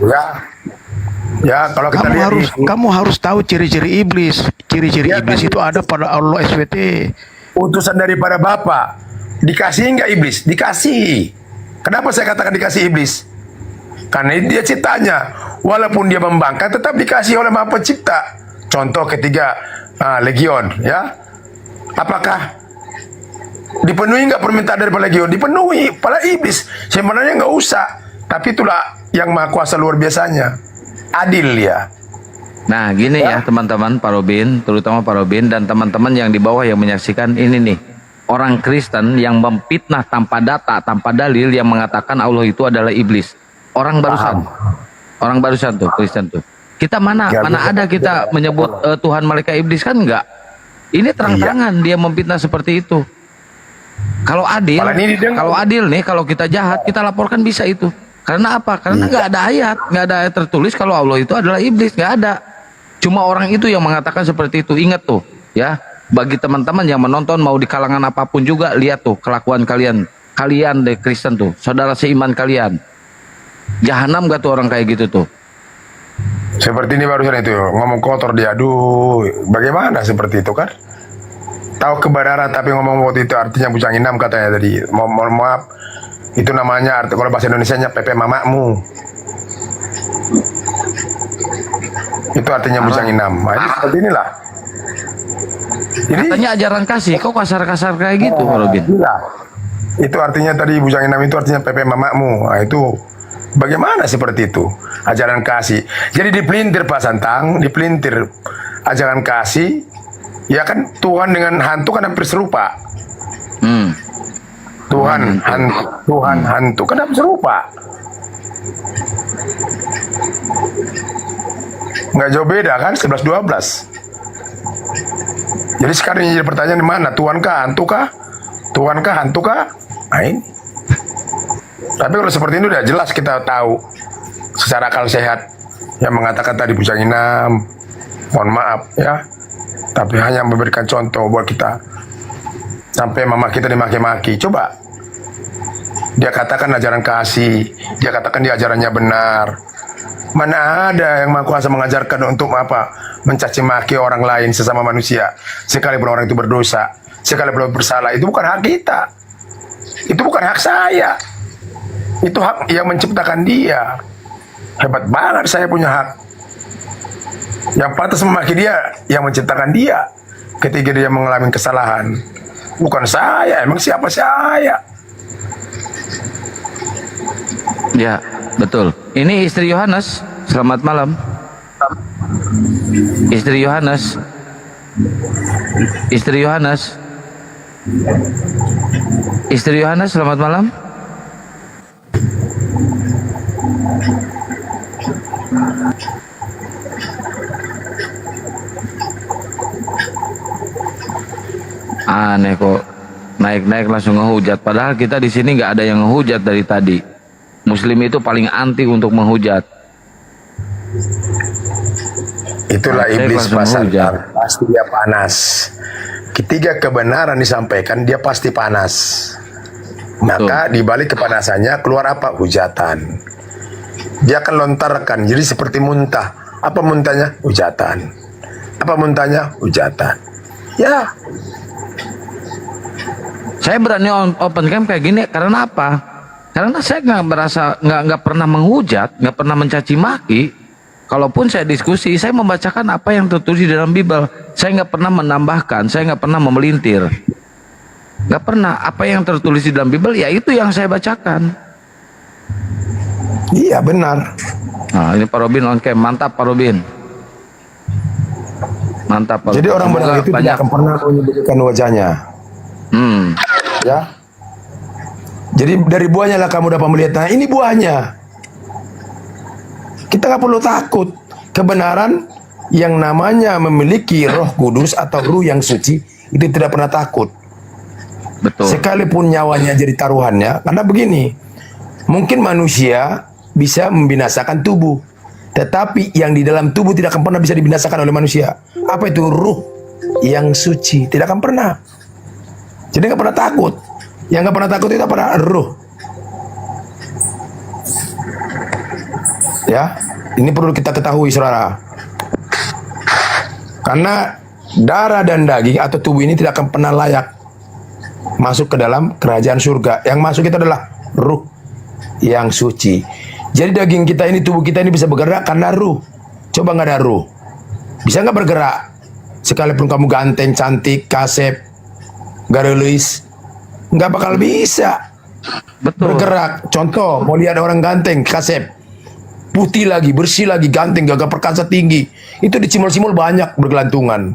[SPEAKER 11] Ya, kalau kita lihat
[SPEAKER 13] Kamu harus tahu ciri-ciri iblis. Ciri-ciri
[SPEAKER 11] Ya,
[SPEAKER 13] iblis
[SPEAKER 11] tadi-
[SPEAKER 13] itu ada pada Allah SWT.
[SPEAKER 11] utusan daripada Bapa, dikasih nggak iblis? Dikasih. Kenapa saya katakan dikasih iblis? Karena dia ciptanya. Walaupun dia membangkang, tetap dikasih oleh Maha Pencipta. Contoh ketiga, Legion, ya. Apakah dipenuhi nggak permintaan daripada Legion? Dipenuhi. Pada iblis sebenarnya nggak usah. Tapi itulah yang Maha Kuasa luar biasanya. Adil ya.
[SPEAKER 1] Nah gini ya teman-teman Pak Robin, terutama Pak Robin dan teman-teman yang di bawah yang menyaksikan ini nih. Orang Kristen yang memfitnah tanpa data, tanpa dalil, yang mengatakan Allah itu adalah iblis. Orang barusan tuh Kristen tuh. Kita mana ada kita menyebut Tuhan malaikat iblis, kan enggak. Ini terang-terangan dia memfitnah seperti itu. Kalau adil, kalau kita jahat kita laporkan bisa itu. Karena apa? Karena nggak ada ayat tertulis kalau Allah itu adalah iblis, nggak ada. Cuma orang itu yang mengatakan seperti itu. Ingat tuh, ya. Bagi teman-teman yang menonton mau di kalangan apapun juga, lihat tuh kelakuan kalian deh Kristen tuh, saudara seiman kalian. Jahanam gak tuh orang kayak gitu tuh?
[SPEAKER 11] Seperti ini barusan itu ngomong kotor dia, aduh, bagaimana seperti itu kan? Tahu kebenaran tapi ngomong waktu itu artinya bujang inam katanya tadi. Mohon maaf, itu namanya kalau bahasa Indonesianya pepe mamakmu. Itu artinya bujang inam. Nah, ini seperti inilah.
[SPEAKER 1] Katanya ajaran kasih, kok kasar-kasar kayak gitu, Pak Robin?
[SPEAKER 11] Iya. Itu artinya tadi bujang inam itu artinya pepe mamakmu. Nah, itu bagaimana seperti itu? Ajaran kasih. Jadi dipelintir Pak Santang, dipelintir ajaran kasih. Ya kan Tuhan dengan hantu kan hampir serupa. Tuhan hantu kan hampir serupa. Nggak jauh beda kan, 11-12. Jadi sekarang yang jadi pertanyaan di mana? Tuhan kah, hantu kah? Tuhan kah, hantu kah? Nah ini. Tapi kalau seperti ini udah jelas kita tahu secara akal sehat yang mengatakan tadi bujang inam. Mohon maaf ya. Tapi hanya memberikan contoh buat kita. Sampai mama kita dimaki-maki. Coba. Dia katakan ajaran kasih. Dia katakan dia ajarannya benar. Mana ada yang Maha Kuasa mengajarkan untuk apa? Mencaci maki orang lain sesama manusia. Sekalipun orang itu berdosa. Sekalipun bersalah. Itu bukan hak kita. Itu bukan hak saya. Itu hak yang menciptakan dia. Hebat banget saya punya hak. Yang pantas memaki dia yang menciptakan dia ketika dia mengalami kesalahan. Bukan saya. Emang siapa saya?
[SPEAKER 1] Ya, betul. Ini istri Yohanes. Selamat malam. Istri Yohanes. Istri Yohanes. Istri Yohanes, selamat malam. Aneh kok, naik-naik langsung ngehujat. Padahal kita di sini nggak ada yang ngehujat dari tadi. Muslim itu paling anti untuk menghujat.
[SPEAKER 11] Itulah
[SPEAKER 1] Saya
[SPEAKER 11] iblis
[SPEAKER 1] langsung
[SPEAKER 11] pasar.
[SPEAKER 1] menghujat.
[SPEAKER 11] Pasti dia panas. Ketika kebenaran disampaikan, dia pasti panas. Maka di balik kepanasannya keluar apa? Hujatan. Dia akan lontarkan. Jadi seperti muntah. Apa muntahnya? Hujatan. Apa muntahnya? Hujatan. Ya.
[SPEAKER 1] Saya berani open cam kayak gini karena apa? Karena saya nggak merasa nggak pernah menghujat, nggak pernah mencaci maki. Kalaupun saya diskusi, saya membacakan apa yang tertulis di dalam Bible. Saya nggak pernah menambahkan, saya nggak pernah memelintir. Nggak pernah. Apa yang tertulis di dalam Bible, ya itu yang saya bacakan.
[SPEAKER 11] Iya benar.
[SPEAKER 1] Nah, ini Pak Robin on cam, mantap Pak Robin. Mantap Pak
[SPEAKER 11] Jadi
[SPEAKER 1] Robin.
[SPEAKER 11] orang benar
[SPEAKER 1] Semoga
[SPEAKER 11] itu tidak akan pernah menyebutkan wajahnya. Ya. Jadi dari buahnya lah kamu dapat melihat. Nah ini buahnya. Kita nggak perlu takut. Kebenaran yang namanya memiliki Roh Kudus atau Ruh yang suci itu tidak pernah takut.
[SPEAKER 1] Betul.
[SPEAKER 11] Sekalipun nyawanya jadi taruhannya. Karena begini, mungkin manusia bisa membinasakan tubuh, tetapi yang di dalam tubuh tidak akan pernah bisa dibinasakan oleh manusia. Apa itu? Ruh yang suci. Tidak akan pernah. Jadi nggak pernah takut. Yang nggak pernah takut itu apa? Ruh. Ya, ini perlu kita ketahui, saudara. Karena darah dan daging atau tubuh ini tidak akan pernah layak masuk ke dalam kerajaan surga. Yang masuk itu adalah ruh yang suci. Jadi daging kita ini, tubuh kita ini bisa bergerak karena ruh. Coba nggak ada ruh, bisa nggak bergerak? Sekalipun kamu ganteng, cantik, kasep, garelis, nggak bakal bisa.
[SPEAKER 1] Betul.
[SPEAKER 11] Bergerak. Contoh, mau lihat orang ganteng, kasep, putih lagi, bersih lagi, ganteng, gagah perkasa tinggi, itu di cimol-cimol banyak bergelantungan.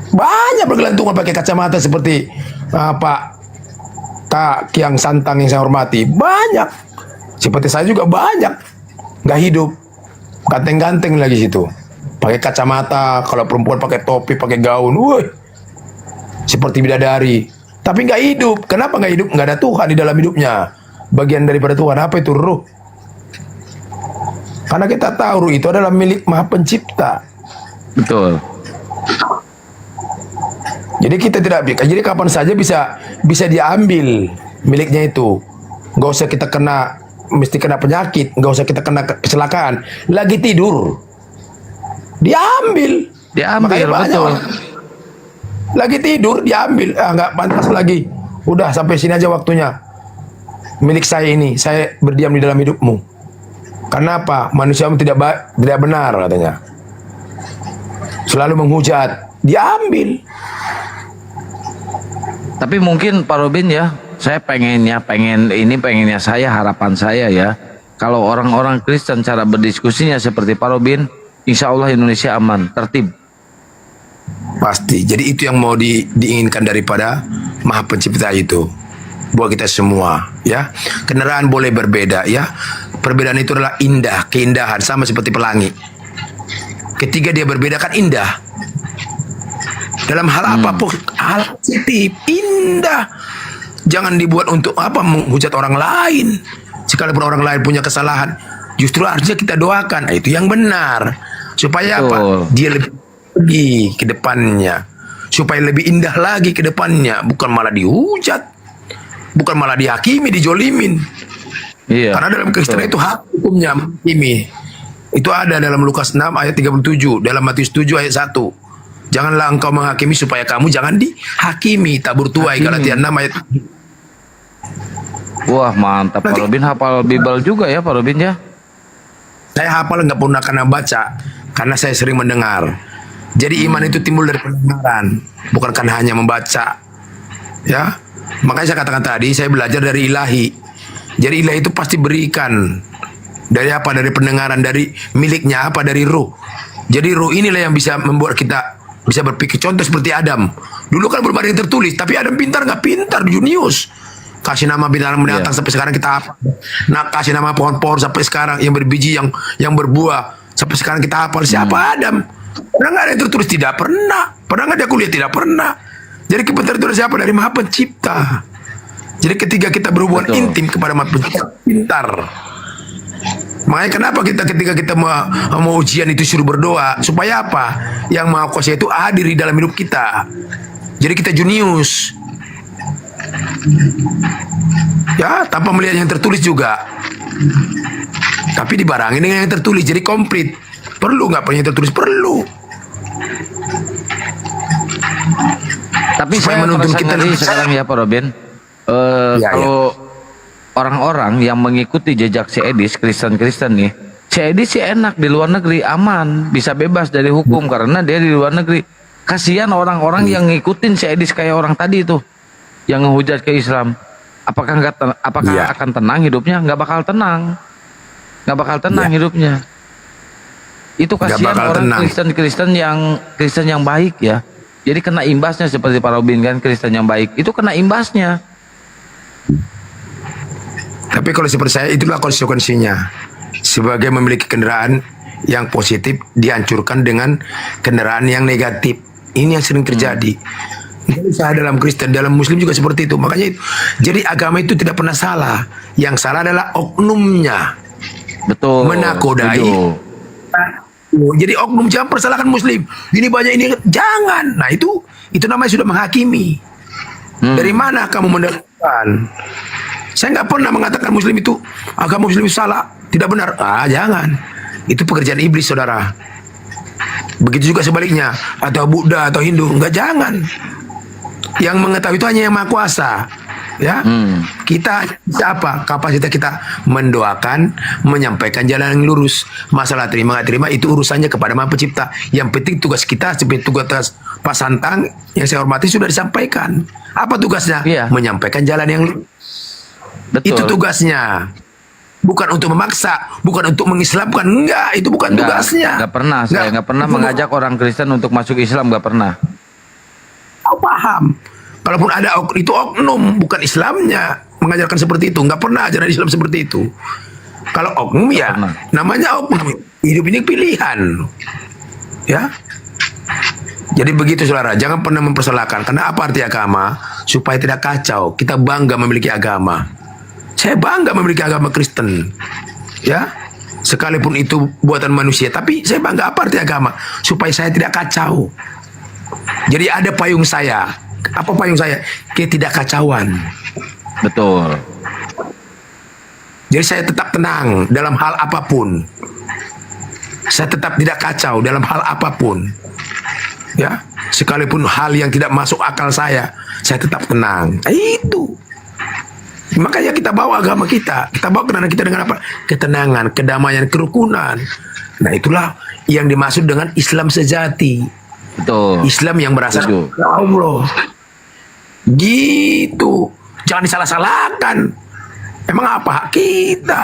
[SPEAKER 11] Banyak bergelantungan pakai kacamata seperti Pak Kiang Santang yang saya hormati. Banyak. Seperti saya juga banyak. Nggak hidup. Ganteng-ganteng lagi situ. Pakai kacamata, kalau perempuan pakai topi, pakai gaun. Woi. Seperti bidadari. Tapi nggak hidup. Kenapa nggak hidup? Nggak ada Tuhan di dalam hidupnya. Bagian daripada Tuhan. Apa itu? Ruh. Karena kita tahu ruh itu adalah milik Maha Pencipta.
[SPEAKER 1] Betul.
[SPEAKER 11] Jadi kita tidak, jadi kapan saja bisa diambil miliknya itu. Nggak usah kita mesti kena penyakit, nggak usah kita kena kecelakaan. Lagi tidur, diambil. Makanya banyak
[SPEAKER 1] betul.
[SPEAKER 11] orang lagi tidur diambil, nggak pantas lagi. Udah sampai sini aja waktunya. Milik saya ini, saya berdiam di dalam hidupmu. Karena apa? Manusiamu tidak benar katanya. Selalu menghujat, diambil.
[SPEAKER 1] Tapi mungkin Pak Robin ya, saya pengennya saya, harapan saya ya, kalau orang-orang Kristen cara berdiskusinya seperti Pak Robin, insya Allah Indonesia aman, tertib.
[SPEAKER 11] Pasti. Jadi itu yang mau diinginkan daripada Maha Pencipta itu buat kita semua, ya. Kendaraan boleh berbeda, ya. Perbedaan itu adalah indah, keindahan, sama seperti pelangi. Ketika dia berbeda kan indah. Dalam hal apapun, hal positif, indah. Jangan dibuat untuk apa? Menghujat orang lain. Sekalipun orang lain punya kesalahan, justru harusnya kita doakan. Nah, itu yang benar. Supaya apa? Dia lebih pergi ke depannya. Supaya lebih indah lagi ke depannya. Bukan malah dihujat. Bukan malah dihakimi, dijolimin.
[SPEAKER 1] Iya.
[SPEAKER 11] Karena dalam Kristen itu hak hukumnya menghakimi. Itu ada dalam Lukas 6 ayat 37, dalam Matius 7 ayat 1. Janganlah engkau menghakimi supaya kamu jangan dihakimi. Tabur tuai, Galatia 6 ayat.
[SPEAKER 1] Wah mantap. Pak Robin hafal Bible juga ya Pak Robin ya.
[SPEAKER 11] Saya hafal, nggak pernah kena baca karena saya sering mendengar. Jadi iman itu timbul dari pendengaran, bukan karena hanya membaca. Ya, makanya saya katakan tadi saya belajar dari ilahi. Jadi ilahi itu pasti berikan dari apa? Dari pendengaran, dari miliknya apa? Dari ruh. Jadi ruh inilah yang bisa membuat kita bisa berpikir. Contoh seperti Adam. Dulu kan belum ada yang tertulis, tapi Adam pintar nggak pintar, jenius. Kasih nama binatang sampai sekarang kita apa? Nah, kasih nama pohon-pohon sampai sekarang yang berbiji, yang berbuah sampai sekarang kita hafal. Siapa Adam? Pernah nggak ada yang tertulis? Tidak pernah. Pernah nggak dia kuliah? Tidak pernah. Jadi kepintaran itu siapa? Dari Maha Pencipta. Jadi ketika kita berhubungan intim kepada Maha Pencipta, pintar. Makanya kenapa ketika kita mau ujian itu suruh berdoa supaya apa? Yang Maha Kuasa itu hadir di dalam hidup kita. Jadi kita jenius. Ya, tanpa melihat yang tertulis juga. Tapi dibarengi dengan yang tertulis, jadi komplit. Perlu nggak punya yang tertulis? Perlu.
[SPEAKER 1] Tapi
[SPEAKER 11] Supaya
[SPEAKER 1] saya
[SPEAKER 11] menuntun
[SPEAKER 1] merasa
[SPEAKER 11] kita
[SPEAKER 1] ngeri
[SPEAKER 11] lebih-
[SPEAKER 1] sekarang ya Pak Robin.
[SPEAKER 11] Ya,
[SPEAKER 1] Kalau orang-orang yang mengikuti jejak si Edis, Kristen-Kristen nih, si Edis sih enak di luar negeri, aman, bisa bebas dari hukum karena dia di luar negeri. Kasihan orang-orang yang ngikutin si Edis kayak orang tadi itu, yang ngehujat ke Islam. Apakah
[SPEAKER 11] Iya.
[SPEAKER 1] akan tenang hidupnya? Nggak bakal tenang, nggak bakal tenang hidupnya. Itu
[SPEAKER 11] Nggak
[SPEAKER 1] kasihan
[SPEAKER 11] bakal
[SPEAKER 1] orang
[SPEAKER 11] tenang.
[SPEAKER 1] Kristen yang baik ya. Jadi kena imbasnya seperti Pak Robin kan, Kristen yang baik itu kena imbasnya.
[SPEAKER 11] Tapi kalau seperti saya, itulah konsekuensinya. Sebagai memiliki kendaraan yang positif dihancurkan dengan kendaraan yang negatif. Ini yang sering terjadi. Nggak usah dalam Kristen, dalam Muslim juga seperti itu. Makanya itu, jadi agama itu tidak pernah salah. Yang salah adalah oknumnya.
[SPEAKER 1] Betul.
[SPEAKER 11] Menakodai.
[SPEAKER 1] setuju.
[SPEAKER 11] Jadi oknum, jangan persalahkan Muslim. Ini banyak ini, jangan. Nah itu namanya sudah menghakimi. Dari mana kamu mendapatkan? Saya nggak pernah mengatakan Muslim itu agama Muslim salah, tidak benar. Jangan. Itu pekerjaan iblis, saudara. Begitu juga sebaliknya, atau Buddha atau Hindu, nggak, jangan. Yang mengetahui itu hanya Yang Maha Kuasa. Ya, kita apa? Kapasitas kita mendoakan, menyampaikan jalan yang lurus. Masalah terima nggak terima itu urusannya kepada Maha Pencipta. Yang penting tugas kita seperti tugas Pak Santang yang saya hormati sudah disampaikan. Apa tugasnya?
[SPEAKER 1] Iya.
[SPEAKER 11] Menyampaikan jalan yang lurus.
[SPEAKER 1] Betul.
[SPEAKER 11] Itu tugasnya. Bukan untuk memaksa, bukan untuk mengislamkan, enggak, itu bukan tugasnya.
[SPEAKER 1] Nggak pernah, saya nggak pernah mengajak orang Kristen untuk masuk Islam, nggak pernah.
[SPEAKER 11] Kau paham? Kalaupun ada itu oknum, bukan Islamnya mengajarkan seperti itu, nggak pernah ajaran Islam seperti itu. Kalau oknum ya,
[SPEAKER 1] pernah.
[SPEAKER 11] namanya oknum. Hidup ini pilihan, ya. Jadi begitu saudara, jangan pernah mempersalahkan. Karena apa arti agama? Supaya tidak kacau. Kita bangga memiliki agama. Saya bangga memiliki agama Kristen, ya. Sekalipun itu buatan manusia, tapi saya bangga apa arti agama? Supaya saya tidak kacau. Jadi ada payung saya. Apa payung saya? Ketidakkacauan.
[SPEAKER 1] Betul.
[SPEAKER 11] Jadi saya tetap tenang dalam hal apapun. Saya tetap tidak kacau dalam hal apapun. Ya, sekalipun hal yang tidak masuk akal saya tetap tenang. Itu. Makanya kita bawa agama kita bawa ketenangan kita dengan apa? Ketenangan, kedamaian, kerukunan. Nah, itulah yang dimaksud dengan Islam sejati.
[SPEAKER 1] Betul.
[SPEAKER 11] Islam yang berasal
[SPEAKER 1] Setuju.
[SPEAKER 11] dari Allah. Gitu. Jangan disalah-salahkan. Emang apa hak kita?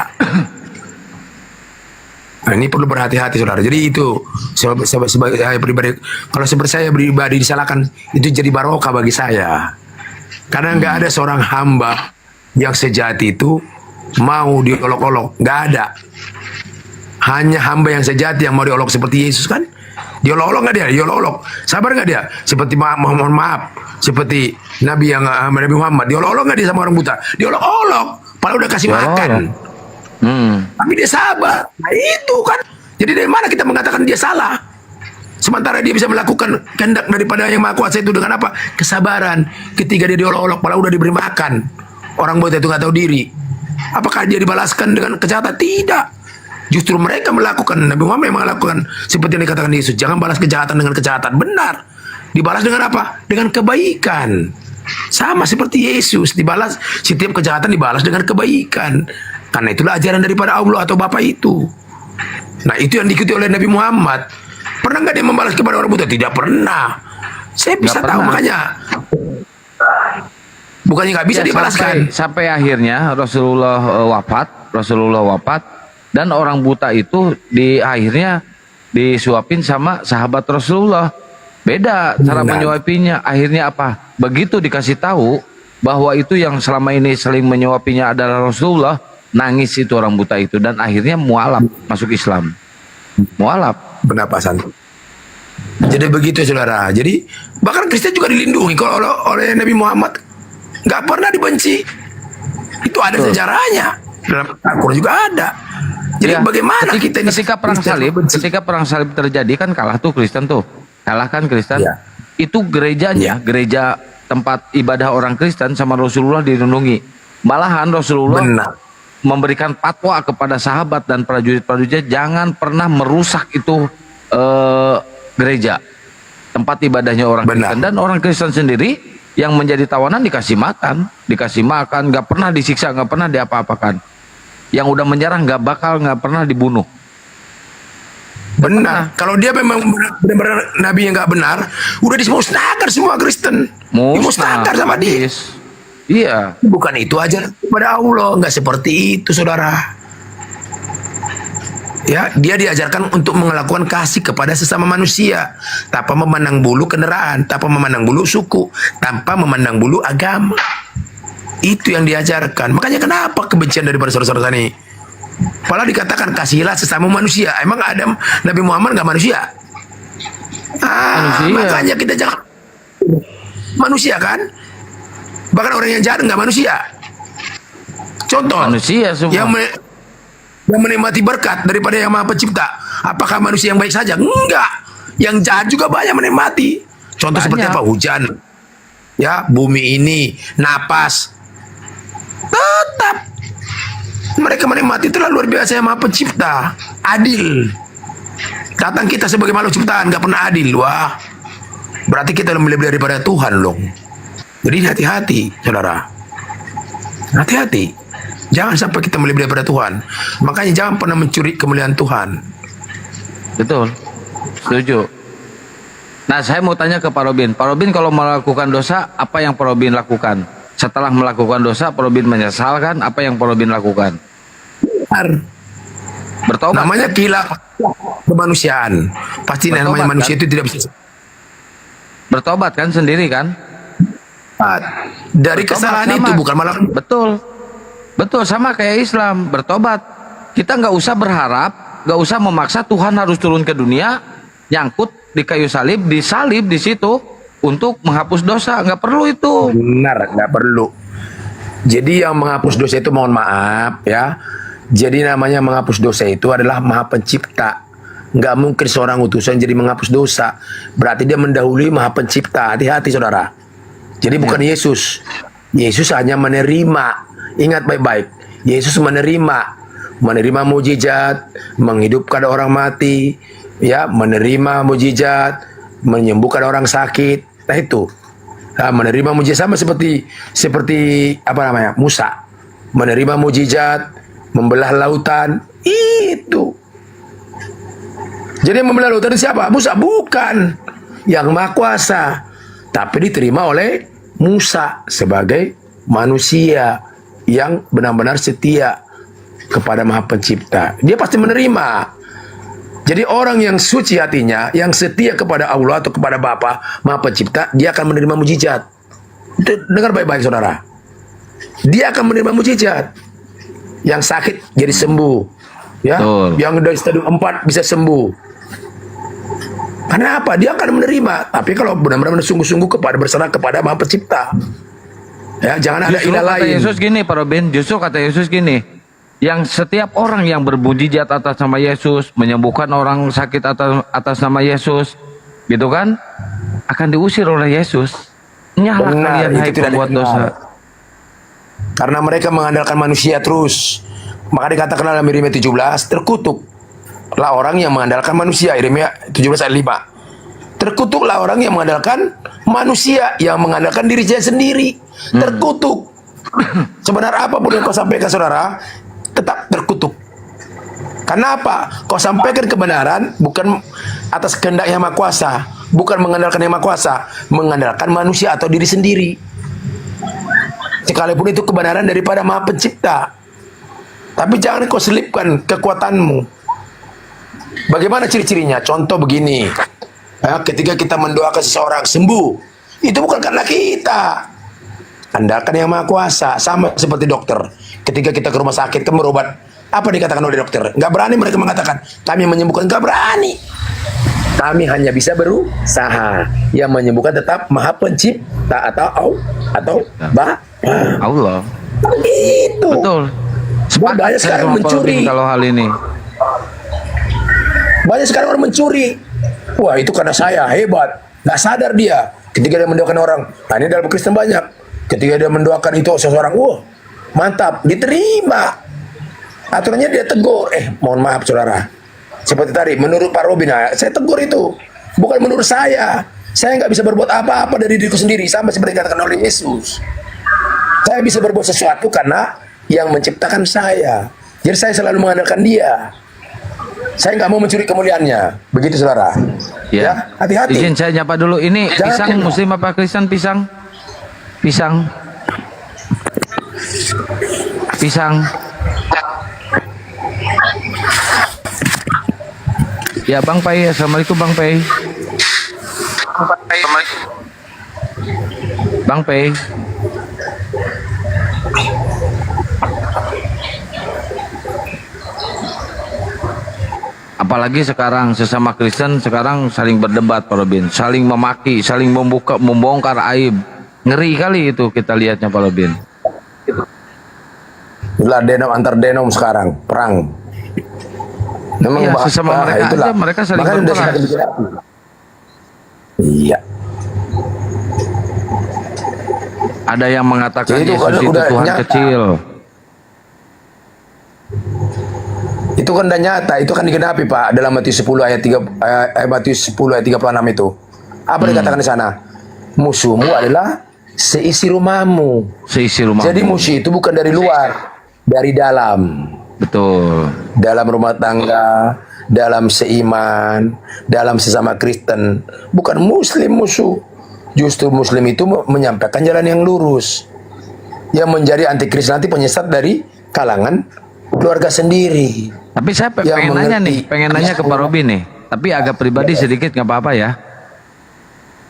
[SPEAKER 11] Nah, ini perlu berhati-hati saudara. Jadi itu sebagai saya pribadi, kalau seperti saya pribadi disalahkan, itu jadi barokah bagi saya. Karena nggak ada seorang hamba yang sejati itu mau diolok-olok, nggak ada. Hanya hamba yang sejati yang mau diolok seperti Yesus kan? Diolok-olok nggak dia? Diolok-olok. Sabar nggak dia? Seperti mohon maaf, seperti Nabi Muhammad. Diolok-olok nggak dia sama orang buta? Diolok-olok. Padahal udah kasih makan. Tapi dia sabar. Nah itu kan. Jadi dari mana kita mengatakan dia salah? Sementara dia bisa melakukan kehendak daripada Yang Maha Kuasa itu dengan apa? Kesabaran. Ketika dia diolok-olok, padahal udah diberi makan. Orang buta itu nggak tahu diri. Apakah dia dibalaskan dengan kejahatan? Tidak. Justru mereka melakukan, Nabi Muhammad yang melakukan seperti yang dikatakan Yesus, jangan balas kejahatan dengan kejahatan. Benar. Dibalas dengan apa? Dengan kebaikan. Sama seperti Yesus, dibalas setiap kejahatan dibalas dengan kebaikan. Karena itulah ajaran daripada Allah atau Bapa itu. Nah, itu yang diikuti oleh Nabi Muhammad. Pernah nggak dia membalas kepada orang buta? Tidak pernah. Saya bisa tahu, makanya bukannya nggak bisa dibalaskan.
[SPEAKER 1] Sampai akhirnya Rasulullah wafat dan orang buta itu di akhirnya disuapin sama sahabat Rasulullah. Beda cara menyuapinya. Akhirnya apa? Begitu dikasih tahu bahwa itu yang selama ini saling menyuapinya adalah Rasulullah, nangis itu orang buta itu dan akhirnya mualaf masuk Islam. Mualaf.
[SPEAKER 11] Benar Pak Santo. Jadi begitu saudara. Jadi bahkan Kristen juga dilindungi kalau oleh Nabi Muhammad, nggak pernah dibenci. Itu ada sejarahnya. Dalam Al-Quran juga ada. Jadi
[SPEAKER 1] Ya,
[SPEAKER 11] bagaimana kita ini
[SPEAKER 1] ketika perang salib terjadi kan kalah tuh Kristen tuh. Kalah kan Kristen.
[SPEAKER 11] Ya.
[SPEAKER 1] Itu gerejanya, gereja tempat ibadah orang Kristen sama Rasulullah dilindungi. Malahan Rasulullah memberikan fatwa kepada sahabat dan prajurit-prajurit jangan pernah merusak itu gereja. Tempat ibadahnya orang Kristen, dan orang Kristen sendiri yang menjadi tawanan dikasih makan, nggak pernah disiksa, nggak pernah diapa-apakan. Yang udah menyerah nggak pernah dibunuh.
[SPEAKER 11] Benar. Kalau dia memang benar-benar nabi yang nggak benar, udah dimusnahkan semua Kristen. Dimusnahkan sama dia.
[SPEAKER 1] Iya.
[SPEAKER 11] Bukan itu aja pada Allah, nggak seperti itu, saudara. Ya, dia diajarkan untuk melakukan kasih kepada sesama manusia tanpa memandang bulu kendaraan, tanpa memandang bulu suku, tanpa memandang bulu agama. Itu yang diajarkan. Makanya kenapa kebencian daripada saudara-saudara ini? Padahal dikatakan kasihilah sesama manusia. Emang Adam, Nabi Muhammad nggak manusia?
[SPEAKER 1] Manusia.
[SPEAKER 11] Makanya kita jangan manusia kan? Bahkan orang yang jahat nggak manusia. Contoh,
[SPEAKER 1] manusia semua.
[SPEAKER 11] Yang menikmati berkat daripada yang Maha Pencipta. Apakah manusia yang baik saja? Enggak. Yang jahat juga banyak menikmati. Contoh seperti apa? Hujan. Ya, bumi ini, napas. Tetap mereka menikmati, itulah luar biasa yang Maha Pencipta. Adil. Datang kita sebagai makhluk ciptaan nggak pernah adil. Wah, berarti kita lebih daripada Tuhan loh. Jadi hati-hati, saudara. Hati-hati. Jangan sampai kita melebihi daripada Tuhan. Makanya jangan pernah mencuri kemuliaan Tuhan.
[SPEAKER 1] Betul. Setuju. Nah, saya mau tanya ke Pak Robin. Pak Robin kalau melakukan dosa, apa yang Pak Robin lakukan? Setelah melakukan dosa, Pak Robin menyesal kan? Apa yang Pak Robin lakukan? Bertobat.
[SPEAKER 11] Namanya khilaf kemanusiaan. Pasti namanya manusia itu tidak bisa.
[SPEAKER 1] Bertobat kan sendiri kan?
[SPEAKER 11] Dari kesalahan itu bukan malah.
[SPEAKER 1] Betul, sama kayak Islam, bertobat. Kita nggak usah berharap, nggak usah memaksa Tuhan harus turun ke dunia, nyangkut di kayu salib, disalib di situ untuk menghapus dosa. Nggak perlu itu.
[SPEAKER 11] Benar, nggak perlu. Jadi yang menghapus dosa itu, mohon maaf ya. Jadi namanya menghapus dosa itu adalah Maha Pencipta. Nggak mungkin seorang utusan jadi menghapus dosa. Berarti dia mendahului Maha Pencipta. Hati-hati, saudara. Jadi bukan Yesus. Yesus hanya menerima. Ingat baik-baik, Yesus menerima mujizat, menghidupkan orang mati, ya, menerima mujizat, menyembuhkan orang sakit. Nah itu, menerima mujizat sama seperti apa namanya, Musa, menerima mujizat, membelah lautan. Itu. Jadi yang membelah lautan siapa? Musa? Bukan, yang Maha Kuasa, tapi diterima oleh Musa sebagai manusia yang benar-benar setia kepada Maha Pencipta. Dia pasti menerima. Jadi orang yang suci hatinya, yang setia kepada Allah atau kepada Bapa Maha Pencipta, dia akan menerima mujizat. Dengar baik-baik, saudara. Dia akan menerima mujizat. Yang sakit jadi sembuh, ya. Yang dari stadium 4 bisa sembuh. Karena apa? Dia akan menerima. Tapi kalau benar-benar sungguh-sungguh berserah kepada Maha Pencipta. Ya, jangan ada ilah lain.
[SPEAKER 1] Yesus gini, Pak Robin, justru kata Yesus gini, yang setiap orang yang bermujizat atas nama Yesus, menyembuhkan orang sakit atas nama Yesus, gitu kan, akan diusir oleh Yesus. Nyala kalian hai pembuat dosa.
[SPEAKER 11] Karena mereka mengandalkan manusia terus. Maka dikatakan dalam Yeremia 17, terkutuklah orang yang mengandalkan manusia. Yeremia 17 ayat 5. Terkutuklah orang yang mengandalkan manusia, yang mengandalkan dirinya sendiri. Terkutuk. Sebenarnya apapun yang kau sampaikan, saudara, tetap terkutuk. Karena apa? Kau sampaikan kebenaran bukan atas kehendak Yang Maha Kuasa, bukan mengandalkan Yang Maha Kuasa, mengandalkan manusia atau diri sendiri. Sekalipun itu kebenaran daripada Maha Pencipta. Tapi jangan kau selipkan kekuatanmu. Bagaimana ciri-cirinya? Contoh begini. Ya, ketika kita mendoakan seseorang sembuh, itu bukan karena kita. Andalkan Yang Maha Kuasa. Sama seperti dokter. Ketika kita ke rumah sakit, kita berobat, apa dikatakan oleh dokter? Nggak berani mereka mengatakan, kami menyembuhkan. Nggak berani. Kami hanya bisa berusaha. Yang menyembuhkan tetap Maha Pencipta atau Bapa.
[SPEAKER 1] Allah.
[SPEAKER 11] Itu.
[SPEAKER 1] Betul.
[SPEAKER 11] Budaya sekarang mencuri.
[SPEAKER 1] Kalau hal ini.
[SPEAKER 11] Banyak sekarang orang mencuri. Wah, itu karena saya hebat. Nggak sadar dia. Ketika dia mendoakan orang, nah ini dalam Kristen banyak. Ketika dia mendoakan itu seseorang, wah mantap, diterima. Aturannya dia tegur. Mohon maaf saudara. Seperti tadi, menurut Pak Robin, saya tegur itu. Bukan menurut saya. Saya nggak bisa berbuat apa-apa dari diriku sendiri. Sama seperti dikatakan oleh Yesus. Saya bisa berbuat sesuatu karena yang menciptakan saya. Jadi saya selalu mengandalkan dia. Saya nggak mau mencuri kemuliaannya. Begitu saudara. Ya, hati-hati.
[SPEAKER 1] Izin saya nyapa dulu. Ini
[SPEAKER 11] Jangan
[SPEAKER 1] pisang
[SPEAKER 11] timbul.
[SPEAKER 1] Muslim apa Kristen pisang? Pisang. Pisang. Ya Bang Pai, assalamualaikum Bang Pai. Bang Pai. Apalagi sekarang sesama Kristen sekarang saling berdebat Pak Robin, saling memaki, saling membongkar aib. Ngeri kali itu kita lihatnya Pak Robin.
[SPEAKER 11] Itulah denom antar denom sekarang, perang. Memang
[SPEAKER 1] Iya, sesama mereka aja mereka saling
[SPEAKER 11] makanya udah
[SPEAKER 1] berperang.
[SPEAKER 11] semakin bikin api. Iya.
[SPEAKER 1] Ada yang mengatakan
[SPEAKER 11] Jadi itu
[SPEAKER 1] Yesus
[SPEAKER 11] kalau
[SPEAKER 1] itu
[SPEAKER 11] udah
[SPEAKER 1] Tuhan
[SPEAKER 11] nyata.
[SPEAKER 1] kecil.
[SPEAKER 11] Itu kan udah nyata, itu kan digenapi Pak dalam Matius 10 ayat 3 Matius 10 ayat 36 itu. Apa dikatakan di sana? Musuhmu adalah seisi rumahmu.
[SPEAKER 1] Seisi rumah.
[SPEAKER 11] Jadi musuh itu bukan dari luar, dari dalam.
[SPEAKER 1] Betul.
[SPEAKER 11] Dalam rumah tangga, dalam seiman, dalam sesama Kristen. Bukan Muslim musuh. Justru Muslim itu menyampaikan jalan yang lurus. Yang menjadi antikris nanti penyesat dari kalangan keluarga sendiri.
[SPEAKER 1] Tapi saya
[SPEAKER 11] Yang
[SPEAKER 1] pengen nanya
[SPEAKER 11] mengerti.
[SPEAKER 1] nih, pengen nanya ke Pak Robin nih. Tapi agak pribadi sedikit nggak apa-apa ya.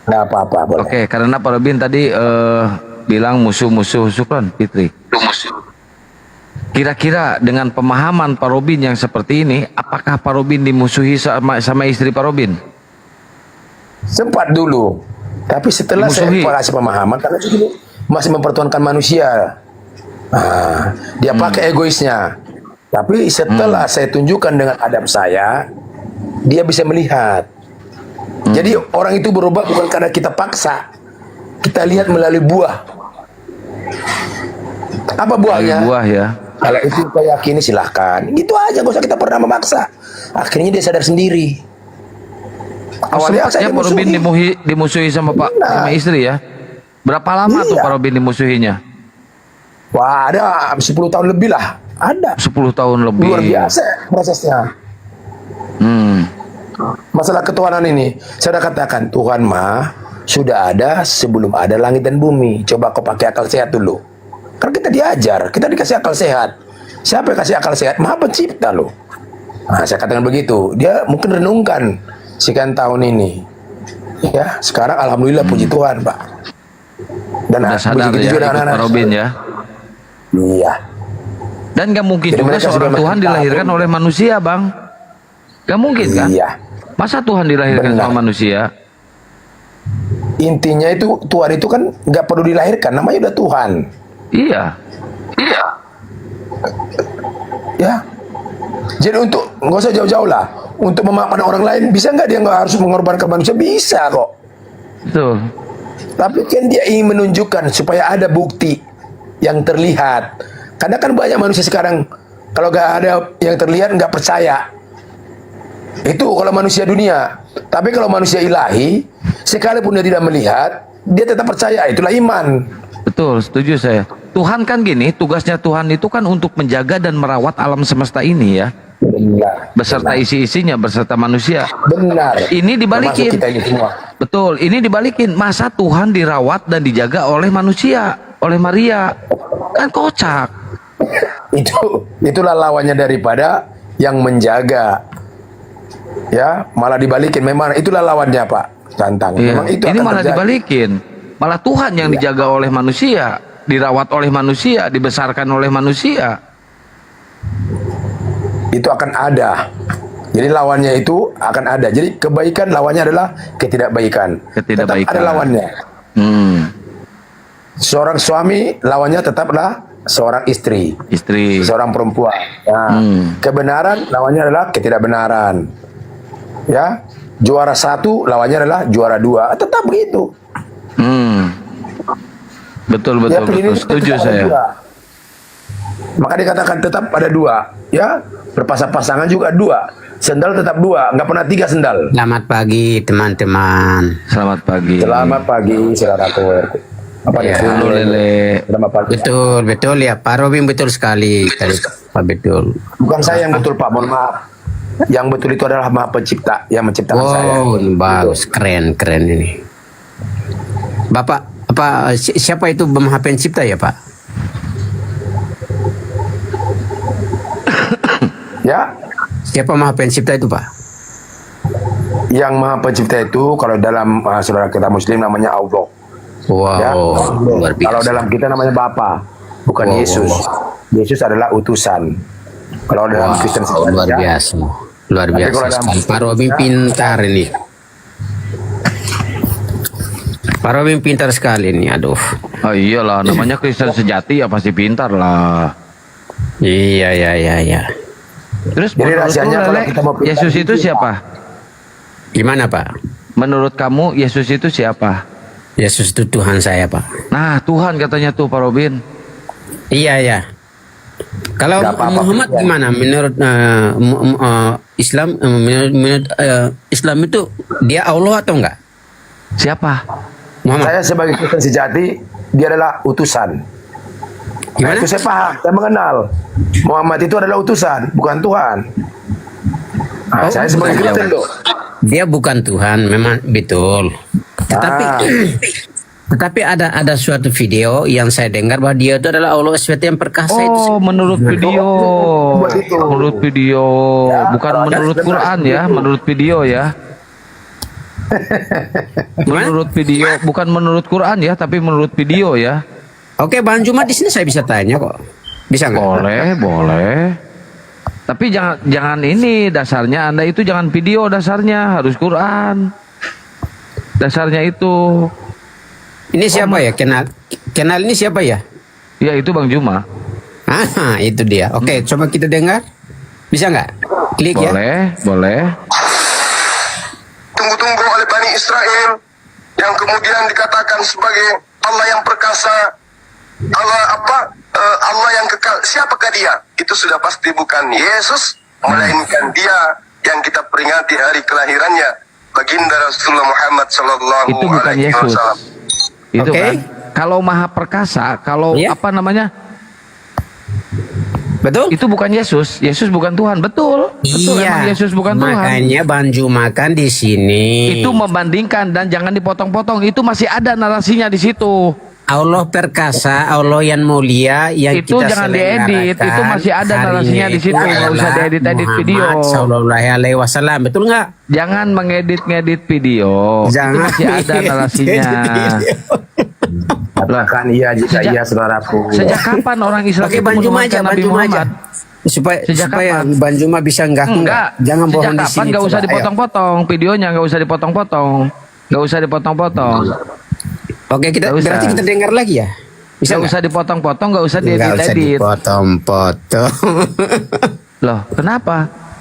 [SPEAKER 11] Nggak apa-apa, boleh.
[SPEAKER 1] Oke, karena Pak Robin tadi bilang musuh-musuh Syukron Fitri. Kira-kira dengan pemahaman Pak Robin yang seperti ini, apakah Pak Robin dimusuhi sama istri Pak Robin?
[SPEAKER 11] Sempat dulu. Tapi setelah
[SPEAKER 1] Dimusuhi.
[SPEAKER 11] saya kasih pemahaman, karena itu masih mempertuhankan manusia. Dia pakai egoisnya. Tapi setelah saya tunjukkan dengan adab saya, dia bisa melihat. Jadi orang itu berubah bukan karena kita paksa. Kita lihat melalui buah. Apa buahnya?
[SPEAKER 1] Buah ya.
[SPEAKER 11] Kalau itu kau yakini silahkan. Gitu aja, gak usah kita pernah memaksa. Akhirnya dia sadar sendiri. Awalnya saya
[SPEAKER 1] Sempatnya Pak Robin dimusuhi sama sama istri ya. Berapa lama tuh Pak Robin dimusuhinya?
[SPEAKER 11] Wah, ada 10 tahun lebih lah. Ada.
[SPEAKER 1] 10 tahun lebih.
[SPEAKER 11] Luar biasa prosesnya. Masalah ketuhanan ini, saya sudah katakan Tuhan mah sudah ada sebelum ada langit dan bumi. Coba kau pakai akal sehat dulu. Karena kita diajar, kita dikasih akal sehat. Siapa yang kasih akal sehat? Maha Pencipta loh. Nah, saya katakan begitu. Dia mungkin renungkan sekian tahun ini. Ya, sekarang alhamdulillah puji Tuhan, Pak. Dan
[SPEAKER 1] Udah sadar ya
[SPEAKER 11] begitu juga
[SPEAKER 1] ikut
[SPEAKER 11] anak-anak.
[SPEAKER 1] Pak Robin ya.
[SPEAKER 11] Iya.
[SPEAKER 1] Dan gak mungkin
[SPEAKER 11] Jadi
[SPEAKER 1] juga
[SPEAKER 11] mereka
[SPEAKER 1] seorang
[SPEAKER 11] sudah
[SPEAKER 1] Tuhan
[SPEAKER 11] masih
[SPEAKER 1] dilahirkan oleh manusia, Bang. Gak mungkin kan?
[SPEAKER 11] Iya.
[SPEAKER 1] Masa Tuhan dilahirkan
[SPEAKER 11] Benar.
[SPEAKER 1] sama manusia?
[SPEAKER 11] Intinya itu Tuhan itu kan nggak perlu dilahirkan, namanya udah Tuhan.
[SPEAKER 1] Iya.
[SPEAKER 11] Ya. Jadi untuk nggak usah jauh-jauh lah. Untuk memaafkan orang lain bisa nggak dia nggak harus mengorbankan manusia, bisa kok.
[SPEAKER 1] Betul.
[SPEAKER 11] Tapi kan dia ingin menunjukkan supaya ada bukti yang terlihat. Karena kan banyak manusia sekarang kalau nggak ada yang terlihat nggak percaya. Itu kalau manusia dunia. Tapi kalau manusia ilahi, sekalipun dia tidak melihat, dia tetap percaya. Itulah iman.
[SPEAKER 1] Betul, setuju saya. Tuhan kan gini, tugasnya Tuhan itu kan untuk menjaga dan merawat alam semesta ini ya.
[SPEAKER 11] Benar.
[SPEAKER 1] Beserta isi-isinya, beserta manusia.
[SPEAKER 11] Benar.
[SPEAKER 1] Ini dibalikin.
[SPEAKER 11] Termasuk kita ini semua.
[SPEAKER 1] Betul, ini dibalikin. Masa Tuhan dirawat dan dijaga oleh manusia, oleh Maria? Kan kocak.
[SPEAKER 11] Itulah lawannya daripada yang menjaga. Ya, malah dibalikin. Memang itulah lawannya, Pak Cantang.
[SPEAKER 1] Iya.
[SPEAKER 11] Memang itu
[SPEAKER 1] Ini
[SPEAKER 11] akan
[SPEAKER 1] malah
[SPEAKER 11] terjadi.
[SPEAKER 1] dibalikin. Malah Tuhan yang dijaga oleh manusia, dirawat oleh manusia, dibesarkan oleh manusia.
[SPEAKER 11] Itu akan ada. Jadi lawannya itu akan ada. Jadi kebaikan lawannya adalah ketidakbaikan. Tetap ada lawannya. Seorang suami lawannya tetaplah seorang istri.
[SPEAKER 1] Istri.
[SPEAKER 11] Seorang perempuan. Nah, kebenaran lawannya adalah ketidakbenaran. ya juara 1 lawannya adalah juara 2, tetap begitu.
[SPEAKER 1] Betul,
[SPEAKER 11] Ya,
[SPEAKER 1] betul,
[SPEAKER 11] ini
[SPEAKER 1] betul. Setuju
[SPEAKER 11] tetap ada
[SPEAKER 1] saya.
[SPEAKER 11] 2. Maka dikatakan tetap ada 2, ya berpasang-pasangan juga 2. Sendal tetap 2, nggak pernah 3 sendal.
[SPEAKER 7] Selamat pagi teman-teman.
[SPEAKER 1] Selamat pagi.
[SPEAKER 11] Selamat pagi, saudaraku. Apa
[SPEAKER 7] Ya,
[SPEAKER 11] nih?
[SPEAKER 1] Halo Lele.
[SPEAKER 11] Selamat pagi.
[SPEAKER 7] Betul ya Pak Robin, betul sekali tadi Pak, betul.
[SPEAKER 11] Bukan saya yang betul, Pak, mohon maaf. Yang betul itu adalah Maha Pencipta yang menciptakan saya.
[SPEAKER 7] Wow, ini bagus, keren ini. Bapak siapa itu Maha Pencipta ya Pak?
[SPEAKER 11] Ya,
[SPEAKER 7] Siapa Maha Pencipta itu Pak?
[SPEAKER 11] yang Maha Pencipta itu kalau dalam saudara kita Muslim namanya Allah.
[SPEAKER 7] Wow,
[SPEAKER 11] Ya.
[SPEAKER 7] luar biasa.
[SPEAKER 11] Kalau dalam kita namanya Bapa, bukan
[SPEAKER 7] Wow,
[SPEAKER 11] Yesus. Yesus adalah utusan. Kalau dalam Kristen
[SPEAKER 7] luar biasa. Luar
[SPEAKER 11] Tapi
[SPEAKER 7] biasa.
[SPEAKER 11] kalau dalam-
[SPEAKER 7] Pak Robin pintar ini. Pak Robin pintar sekali ini, aduh.
[SPEAKER 1] Oh iyalah, namanya Kristen sejati ya pasti pintar lah.
[SPEAKER 7] Iya.
[SPEAKER 1] Terus
[SPEAKER 11] Jadi
[SPEAKER 1] menurut
[SPEAKER 11] rahasianya
[SPEAKER 1] lu,
[SPEAKER 11] kalau
[SPEAKER 1] Lele,
[SPEAKER 11] kita mau pintar
[SPEAKER 1] Yesus itu
[SPEAKER 11] itu
[SPEAKER 1] siapa?
[SPEAKER 7] Gimana Pak?
[SPEAKER 1] Menurut kamu Yesus itu siapa?
[SPEAKER 7] Yesus itu Tuhan saya Pak.
[SPEAKER 1] Nah, Tuhan katanya tuh Pak Robin.
[SPEAKER 7] Iya. Kalau
[SPEAKER 11] Nggak apa-apa,
[SPEAKER 7] Muhammad
[SPEAKER 11] ya.
[SPEAKER 7] gimana? Menurut Islam, menurut Islam itu dia Allah atau enggak?
[SPEAKER 1] Siapa?
[SPEAKER 7] Muhammad.
[SPEAKER 11] Saya sebagai Kristen sejati, dia adalah utusan. Nah,
[SPEAKER 7] Gimana?
[SPEAKER 11] itu saya paham, saya mengenal. Muhammad itu adalah utusan, bukan Tuhan. Nah, saya sebagai
[SPEAKER 7] bukan.
[SPEAKER 11] Kristen loh.
[SPEAKER 7] Dia bukan Tuhan, memang betul. Tetapi ada suatu video yang saya dengar bahwa dia itu adalah Allah SWT yang perkasa itu.
[SPEAKER 1] Oh, menurut video. Menurut video, bukan menurut Quran ya, menurut video ya. Menurut video, bukan menurut Quran ya, tapi menurut video ya.
[SPEAKER 7] Oke, Bang Juma di sini saya bisa tanya kok. Bisa nggak?
[SPEAKER 1] Boleh. Tapi jangan ini dasarnya Anda itu jangan video dasarnya, harus Quran. Dasarnya itu.
[SPEAKER 7] Ini siapa ya? Kenal ini siapa ya?
[SPEAKER 1] Ya itu Bang Juma.
[SPEAKER 7] Ah, itu dia. Oke, coba kita dengar. Bisa nggak? Klik ya.
[SPEAKER 1] Boleh.
[SPEAKER 12] Tunggu-tunggu oleh Bani Israel yang kemudian dikatakan sebagai Allah yang perkasa, Allah yang kekal. Siapakah dia? Itu sudah pasti bukan Yesus, melainkan dia yang kita peringati hari kelahirannya, baginda Rasulullah Muhammad sallallahu
[SPEAKER 1] Itu bukan
[SPEAKER 12] alaihi
[SPEAKER 1] Yesus.
[SPEAKER 12] wasallam.
[SPEAKER 1] Itu
[SPEAKER 7] Oke.
[SPEAKER 1] kan. Kalau Maha Perkasa, kalau
[SPEAKER 7] Iya.
[SPEAKER 1] apa namanya?
[SPEAKER 7] Betul?
[SPEAKER 1] Itu bukan Yesus. Yesus bukan Tuhan. Betul. Emang Yesus bukan Tuhan.
[SPEAKER 7] Makanya Bang Juma kan di sini.
[SPEAKER 1] Itu membandingkan dan jangan dipotong-potong. Itu masih ada narasinya di situ.
[SPEAKER 7] Allah perkasa, Allah yang mulia yang
[SPEAKER 1] Itu
[SPEAKER 7] kita
[SPEAKER 1] jangan diedit, itu masih ada narasinya di situ, nggak usah diedit-edit video.
[SPEAKER 7] Sallallahu alaihi wasallam, betul nggak?
[SPEAKER 1] Jangan mengedit-ngedit video.
[SPEAKER 7] Jangan
[SPEAKER 1] Itu masih ada narasinya.
[SPEAKER 11] Katakan iya jika
[SPEAKER 1] Sejak-
[SPEAKER 11] iya, saudaraku.
[SPEAKER 1] Sejak kapan orang Islam
[SPEAKER 7] Oke,
[SPEAKER 1] itu
[SPEAKER 7] Bang Juma aja,
[SPEAKER 1] menuhankan
[SPEAKER 7] Bang
[SPEAKER 1] Nabi
[SPEAKER 7] Juma aja.
[SPEAKER 1] Muhammad?
[SPEAKER 7] Supaya
[SPEAKER 1] Sejak kapan?
[SPEAKER 7] Bang Juma bisa enggak? Jangan
[SPEAKER 1] Sejak
[SPEAKER 7] bohong di
[SPEAKER 1] kapan
[SPEAKER 7] sini.
[SPEAKER 1] nggak usah
[SPEAKER 7] coba. Ayo.
[SPEAKER 1] dipotong-potong videonya, nggak usah dipotong-potong, nggak usah dipotong-potong,
[SPEAKER 7] Oke, kita
[SPEAKER 1] Nggak usah.
[SPEAKER 7] berarti kita dengar lagi ya. Bisa
[SPEAKER 1] nggak usah dipotong-potong, nggak usah
[SPEAKER 7] Nggak usah
[SPEAKER 1] diedit-edit.
[SPEAKER 7] dipotong-potong.
[SPEAKER 1] Loh, kenapa?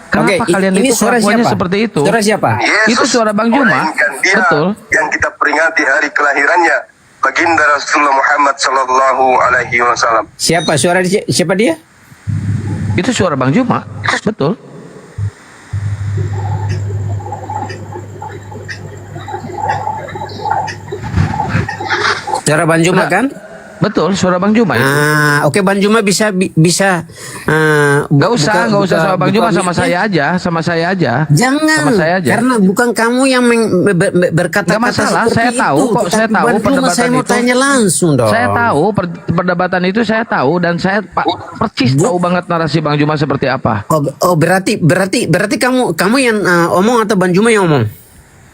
[SPEAKER 7] Oke,
[SPEAKER 1] Kenapa kalian
[SPEAKER 7] ini
[SPEAKER 1] itu
[SPEAKER 7] suara
[SPEAKER 1] kelakuannya
[SPEAKER 7] siapa?
[SPEAKER 1] seperti itu?
[SPEAKER 7] Suara siapa?
[SPEAKER 1] Itu suara Bang Juma.
[SPEAKER 12] melainkan dia
[SPEAKER 1] Betul.
[SPEAKER 12] yang kita peringati hari kelahirannya, baginda Rasulullah Muhammad sallallahu alaihi wasallam.
[SPEAKER 7] Siapa siapa dia?
[SPEAKER 1] Itu suara Bang Juma. Betul.
[SPEAKER 7] Suara Bang Juma kan?
[SPEAKER 1] Betul, suara Bang Juma itu.
[SPEAKER 7] Oke, Bang Juma bisa
[SPEAKER 1] Nggak usah suara Bang Juma, sama saya aja.
[SPEAKER 7] Jangan,
[SPEAKER 1] Sama saya aja.
[SPEAKER 7] karena bukan kamu yang berkata-kata
[SPEAKER 1] Nggak masalah,
[SPEAKER 7] seperti
[SPEAKER 1] saya tahu
[SPEAKER 7] itu.
[SPEAKER 1] kok, saya
[SPEAKER 7] Tetapi
[SPEAKER 1] tahu
[SPEAKER 7] Bang Juma,
[SPEAKER 1] perdebatan
[SPEAKER 7] saya mau
[SPEAKER 1] itu.
[SPEAKER 7] tanya langsung dong.
[SPEAKER 1] Saya tahu perdebatan itu, saya tahu, dan saya percis tahu banget narasi Bang Juma seperti apa.
[SPEAKER 7] Oh, berarti kamu yang omong atau Bang Juma yang omong?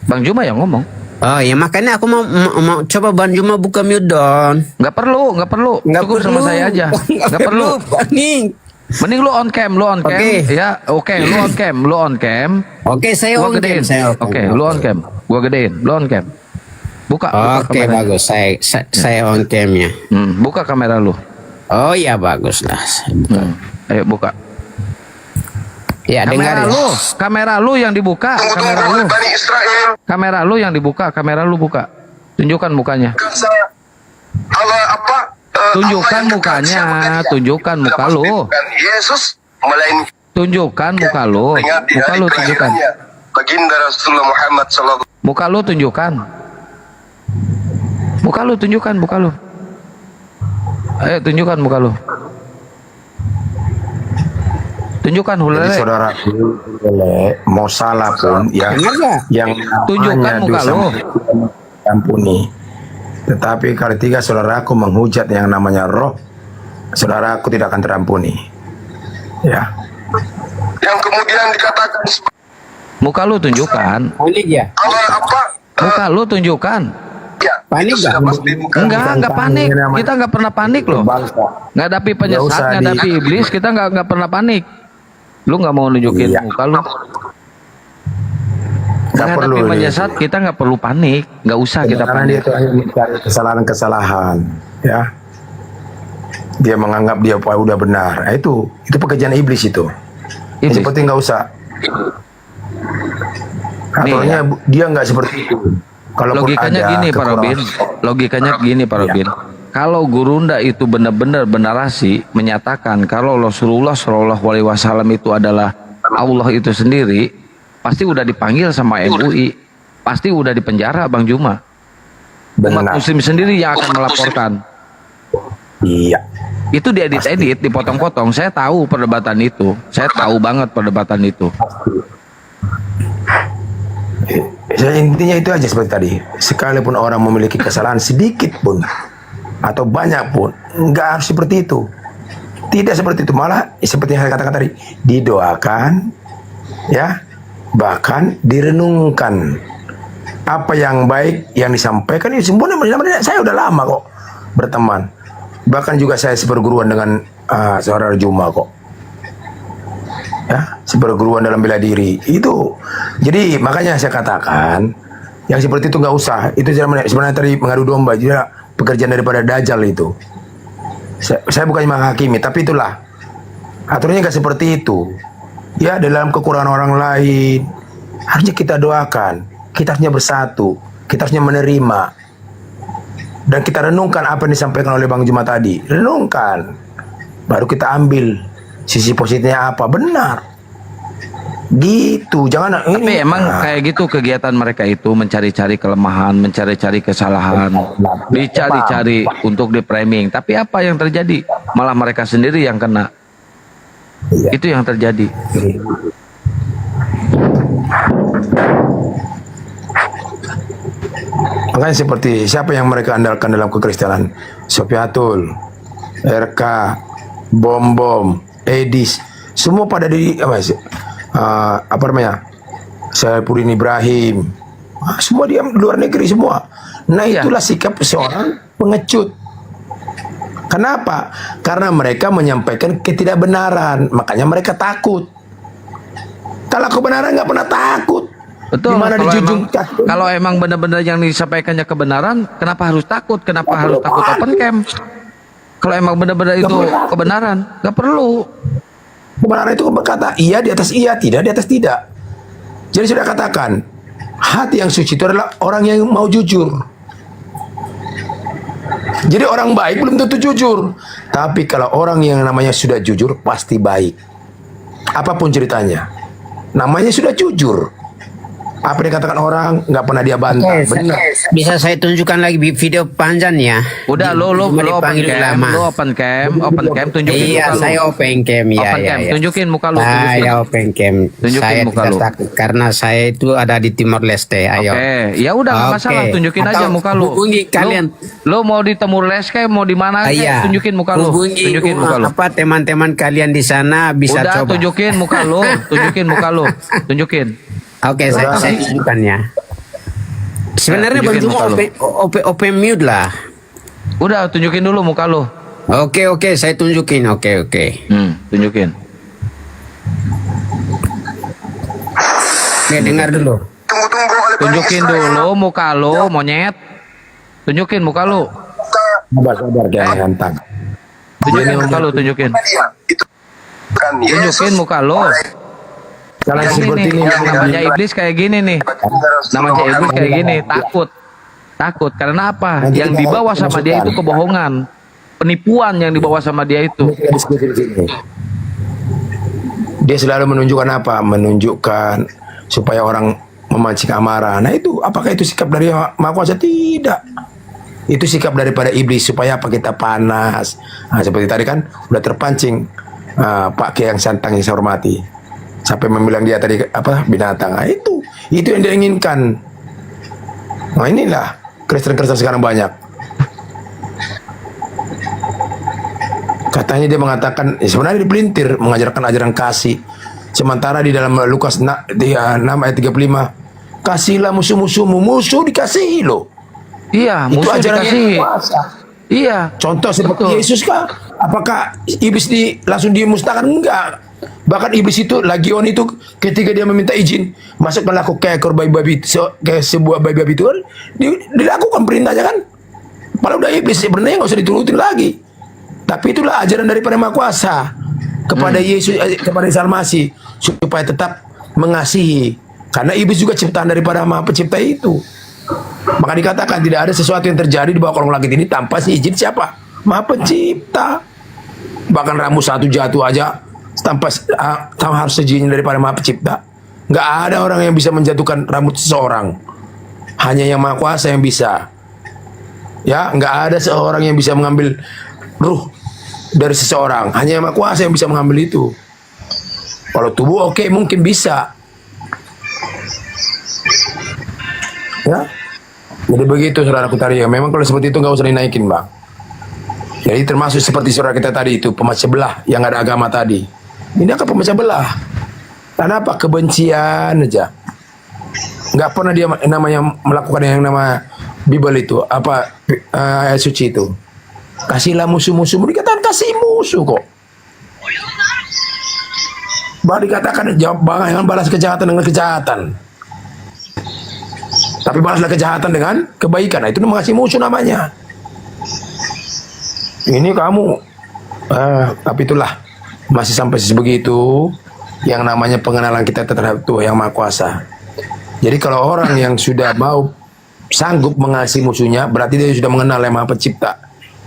[SPEAKER 1] Bang Juma yang ngomong.
[SPEAKER 7] Oh ya, makanya aku mau coba Bang Juma buka mute dong.
[SPEAKER 1] Nggak perlu. Cukup sama saya aja. Nggak perlu. Mending lu on cam.
[SPEAKER 7] Oke.
[SPEAKER 1] Ya, oke, lu on cam.
[SPEAKER 7] Oke, saya
[SPEAKER 1] Gua
[SPEAKER 7] on
[SPEAKER 1] gedein.
[SPEAKER 7] cam.
[SPEAKER 1] Oke, lu on cam. Gua gedein. Lu on cam. Buka
[SPEAKER 7] Oke,
[SPEAKER 1] kamera.
[SPEAKER 7] bagus. Saya on camnya.
[SPEAKER 1] Buka kamera lu.
[SPEAKER 7] Oh ya, bagus lah. Saya buka.
[SPEAKER 1] Ayo buka.
[SPEAKER 7] Ya, dengar.
[SPEAKER 1] Kamera lu yang dibuka, kamera lu.
[SPEAKER 12] Bani Israel.
[SPEAKER 1] Kamera lu yang dibuka, kamera lu buka. Tunjukkan mukanya.
[SPEAKER 12] Allah apa?
[SPEAKER 1] Tunjukkan
[SPEAKER 12] Allah yang
[SPEAKER 1] mukanya,
[SPEAKER 12] kekal siapa tadi?
[SPEAKER 1] tunjukkan
[SPEAKER 12] Tidak
[SPEAKER 1] muka
[SPEAKER 12] pasti
[SPEAKER 1] lu.
[SPEAKER 12] bukan Yesus, melainkan
[SPEAKER 1] Tunjukkan muka lu.
[SPEAKER 12] peringati
[SPEAKER 1] Muka
[SPEAKER 12] hari
[SPEAKER 1] lu tunjukkan.
[SPEAKER 12] kelahirannya baginda Rasulullah Muhammad sallallahu.
[SPEAKER 1] Muka lu tunjukkan. Muka lu tunjukkan muka lu. Ayo tunjukkan muka lu. Tunjukkan
[SPEAKER 2] Jadi
[SPEAKER 1] hulele.
[SPEAKER 2] saudaraku, mau salah pun ya, yang
[SPEAKER 1] Tunjukkan
[SPEAKER 2] namanya
[SPEAKER 1] muka
[SPEAKER 2] dosa
[SPEAKER 1] lu.
[SPEAKER 2] ampuni. Tetapi ketika saudaraku menghujat yang namanya roh, saudaraku tidak akan terampuni. Ya.
[SPEAKER 12] Yang kemudian dikatakan
[SPEAKER 1] Muka lu tunjukkan.
[SPEAKER 7] Panik ya?
[SPEAKER 12] Allah apa?
[SPEAKER 1] Muka lu tunjukkan.
[SPEAKER 12] Ya,
[SPEAKER 7] Panik
[SPEAKER 12] itu sudah
[SPEAKER 7] nggak?
[SPEAKER 12] pasti bukan.
[SPEAKER 1] Enggak panik. Kita nggak pernah panik loh. Ngadapi
[SPEAKER 2] Nggak
[SPEAKER 1] penyesat,
[SPEAKER 2] usah
[SPEAKER 1] ngadapi iblis, kita nggak pernah panik. Lu nggak mau nunjukin
[SPEAKER 2] Iya.
[SPEAKER 1] muka lu.
[SPEAKER 2] Nggak perlu
[SPEAKER 1] Menghadapi
[SPEAKER 2] dia.
[SPEAKER 1] penyesat, kita nggak perlu panik. Nggak usah kita
[SPEAKER 2] Karena dia
[SPEAKER 1] panik.
[SPEAKER 2] itu hanya mencari kesalahan-kesalahan, ya. Dia menganggap dia udah benar. Nah, itu pekerjaan iblis itu.
[SPEAKER 1] Iblis.
[SPEAKER 2] Seperti nggak usah. Aturannya dia nggak seperti itu. Kalaupun
[SPEAKER 1] Logikanya
[SPEAKER 2] ada
[SPEAKER 1] gini Pak Robin. Logikanya gini Pak Robin. Kalau Gurunda itu benar-benar benarasi menyatakan kalau Rasulullah Shallallahu Alaihi Wasallam itu adalah Allah itu sendiri, pasti udah dipanggil sama MUI, pasti udah dipenjara Bang Juma. Umat
[SPEAKER 2] Benar.
[SPEAKER 1] Muslim sendiri yang akan melaporkan.
[SPEAKER 2] Iya.
[SPEAKER 1] Itu diedit-edit, dipotong-potong. Saya tahu perdebatan itu. Saya tahu banget perdebatan itu.
[SPEAKER 2] Intinya itu aja seperti tadi. Sekalipun orang memiliki kesalahan sedikit pun atau banyak pun, nggak harus seperti itu. Tidak seperti itu, malah seperti yang saya katakan tadi, didoakan, ya, bahkan direnungkan apa yang baik yang disampaikan. Ini sebenarnya saya udah lama kok berteman, bahkan juga saya seperguruan dengan saudara Juma kok, ya, seperguruan dalam bela diri itu. Jadi makanya saya katakan yang seperti itu nggak usah. Itu sebenarnya tadi mengadu domba, juga pekerjaan daripada Dajjal itu. Saya bukannya menghakimi, tapi itulah aturannya nggak seperti itu. Ya, dalam kekurangan orang lain harusnya kita doakan, kita harusnya bersatu, kita harusnya menerima, dan kita renungkan apa yang disampaikan oleh Bang Juma tadi. Renungkan, baru kita ambil sisi positifnya apa. Benar gitu, jangan
[SPEAKER 1] Tapi emang kayak gitu kegiatan mereka itu, mencari-cari kelemahan, mencari-cari kesalahan, dicari-cari untuk di-framing. Tapi apa yang terjadi? Malah mereka sendiri yang kena. Itu yang terjadi.
[SPEAKER 2] Makanya seperti siapa yang mereka andalkan dalam kekristenan? Sofiatul, RK, Bom, Edis, semua pada di apa namanya? Saifuddin Ibrahim. Semua dia luar negeri semua. Nah, itulah sikap seorang pengecut. Kenapa? Karena mereka menyampaikan ketidakbenaran, makanya mereka takut. Kalau kebenaran nggak pernah takut.
[SPEAKER 1] Betul.
[SPEAKER 2] Dimana dijunjung
[SPEAKER 1] Kalau emang benar-benar yang disampaikannya kebenaran, kenapa harus takut? Kenapa harus takut open camp? Kalau emang benar-benar itu kebenaran, nggak perlu.
[SPEAKER 2] Kebenaran itu berkata iya di atas iya, tidak di atas tidak. Jadi sudah katakan, hati yang suci itu adalah orang yang mau jujur. Jadi orang baik belum tentu jujur, tapi kalau orang yang namanya sudah jujur pasti baik. Apapun ceritanya, namanya sudah jujur. Apa yang dikatakan orang nggak pernah dia bantah. Benar.
[SPEAKER 7] Bisa saya tunjukkan lagi video panjang ya?
[SPEAKER 1] Udah lo open cam, tunjukin
[SPEAKER 7] Iya,
[SPEAKER 1] muka
[SPEAKER 7] saya
[SPEAKER 1] lo.
[SPEAKER 7] open cam ya.
[SPEAKER 1] Open cam, tunjukin muka lo.
[SPEAKER 7] Saya open cam.
[SPEAKER 1] Tunjukin
[SPEAKER 7] Saya
[SPEAKER 1] muka
[SPEAKER 7] tidak
[SPEAKER 1] lo.
[SPEAKER 7] takut karena saya itu ada di Timor Leste. Ayo.
[SPEAKER 1] Oke, ya udah nggak masalah, tunjukin aja
[SPEAKER 7] Atau
[SPEAKER 1] muka lo.
[SPEAKER 7] hubungi kalian.
[SPEAKER 1] Lo mau di Timur Leste, mau di mana?
[SPEAKER 7] Iya.
[SPEAKER 1] Tunjukin muka lo.
[SPEAKER 7] Hubungi
[SPEAKER 1] Tunjukin muka lo.
[SPEAKER 7] apa teman-teman kalian di sana bisa
[SPEAKER 1] Udah
[SPEAKER 7] coba.
[SPEAKER 1] tunjukin muka lo, tunjukin muka lo, tunjukin.
[SPEAKER 7] Oke, saya tunjukkan ya. Sebenarnya Bang
[SPEAKER 1] tunjukin
[SPEAKER 7] Juma
[SPEAKER 1] muka lo.
[SPEAKER 7] open mute lah.
[SPEAKER 1] Udah tunjukin dulu muka lo.
[SPEAKER 7] Oke, saya tunjukin. Oke.
[SPEAKER 1] Tunjukin.
[SPEAKER 7] Oke, dengar dulu.
[SPEAKER 12] tunggu oleh Bani
[SPEAKER 1] Tunjukin
[SPEAKER 12] Israel.
[SPEAKER 1] dulu muka lo, monyet. Tunjukin muka lo.
[SPEAKER 2] Sabar jangan gantang.
[SPEAKER 1] Tunjukin muka lo, tunjukin.
[SPEAKER 12] Dia, itu kan Yesus
[SPEAKER 1] Tunjukin muka lo.
[SPEAKER 11] Kalau
[SPEAKER 1] Yang
[SPEAKER 11] seperti ini
[SPEAKER 1] yang namanya iblis kayak gini nih. Namanya iblis kayak gini, takut. Takut karena apa?
[SPEAKER 11] Nanti
[SPEAKER 1] Yang
[SPEAKER 11] kita
[SPEAKER 1] dibawa sama dia
[SPEAKER 11] masukkan.
[SPEAKER 1] itu kebohongan. Penipuan yang dibawa sama dia itu.
[SPEAKER 11] Kita diskusi di sini. Dia selalu menunjukkan apa? Menunjukkan supaya orang memancing amarah. Nah itu, apakah itu sikap dari Maha Kuasa? Tidak. Itu sikap daripada iblis supaya apa? Kita panas. Nah, seperti tadi kan udah terpancing Pak Kiai yang santang yang saya hormati. Sampai membilang dia tadi apa? Binatang. Nah, itu yang dia inginkan. Nah inilah Kristen-Kristen sekarang banyak. Katanya dia mengatakan sebenarnya dipelintir mengajarkan ajaran kasih. Sementara di dalam Lukas 6 ayat 35, kasihlah musuh-musuhmu, musuh dikasihi loh.
[SPEAKER 1] Iya,
[SPEAKER 11] Itu
[SPEAKER 1] musuh
[SPEAKER 11] ajaran
[SPEAKER 1] dikasih.
[SPEAKER 11] yang kuasa.
[SPEAKER 1] Iya.
[SPEAKER 11] Contoh seperti
[SPEAKER 1] Betul.
[SPEAKER 11] Yesus kah? Apakah iblis langsung dimusnahkan? Enggak. Bahkan iblis itu, Legion itu ketika dia meminta izin masuk melakukan ke ekor babi-babi ke sebuah babi-babi itu kan dilakukan perintahnya kan. Padahal udah iblis sebenarnya nggak usah diturutin lagi. Tapi itulah ajaran daripada Maha Kuasa kepada Yesus, kepada Isa Al-Masih supaya tetap mengasihi. Karena iblis juga ciptaan daripada Maha Pencipta itu. Maka dikatakan tidak ada sesuatu yang terjadi di bawah kolong langit ini tanpa izin siapa? Maha Pencipta. Bahkan rambut satu jatuh aja tanpa harus izin daripada Maha Pencipta. Nggak ada orang yang bisa menjatuhkan rambut seseorang. Hanya yang Maha Kuasa yang bisa. Ya, nggak ada seorang yang bisa mengambil ruh dari seseorang. Hanya yang Maha Kuasa yang bisa mengambil itu. Kalau tubuh oke, mungkin bisa. Ya, jadi begitu saudaraku tadi ya. Memang kalau seperti itu nggak usah dinaikin, Bang. Jadi termasuk seperti saudara kita tadi itu, pemecah belah yang ada agama tadi. Ini akan pemecah belah. Karena apa? Kebencian aja. Nggak pernah dia namanya melakukan yang nama Bible itu, apa ayat suci itu. Kasihlah musuh-musuhmu, dikatakan kasih musuh kok. Bahkan dikatakan jangan balas kejahatan dengan kejahatan. Tapi balaslah kejahatan dengan kebaikan. Nah, itu mengasihi musuh namanya. Ini kamu, tapi itulah masih sampai sebegitu yang namanya pengenalan kita terhadap Tuhan yang Maha Kuasa. Jadi kalau orang yang sudah mau sanggup mengasihi musuhnya, berarti dia sudah mengenal yang Maha Pencipta.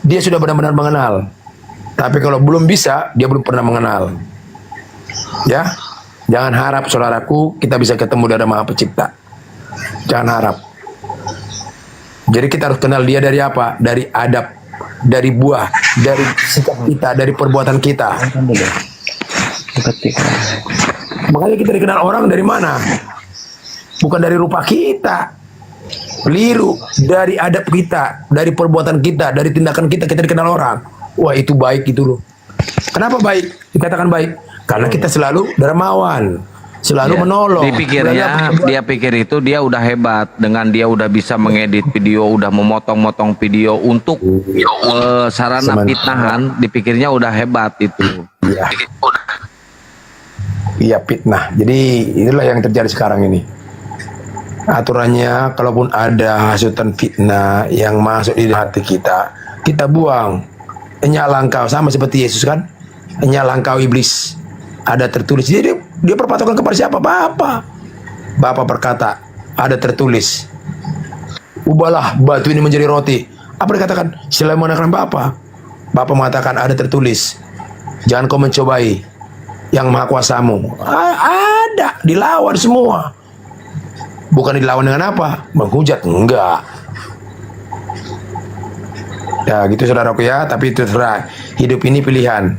[SPEAKER 11] Dia sudah benar-benar mengenal. Tapi kalau belum bisa, dia belum pernah mengenal. Ya, jangan harap saudaraku kita bisa ketemu dari Maha Pencipta. Jangan harap. Jadi kita harus kenal dia dari apa? Dari adab, dari buah, dari sikap kita, dari perbuatan kita. Makanya kita dikenal orang dari mana? Bukan dari rupa kita. Keliru. Dari adab kita, dari perbuatan kita, dari tindakan kita dikenal orang. Wah, itu baik itu loh. Kenapa baik? Dikatakan baik karena kita selalu dermawan, selalu menolong.
[SPEAKER 1] Dia pikir itu dia udah hebat dengan dia udah bisa mengedit video, udah memotong-motong video untuk sarana fitnahan, dipikirnya udah hebat itu.
[SPEAKER 11] Iya. Iya, fitnah. Jadi inilah yang terjadi sekarang ini. Aturannya, kalaupun ada hasutan fitnah yang masuk di hati kita, kita buang. Nyala engkau, sama seperti Yesus kan? Nyala engkau iblis. Ada tertulis. Jadi dia berpatokan kepada siapa? Bapa berkata, ada tertulis. Ubahlah batu ini menjadi roti. Apa dikatakan? Selain menggunakan Bapa mengatakan ada tertulis. Jangan kau mencobai yang Maha Kuasamu. Ada, dilawan semua. Bukan dilawan dengan apa? Menghujat, enggak. Ya gitu saudaraku ya, tapi itu terserah. Hidup ini pilihan.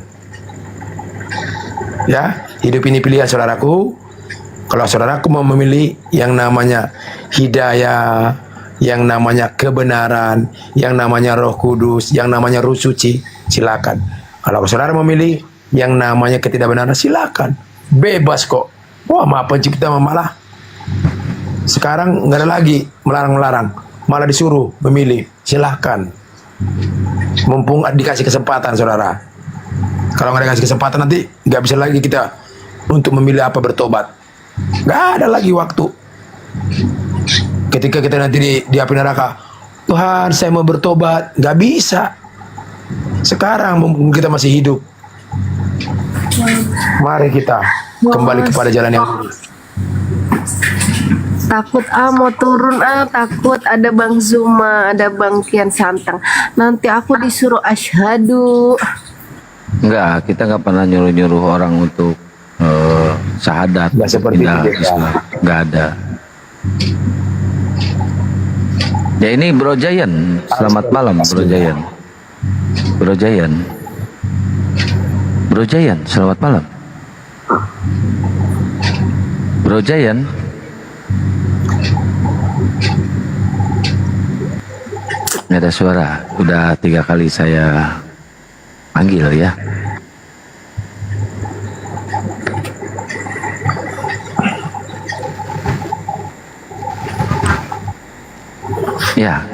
[SPEAKER 11] Ya, hidup ini pilihan saudaraku. Kalau saudaraku mau memilih yang namanya hidayah, yang namanya kebenaran, yang namanya Roh Kudus, yang namanya Ruh Suci, silakan. Kalau saudara memilih yang namanya ketidakbenaran, silakan. Bebas kok. Wah, Maha Pencipta malah sekarang nggak ada lagi melarang-melarang, malah disuruh memilih. Silahkan. Mumpung dikasih kesempatan, saudara. Kalau nggak dikasih kesempatan nanti nggak bisa lagi kita untuk memilih apa bertobat. Nggak ada lagi waktu. Ketika kita nanti di api neraka, Tuhan saya mau bertobat, nggak bisa. Sekarang mumpung kita masih hidup. Mari kita kembali kepada jalan yang
[SPEAKER 15] Takut mau turun takut ada Bang Zuma, ada Bang Kian Santang. Nanti aku disuruh asyhadu.
[SPEAKER 1] Enggak, kita nggak pernah nyuruh-nyuruh orang untuk syahadat.
[SPEAKER 11] Nggak seperti
[SPEAKER 1] pindah
[SPEAKER 11] itu,
[SPEAKER 1] Islam. Nggak ada. Ya ini Bro Jayan, selamat malam Bro Jayan. Bro Jayan. Bro Jayan, selamat malam. Bro Jayan. Nggak ada suara. Udah 3 kali saya panggil ya. Ya.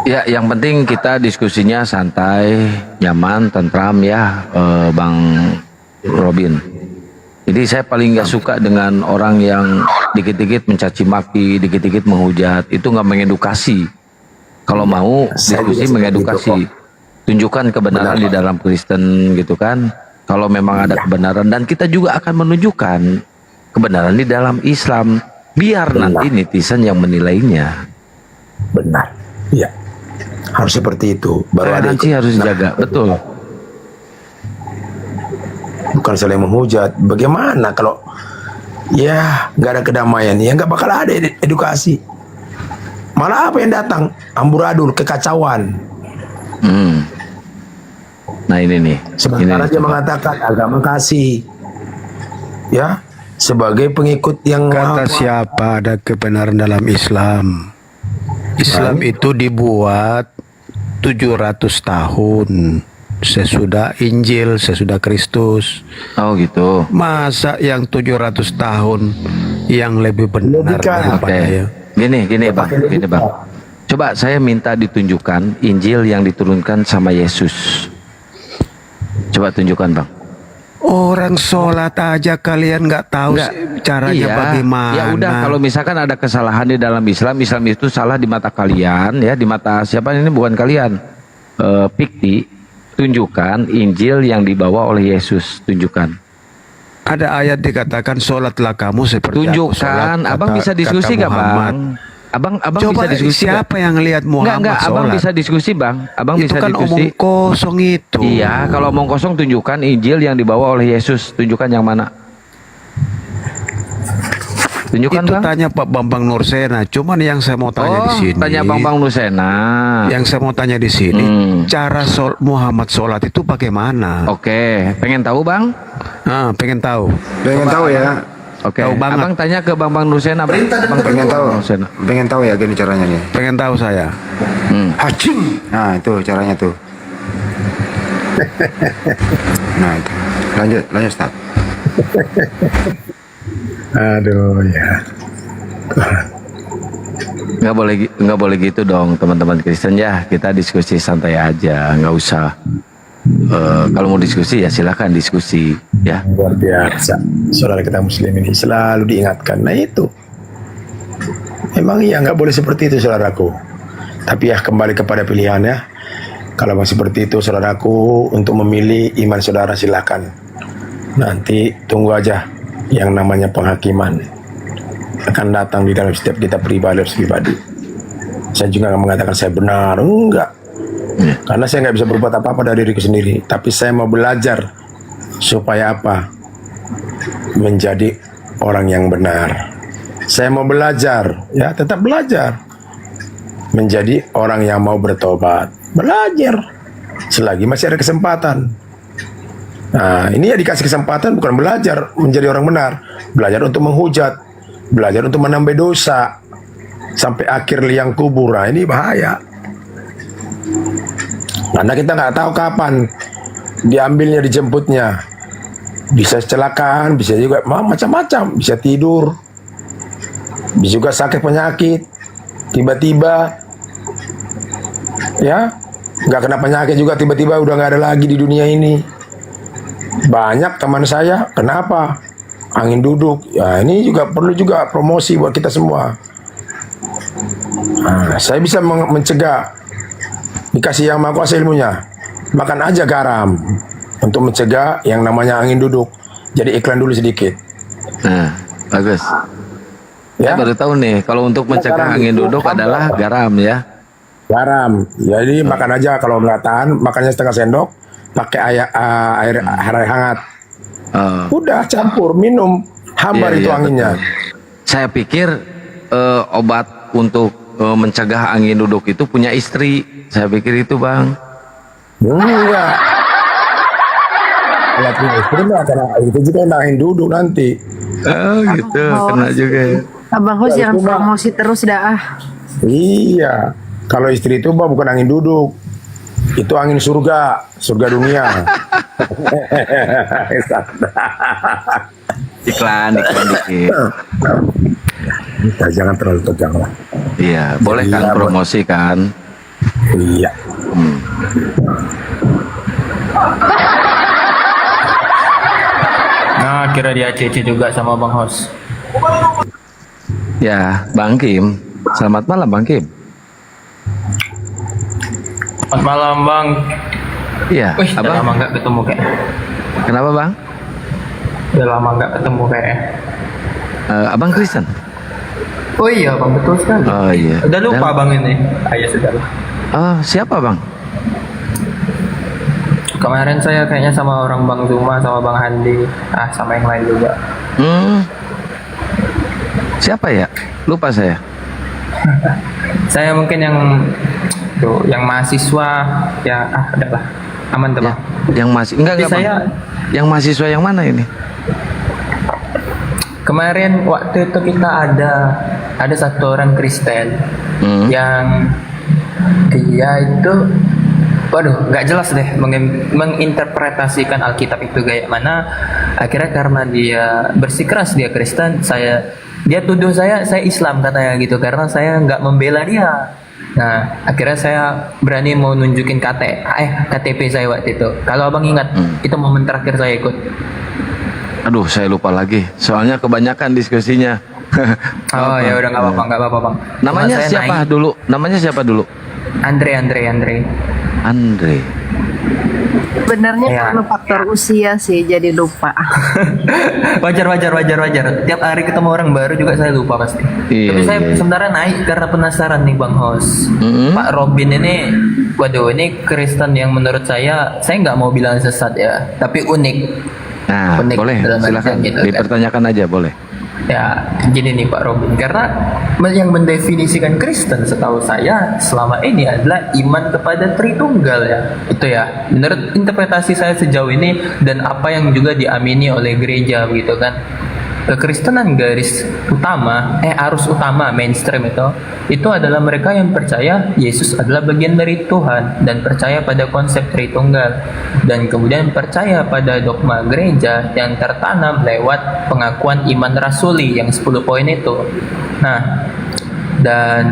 [SPEAKER 1] Ya, yang penting kita diskusinya santai, nyaman, tentram ya, Bang Robin. Jadi saya paling nggak suka dengan orang yang dikit-dikit mencaci maki, dikit-dikit menghujat. Itu nggak mengedukasi. Kalau mau diskusi mengedukasi, tunjukkan kebenaran di dalam Kristen gitu kan. Kalau memang ada kebenaran, dan kita juga akan menunjukkan kebenaran di dalam Islam. Biar nanti netizen yang menilainya.
[SPEAKER 11] benar. Iya. Harus seperti itu. Baru ada
[SPEAKER 1] Toleransi harus dijaga, betul.
[SPEAKER 11] Bukan saling menghujat. Bagaimana kalau ya nggak ada kedamaian, ya nggak bakal ada edukasi. Malah apa yang datang? Amburadul, kekacauan.
[SPEAKER 1] Nah ini nih.
[SPEAKER 11] Sementara dia mengatakan agama kasih. Ya, sebagai pengikut yang
[SPEAKER 13] Kata siapa ada kebenaran dalam Islam? Islam itu dibuat 700 tahun sesudah Injil, sesudah Kristus.
[SPEAKER 1] Oh gitu.
[SPEAKER 13] Masa yang 700 tahun yang lebih benar daripada ya?
[SPEAKER 1] Gini bang. Coba saya minta ditunjukkan Injil yang diturunkan sama Yesus. Coba tunjukkan bang.
[SPEAKER 13] Orang sholat aja kalian nggak tahu caranya bagaimana.
[SPEAKER 1] Ya udah, kalau misalkan ada kesalahan di dalam Islam, Islam itu salah di mata kalian ya, di mata siapa ini bukan kalian. Pikti, tunjukkan Injil yang dibawa oleh Yesus, tunjukkan.
[SPEAKER 13] Ada ayat dikatakan sholatlah kamu seperti aku sholat.
[SPEAKER 1] Tunjukkan, abang bisa diskusi nggak bang? Abang
[SPEAKER 13] Coba
[SPEAKER 1] bisa diskusi.
[SPEAKER 13] siapa yang lihat Muhammad
[SPEAKER 1] Enggak, abang
[SPEAKER 13] sholat?
[SPEAKER 1] bisa diskusi bang. Abang
[SPEAKER 13] Itu
[SPEAKER 1] bisa
[SPEAKER 13] kan
[SPEAKER 1] diskusi.
[SPEAKER 13] omong kosong itu.
[SPEAKER 1] Iya, kalau omong kosong tunjukkan Injil yang dibawa oleh Yesus, tunjukkan yang mana. Tunjukkan
[SPEAKER 13] Itu
[SPEAKER 1] bang.
[SPEAKER 13] tanya Pak Bambang Nursena. Cuman yang saya mau tanya di sini.
[SPEAKER 1] Tanya Bambang Nursena.
[SPEAKER 13] Yang saya mau tanya di sini, cara Muhammad sholat itu bagaimana?
[SPEAKER 1] Oke, pengen tahu bang?
[SPEAKER 2] Pengen tahu ya.
[SPEAKER 1] Oke,
[SPEAKER 13] Tahu banget.
[SPEAKER 1] abang tanya ke Bambang Nursena.
[SPEAKER 2] Pengen tahu ya gini caranya nih.
[SPEAKER 13] Pengen tahu saya.
[SPEAKER 2] Hacing. Nah itu caranya tuh. Nah itu. Lanjut Ustaz.
[SPEAKER 11] Aduh ya.
[SPEAKER 1] Nggak boleh gitu dong teman-teman Kristen ya. Kita diskusi santai aja, nggak usah. Kalau mau diskusi ya silakan diskusi ya.
[SPEAKER 11] Luar biasa. Saudara kita muslim ini selalu diingatkan. Nah itu. Memang iya nggak boleh seperti itu saudaraku. Tapi ya kembali kepada pilihan ya. Kalau masih seperti itu saudaraku, untuk memilih iman saudara silakan. Nanti tunggu aja yang namanya penghakiman akan datang di dalam setiap kita pribadi. Saya juga nggak mengatakan saya benar, enggak. Karena saya nggak bisa berbuat apa-apa dari diriku sendiri. Tapi saya mau belajar supaya apa? Menjadi orang yang benar. Saya mau belajar, ya tetap belajar. Menjadi orang yang mau bertobat. Belajar. Selagi masih ada kesempatan. Nah ini ya dikasih kesempatan bukan belajar menjadi orang benar. Belajar untuk menghujat. Belajar untuk menambah dosa. Sampai akhir liang kubur. Nah ini bahaya. Karena kita nggak tahu kapan diambilnya, dijemputnya. Bisa kecelakaan, bisa juga macam-macam, bisa tidur, bisa juga sakit penyakit, tiba-tiba, ya nggak kena penyakit juga tiba-tiba udah nggak ada lagi di dunia ini. Banyak teman saya, kenapa? Angin duduk. Ya ini juga perlu juga promosi buat kita semua. Nah, saya bisa mencegah, dikasih yang maha kuasa ilmunya, makan aja garam untuk mencegah yang namanya angin duduk. Jadi iklan dulu sedikit.
[SPEAKER 1] Nah, bagus.
[SPEAKER 11] Ya.
[SPEAKER 1] Saya baru tahu nih, kalau untuk mencegah angin duduk adalah garam ya.
[SPEAKER 11] Garam. Jadi makan aja, kalau nggak tahan, makannya setengah sendok, pakai air hangat. Udah campur, minum, hambar
[SPEAKER 1] Iya,
[SPEAKER 11] itu
[SPEAKER 1] iya,
[SPEAKER 11] anginnya.
[SPEAKER 1] betul. Saya pikir obat untuk mencegah angin duduk itu punya istri. Saya pikir itu, Bang.
[SPEAKER 11] Enggak. Kalau punya istri mah karena itu juga angin duduk nanti.
[SPEAKER 1] Oh gitu, kena juga ya.
[SPEAKER 15] Abang Hos jangan promosi terus dah.
[SPEAKER 11] Iya. Kalau istri itu mah bukan angin duduk. Itu angin surga, surga dunia.
[SPEAKER 1] Iklan dikit.
[SPEAKER 11] Kita jangan terlalu tegang lah.
[SPEAKER 1] Iya, boleh kan
[SPEAKER 11] Iya,
[SPEAKER 1] promosi kan?
[SPEAKER 11] Iya.
[SPEAKER 10] Nah, kira dia ACC juga sama Bang Hos.
[SPEAKER 1] Ya, Bang Kim. Selamat malam, Bang Kim.
[SPEAKER 10] Selamat malam Bang.
[SPEAKER 1] Iya,
[SPEAKER 10] Wih, udah
[SPEAKER 1] Abang.
[SPEAKER 10] lama nggak ketemu kayak.
[SPEAKER 1] Kenapa, Bang?
[SPEAKER 10] Udah lama nggak ketemu kayak.
[SPEAKER 1] Abang Kristen?
[SPEAKER 10] Oh iya Bang, betul sekali.
[SPEAKER 1] Oh iya.
[SPEAKER 10] Udah lupa
[SPEAKER 1] Dan-
[SPEAKER 10] Bang ini. Ya sudah lah.
[SPEAKER 1] Oh, siapa, Bang?
[SPEAKER 10] Kemarin saya kayaknya sama orang Bang Zuma, sama Bang Handi, sama yang lain juga.
[SPEAKER 1] Siapa ya? Lupa saya.
[SPEAKER 10] Saya mungkin yang mahasiswa, ya udahlah, aman tuh Bang.
[SPEAKER 1] Yang masih enggak
[SPEAKER 10] Tapi saya
[SPEAKER 1] Bang. Yang mahasiswa yang mana ini?
[SPEAKER 10] kemarin waktu itu kita ada satu orang Kristen yang dia itu, waduh, nggak jelas deh menginterpretasikan Alkitab itu kayak mana. Akhirnya karena dia bersikeras dia Kristen, dia tuduh saya Islam katanya gitu, karena saya nggak membela dia. Nah, akhirnya saya berani mau nunjukin KTP saya waktu itu. Kalau abang ingat, itu momen terakhir saya ikut.
[SPEAKER 1] Aduh, saya lupa lagi. Soalnya kebanyakan diskusinya.
[SPEAKER 10] Oh ya udah nggak apa-apa Bang.
[SPEAKER 1] Namanya
[SPEAKER 10] Cuma saya
[SPEAKER 1] siapa
[SPEAKER 10] naik.
[SPEAKER 1] dulu? Namanya siapa dulu?
[SPEAKER 10] Andre.
[SPEAKER 15] Sebenarnya
[SPEAKER 10] Ya.
[SPEAKER 15] karena faktor usia sih jadi lupa.
[SPEAKER 10] wajar. Tiap hari ketemu orang baru juga saya lupa pasti.
[SPEAKER 1] Iya,
[SPEAKER 10] Tapi saya
[SPEAKER 1] iya.
[SPEAKER 10] sebenarnya naik karena penasaran nih Bang Hos. Pak Robin ini, waduh, ini Kristen yang menurut saya nggak mau bilang sesat ya, tapi unik.
[SPEAKER 1] Nah,
[SPEAKER 10] Unik
[SPEAKER 1] boleh.
[SPEAKER 10] dalam
[SPEAKER 1] Silakan
[SPEAKER 10] artian gitu kan.
[SPEAKER 1] dipertanyakan aja, boleh.
[SPEAKER 10] Ya, gini nih Pak Robin, karena yang mendefinisikan Kristen setahu saya selama ini adalah iman kepada Tritunggal ya. Itu ya, menurut interpretasi saya sejauh ini dan apa yang juga diamini oleh gereja begitu kan. Kekristenan garis utama, arus utama mainstream itu adalah mereka yang percaya Yesus adalah bagian dari Tuhan dan percaya pada konsep Tritunggal, dan kemudian percaya pada dogma gereja yang tertanam lewat pengakuan iman rasuli yang 10 poin itu. Nah, dan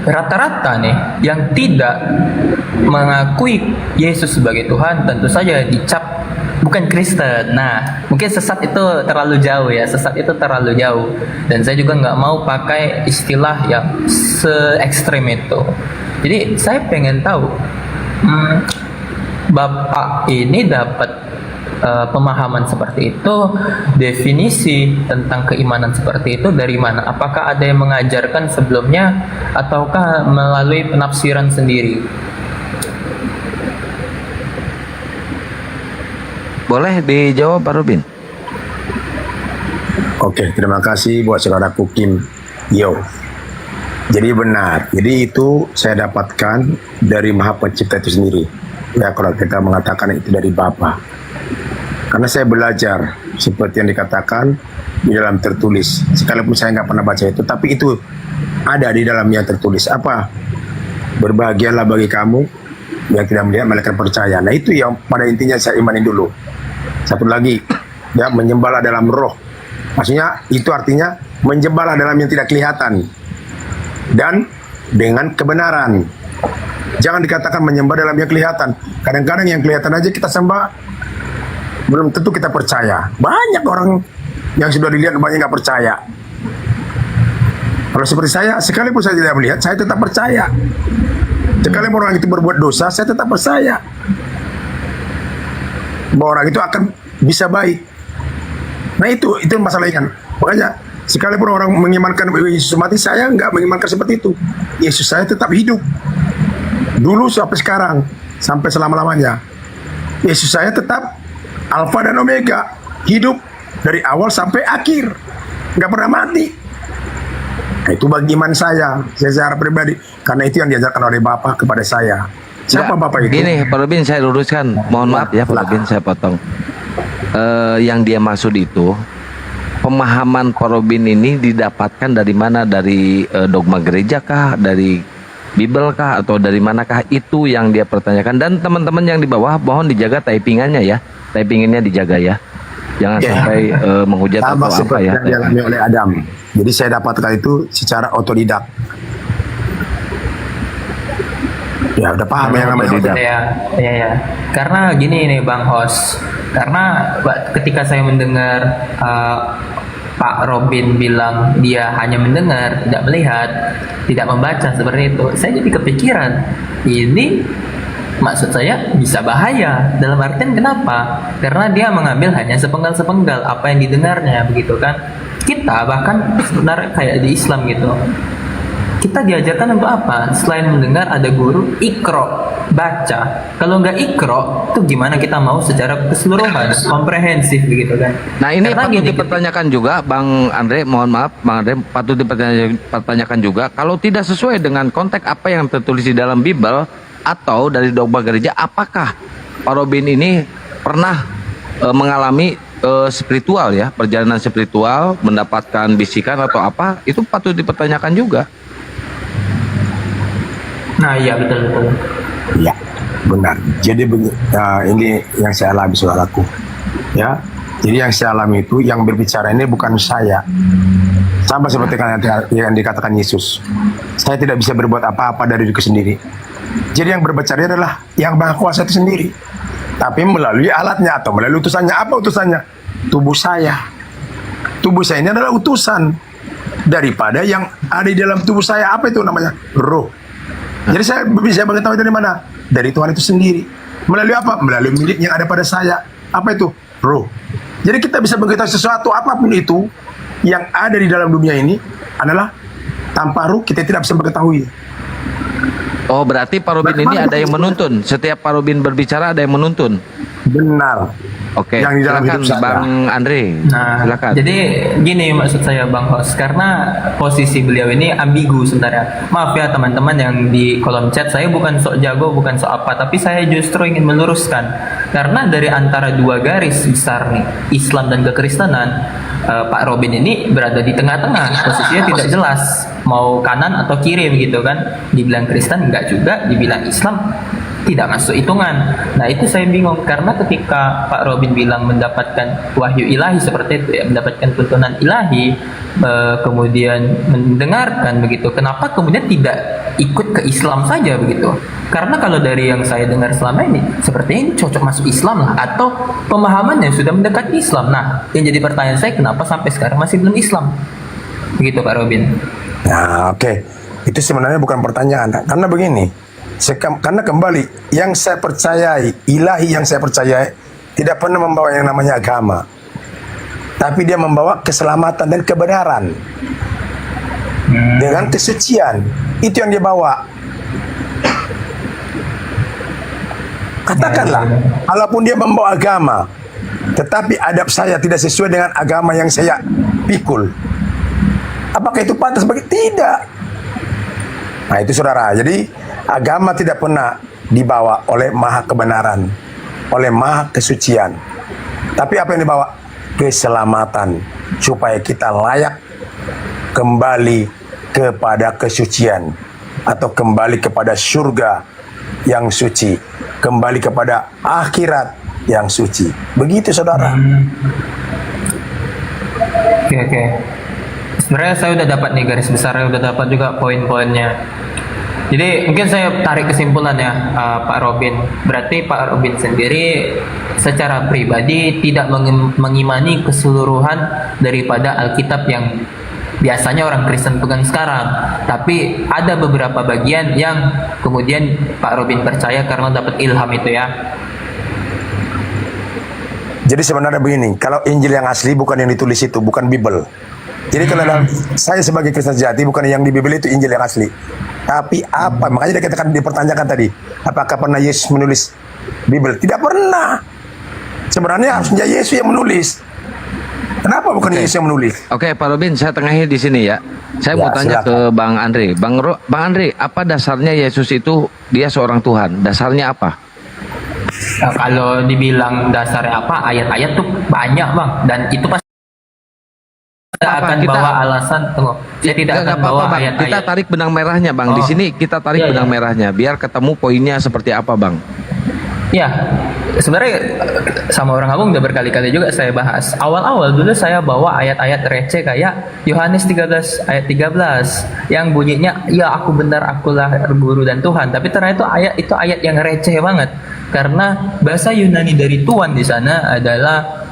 [SPEAKER 10] rata-rata nih yang tidak mengakui Yesus sebagai Tuhan tentu saja dicap bukan Kristen. Nah, mungkin sesat itu terlalu jauh ya. Sesat itu terlalu jauh. Dan saya juga nggak mau pakai istilah yang se-ekstrem itu. Jadi saya pengen tahu, Bapak ini dapat pemahaman seperti itu, definisi tentang keimanan seperti itu dari mana? Apakah ada yang mengajarkan sebelumnya ataukah melalui penafsiran sendiri?
[SPEAKER 1] Boleh dijawab, Pak Robin?
[SPEAKER 11] Oke, terima kasih buat saudaraku Kim Yo. Jadi benar. Jadi itu saya dapatkan dari Maha Pencipta itu sendiri. Ya, kalau kita mengatakan itu dari Bapa. Karena saya belajar seperti yang dikatakan di dalam tertulis. Sekalipun saya nggak pernah baca itu, tapi itu ada di dalam yang tertulis. Apa? Berbahagialah bagi kamu yang tidak melihat malaikat percaya. Nah, itu yang pada intinya saya imani dulu. Satu lagi, ya, menyembahlah dalam roh. Maksudnya itu artinya menyembahlah dalam yang tidak kelihatan dan dengan kebenaran. Jangan dikatakan menyembah dalam yang kelihatan. Kadang-kadang yang kelihatan aja kita sembah, belum tentu kita percaya. Banyak orang yang sudah dilihat banyak nggak percaya. Kalau seperti saya, sekalipun saya tidak melihat, saya tetap percaya. Sekalipun orang itu berbuat dosa, saya tetap percaya bahwa orang itu akan bisa baik. Nah itu masalahnya kan. Makanya sekalipun orang mengimankan Yesus mati, saya nggak mengimankan seperti itu. Yesus saya tetap hidup. Dulu sampai sekarang, sampai selama-lamanya. Yesus saya tetap Alfa dan Omega, hidup dari awal sampai akhir, nggak pernah mati. Nah, itu bagi iman saya secara pribadi, karena itu yang diajarkan oleh Bapak kepada saya. Siapa Bapak itu?
[SPEAKER 3] Gini, Pak Robin, saya luruskan. Mohon maaf ya, Pak Robin, saya potong. Yang dia maksud itu, pemahaman Pak Robin ini didapatkan dari mana? Dari dogma gereja kah? Dari Bible kah? Atau dari manakah? Itu yang dia pertanyakan. Dan teman-teman yang di bawah, mohon dijaga typingannya ya. Typingannya dijaga ya. Jangan sampai menghujat
[SPEAKER 11] sama
[SPEAKER 3] atau apa ya.
[SPEAKER 11] seperti yang dialami oleh Adam. Jadi saya dapatkan itu secara otodidak. Ya udah paham yang namanya otodidak.
[SPEAKER 10] Ya. Karena gini nih Bang Hos, karena ketika saya mendengar Pak Robin bilang dia hanya mendengar, tidak melihat, tidak membaca seperti itu, saya jadi kepikiran, ini maksud saya bisa bahaya. Dalam artian kenapa? Karena dia mengambil hanya sepenggal-sepenggal apa yang didengarnya, begitu kan? Kita bahkan sebenarnya kayak di Islam gitu, kita diajarkan untuk apa? Selain mendengar ada guru, ikro, baca. Kalau nggak ikro, tuh gimana kita mau secara keseluruhan, komprehensif begitu kan?
[SPEAKER 3] Nah ini
[SPEAKER 10] Karena
[SPEAKER 3] patut
[SPEAKER 10] gini,
[SPEAKER 3] dipertanyakan juga, Bang Andre, mohon maaf, Bang Andre, patut dipertanyakan juga, kalau tidak sesuai dengan konteks apa yang tertulis di dalam Bible atau dari dogma gereja, apakah Pak Robin ini pernah mengalami spiritual ya, perjalanan spiritual, mendapatkan bisikan atau apa, itu patut dipertanyakan juga.
[SPEAKER 10] Nah iya betul.
[SPEAKER 11] Ya, benar. Jadi ini yang saya alami, saudaraku. Ya, jadi yang saya alami itu, yang berbicara ini bukan saya. Sama seperti yang dikatakan Yesus. Saya tidak bisa berbuat apa-apa dari diriku sendiri. Jadi yang berbicara adalah yang Maha Kuasa itu sendiri. Tapi melalui alatnya atau melalui utusannya. Apa utusannya? Tubuh saya. Tubuh saya ini adalah utusan daripada yang ada di dalam tubuh saya. Apa itu namanya? Roh. Jadi saya bisa mengetahui dari mana? Dari Tuhan itu sendiri. Melalui apa? Melalui milik yang ada pada saya. Apa itu? Roh. Jadi kita bisa mengetahui sesuatu apapun itu yang ada di dalam dunia ini adalah tanpa roh kita tidak bisa mengetahui.
[SPEAKER 3] Oh berarti Pak Robin ini ada yang menuntun. Setiap Pak Robin berbicara ada yang menuntun.
[SPEAKER 11] Benar.
[SPEAKER 3] Oke,
[SPEAKER 11] Yang di dalam
[SPEAKER 3] silakan
[SPEAKER 11] hidup saya.
[SPEAKER 3] Bang Andre.
[SPEAKER 10] Nah,
[SPEAKER 3] Silakan.
[SPEAKER 10] jadi gini maksud saya Bang Hos, karena posisi beliau ini ambigu sebenarnya. Maaf ya teman-teman yang di kolom chat, saya bukan sok jago, bukan sok apa, tapi saya justru ingin meluruskan. Karena dari antara dua garis besar nih, Islam dan kekristenan, Pak Robin ini berada di tengah-tengah, posisinya tidak jelas mau kanan atau kiri begitu kan. Dibilang Kristen enggak juga, dibilang Islam tidak masuk hitungan. Nah itu saya bingung, karena ketika Pak Robin bilang mendapatkan wahyu ilahi seperti itu ya, mendapatkan tuntunan ilahi, kemudian mendengarkan begitu, kenapa kemudian tidak ikut ke Islam saja begitu? Karena kalau dari yang saya dengar selama ini, seperti ini cocok masuk Islam lah, atau pemahamannya sudah mendekati Islam. Nah yang jadi pertanyaan saya, kenapa sampai sekarang masih belum Islam? Begitu Pak Robin.
[SPEAKER 11] Nah oke. Itu sebenarnya bukan pertanyaan. Karena begini, karena kembali yang saya percayai, ilahi yang saya percayai tidak pernah membawa yang namanya agama, tapi dia membawa keselamatan dan kebenaran dengan kesucian. Itu yang dia bawa. Katakanlah, walaupun dia membawa agama, tetapi adab saya tidak sesuai dengan agama yang saya pikul, apakah itu pantas bagi? Tidak. Nah itu saudara, jadi agama tidak pernah dibawa oleh maha kebenaran, oleh maha kesucian. Tapi apa yang dibawa? Keselamatan, supaya kita layak kembali kepada kesucian, atau kembali kepada surga yang suci, kembali kepada akhirat yang suci. Begitu saudara.
[SPEAKER 10] Oke. Sebenarnya saya udah dapat nih garis besarnya, udah dapat juga poin-poinnya. Jadi mungkin saya tarik kesimpulan ya, Pak Robin. Berarti Pak Robin sendiri secara pribadi tidak mengimani keseluruhan daripada Alkitab yang biasanya orang Kristen pegang sekarang. Tapi ada beberapa bagian yang kemudian Pak Robin percaya karena dapat ilham itu ya.
[SPEAKER 11] Jadi sebenarnya begini, kalau Injil yang asli bukan yang ditulis itu, bukan Bible. Jadi kalau saya sebagai Kristen sejati, bukan yang di Bible itu Injil yang asli. Tapi apa? Makanya dikatakan, dipertanyakan tadi, apakah pernah Yesus menulis Bible? Tidak pernah. Sebenarnya harusnya Yesus yang menulis. Kenapa bukan Yesus yang menulis?
[SPEAKER 1] Oke, Pak Robin, saya tengahi di sini ya. Saya mau tanya ke Bang Andre. Bang Andre, apa dasarnya Yesus itu dia seorang Tuhan? Dasarnya apa?
[SPEAKER 10] Nah, kalau dibilang dasarnya apa, ayat-ayat tuh banyak bang, dan itu pasti akan bawa alasan. Tunggu, saya tidak akan bawa ayat-ayat.
[SPEAKER 1] Kita tarik benang merahnya bang. Di sini kita tarik benang merahnya, biar ketemu poinnya seperti apa bang.
[SPEAKER 10] Ya, sebenarnya sama orang Abang udah berkali-kali juga saya bahas. Awal-awal dulu saya bawa ayat-ayat receh kayak Yohanes 13 ayat 13 yang bunyinya, ya aku benar, akulah guru dan Tuhan. Tapi ternyata itu ayat yang receh banget. Karena bahasa Yunani dari Tuhan di sana adalah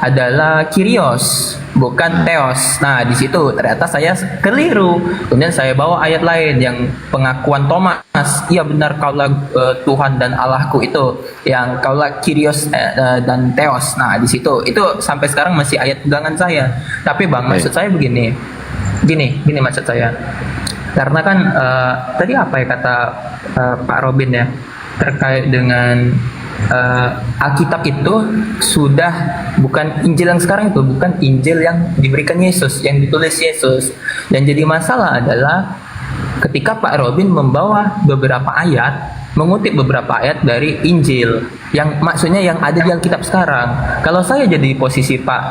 [SPEAKER 10] adalah Kyrios, bukan Theos. Nah, di situ ternyata saya keliru. Kemudian saya bawa ayat lain yang pengakuan Thomas, iya benar kaulah Tuhan dan Allahku, itu yang kaulah Kyrios dan Theos. Nah, di situ itu sampai sekarang masih ayat pegangan saya. Tapi Bang, maksud saya begini. Gini maksud saya. Karena kan tadi apa ya kata Pak Robin ya, terkait dengan Alkitab itu sudah bukan Injil yang sekarang itu, bukan Injil yang diberikan Yesus, yang ditulis Yesus. Dan jadi masalah adalah ketika Pak Robin membawa beberapa ayat, mengutip beberapa ayat dari Injil, yang maksudnya yang ada di Alkitab sekarang. Kalau saya jadi posisi Pak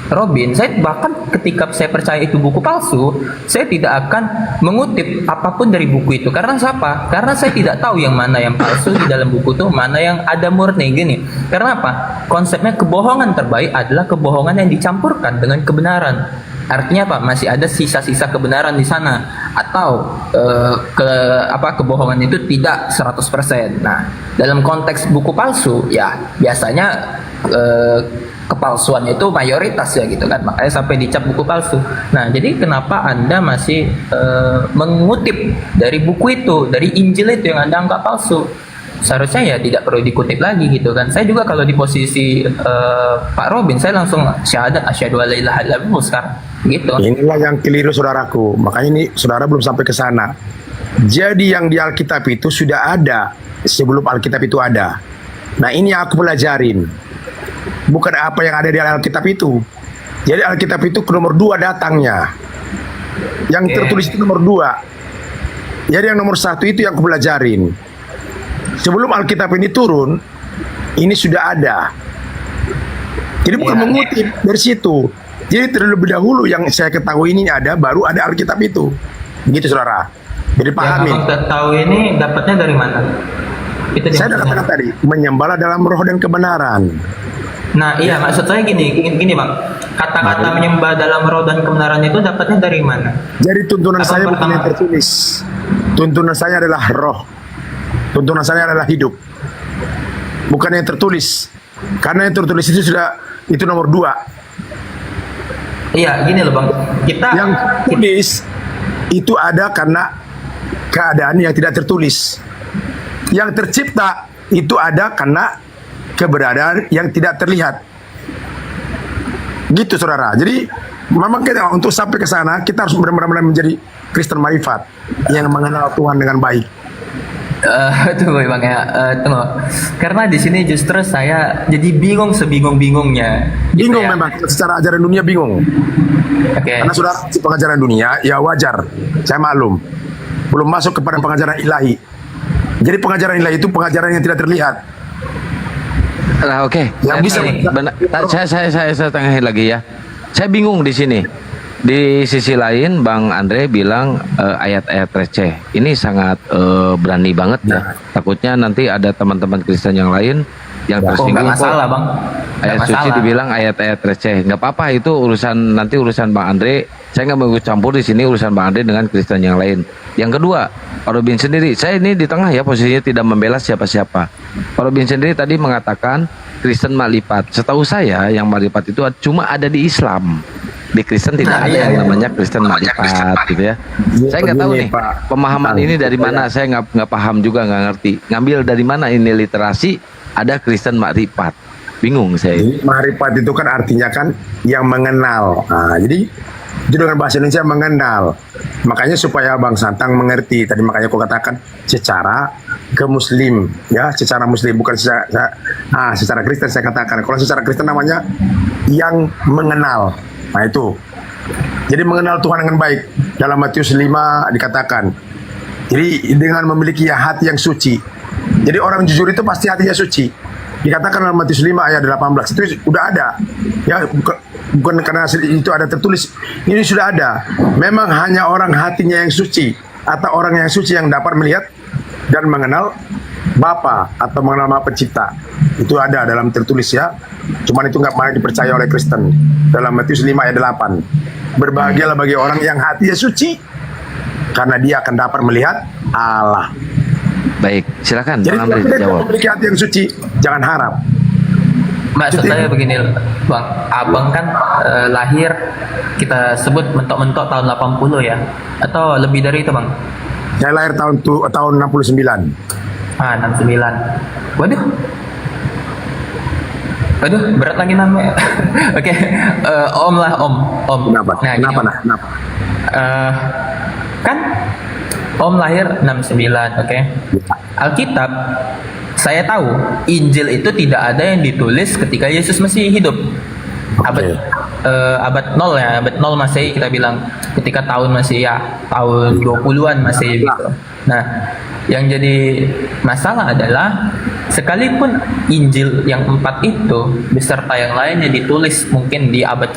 [SPEAKER 10] Robin, saya bahkan ketika saya percaya itu buku palsu, saya tidak akan mengutip apapun dari buku itu. Karena siapa? Karena saya tidak tahu yang mana yang palsu di dalam buku itu, mana yang ada murni gini. Karena apa? Konsepnya kebohongan terbaik adalah kebohongan yang dicampurkan dengan kebenaran. Artinya apa? Masih ada sisa-sisa kebenaran di sana, atau kebohongan itu tidak 100%. Nah, dalam konteks buku palsu ya biasanya kepalsuan itu mayoritas ya gitu kan, makanya sampai dicap buku palsu. Nah, jadi kenapa Anda masih mengutip dari buku itu, dari Injil itu yang Anda anggap palsu? Seharusnya ya tidak perlu dikutip lagi gitu kan. Saya juga kalau di posisi Pak Robin, saya langsung syahadat asyhadu alla ilaha illallah sekarang gitu.
[SPEAKER 11] Inilah yang keliru saudaraku. Makanya ini saudara belum sampai ke sana. Jadi yang di Alkitab itu sudah ada sebelum Alkitab itu ada. Nah, ini yang aku pelajarin. Bukan apa yang ada di Alkitab itu. Jadi Alkitab itu ke nomor 2 datangnya. Yang tertulis itu nomor 2. Jadi yang nomor 1 itu yang aku pelajarin. Sebelum Alkitab ini turun, ini sudah ada. Jadi bukan mengutip dari situ. Jadi terlebih dahulu yang saya ketahui ini ada, baru ada Alkitab itu. Begitu saudara. Jadi pahami.
[SPEAKER 10] Yang Abang tahu ini dapatnya dari mana? Itu
[SPEAKER 11] saya udah katakan tadi, menyembahlah dalam roh dan kebenaran.
[SPEAKER 10] Nah, iya, maksud saya gini Bang. Kata-kata menyembah dalam roh dan kebenaran itu dapatnya dari mana?
[SPEAKER 11] Jadi tuntunan saya bukan yang tertulis. Tuntunan saya adalah roh. Tuntunan saya adalah hidup. Bukan yang tertulis. Karena yang tertulis itu nomor 2.
[SPEAKER 10] Iya, gini loh Bang.
[SPEAKER 11] Yang tertulis itu ada karena keadaan yang tidak tertulis. Yang tercipta itu ada karena keberadaan yang tidak terlihat. Gitu saudara. Jadi memang kita untuk sampai ke sana kita harus benar-benar menjadi Kristen marifat yang mengenal Tuhan dengan baik.
[SPEAKER 10] Tunggu Bang ya, tunggu. Karena di sini justru saya jadi bingung sebingung-bingungnya.
[SPEAKER 11] Bingung ya. Memang secara ajaran dunia bingung. Karena sudah pengajaran dunia ya wajar. Saya maklum. Belum masuk kepada pengajaran ilahi. Jadi pengajaran ilahi itu pengajaran yang tidak terlihat.
[SPEAKER 1] Nah, oke.
[SPEAKER 11] Yang bisa
[SPEAKER 1] saya tengahin lagi ya. Saya bingung di sini. Di sisi lain Bang Andre bilang ayat-ayat receh. Ini sangat berani banget ya. Takutnya nanti ada teman-teman Kristen yang lain yang tersinggung.
[SPEAKER 10] Nggak masalah Bang.
[SPEAKER 1] Ayat suci dibilang ayat-ayat receh. Nggak apa-apa, itu nanti urusan Bang Andre. Saya nggak mau campur di sini urusan Bang Andre dengan Kristen yang lain. Yang kedua, Pak Robin sendiri, saya ini di tengah ya, posisinya tidak membela siapa-siapa. Pak Robin sendiri tadi mengatakan Kristen makrifat. Setahu saya yang makrifat itu cuma ada di Islam. Di Kristen tidak ada yang namanya Kristen Makrifat gitu ya. Saya nggak tahu nih pemahaman ini dari mana. Saya nggak paham juga, nggak ngerti. Ngambil dari mana ini literasi ada Kristen Makrifat? Bingung saya.
[SPEAKER 11] Jadi makrifat itu kan artinya kan yang mengenal. Nah, jadi itu dengan bahasa Indonesia mengenal. Makanya supaya Bang Santang mengerti. Tadi makanya aku katakan secara ke Muslim, ya, secara Muslim, bukan secara Kristen saya katakan. Kalau secara Kristen namanya yang mengenal. Nah itu. Jadi mengenal Tuhan dengan baik. Dalam Matius 5 dikatakan. Jadi dengan memiliki hati yang suci. Jadi orang jujur itu pasti hatinya suci. Dikatakan dalam Matius 5 ayat 18. Itu udah ada. Ya, bukan karena itu ada tertulis. Ini sudah ada. Memang hanya orang hatinya yang suci atau orang yang suci yang dapat melihat dan mengenal Bapa atau mengenal Maha Pencipta. Itu ada dalam tertulis ya. Cuman itu nggak pernah dipercaya oleh Kristen. Dalam Matius 5 ayat 8. Berbahagialah bagi orang yang hatinya suci, karena dia akan dapat melihat Allah.
[SPEAKER 1] Baik, silakan
[SPEAKER 11] Jadi
[SPEAKER 1] Bang Andri
[SPEAKER 11] kita
[SPEAKER 1] jawab.
[SPEAKER 11] memiliki hati yang suci, jangan harap.
[SPEAKER 10] Maksud saya begini, Bang. Abang kan lahir kita sebut mentok-mentok tahun 80 ya, atau lebih dari itu, Bang?
[SPEAKER 11] Saya lahir tahun 69.
[SPEAKER 10] 69. Waduh, berat lagi namanya. Oke, Om lah, Om.
[SPEAKER 11] Kenapa?
[SPEAKER 10] Nah, gini,
[SPEAKER 11] Kenapa?
[SPEAKER 10] Om.
[SPEAKER 11] Kenapa?
[SPEAKER 10] Kan Om lahir 69, oke? Alkitab, saya tahu Injil itu tidak ada yang ditulis ketika Yesus masih hidup. Abad 0 ya, abad 0 Masehi kita bilang, ketika tahun masih ya tahun 20-an Masehi gitu. Nah, yang jadi masalah adalah sekalipun Injil yang 4 itu beserta yang lainnya ditulis mungkin di abad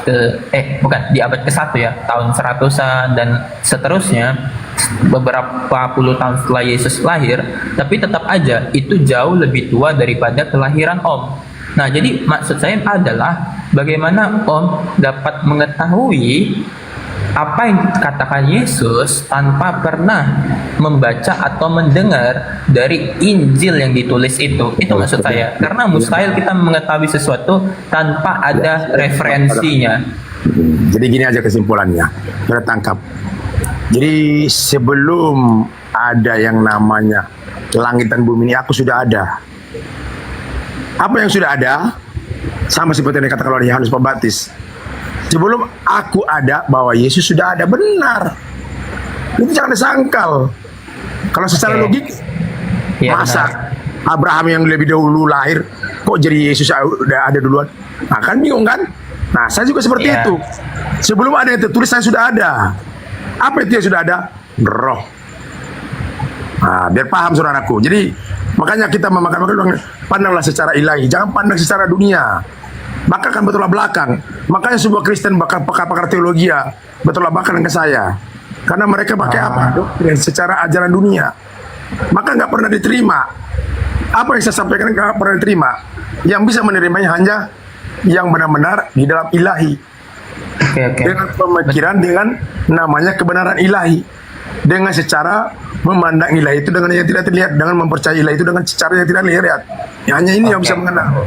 [SPEAKER 10] di abad ke-1 ya, tahun 100-an dan seterusnya, beberapa puluh tahun setelah Yesus lahir, tapi tetap aja itu jauh lebih tua daripada kelahiran Om. Nah, jadi maksud saya adalah bagaimana Om dapat mengetahui apa yang dikatakan Yesus tanpa pernah membaca atau mendengar dari Injil yang ditulis itu. Itu maksud saya. Karena mustahil kita mengetahui sesuatu tanpa ada referensinya.
[SPEAKER 11] Jadi gini aja kesimpulannya, sudah tangkap. Jadi sebelum ada yang namanya langit dan bumi ini, aku sudah ada. Apa yang sudah ada? Sama seperti yang dikatakan oleh Yohanes Pembaptis. Sebelum aku ada, bahwa Yesus sudah ada, benar. Itu jangan disangkal. Kalau secara logik, masa Abraham yang lebih dahulu lahir, kok jadi Yesus udah ada duluan? Nah, kan bingung kan? Nah, saya juga seperti itu. Sebelum ada yang tertulis, saya sudah ada. Apa itu yang sudah ada? Roh. Nah, biar paham saudaraku. Jadi makanya kita memakan pandanglah secara ilahi, jangan pandang secara dunia. Maka akan betullah belakang. Makanya sebuah Kristen pakar teologi ya betullah belakang ke saya. Karena mereka pakai apa? Doktrin secara ajaran dunia. Maka nggak pernah diterima. Apa yang saya sampaikan nggak pernah diterima. Yang bisa menerimanya hanya yang benar-benar di dalam ilahi. Dengan pemikiran, dengan namanya kebenaran ilahi. Dengan secara memandang ilahi itu dengan yang tidak terlihat, dengan mempercayai ilahi itu dengan secara yang tidak terlihat. Ya, hanya ini yang bisa mengenal.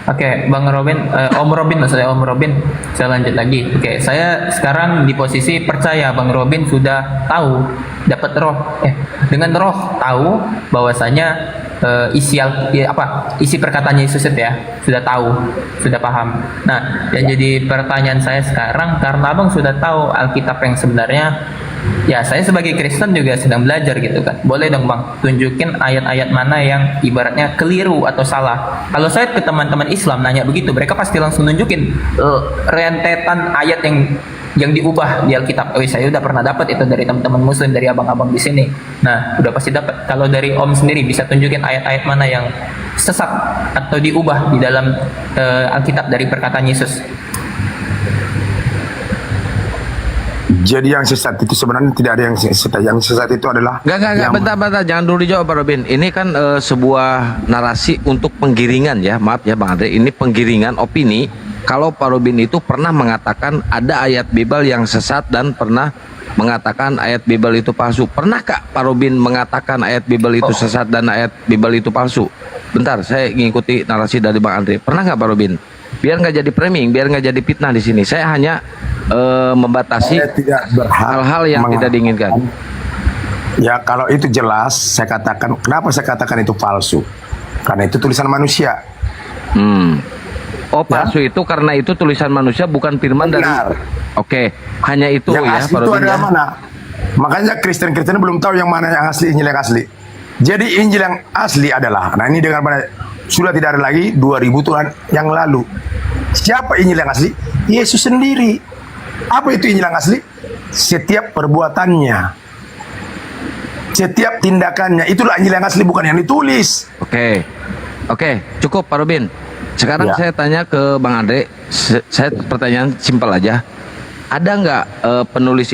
[SPEAKER 10] Oke, Bang Robin, Om Robin maksudnya Om Robin, saya lanjut lagi. Oke, saya sekarang di posisi percaya Bang Robin sudah tahu, dapat roh, dengan roh tahu bahwasanya isi perkataan Yesus itu ya, sudah tahu, sudah paham. Nah, yang jadi pertanyaan saya sekarang, karena Abang sudah tahu Alkitab yang sebenarnya, ya saya sebagai Kristen juga sedang belajar gitu kan. Boleh dong Bang, tunjukin ayat-ayat mana yang ibaratnya keliru atau salah. Kalau saya ke teman-teman Islam nanya begitu, mereka pasti langsung nunjukin rentetan ayat yang diubah di Alkitab. Saya udah pernah dapat itu dari teman-teman Muslim, dari abang-abang di sini. Nah, udah pasti dapat. Kalau dari Om sendiri bisa tunjukin ayat-ayat mana yang sesat atau diubah di dalam Alkitab dari perkataan Yesus.
[SPEAKER 11] Jadi yang sesat itu sebenarnya tidak ada yang sesat. Yang sesat itu adalah
[SPEAKER 1] Enggak, bentar, jangan dulu dijawab Pak Robin. Ini kan sebuah narasi untuk penggiringan ya, maaf ya Bang Andre. Ini penggiringan opini. Kalau Pak Robin itu pernah mengatakan ada ayat Bible yang sesat dan pernah mengatakan ayat Bible itu palsu. Pernahkah Pak Robin mengatakan ayat Bible itu sesat dan ayat Bible itu palsu? Bentar, saya mengikuti narasi dari Bang Andre. Pernah nggak Pak Robin? Biar nggak jadi framing, biar nggak jadi fitnah di sini. Saya hanya membatasi
[SPEAKER 11] Saya tidak berhak
[SPEAKER 1] hal-hal yang tidak diinginkan.
[SPEAKER 11] Ya kalau itu jelas, saya katakan, kenapa saya katakan itu palsu? Karena itu tulisan manusia.
[SPEAKER 1] Oh, palsu itu karena itu tulisan manusia, bukan firman dari. Oke, hanya itu
[SPEAKER 11] Yang
[SPEAKER 1] ya,
[SPEAKER 11] asli
[SPEAKER 1] Pak
[SPEAKER 11] itu
[SPEAKER 1] Robin,
[SPEAKER 11] adalah
[SPEAKER 1] ya.
[SPEAKER 11] mana? Makanya Kristen-Kristen belum tahu yang mana yang asli, Injil yang asli. Jadi Injil yang asli adalah, nah ini dengan sudah tidak ada lagi 2000 Tuhan yang lalu. Siapa Injil yang asli? Yesus sendiri. Apa itu Injil yang asli? Setiap perbuatannya, setiap tindakannya, itulah Injil yang asli, bukan yang ditulis.
[SPEAKER 1] Oke, cukup Pak Robin. Sekarang
[SPEAKER 11] Ya.
[SPEAKER 1] saya tanya ke Bang Andre, saya pertanyaan simpel aja. Ada nggak penulis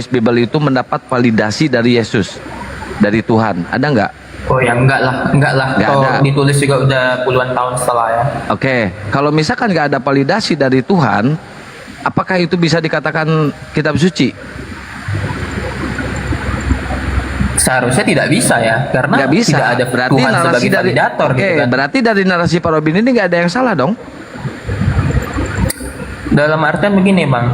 [SPEAKER 1] Bible itu mendapat validasi dari Yesus, dari Tuhan? Ada nggak?
[SPEAKER 10] Oh ya enggak lah.
[SPEAKER 1] Nggak
[SPEAKER 10] Kalau
[SPEAKER 1] ada.
[SPEAKER 10] ditulis juga udah puluhan tahun setelah ya.
[SPEAKER 1] Oke, kalau misalkan nggak ada validasi dari Tuhan, apakah itu bisa dikatakan kitab suci?
[SPEAKER 10] Seharusnya tidak bisa ya, karena
[SPEAKER 1] Nggak bisa.
[SPEAKER 10] tidak ada
[SPEAKER 1] Berarti
[SPEAKER 10] Tuhan
[SPEAKER 1] narasi
[SPEAKER 10] sebagai
[SPEAKER 1] dari
[SPEAKER 10] validator
[SPEAKER 1] Oke,
[SPEAKER 10] gitu kan.
[SPEAKER 1] berarti dari narasi Pak Robin ini nggak ada yang salah dong?
[SPEAKER 10] Dalam artian begini bang,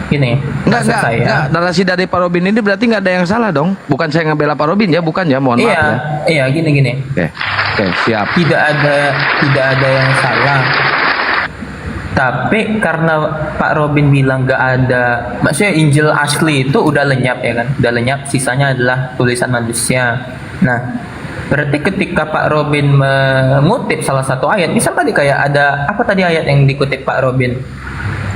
[SPEAKER 10] gini, maksud saya.
[SPEAKER 1] Enggak, narasi dari Pak Robin ini berarti nggak ada yang salah dong? Bukan saya ngebela Pak Robin ya, bukan ya, mohon maaf ya.
[SPEAKER 10] Iya, gini.
[SPEAKER 1] Oke, siap.
[SPEAKER 10] Tidak ada yang salah. Tapi karena Pak Robin bilang nggak ada, maksudnya Injil asli itu udah lenyap ya kan, udah lenyap, sisanya adalah tulisan manusia. Nah, berarti ketika Pak Robin mengutip salah satu ayat, misal tadi kayak ada apa tadi ayat yang dikutip Pak Robin?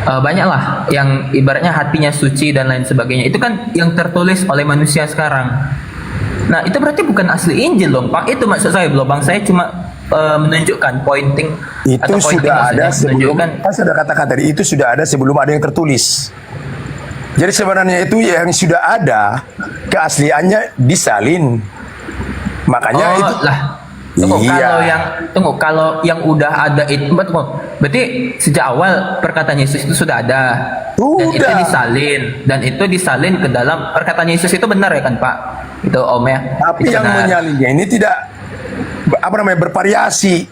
[SPEAKER 10] Banyak lah yang ibaratnya hatinya suci dan lain sebagainya. Itu kan yang tertulis oleh manusia sekarang. Nah, itu berarti bukan asli Injil dong, Pak. Itu maksud saya belum, Bang. Saya cuma menunjukkan pointing
[SPEAKER 11] Itu sudah ada sebelum, saya sudah katakan tadi, itu sudah ada sebelum ada yang tertulis. Jadi sebenarnya itu yang sudah ada, keasliannya disalin. Makanya itu
[SPEAKER 10] lah. Kalau yang udah ada itu, berarti sejak awal perkataan Yesus itu sudah ada. Dan itu disalin ke dalam perkataan Yesus itu, benar ya kan Pak? Itu Om ya.
[SPEAKER 11] Tapi
[SPEAKER 10] itu
[SPEAKER 11] yang
[SPEAKER 10] benar.
[SPEAKER 11] menyalinnya ini tidak bervariasi,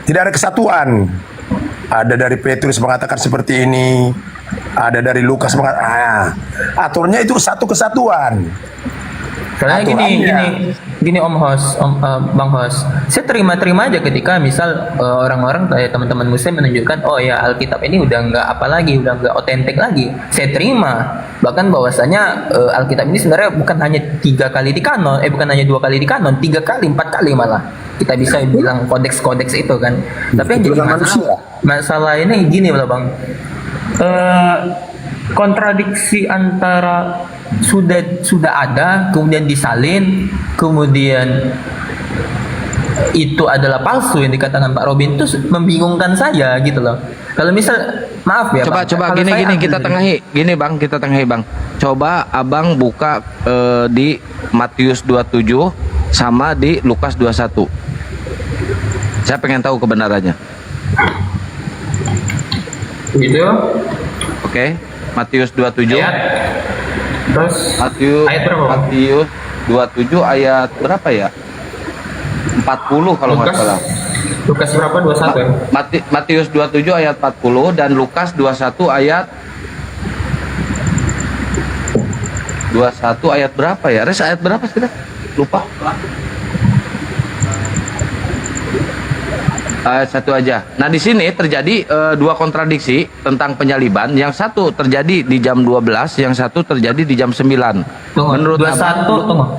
[SPEAKER 11] tidak ada kesatuan. Ada dari Petrus mengatakan seperti ini, ada dari Lukas mengatakan, aturnya itu satu kesatuan.
[SPEAKER 10] Karena gini Om Host, Bang Host, saya terima aja ketika misal orang-orang teman-teman Muslim menunjukkan, oh ya Alkitab ini udah nggak apa lagi, udah nggak otentik lagi. Saya terima, bahkan bahwasanya Alkitab ini sebenarnya bukan hanya 3 kali di kanon, bukan hanya 2 kali di kanon, 3 kali, 4 kali malah. Kita bisa bilang kodeks itu kan. Tapi yang jadi masalah ini gini loh Bang, kontradiksi antara sudah ada, kemudian disalin, kemudian itu adalah palsu yang dikatakan Pak Robin, itu membingungkan saya gitu loh. Kalau misal, maaf ya
[SPEAKER 1] Coba
[SPEAKER 10] Bang,
[SPEAKER 1] gini kita tengahi Bang. Coba Abang buka di Matius 27 sama di Lukas 21. Saya pengen tahu kebenarannya.
[SPEAKER 10] Gitu.
[SPEAKER 1] Oke, Matius 27.
[SPEAKER 10] Terus ayat berapa?
[SPEAKER 1] Matius 27 ayat berapa ya? 40 kalau nggak salah.
[SPEAKER 10] Lukas berapa? 21 ya?
[SPEAKER 1] Matius 27 ayat 40 dan Lukas 21 ayat 21 ayat berapa ya? Res ayat berapa sih? Lupa. Satu aja. Nah di sini terjadi 2 kontradiksi tentang penyaliban. Yang satu terjadi di jam 12, yang satu terjadi di jam 9. Menurut
[SPEAKER 10] 21 tunggu.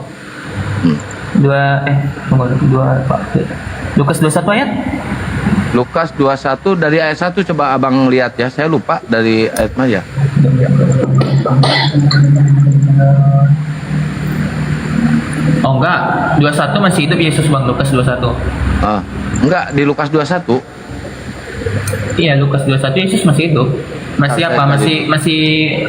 [SPEAKER 10] Lukas 21 ayat?
[SPEAKER 1] Lukas 21 dari ayat 1 coba Abang lihat ya. Saya lupa dari ayat mana ya.
[SPEAKER 10] Oh enggak, 21 masih hidup Yesus Bang, Lukas 21.
[SPEAKER 1] Enggak, di Lukas 21.
[SPEAKER 10] Iya, Lukas 21 Yesus masih hidup. Masih masih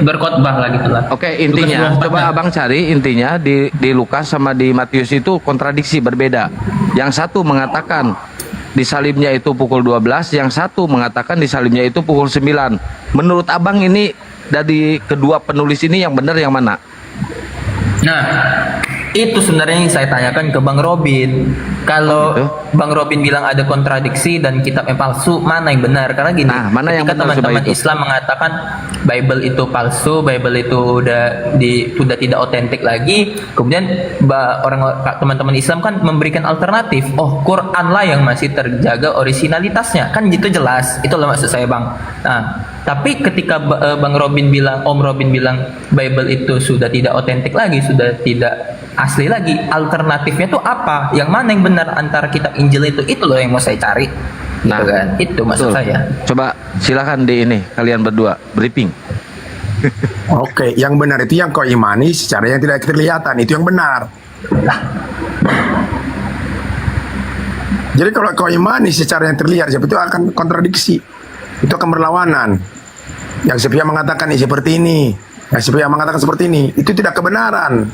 [SPEAKER 10] berkhotbah lah gitu lah.
[SPEAKER 1] Oke, intinya coba Abang cari intinya di Lukas sama di Matius itu kontradiksi berbeda. Yang satu mengatakan disalibnya itu pukul 12, yang satu mengatakan disalibnya itu pukul 9. Menurut Abang ini dari kedua penulis ini yang benar yang mana?
[SPEAKER 10] Nah, Itu sebenarnya yang saya tanyakan ke Bang Robin. Kalau Bang Robin bilang ada kontradiksi dan kitab yang palsu, mana yang benar? Karena gini,
[SPEAKER 1] Mana yang
[SPEAKER 10] ketika
[SPEAKER 1] benar
[SPEAKER 10] teman-teman
[SPEAKER 1] coba itu?
[SPEAKER 10] Islam mengatakan Bible itu palsu, Bible itu sudah tidak otentik lagi, kemudian teman-teman Islam kan memberikan alternatif. Oh, Quran lah yang masih terjaga originalitasnya, kan gitu jelas. Itu loh maksud saya, Bang. Nah, tapi ketika Bang Robin bilang, Om Robin bilang Bible itu sudah tidak otentik lagi, sudah tidak asli lagi, alternatifnya itu apa? Yang mana yang benar antara kitab Injil itu? Itu loh yang mau saya cari.
[SPEAKER 1] Nah,
[SPEAKER 10] Gitu kan? Itu maksud
[SPEAKER 1] betul.
[SPEAKER 10] saya.
[SPEAKER 1] Coba silakan di ini kalian berdua briefing.
[SPEAKER 11] Oke, yang benar itu yang kau imani secara yang tidak kelihatan, itu yang benar. Jadi kalau kau imani secara yang terlihat, itu akan kontradiksi, itu akan berlawanan. Yang sepihak mengatakan ini seperti ini, yang sepihak mengatakan seperti ini, itu tidak kebenaran.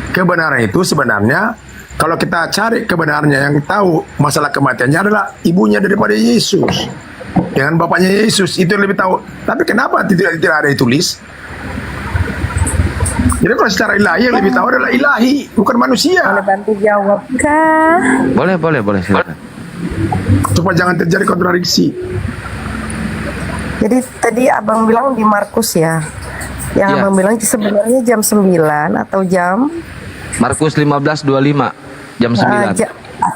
[SPEAKER 11] Kebenaran itu sebenarnya kalau kita cari kebenarannya, yang tahu masalah kematiannya adalah ibunya daripada Yesus dengan bapaknya Yesus, itu yang lebih tahu. Tapi kenapa tidak ada ditulis? Jadi kalau secara ilahi yang lebih tahu adalah ilahi, bukan manusia.
[SPEAKER 15] Boleh bantu jawab kah?
[SPEAKER 1] Boleh silakan.
[SPEAKER 11] Supaya jangan terjadi kontradiksi.
[SPEAKER 15] Jadi tadi abang bilang di Markus ya. Yang
[SPEAKER 1] Iya.
[SPEAKER 15] abang bilang sebenarnya jam 9 atau jam
[SPEAKER 1] Markus 15:25 jam 9.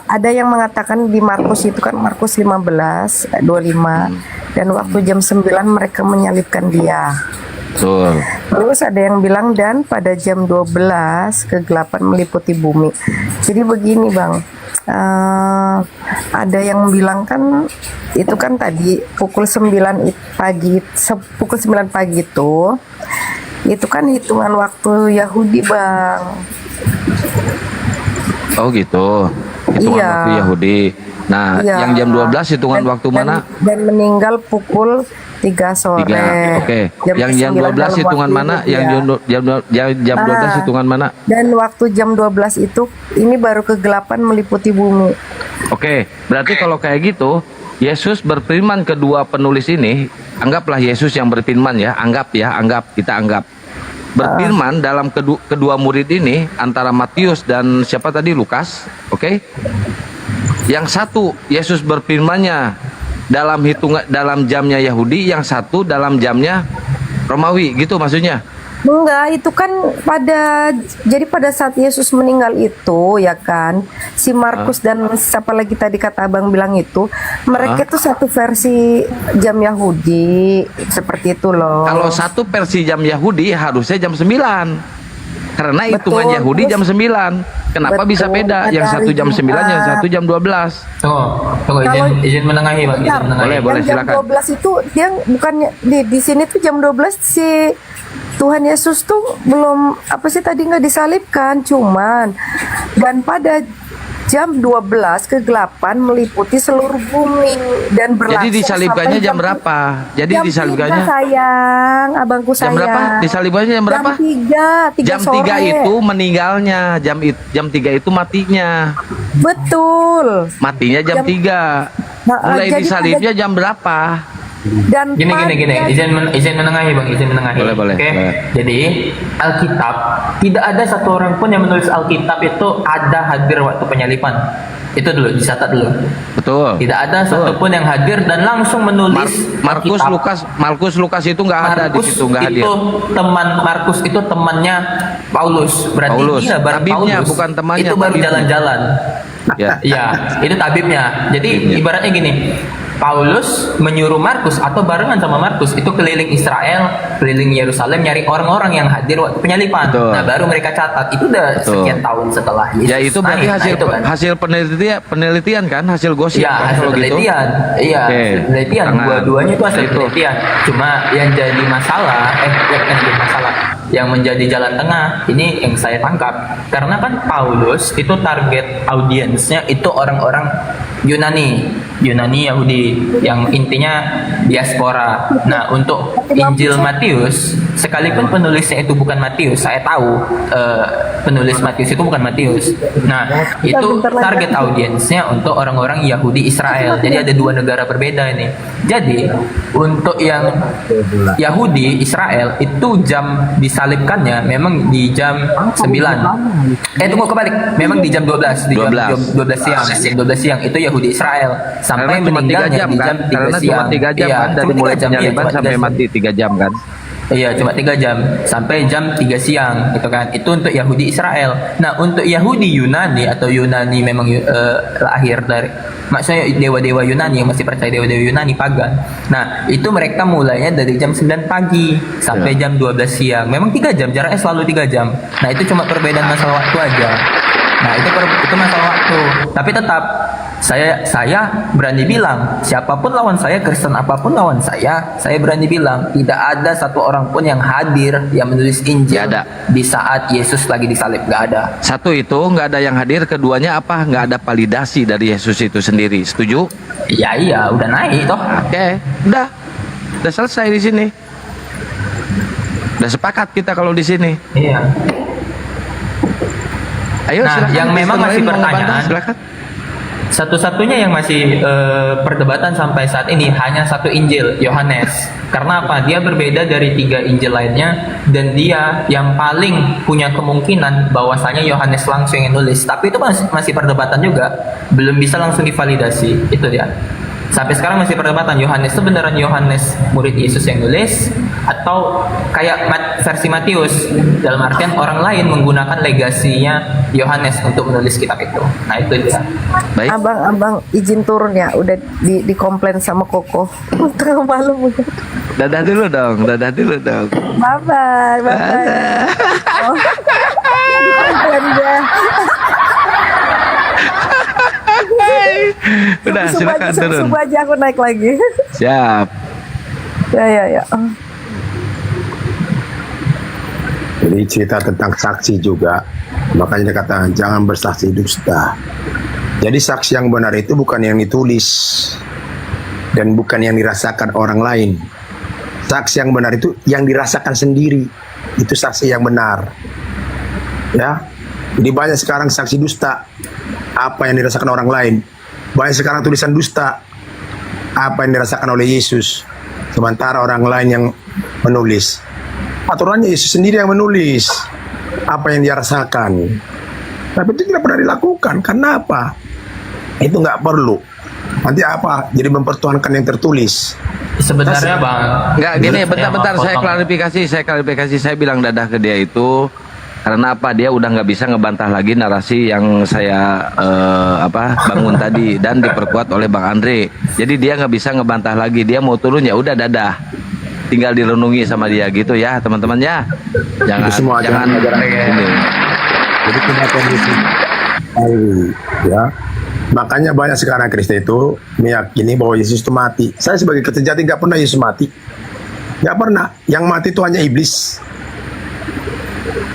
[SPEAKER 15] ada yang mengatakan di Markus itu kan Markus 15:25 dan waktu jam 9 mereka menyalibkan dia.
[SPEAKER 1] Betul.
[SPEAKER 15] Terus ada yang bilang dan pada jam 12 kegelapan meliputi bumi. Jadi begini Bang, ada yang bilang kan itu kan tadi pukul 9 pagi itu kan hitungan waktu Yahudi Bang.
[SPEAKER 1] Oh gitu. Hitungan
[SPEAKER 15] Iya.
[SPEAKER 1] waktu Yahudi. Nah,
[SPEAKER 15] Iya.
[SPEAKER 1] yang jam 12 hitungan waktu mana?
[SPEAKER 15] Dan meninggal pukul 3 sore.
[SPEAKER 1] 3. Oke. Yang jam
[SPEAKER 15] 9
[SPEAKER 1] 12
[SPEAKER 15] dalam
[SPEAKER 1] hitungan
[SPEAKER 15] waktu
[SPEAKER 1] mana?
[SPEAKER 15] itu,
[SPEAKER 1] Yang jam 12 hitungan mana?
[SPEAKER 15] Dan waktu jam 12 itu ini baru kegelapan meliputi bumi.
[SPEAKER 1] Oke, berarti kalau kayak gitu, Yesus berfirman kedua penulis ini, anggaplah Yesus yang berfirman ya, kita anggap. Berfirman dalam kedua murid ini antara Matius dan siapa tadi Lukas, oke? Yang satu Yesus berfirmannya dalam jamnya Yahudi, yang satu dalam jamnya Romawi, gitu maksudnya.
[SPEAKER 15] Enggak, itu kan pada saat Yesus meninggal itu ya kan, si Markus dan siapa lagi tadi kata abang bilang itu, mereka itu satu versi jam Yahudi, seperti itu loh.
[SPEAKER 1] Kalau satu versi jam Yahudi harusnya jam 9. Karena hitungan
[SPEAKER 15] Betul,
[SPEAKER 1] Yahudi
[SPEAKER 15] terus-
[SPEAKER 1] jam 9. Kenapa bisa
[SPEAKER 15] Betul,
[SPEAKER 1] beda? Yang
[SPEAKER 15] ada
[SPEAKER 1] satu jam
[SPEAKER 15] hari
[SPEAKER 1] 9, yang
[SPEAKER 15] Jumat.
[SPEAKER 1] satu jam 12.
[SPEAKER 10] Tunggu izin menengahi Bang, izin menengahi.
[SPEAKER 1] Boleh,
[SPEAKER 15] Yang jam
[SPEAKER 1] silakan.
[SPEAKER 15] 12 itu dia bukannya di sini tuh jam 12 si Tuhan Yesus tuh belum tadi nggak disalibkan, cuman dan pada jam 12 kegelapan meliputi seluruh bumi dan berlangsung
[SPEAKER 1] Jadi disalibkannya
[SPEAKER 15] sampai
[SPEAKER 1] jam berapa? Jadi
[SPEAKER 15] jam
[SPEAKER 1] disalibkannya
[SPEAKER 15] 3 sayang, abangku
[SPEAKER 1] jam
[SPEAKER 15] sayang.
[SPEAKER 1] berapa? Disalibkannya jam berapa?
[SPEAKER 15] Jam 3
[SPEAKER 1] Jam 3 itu meninggalnya, jam 3 itu matinya.
[SPEAKER 15] Betul.
[SPEAKER 1] Matinya jam 3.
[SPEAKER 15] Nah,
[SPEAKER 1] Mulai
[SPEAKER 15] jadi
[SPEAKER 1] disalibnya jam berapa?
[SPEAKER 15] Dan
[SPEAKER 10] Gini, izin menengahi Bang, izin menengahi.
[SPEAKER 1] Boleh.
[SPEAKER 10] Oke. Jadi Alkitab tidak ada satu orang pun yang menulis Alkitab itu ada hadir waktu penyaliban. Itu dulu dicatat dulu.
[SPEAKER 1] Betul.
[SPEAKER 10] Tidak ada satupun yang hadir dan langsung menulis
[SPEAKER 1] Markus
[SPEAKER 10] Alkitab.
[SPEAKER 1] Lukas itu nggak ada di situ, nggak hadir.
[SPEAKER 10] Markus itu temannya Paulus. Berarti
[SPEAKER 1] Paulus.
[SPEAKER 10] dia baru
[SPEAKER 1] Tabibnya,
[SPEAKER 10] Paulus.
[SPEAKER 1] bukan temannya,
[SPEAKER 10] Itu baru
[SPEAKER 1] tabibnya.
[SPEAKER 10] jalan-jalan.
[SPEAKER 1] Ya.
[SPEAKER 10] Ya, itu tabibnya. Jadi ibaratnya gini, Paulus menyuruh Markus atau barengan sama Markus itu keliling Israel, keliling Yerusalem nyari orang-orang yang hadir waktu penyaliban.
[SPEAKER 1] Betul.
[SPEAKER 10] Nah, baru mereka catat. Itu udah
[SPEAKER 1] Betul.
[SPEAKER 10] sekian tahun setelah Yesus.
[SPEAKER 1] Ya itu berarti
[SPEAKER 10] naik.
[SPEAKER 1] hasil
[SPEAKER 10] Nah, itu kan.
[SPEAKER 1] hasil penelitian kan, hasil gosip
[SPEAKER 10] Iya,
[SPEAKER 1] kan,
[SPEAKER 10] hasil
[SPEAKER 1] kalau gitu.
[SPEAKER 10] penelitian. Iya,
[SPEAKER 1] Oke.
[SPEAKER 10] hasil penelitian.
[SPEAKER 1] Sangat.
[SPEAKER 10] Dua-duanya itu hasil
[SPEAKER 1] Itu.
[SPEAKER 10] penelitian. Cuma yang jadi masalah, yang menjadi jalan tengah ini yang saya tangkap. Karena kan Paulus itu target audiensnya itu orang-orang Yunani. Yunani, Yahudi, yang intinya diaspora. Nah, untuk Injil Matius, sekalipun penulisnya itu bukan Matius, saya tahu penulis Matius itu bukan Matius. Nah, itu target audiensnya untuk orang-orang Yahudi Israel. Jadi ada dua negara berbeda ini. Jadi untuk yang Yahudi Israel itu jam disalibkannya memang di jam 9. Tunggu kebalik. Memang di jam 12, di jam 12 siang. Jam 12 siang itu Yahudi Israel sampai
[SPEAKER 1] Karena cuma 3
[SPEAKER 10] meninggalnya
[SPEAKER 1] jam
[SPEAKER 10] di
[SPEAKER 1] kan?
[SPEAKER 10] jam 3
[SPEAKER 1] Karena
[SPEAKER 10] siang.
[SPEAKER 1] cuma 3 jam
[SPEAKER 10] Iya,
[SPEAKER 1] kan dari
[SPEAKER 10] cuma
[SPEAKER 1] mulai
[SPEAKER 10] 3 jam,
[SPEAKER 1] penyaliban
[SPEAKER 10] cuma 3
[SPEAKER 1] sampai
[SPEAKER 10] jam.
[SPEAKER 1] mati 3 jam kan?
[SPEAKER 10] Iya, cuma 3 jam sampai jam 3 siang gitu kan. Itu untuk Yahudi Israel. Nah, untuk Yahudi Yunani atau Yunani memang lahir dari, maksudnya dewa-dewa Yunani yang masih percaya dewa-dewa Yunani pagan. Nah, itu mereka mulainya dari jam 9 pagi sampai jam 12 siang. Memang 3 jam, jaraknya selalu 3 jam. Nah, itu cuma perbedaan masalah waktu aja. Nah, itu masalah waktu. Tapi tetap saya berani bilang, siapapun lawan saya, Kristen apapun lawan saya berani bilang tidak ada satu orang pun yang hadir yang menulis Injil di saat Yesus lagi disalib. Gak ada.
[SPEAKER 1] Satu itu nggak ada yang hadir, keduanya apa? Nggak ada validasi dari Yesus itu sendiri. Setuju?
[SPEAKER 10] Iya, udah naik toh.
[SPEAKER 1] Oke, udah selesai di sini. Udah sepakat kita kalau di sini.
[SPEAKER 10] Iya.
[SPEAKER 1] Ayo,
[SPEAKER 10] nah,
[SPEAKER 1] silakan.
[SPEAKER 10] yang memang
[SPEAKER 1] Kristen
[SPEAKER 10] masih
[SPEAKER 1] lain mau ngebantah,
[SPEAKER 10] pertanyaan,
[SPEAKER 1] silakan.
[SPEAKER 10] satu-satunya yang masih perdebatan sampai saat ini hanya satu Injil, Yohanes. Karena apa? Dia berbeda dari 3 Injil lainnya, dan dia yang paling punya kemungkinan bahwasanya Yohanes langsung yang nulis. Tapi itu masih perdebatan juga, belum bisa langsung divalidasi. Itu dia. Sampai sekarang masih perdebatan, Yohanes itu beneran Yohanes murid Yesus yang nulis atau kayak versi Matius, dalam artian orang lain menggunakan legasinya Yohanes untuk menulis kitab itu. Nah, itu dia.
[SPEAKER 1] Baik.
[SPEAKER 15] Abang izin turun ya, udah dikomplain sama Koko. Tengah malam udah.
[SPEAKER 1] Dadah dulu dong.
[SPEAKER 15] Bye bye. Oh. Dikomplain dia.
[SPEAKER 1] Udah, silakan turun.
[SPEAKER 15] Subuh aja aku naik lagi.
[SPEAKER 1] Siap.
[SPEAKER 15] Ya.
[SPEAKER 11] Jadi cerita tentang saksi juga, makanya dikatakan jangan bersaksi dusta. Jadi saksi yang benar itu bukan yang ditulis dan bukan yang dirasakan orang lain. Saksi yang benar itu yang dirasakan sendiri, itu saksi yang benar. Ya, jadi banyak sekarang saksi dusta, apa yang dirasakan orang lain. Banyak sekarang tulisan dusta, apa yang dirasakan oleh Yesus, sementara orang lain yang menulis. Aturannya Yesus sendiri yang menulis apa yang dia rasakan. Tapi itu tidak pernah dilakukan. Karena apa? Itu nggak perlu. Nanti apa? Jadi mempertuhankan yang tertulis.
[SPEAKER 10] Sebenarnya Bang,
[SPEAKER 1] Nggak gini, bentar, saya klarifikasi. Saya bilang dadah ke dia itu karena apa? Dia udah nggak bisa ngebantah lagi narasi yang saya bangun tadi dan diperkuat oleh Bang Andre. Jadi dia nggak bisa ngebantah lagi. Dia mau turun ya udah dadah. Tinggal direnungi sama dia gitu ya, teman-teman ya. Jangan ini.
[SPEAKER 11] Jadi tidak kondisi ya. Makanya banyak sekarang Kristen itu meyakini bahwa Yesus itu mati. Saya sebagai Kristen sejati nggak pernah Yesus mati. Nggak pernah. Yang mati itu hanya iblis.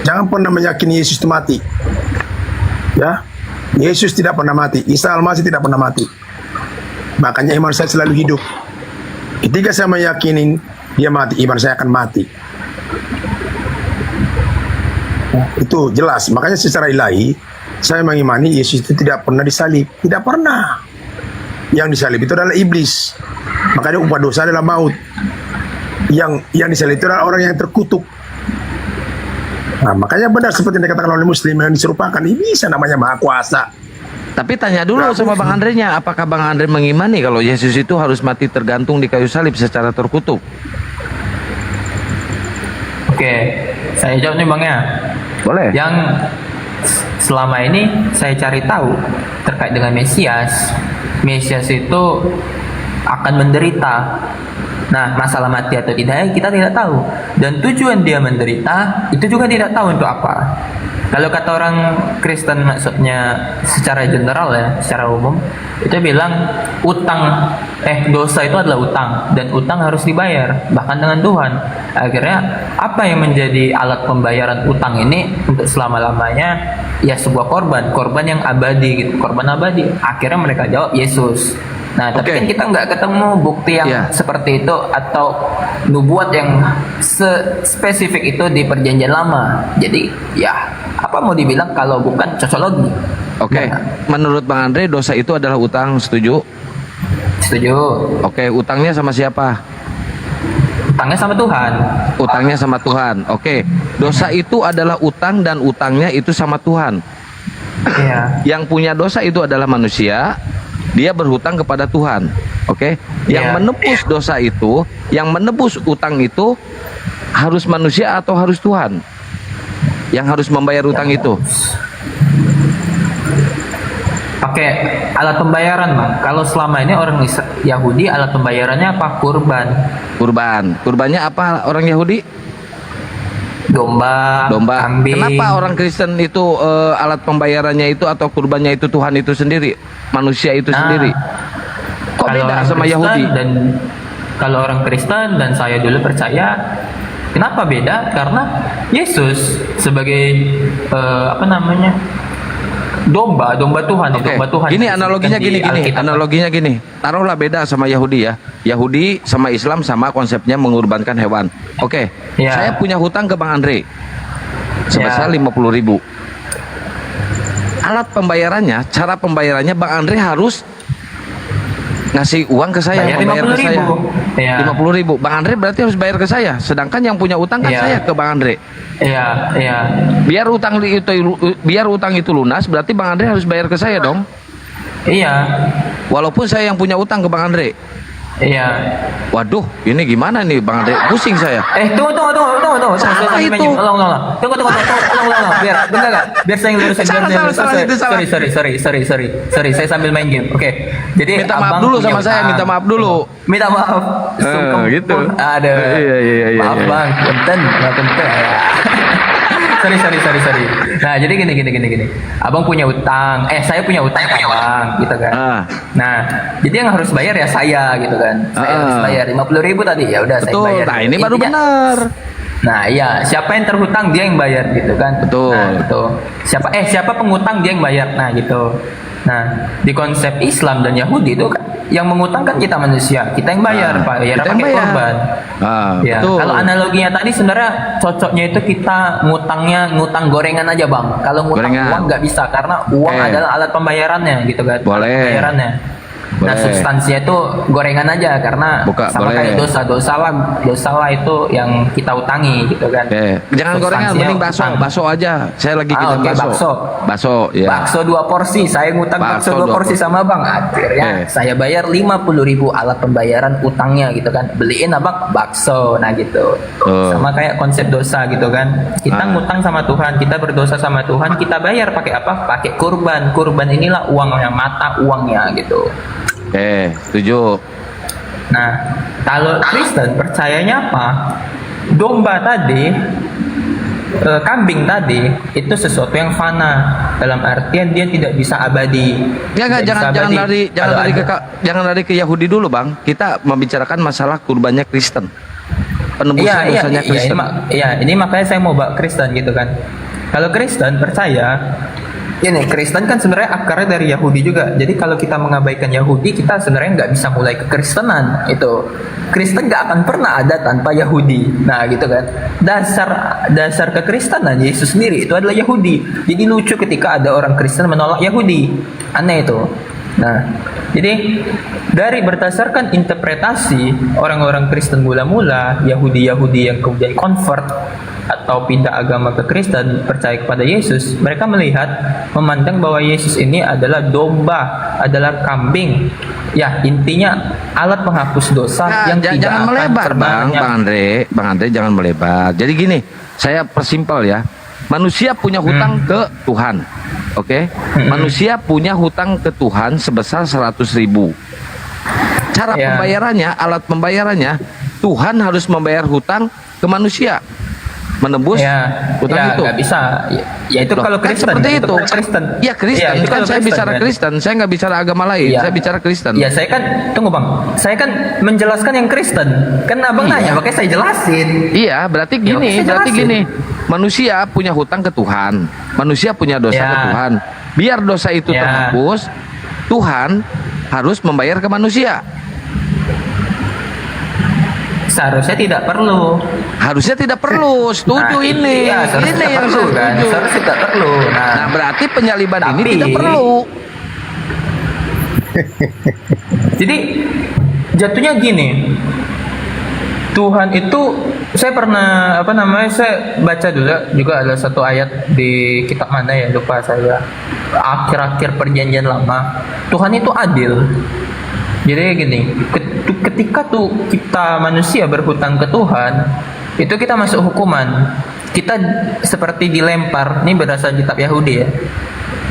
[SPEAKER 11] Jangan pernah meyakini Yesus itu mati. Ya, Yesus tidak pernah mati. Isa Al-Masih tidak pernah mati. Makanya iman saya selalu hidup. Ketika saya meyakini dia mati, iman saya akan mati. Itu jelas. Makanya secara ilahi saya mengimani Yesus itu tidak pernah disalib. Tidak pernah. Yang disalib itu adalah iblis. Makanya upah dosa adalah maut. Yang disalib itu adalah orang yang terkutuk. Nah, makanya benar seperti yang dikatakan oleh Muslim yang diserupakan, ini bisa namanya maha kuasa.
[SPEAKER 1] Tapi tanya dulu sama Bang Andre-nya, apakah Bang Andre mengimani kalau Yesus itu harus mati tergantung di kayu salib secara terkutuk?
[SPEAKER 10] Oke, saya jawab nih Bang ya.
[SPEAKER 1] Boleh.
[SPEAKER 10] Yang selama ini saya cari tahu terkait dengan Mesias itu akan menderita. Nah, masalah mati atau tidak kita tidak tahu. Dan tujuan dia menderita itu juga tidak tahu untuk apa. Kalau kata orang Kristen maksudnya secara general ya, secara umum, itu bilang dosa itu adalah utang dan utang harus dibayar bahkan dengan Tuhan. Akhirnya apa yang menjadi alat pembayaran utang ini untuk selama-lamanya? Ya sebuah korban yang abadi gitu, korban abadi. Akhirnya mereka jawab Yesus. Nah, tapi
[SPEAKER 1] Oke.
[SPEAKER 10] kan kita nggak ketemu bukti yang
[SPEAKER 1] Iya.
[SPEAKER 10] seperti itu atau nubuat yang spesifik itu di perjanjian lama. Jadi ya apa mau dibilang kalau bukan cocologi?
[SPEAKER 1] Oke, menurut Bang Andre dosa itu adalah utang, setuju?
[SPEAKER 10] Setuju.
[SPEAKER 1] Oke, utangnya sama siapa?
[SPEAKER 10] Utangnya sama Tuhan.
[SPEAKER 1] Utangnya sama Tuhan. Oke, dosa itu adalah utang dan utangnya itu sama Tuhan.
[SPEAKER 10] Iya.
[SPEAKER 1] Yang punya dosa itu adalah manusia, dia berhutang kepada Tuhan. Oke, yang
[SPEAKER 10] Iya.
[SPEAKER 1] menebus dosa itu, yang menebus utang itu harus manusia atau harus Tuhan? Yang harus membayar utang itu.
[SPEAKER 10] Pakai alat pembayaran, Bang. Kalau selama ini orang Yahudi alat pembayarannya apa? Kurban.
[SPEAKER 1] Kurbannya apa orang Yahudi?
[SPEAKER 10] Domba. Kambing.
[SPEAKER 1] Kenapa orang Kristen itu alat pembayarannya itu atau kurbannya itu Tuhan itu sendiri, manusia itu sendiri? Kok
[SPEAKER 10] Kalau
[SPEAKER 1] beda
[SPEAKER 10] orang
[SPEAKER 1] sama
[SPEAKER 10] Kristen
[SPEAKER 1] Yahudi?
[SPEAKER 10] Dan kalau orang Kristen dan saya dulu percaya, kenapa beda? Karena Yesus sebagai domba Tuhan,
[SPEAKER 1] Oke.
[SPEAKER 10] domba Tuhan.
[SPEAKER 1] Gini
[SPEAKER 10] disebutkan
[SPEAKER 1] analoginya
[SPEAKER 10] di
[SPEAKER 1] gini,
[SPEAKER 10] Alkitab.
[SPEAKER 1] analoginya gini. Taruhlah beda sama Yahudi ya. Yahudi sama Islam sama konsepnya mengorbankan hewan. Oke.
[SPEAKER 10] Ya.
[SPEAKER 1] Saya punya hutang ke Bang Andre sebesar 50.000. Alat pembayarannya, cara pembayarannya Bang Andre harus ngasih uang ke saya,
[SPEAKER 10] Bayar
[SPEAKER 1] membayar ke saya.
[SPEAKER 10] 50.000. Ya.
[SPEAKER 1] 50.000. Bang Andre berarti harus bayar ke saya. Sedangkan yang punya utang kan
[SPEAKER 10] Ya.
[SPEAKER 1] saya ke Bang Andre.
[SPEAKER 10] Iya.
[SPEAKER 1] Biar utang itu lunas, berarti Bang Andre harus bayar ke saya dong.
[SPEAKER 10] Iya.
[SPEAKER 1] Walaupun saya yang punya utang ke Bang Andre.
[SPEAKER 10] Iya.
[SPEAKER 1] Waduh, ini gimana nih Bang Andre? Pusing saya.
[SPEAKER 10] Tunggu.
[SPEAKER 1] Salah
[SPEAKER 10] Saya
[SPEAKER 1] itu.
[SPEAKER 10] tunggu. Tunggu. Biar bentar enggak? Biar saya yang lurusin.
[SPEAKER 1] Salah, itu salah.
[SPEAKER 10] Sorry. Saya sambil main game. Oke. Jadi
[SPEAKER 1] Minta maaf
[SPEAKER 10] abang
[SPEAKER 1] dulu
[SPEAKER 10] punya
[SPEAKER 1] sama saya,
[SPEAKER 10] utang.
[SPEAKER 1] minta maaf dulu.
[SPEAKER 10] Minta maaf.
[SPEAKER 1] Gitu.
[SPEAKER 10] Ada.
[SPEAKER 1] Iya.
[SPEAKER 10] Maaf Bang, punten. Sorry. Nah, jadi gini. Abang punya utang. Saya punya utang Bang, gitu kan. Nah, jadi yang harus bayar ya saya, gitu kan. Saya harus bayar 50.000 tadi. Ya udah saya
[SPEAKER 1] Betul.
[SPEAKER 10] bayar.
[SPEAKER 1] Nah, ini baru
[SPEAKER 10] Intinya-
[SPEAKER 1] benar.
[SPEAKER 10] Nah, iya, siapa yang terhutang dia yang bayar gitu kan.
[SPEAKER 1] Betul.
[SPEAKER 10] Nah, gitu. Siapa pengutang dia yang bayar. Nah, gitu. Nah, di konsep Islam dan Yahudi itu kan yang mengutangkan kita manusia, kita yang bayar, Pak. Ya
[SPEAKER 1] kita yang
[SPEAKER 10] pakai
[SPEAKER 1] bayar.
[SPEAKER 10] korban. Ya,
[SPEAKER 1] Betul.
[SPEAKER 10] kalau analoginya tadi sebenarnya cocoknya itu kita ngutang gorengan aja, Bang. Kalau ngutang
[SPEAKER 1] Gorengan.
[SPEAKER 10] uang nggak bisa karena uang adalah alat pembayarannya gitu kan.
[SPEAKER 1] Boleh.
[SPEAKER 10] Alat pembayarannya. Nah,
[SPEAKER 1] Boleh.
[SPEAKER 10] substansinya itu gorengan aja karena sama
[SPEAKER 1] boleh.
[SPEAKER 10] kayak dosa lah itu yang kita utangi gitu kan.
[SPEAKER 1] Jangan gorengan,
[SPEAKER 10] Substansinya
[SPEAKER 1] mending bakso aja. Saya lagi kita
[SPEAKER 10] oke,
[SPEAKER 1] bakso. Bakso, ya.
[SPEAKER 10] Bakso 2 porsi, saya ngutang bakso 2 porsi sama Bang. Akhirnya saya bayar 50.000 alat pembayaran utangnya gitu kan. Beliin Abang bakso, nah gitu. Sama kayak konsep dosa gitu kan. Kita ngutang sama Tuhan, kita berdosa sama Tuhan, kita bayar pakai apa? Pakai kurban. Kurban inilah uangnya, mata uangnya gitu.
[SPEAKER 1] Setuju.
[SPEAKER 10] Nah, kalau Kristen percayanya apa? Domba tadi, kambing tadi itu sesuatu yang fana. Dalam artian dia tidak bisa abadi.
[SPEAKER 1] Jangan
[SPEAKER 10] Tidak bisa abadi.
[SPEAKER 1] jangan lari ke Yahudi dulu, Bang. Kita membicarakan masalah kurbannya Kristen. Penebusan dosanya Kristen.
[SPEAKER 10] Ini makanya saya mau bawa Kristen gitu kan. Kalau Kristen percaya, ini Kristen kan sebenarnya akarnya dari Yahudi juga. Jadi kalau kita mengabaikan Yahudi, kita sebenarnya nggak bisa mulai kekristenan. Itu Kristen nggak akan pernah ada tanpa Yahudi. Nah gitu kan. Dasar kekristenan Yesus sendiri itu adalah Yahudi. Jadi lucu ketika ada orang Kristen menolak Yahudi. Aneh itu. Nah, jadi dari berdasarkan interpretasi orang-orang Kristen mula-mula, Yahudi yang kemudian convert atau pindah agama ke Kristen, percaya kepada Yesus, mereka memandang bahwa Yesus ini adalah domba, adalah kambing. Ya, intinya alat penghapus dosa yang tidak
[SPEAKER 1] jangan
[SPEAKER 10] akan
[SPEAKER 1] melebar,
[SPEAKER 10] pernah
[SPEAKER 1] Bang Andre jangan melebar. Jadi gini, saya persimpel ya. Manusia punya hutang ke Tuhan. Oke? Manusia punya hutang ke Tuhan sebesar 100.000. Cara pembayarannya, alat pembayarannya, Tuhan harus membayar hutang ke manusia. Menebus hutang itu.
[SPEAKER 10] Nggak bisa. Ya itu kalau
[SPEAKER 1] Kan
[SPEAKER 10] Kristen.
[SPEAKER 1] seperti itu.
[SPEAKER 10] Kristen.
[SPEAKER 1] Ya Kristen.
[SPEAKER 10] Ya, itu
[SPEAKER 1] Kan
[SPEAKER 10] kalau
[SPEAKER 1] saya
[SPEAKER 10] Kristen,
[SPEAKER 1] bicara
[SPEAKER 10] kan.
[SPEAKER 1] Kristen. Saya nggak bicara agama lain.
[SPEAKER 10] Iya.
[SPEAKER 1] Saya bicara Kristen.
[SPEAKER 10] Ya saya kan, tunggu Bang. Saya kan menjelaskan yang Kristen. Kan Abang nanya, makanya saya jelasin.
[SPEAKER 1] Iya, berarti
[SPEAKER 10] Ya,
[SPEAKER 1] gini,
[SPEAKER 10] saya jelasin.
[SPEAKER 1] Manusia punya hutang ke Tuhan. Manusia punya dosa ke Tuhan. Biar dosa itu terhapus, Tuhan harus membayar ke manusia?
[SPEAKER 10] Seharusnya tidak perlu.
[SPEAKER 1] Harusnya tidak perlu. Setuju
[SPEAKER 10] Nah,
[SPEAKER 1] ini.
[SPEAKER 10] iya, seharusnya
[SPEAKER 1] Ini
[SPEAKER 10] tidak
[SPEAKER 1] yang
[SPEAKER 10] perlu,
[SPEAKER 1] saya
[SPEAKER 10] kan?
[SPEAKER 1] setuju.
[SPEAKER 10] Seharusnya tidak perlu.
[SPEAKER 1] Nah, berarti penyaliban ini
[SPEAKER 10] tapi-
[SPEAKER 1] tidak perlu.
[SPEAKER 10] Jadi jatuhnya gini, Tuhan itu, saya pernah saya baca dulu juga ada satu ayat di kitab mana ya, lupa saya, akhir-akhir perjanjian lama. Tuhan itu adil. Jadi gini, ketika tuh kita manusia berhutang ke Tuhan, itu kita masuk hukuman. Kita seperti dilempar, ini berdasarkan kitab Yahudi ya,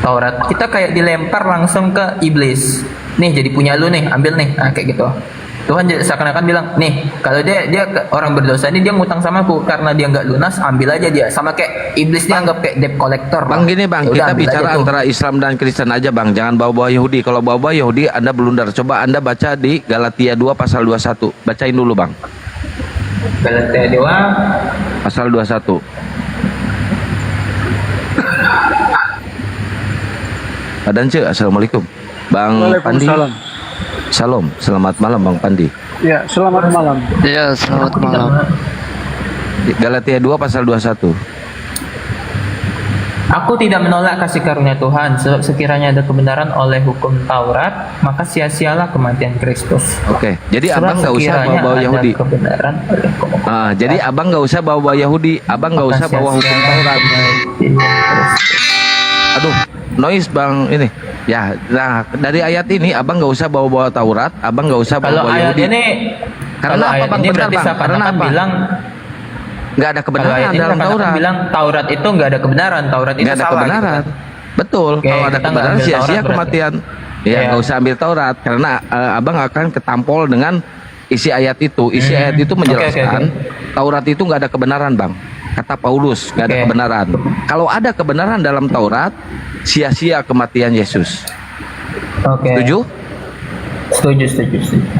[SPEAKER 10] Taurat. Kita kayak dilempar langsung ke iblis. Nih jadi punya lu nih, ambil nih, nah, kayak gitu. Tuhan seakan-akan bilang, nih kalau dia orang berdosa ini, dia ngutang sama aku, karena dia nggak lunas, ambil aja dia. Sama kayak iblis, dia anggap kayak debt collector.
[SPEAKER 1] Bang gini bang,
[SPEAKER 10] Ya udah,
[SPEAKER 1] kita
[SPEAKER 10] ambil
[SPEAKER 1] bicara
[SPEAKER 10] aja tuh.
[SPEAKER 1] antara Islam dan Kristen aja bang, jangan bawa-bawa Yahudi. Kalau bawa-bawa Yahudi Anda blunder. Coba Anda baca di Galatia 2 pasal 21. Bacain dulu bang.
[SPEAKER 10] Galatia 2
[SPEAKER 1] pasal 21. Adan Ce, assalamualaikum. Bang Pandi. Salam, selamat malam Bang Pandi.
[SPEAKER 13] Ya, selamat malam.
[SPEAKER 16] Ya, selamat malam.
[SPEAKER 1] Galatia 2 pasal 21.
[SPEAKER 10] Aku tidak menolak kasih karunia Tuhan, sebab sekiranya ada kebenaran oleh hukum Taurat, maka sia-sialah kematian Kristus.
[SPEAKER 1] Oke, jadi
[SPEAKER 10] Sebab
[SPEAKER 1] abang nggak usah
[SPEAKER 10] sekiranya
[SPEAKER 1] bawa-bawa
[SPEAKER 10] ada
[SPEAKER 1] Yahudi.
[SPEAKER 10] kebenaran oleh hukum
[SPEAKER 1] Ah, jadi abang nggak usah bawa-bawa Yahudi, abang nggak
[SPEAKER 10] maka
[SPEAKER 1] usah bawa hukum
[SPEAKER 10] sia-sialah
[SPEAKER 1] Taurat.
[SPEAKER 10] kematian Kristus.
[SPEAKER 1] Aduh, noise bang ini. Ya, nah dari ayat ini abang nggak usah bawa-bawa Taurat, abang nggak usah
[SPEAKER 10] Kalau
[SPEAKER 1] bawa-bawa
[SPEAKER 10] ayat
[SPEAKER 1] Yahudi.
[SPEAKER 10] ini,
[SPEAKER 1] Karena
[SPEAKER 10] kalau
[SPEAKER 1] apa
[SPEAKER 10] ayat
[SPEAKER 1] bang?
[SPEAKER 10] ini
[SPEAKER 1] Benar
[SPEAKER 10] berarti
[SPEAKER 1] bang. Karena
[SPEAKER 10] seakan-akan
[SPEAKER 1] apa?
[SPEAKER 10] bilang,
[SPEAKER 1] Nggak ada
[SPEAKER 10] kalau
[SPEAKER 1] kebenaran
[SPEAKER 10] ayat ini
[SPEAKER 1] dalam
[SPEAKER 10] seakan-akan
[SPEAKER 1] Taurat.
[SPEAKER 10] bilang Taurat itu nggak ada kebenaran, Taurat itu
[SPEAKER 1] Nggak ada
[SPEAKER 10] salah.
[SPEAKER 1] kebenaran.
[SPEAKER 10] Gitu kan.
[SPEAKER 1] Betul.
[SPEAKER 10] Oke,
[SPEAKER 1] Kalau ada
[SPEAKER 10] kita nggak
[SPEAKER 1] kebenaran
[SPEAKER 10] ambil
[SPEAKER 1] sia-sia
[SPEAKER 10] Taurat berarti.
[SPEAKER 1] kematian. Ya
[SPEAKER 10] Iya.
[SPEAKER 1] nggak usah ambil Taurat karena abang akan ketampol dengan isi ayat itu. Isi ayat itu menjelaskan Taurat itu nggak ada kebenaran bang. Kata Paulus nggak ada kebenaran. Kalau ada kebenaran dalam Taurat, sia-sia kematian Yesus.
[SPEAKER 10] Oke.
[SPEAKER 1] Setuju?
[SPEAKER 10] Setuju.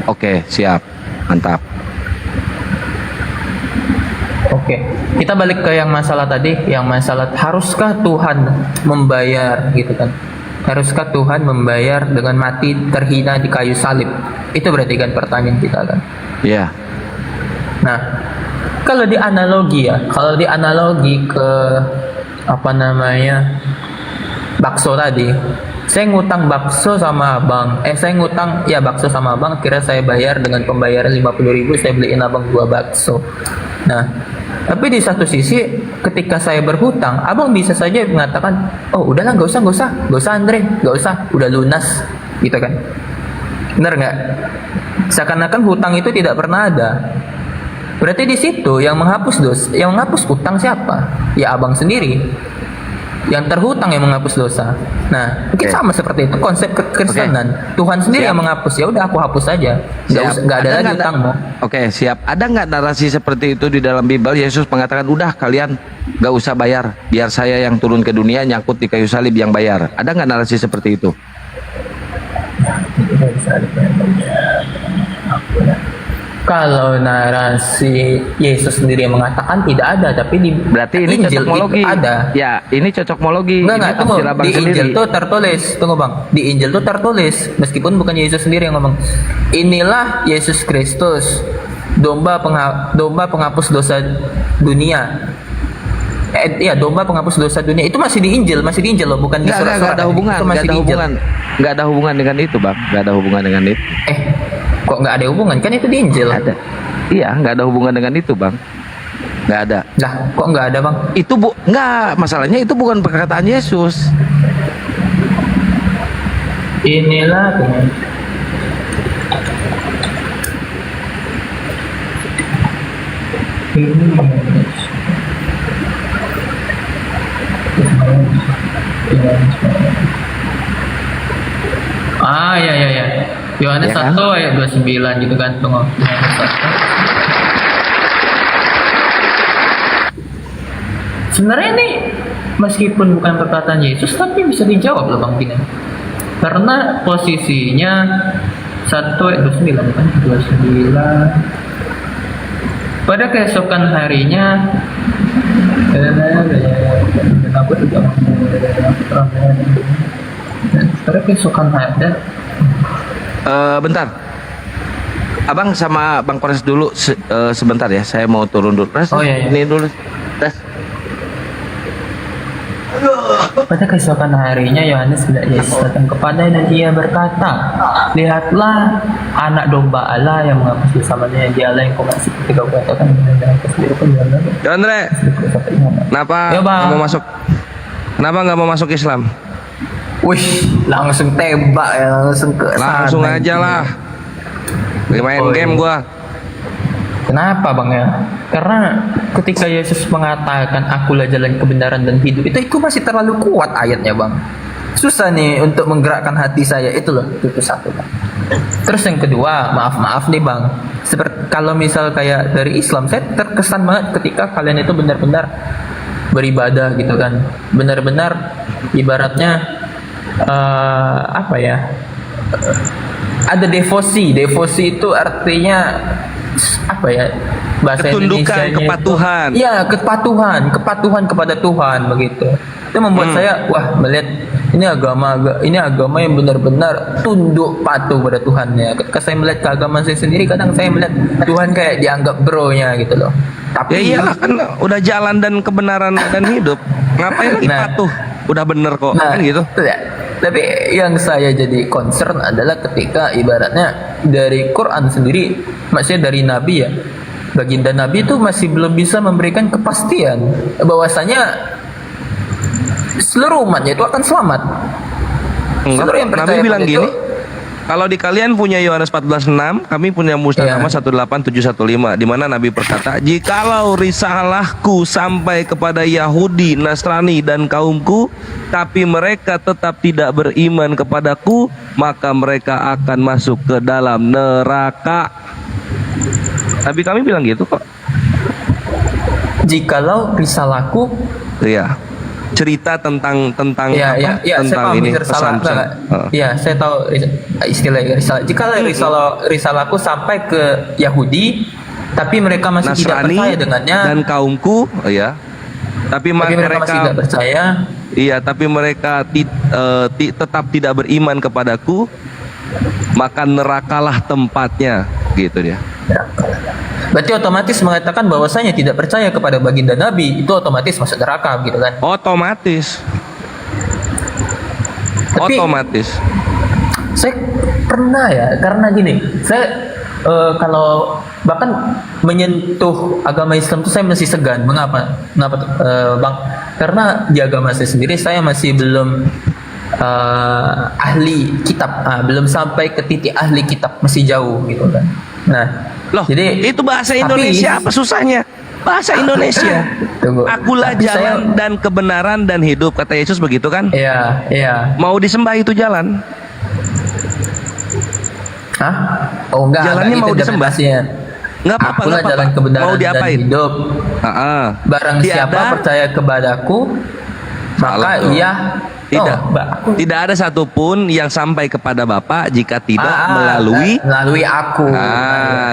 [SPEAKER 1] Oke, siap. Mantap.
[SPEAKER 10] Oke, kita balik ke yang masalah tadi, yang masalah haruskah Tuhan membayar gitu kan? Haruskah Tuhan membayar dengan mati terhina di kayu salib? Itu berarti kan pertanyaan kita kan?
[SPEAKER 1] Iya.
[SPEAKER 10] Nah, kalau di analogi ke apa namanya bakso tadi, saya ngutang bakso sama abang, bakso sama abang, kira saya bayar dengan pembayaran 50.000, saya beliin abang 2 bakso. Nah, tapi di satu sisi ketika saya berhutang, abang bisa saja mengatakan, oh udahlah nggak usah Andre, nggak usah, udah lunas, gitu kan? Bener nggak? Seakan-akan hutang itu tidak pernah ada. Berarti di situ yang menghapus utang siapa? Ya abang sendiri. Yang terhutang yang menghapus dosa. Nah, mungkin sama seperti itu konsep kekristenan. Tuhan sendiri yang menghapus. Ya udah aku hapus saja. Nggak ada lagi utangmu.
[SPEAKER 1] Oke, siap. Ada nggak narasi seperti itu di dalam Bible? Yesus mengatakan, udah kalian nggak usah bayar, biar saya yang turun ke dunia nyangkut di kayu salib yang bayar. Ada nggak narasi seperti itu?
[SPEAKER 10] Kalau narasi Yesus sendiri yang mengatakan tidak ada, tapi di
[SPEAKER 1] berarti ini
[SPEAKER 10] Injil
[SPEAKER 1] cocokmologi.
[SPEAKER 10] itu ada.
[SPEAKER 1] Ya, ini cocokmologi.
[SPEAKER 10] Enggak,
[SPEAKER 1] Ini
[SPEAKER 10] tunggu.
[SPEAKER 1] tafsir abang
[SPEAKER 10] Di Injil
[SPEAKER 1] sendiri.
[SPEAKER 10] tuh tertulis, tunggu bang. Di Injil tuh tertulis, meskipun bukan Yesus sendiri yang ngomong. Inilah Yesus Kristus, domba penghapus dosa dunia. Domba penghapus dosa dunia. Itu masih di Injil loh, bukan di surat-surat.
[SPEAKER 1] Nggak ada hubungan,
[SPEAKER 10] Itu masih di Injil.
[SPEAKER 1] nggak ada hubungan dengan itu bang, nggak ada hubungan dengan itu.
[SPEAKER 10] Kok nggak ada hubungan? Kan itu di Injil.
[SPEAKER 1] Ada. Iya, nggak ada hubungan dengan itu bang. Nggak ada.
[SPEAKER 10] Lah, kok nggak ada bang?
[SPEAKER 1] Itu nggak, masalahnya itu bukan perkataan Yesus.
[SPEAKER 10] Inilah ya. Yohanes 1 ayat 29 gitu kan. Tunggu. Sebenarnya ini meskipun bukan perkataan Yesus tapi bisa dijawab loh Bang Bina. Karena posisinya 1 ayat 29 kan 29. Pada keesokan harinya aku juga pada keesokan hari
[SPEAKER 1] Bentar. Abang sama Bang Kores dulu sebentar ya. Saya mau turun dulu. Res,
[SPEAKER 10] Oh, iya, iya.
[SPEAKER 1] ini dulu. Res.
[SPEAKER 10] Pada keesokan harinya Yohanes melihat Yesus datang kepadanya dan ia berkata, lihatlah anak domba Allah yang menghapus dosa-nya, dialah yang kau masih ketika kau katakan dengan sendiri pun jalan.
[SPEAKER 1] Andre, kenapa
[SPEAKER 10] Ya, Bang.
[SPEAKER 1] nggak mau masuk? Kenapa nggak mau masuk Islam?
[SPEAKER 10] Wih, langsung tembak ya, langsung ke sana.
[SPEAKER 1] Langsung aja lah. Main
[SPEAKER 10] Oh,
[SPEAKER 1] game
[SPEAKER 10] iya.
[SPEAKER 1] gua.
[SPEAKER 10] Kenapa bang ya? Karena ketika Yesus mengatakan akulah jalan kebenaran dan hidup, itu masih terlalu kuat ayatnya bang. Susah nih untuk menggerakkan hati saya, itu loh, itu satu bang. Terus yang kedua, maaf nih bang, seperti kalau misal kayak dari Islam, saya terkesan banget ketika kalian itu benar-benar beribadah gitu kan, benar-benar ibaratnya apa ya? Ada devosi itu artinya apa ya, bahasa
[SPEAKER 1] Ketundukan,
[SPEAKER 10] Indonesianya
[SPEAKER 1] kepatuhan.
[SPEAKER 10] Iya, kepatuhan kepada Tuhan begitu. Itu membuat saya melihat ini agama yang benar-benar tunduk patuh pada Tuhannya. Ketika saya melihat ke agama saya sendiri, kadang saya melihat Tuhan kayak dianggap bro-nya gitu loh.
[SPEAKER 1] Ya
[SPEAKER 10] Tapi
[SPEAKER 1] iyalah, kan udah jalan dan kebenaran dan hidup. Ngapain lagi
[SPEAKER 10] Nah.
[SPEAKER 1] patuh? Udah bener kok, kan gitu.
[SPEAKER 10] Ya. Tapi yang saya jadi concern adalah ketika ibaratnya dari Quran sendiri, maksudnya dari Nabi ya, baginda Nabi itu masih belum bisa memberikan kepastian bahwasanya seluruh umatnya itu akan selamat. Seluruh yang
[SPEAKER 1] Nabi
[SPEAKER 10] percaya
[SPEAKER 1] bilang
[SPEAKER 10] pada
[SPEAKER 1] gini,
[SPEAKER 10] itu,
[SPEAKER 1] kalau di kalian punya Yohanes 14:6, kami punya Musnahama 18715, di mana Nabi berkata, jikalau risalahku sampai kepada Yahudi, Nasrani dan kaumku, tapi mereka tetap tidak beriman kepadaku, maka mereka akan masuk ke dalam neraka. Nabi kami bilang gitu kok.
[SPEAKER 10] jikalau risalahku,
[SPEAKER 1] Iya. Cerita tentang
[SPEAKER 10] ya, saya
[SPEAKER 1] tentang
[SPEAKER 10] paham
[SPEAKER 1] ini
[SPEAKER 10] risalah.
[SPEAKER 1] pesan-pesan.
[SPEAKER 10] Ya, saya tahu istilah risalah. Jikalau risalahku sampai ke Yahudi, tapi mereka masih tidak
[SPEAKER 1] Nasrani
[SPEAKER 10] percaya dengannya,
[SPEAKER 1] dan kaumku, ya. Tapi
[SPEAKER 10] mereka masih tidak percaya.
[SPEAKER 1] Iya, tapi mereka tetap tidak beriman kepadaku, maka nerakalah tempatnya, gitu dia.
[SPEAKER 10] Berarti otomatis mengatakan bahwasanya tidak percaya kepada baginda Nabi itu otomatis masuk neraka gitu kan?
[SPEAKER 1] Otomatis.
[SPEAKER 10] Tapi-
[SPEAKER 1] Otomatis.
[SPEAKER 10] Saya pernah ya, karena gini, saya kalau bahkan menyentuh agama Islam itu saya masih segan. Mengapa? Bang? Karena di agama saya sendiri saya masih belum ahli kitab, belum sampai ke titik ahli kitab, masih jauh gitu kan. Nah,
[SPEAKER 1] Loh,
[SPEAKER 10] jadi
[SPEAKER 1] itu bahasa
[SPEAKER 10] tapi-
[SPEAKER 1] Indonesia apa susahnya? Bahasa Indonesia.
[SPEAKER 10] Tunggu.
[SPEAKER 1] Akulah
[SPEAKER 10] Tapi
[SPEAKER 1] jalan dan kebenaran dan hidup, kata Yesus begitu kan?
[SPEAKER 10] Iya.
[SPEAKER 1] Mau disembah itu jalan.
[SPEAKER 10] Hah? Oh enggak.
[SPEAKER 1] Jalannya
[SPEAKER 10] enggak
[SPEAKER 1] mau
[SPEAKER 10] gitu
[SPEAKER 1] disembah.
[SPEAKER 10] interpretasinya.
[SPEAKER 1] Nggak apa-apa,
[SPEAKER 10] Akulah
[SPEAKER 1] nggak apa-apa.
[SPEAKER 10] jalan kebenaran
[SPEAKER 1] Mau
[SPEAKER 10] dan
[SPEAKER 1] diapain?
[SPEAKER 10] hidup. Barang siapa percaya kepadaku, maka
[SPEAKER 1] Salah tuh.
[SPEAKER 10] ia
[SPEAKER 1] Tidak. Tidak ada satupun yang sampai kepada Bapa jika tidak melalui
[SPEAKER 10] aku.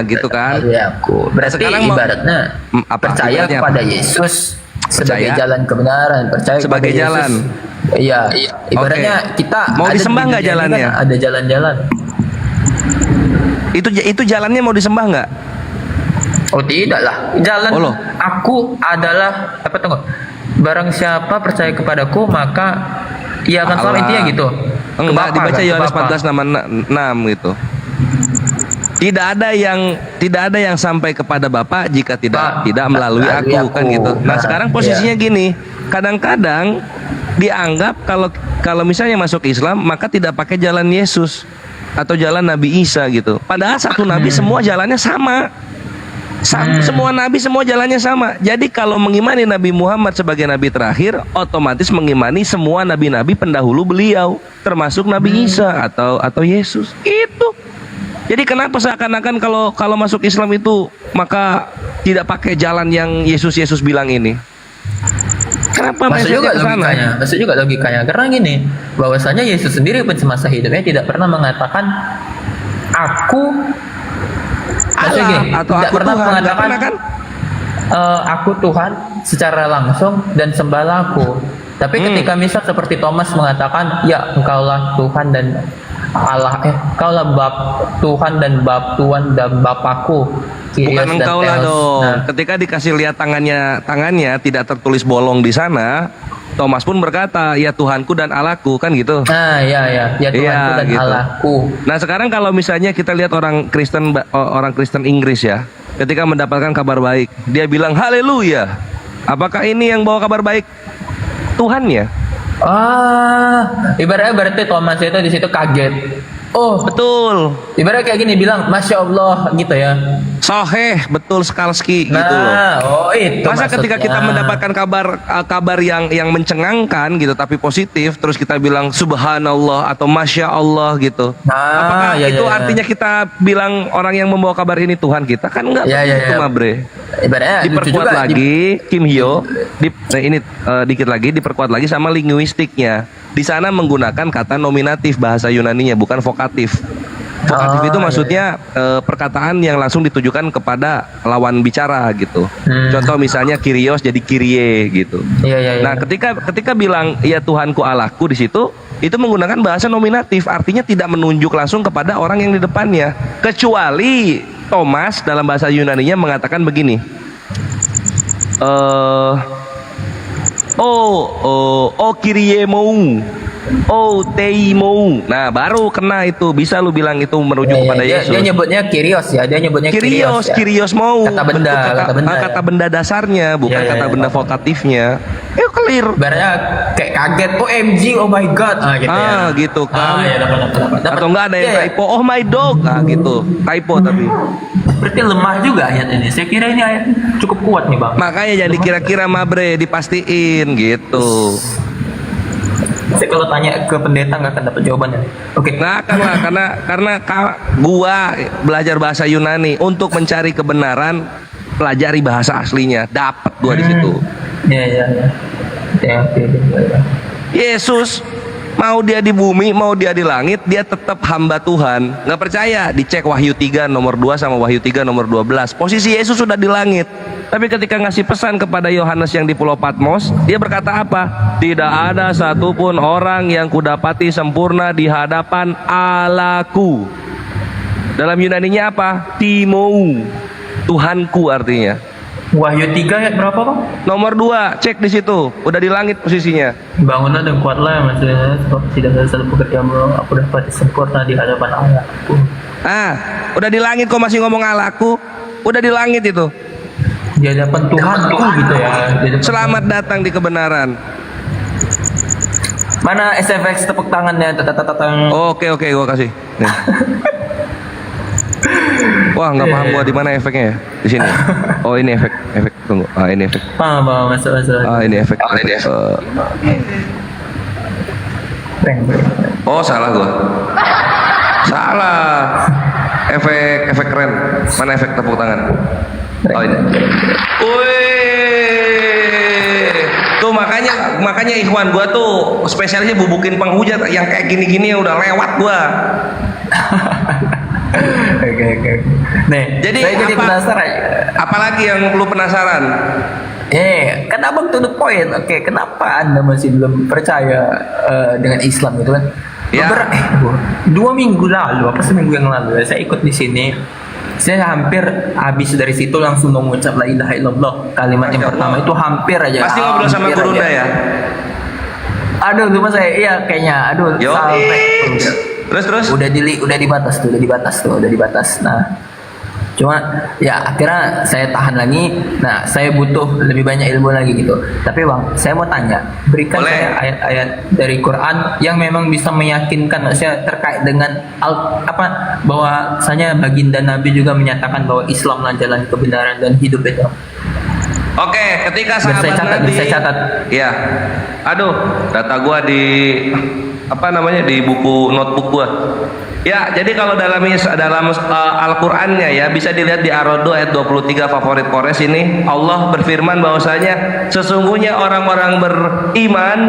[SPEAKER 1] Gitu kan.
[SPEAKER 10] Melalui aku. Berarti
[SPEAKER 1] Sekarang
[SPEAKER 10] ibaratnya percaya
[SPEAKER 1] Ibaratnya
[SPEAKER 10] kepada
[SPEAKER 1] apa?
[SPEAKER 10] Yesus sebagai
[SPEAKER 1] Percaya.
[SPEAKER 10] jalan kebenaran, percaya
[SPEAKER 1] Sebagai
[SPEAKER 10] kepada
[SPEAKER 1] jalan.
[SPEAKER 10] Yesus. Iya. Ibaratnya
[SPEAKER 1] Oke.
[SPEAKER 10] kita
[SPEAKER 1] Mau
[SPEAKER 10] ada
[SPEAKER 1] disembah
[SPEAKER 10] di
[SPEAKER 1] nggak
[SPEAKER 10] dunia ini
[SPEAKER 1] jalannya?
[SPEAKER 10] kan ada jalan-jalan.
[SPEAKER 1] Itu jalannya mau disembah nggak?
[SPEAKER 10] Oh tidak lah. Jalan
[SPEAKER 1] Oh, loh.
[SPEAKER 10] aku adalah apa, tunggu. Barang siapa percaya kepadaku maka ia akan selamat,
[SPEAKER 1] Allah.
[SPEAKER 10] intinya gitu.
[SPEAKER 1] Enggak,
[SPEAKER 10] Ke Bapa
[SPEAKER 1] dibaca
[SPEAKER 10] kan? Ke
[SPEAKER 1] Yohanes
[SPEAKER 10] Bapa.
[SPEAKER 1] 14:6 gitu. Tidak ada yang sampai kepada Bapa jika tidak melalui aku, kan gitu. Nah, sekarang posisinya gini, kadang-kadang dianggap kalau misalnya masuk Islam maka tidak pakai jalan Yesus atau jalan Nabi Isa gitu. Padahal satu nabi semua jalannya sama. Semua nabi semua jalannya sama. Jadi kalau mengimani Nabi Muhammad sebagai nabi terakhir, otomatis mengimani semua nabi-nabi pendahulu beliau, termasuk Nabi Isa atau Yesus. Itu. Jadi kenapa seakan-akan kalau masuk Islam itu maka tidak pakai jalan yang Yesus bilang ini? Kenapa
[SPEAKER 10] Masuk juga logikanya, masuk juga logikanya. Karena gini, bahwasanya Yesus sendiri pun semasa hidupnya tidak pernah mengatakan aku maksudnya gini,
[SPEAKER 1] atau
[SPEAKER 10] tidak
[SPEAKER 1] aku
[SPEAKER 10] pernah
[SPEAKER 1] Tuhan,
[SPEAKER 10] mengatakan
[SPEAKER 1] nggak pernah kan?
[SPEAKER 10] Aku Tuhan secara langsung dan sembahlah aku. Tapi ketika misal seperti Thomas mengatakan, ya engkaulah Tuhan dan Allah kaulah bab Tuhan dan bab Tuhan dan Bapakku. Kyrios
[SPEAKER 3] Bukan
[SPEAKER 10] dan
[SPEAKER 3] engkau lah
[SPEAKER 10] Theos.
[SPEAKER 3] dong.
[SPEAKER 10] Nah,
[SPEAKER 3] Ketika dikasih lihat tangannya tidak tertulis bolong di sana, Thomas pun berkata, ya Tuhanku dan Allahku, kan gitu.
[SPEAKER 10] ya Tuhanku dan
[SPEAKER 3] gitu.
[SPEAKER 10] Allahku.
[SPEAKER 3] Nah sekarang kalau misalnya kita lihat orang Kristen Inggris ya, ketika mendapatkan kabar baik, dia bilang haleluya. Apakah ini yang bawa kabar baik? Tuhan ya.
[SPEAKER 10] Ibaratnya berarti Thomas itu di situ kaget. Oh,
[SPEAKER 3] betul.
[SPEAKER 10] Ibaratnya kayak gini bilang, Masya Allah gitu ya.
[SPEAKER 3] Soheh, betul Skalski gitu loh.
[SPEAKER 10] Oh itu
[SPEAKER 3] Masa ketika kita
[SPEAKER 10] maksudnya.
[SPEAKER 3] mendapatkan kabar yang mencengangkan gitu tapi positif, terus kita bilang subhanallah atau masya Allah gitu. Apakah itu artinya kita bilang orang yang membawa kabar ini Tuhan kita? Kan enggak begitu, Mabre.
[SPEAKER 10] Ibaratnya lucu
[SPEAKER 3] Diperkuat
[SPEAKER 10] juga,
[SPEAKER 3] lagi Kim Hyo dikit lagi diperkuat lagi sama linguistiknya. Di sana menggunakan kata nominatif bahasa Yunaninya, bukan vokatif. Vokatif itu maksudnya perkataan yang langsung ditujukan kepada lawan bicara gitu. Contoh misalnya Kyrios jadi Kyrie gitu. Nah, ketika bilang ya Tuhanku Allahku di situ, itu menggunakan bahasa nominatif, artinya tidak menunjuk langsung kepada orang yang di depannya. Kecuali Thomas dalam bahasa Yunaninya mengatakan begini. Kyrie mou. Tei mou. Nah, baru kena itu. Bisa lu bilang itu merujuk kepada Yesus.
[SPEAKER 10] Dia nyebutnya Kyrios ya, dia nyebutnya Kyrios.
[SPEAKER 3] Kyrios mau.
[SPEAKER 10] Kata benda,
[SPEAKER 3] kata benda dasarnya, bukan kata benda vokatifnya. Clear.
[SPEAKER 10] Ibaratnya kayak kaget, OMG, oh my god.
[SPEAKER 3] Gitu kan.
[SPEAKER 10] Dapat.
[SPEAKER 3] Atau enggak ada yang typo, oh my dog. Gitu. Typo tapi.
[SPEAKER 10] Berarti lemah juga ayat ini. Saya kira ini ayat cukup kuat nih, Bang.
[SPEAKER 3] Makanya jadi kira-kira Mabre dipastiin gitu.
[SPEAKER 10] Saya kalau tanya ke pendeta nggak akan dapat jawabannya. Oke.
[SPEAKER 3] Nggak akan lah, karena gua belajar bahasa Yunani untuk mencari kebenaran, pelajari bahasa aslinya, dapat gua di situ.
[SPEAKER 10] Ya.
[SPEAKER 3] Yesus mau dia di bumi, mau dia di langit, dia tetap hamba Tuhan. Nggak percaya? Dicek Wahyu 3 nomor 2 sama Wahyu 3 nomor 12. Posisi Yesus sudah di langit. Tapi ketika ngasih pesan kepada Yohanes yang di Pulau Patmos, dia berkata apa? Tidak ada satupun orang yang kudapati sempurna di hadapan Allahku. Dalam Yunaninya apa? Timou. Tuhanku artinya.
[SPEAKER 10] Wahyu 3 ayat berapa, Bang?
[SPEAKER 3] Nomor 2, cek di situ. Udah di langit posisinya.
[SPEAKER 10] Bangunlah dan kuatlah maksudnya, sebab tidak ada satu pekerjaan aku dapat sempurna di hadapan Allah.
[SPEAKER 3] Udah di langit kok masih ngomong Allahku. Udah di langit itu.
[SPEAKER 10] Di hadapan Tuhanku gitu ya.
[SPEAKER 3] Selamat datang di kebenaran.
[SPEAKER 10] Mana SFX tepuk tangannya?
[SPEAKER 3] Oke, gua kasih. Nih. Wah, nggak paham gua di mana efeknya ya? Di sini. Oh, ini efek. Tunggu. Ini efek.
[SPEAKER 10] Paham, masuk.
[SPEAKER 3] Ini efek. Oh, salah gua. Salah. Efek keren. Mana efek tepuk tangan? Oh, ini. Wih. Tuh makanya ikhwan gua tuh spesialisnya bubukin penghujat yang kayak gini-gini yang udah lewat gua.
[SPEAKER 10] Oke. Nih,
[SPEAKER 3] jadi
[SPEAKER 10] penasaran.
[SPEAKER 3] Apalagi yang perlu penasaran?
[SPEAKER 10] Kan abang to the point. Oke, kenapa anda masih belum percaya dengan Islam gitu kan?
[SPEAKER 3] Ya.
[SPEAKER 10] 2 minggu lalu, seminggu yang lalu, saya ikut di sini. Saya hampir habis dari situ langsung mengucap la ilaha illallah. Kalimat yang pertama itu hampir aja.
[SPEAKER 3] Pasti ngobrol sama Gurunda ya?
[SPEAKER 10] Aduh, cuma saya kayaknya sampai
[SPEAKER 3] terus
[SPEAKER 10] udah dibatas. Nah, cuma ya akhirnya saya tahan lagi. Nah, saya butuh lebih banyak ilmu lagi gitu. Tapi Bang, saya mau tanya, berikan saya ayat-ayat dari Quran yang memang bisa meyakinkan saya terkait dengan bahwasanya baginda Nabi juga menyatakan bahwa Islamlah jalan kebenaran dan hidup itu.
[SPEAKER 3] Oke, ketika sahabat Nabi
[SPEAKER 10] saya catat.
[SPEAKER 3] Ya. Aduh, data gua di di buku notebook gua. Ya, jadi kalau dalam Al-Qur'annya ya bisa dilihat di Ar-Ra'd ayat 23 favorit Kores ini, Allah berfirman bahwasanya sesungguhnya orang-orang beriman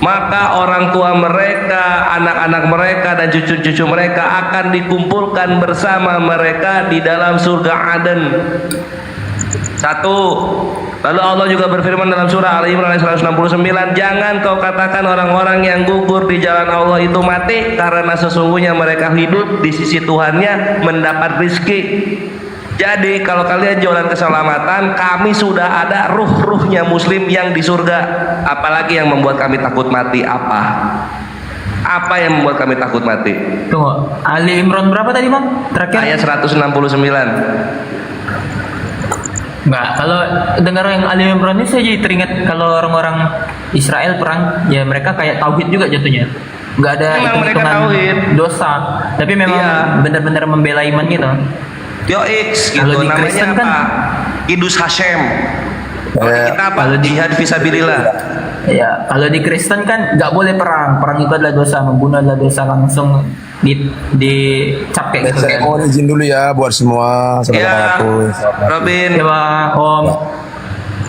[SPEAKER 3] maka orang tua mereka, anak-anak mereka dan cucu-cucu mereka akan dikumpulkan bersama mereka di dalam surga Aden. 1. Lalu Allah juga berfirman dalam surah Al-Imran ayat 169, jangan kau katakan orang-orang yang gugur di jalan Allah itu mati, karena sesungguhnya mereka hidup di sisi Tuhannya mendapat rizki. Jadi kalau kalian jualan keselamatan, kami sudah ada ruh-ruhnya muslim yang di surga. Apalagi yang membuat kami takut mati? Apa yang membuat kami takut mati?
[SPEAKER 10] Tunggu, Ali Imran berapa tadi bang? Terakhir?
[SPEAKER 3] Ayat 169.
[SPEAKER 10] Enggak, kalau dengar yang Ali Imran ini saya jadi teringat kalau orang-orang Israel perang, ya mereka kayak tauhid juga jatuhnya. Enggak ada hitung-hitungan dosa, tapi memang benar-benar membela iman gitu.
[SPEAKER 3] Yo X gitu,
[SPEAKER 10] Kalau di
[SPEAKER 3] namanya
[SPEAKER 10] Kristen
[SPEAKER 3] apa?
[SPEAKER 10] kan
[SPEAKER 3] Idus Hashem. Kalau di kita apa? Jihad fisabilillah.
[SPEAKER 10] ya, kalau di Kristen kan nggak boleh perang. Perang itu adalah dosa, membunuh adalah dosa, langsung dicap kayak gitu
[SPEAKER 11] Saya
[SPEAKER 10] kan.
[SPEAKER 11] mohon izin dulu ya buat semua saudara aku.
[SPEAKER 3] Robin.
[SPEAKER 10] Ya Bang, Om.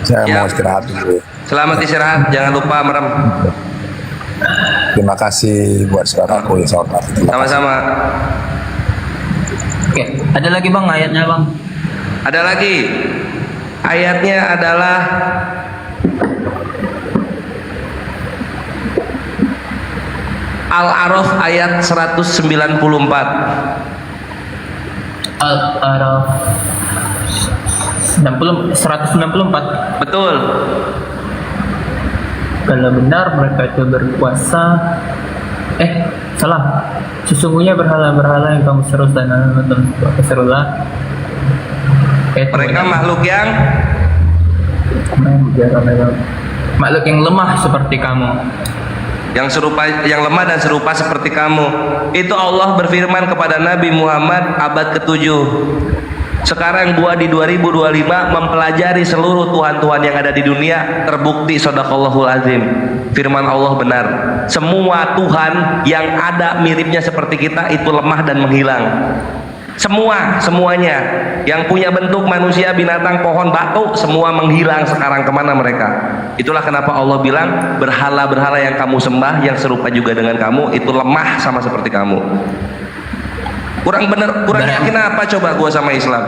[SPEAKER 11] Saya mau istirahat dulu.
[SPEAKER 3] Selamat istirahat, jangan lupa merem.
[SPEAKER 11] Terima kasih buat saudaraku yang saya hormati.
[SPEAKER 3] Sama-sama.
[SPEAKER 10] Oke, ada lagi Bang ayatnya Bang?
[SPEAKER 3] Ada lagi. Ayatnya adalah Al-A'raf ayat 194.
[SPEAKER 10] Al-A'raf 194.
[SPEAKER 3] Betul.
[SPEAKER 10] Kalau benar mereka itu berkuasa, salah. Sesungguhnya berhala-berhala yang kamu seru dan serulah.
[SPEAKER 3] Mereka makhluk yang
[SPEAKER 10] lemah seperti kamu.
[SPEAKER 3] Yang lemah dan serupa seperti kamu. Itu Allah berfirman kepada Nabi Muhammad abad ke-7. Sekarang gua di 2025 mempelajari seluruh Tuhan-Tuhan yang ada di dunia, terbukti sadaqallahul azim. Firman Allah benar. Semua Tuhan yang ada miripnya seperti kita itu lemah dan menghilang. Semuanya yang punya bentuk manusia, binatang, pohon, batu, semua menghilang sekarang. Kemana mereka? Itulah kenapa Allah bilang berhala-berhala yang kamu sembah, yang serupa juga dengan kamu, itu lemah sama seperti kamu. Kurang yakin apa coba gua sama Islam?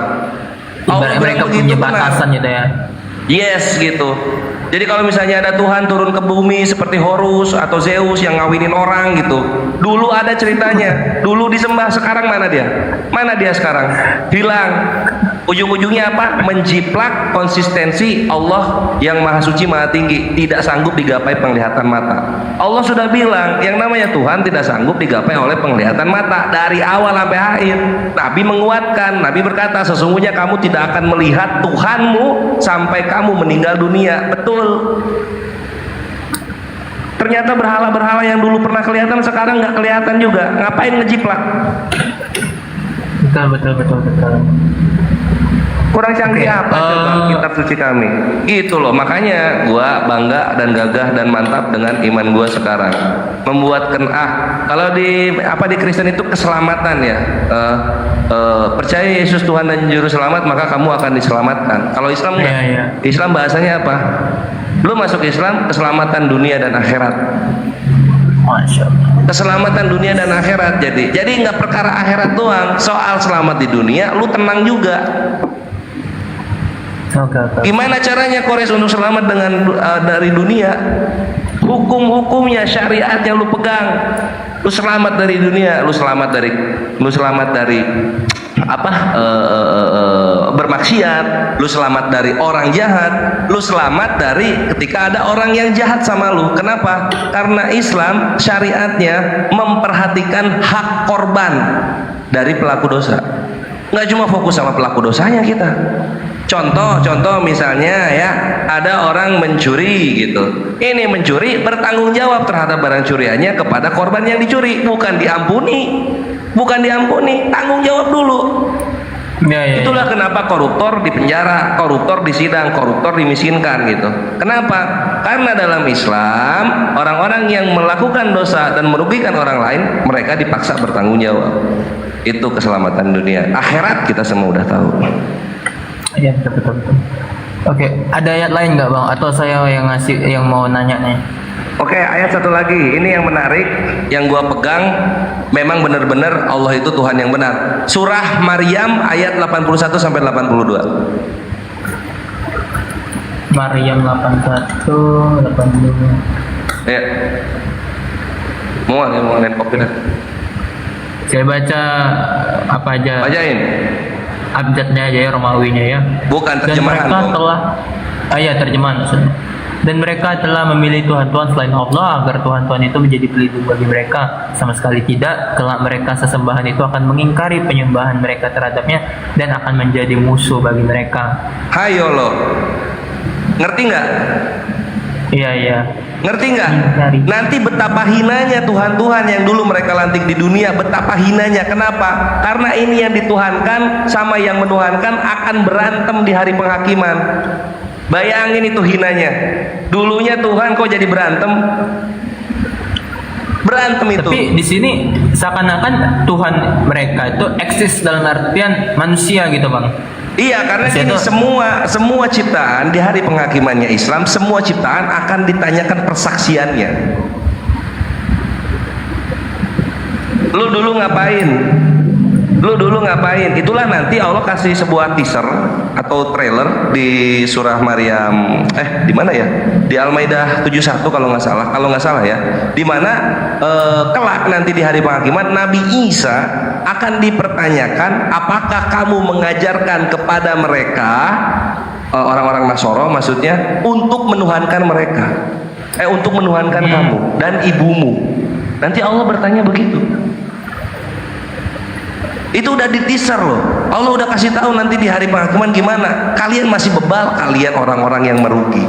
[SPEAKER 3] Allah
[SPEAKER 10] Mereka punya batasan gitu ya.
[SPEAKER 3] Yes gitu. Jadi kalau misalnya ada Tuhan turun ke bumi seperti Horus atau Zeus yang ngawinin orang gitu, dulu ada ceritanya, dulu disembah, sekarang mana dia? Mana dia sekarang? Hilang. Ujung-ujungnya apa? Menjiplak konsistensi Allah yang maha suci maha tinggi, tidak sanggup digapai penglihatan mata. Allah sudah bilang yang namanya Tuhan tidak sanggup digapai oleh penglihatan mata dari awal sampai akhir. Nabi menguatkan, Nabi berkata sesungguhnya kamu tidak akan melihat Tuhanmu sampai kamu meninggal dunia. Betul. Ternyata berhala-berhala yang dulu pernah kelihatan sekarang nggak kelihatan juga. Ngapain ngejiplak?
[SPEAKER 10] Betul.
[SPEAKER 3] Kurang canggih apa coba kitab suci kami? Gitu loh. Makanya gua bangga dan gagah dan mantap dengan iman gua sekarang. Membuatkan kalau di Kristen itu keselamatan ya. Percaya Yesus Tuhan dan Juru Selamat maka kamu akan diselamatkan. Kalau Islam enggak. Islam bahasanya apa? Lu masuk Islam keselamatan dunia dan akhirat. Keselamatan dunia dan akhirat. Jadi nggak perkara akhirat doang. Soal selamat di dunia, lu tenang juga. Gimana caranya Kores untuk selamat dari dunia? Hukum-hukumnya, syariatnya lu pegang. Lu selamat dari dunia, lu selamat dari bermaksiat, lu selamat dari orang jahat, lu selamat dari ketika ada orang yang jahat sama lu. Kenapa? Karena Islam syariatnya memperhatikan hak korban dari pelaku dosa. Nggak cuma fokus sama pelaku dosanya kita. Contoh misalnya ya, ada orang mencuri gitu. Ini mencuri bertanggung jawab terhadap barang curiannya kepada korban yang dicuri, bukan diampuni, tanggung jawab dulu. Itulah kenapa koruptor dipenjara, koruptor disidang, koruptor dimiskinkan gitu. Kenapa? Karena dalam Islam orang-orang yang melakukan dosa dan merugikan orang lain, mereka dipaksa bertanggung jawab. Itu keselamatan dunia. Akhirat kita semua udah tahu.
[SPEAKER 10] Iya, betul. Oke, ada ayat lain nggak Bang? Atau saya yang mau nanya nih?
[SPEAKER 3] Oke, ayat satu lagi. Ini yang menarik, yang gua pegang. Memang benar-benar Allah itu Tuhan yang benar. Surah Maryam ayat 81 sampai 82.
[SPEAKER 10] Maryam 81 82.
[SPEAKER 3] Ya. Mau kopi lah.
[SPEAKER 10] Saya baca apa aja?
[SPEAKER 3] Bacain.
[SPEAKER 10] Abjadnya aja ya, Romawinya ya.
[SPEAKER 3] Bukan
[SPEAKER 10] Dan
[SPEAKER 3] terjemahan.
[SPEAKER 10] mereka
[SPEAKER 3] Bang.
[SPEAKER 10] telah terjemahan maksudnya. Dan mereka telah memilih Tuhan-Tuhan selain Allah agar Tuhan-Tuhan itu menjadi pelindung bagi mereka. Sama sekali tidak. Kelak mereka sesembahan itu akan mengingkari penyembahan mereka terhadapnya dan akan menjadi musuh bagi mereka.
[SPEAKER 3] Hayo lo. Ngerti nggak?
[SPEAKER 10] Iya.
[SPEAKER 3] Ngerti nggak? Nanti betapa hinanya Tuhan-Tuhan yang dulu mereka lantik di dunia, betapa hinanya. Kenapa? Karena ini yang dituhankan sama yang menuhankan akan berantem di hari penghakiman. Bayangin itu hinanya. Dulunya Tuhan kok jadi berantem? Berantem itu.
[SPEAKER 10] Tapi di sini seakan-akan Tuhan mereka itu eksis dalam artian manusia gitu, Bang.
[SPEAKER 3] Iya, karena
[SPEAKER 10] Di
[SPEAKER 3] gini,
[SPEAKER 10] situ-
[SPEAKER 3] semua ciptaan di hari penghakimannya Islam, semua ciptaan akan ditanyakan persaksiannya. Lu dulu ngapain? Itulah nanti Allah kasih sebuah teaser atau trailer di surah Maryam, di mana ya? Di Al-Maidah 71 kalau nggak salah ya. Di mana kelak nanti di hari penghakiman Nabi Isa akan dipertanyakan, apakah kamu mengajarkan kepada mereka orang-orang Nasoro maksudnya untuk menuhankan mereka, untuk menuhankan kamu dan ibumu. Nanti Allah bertanya begitu. Itu udah di teaser loh. Allah udah kasih tahu nanti di hari penghakiman gimana. Kalian masih bebal, kalian orang-orang yang merugi.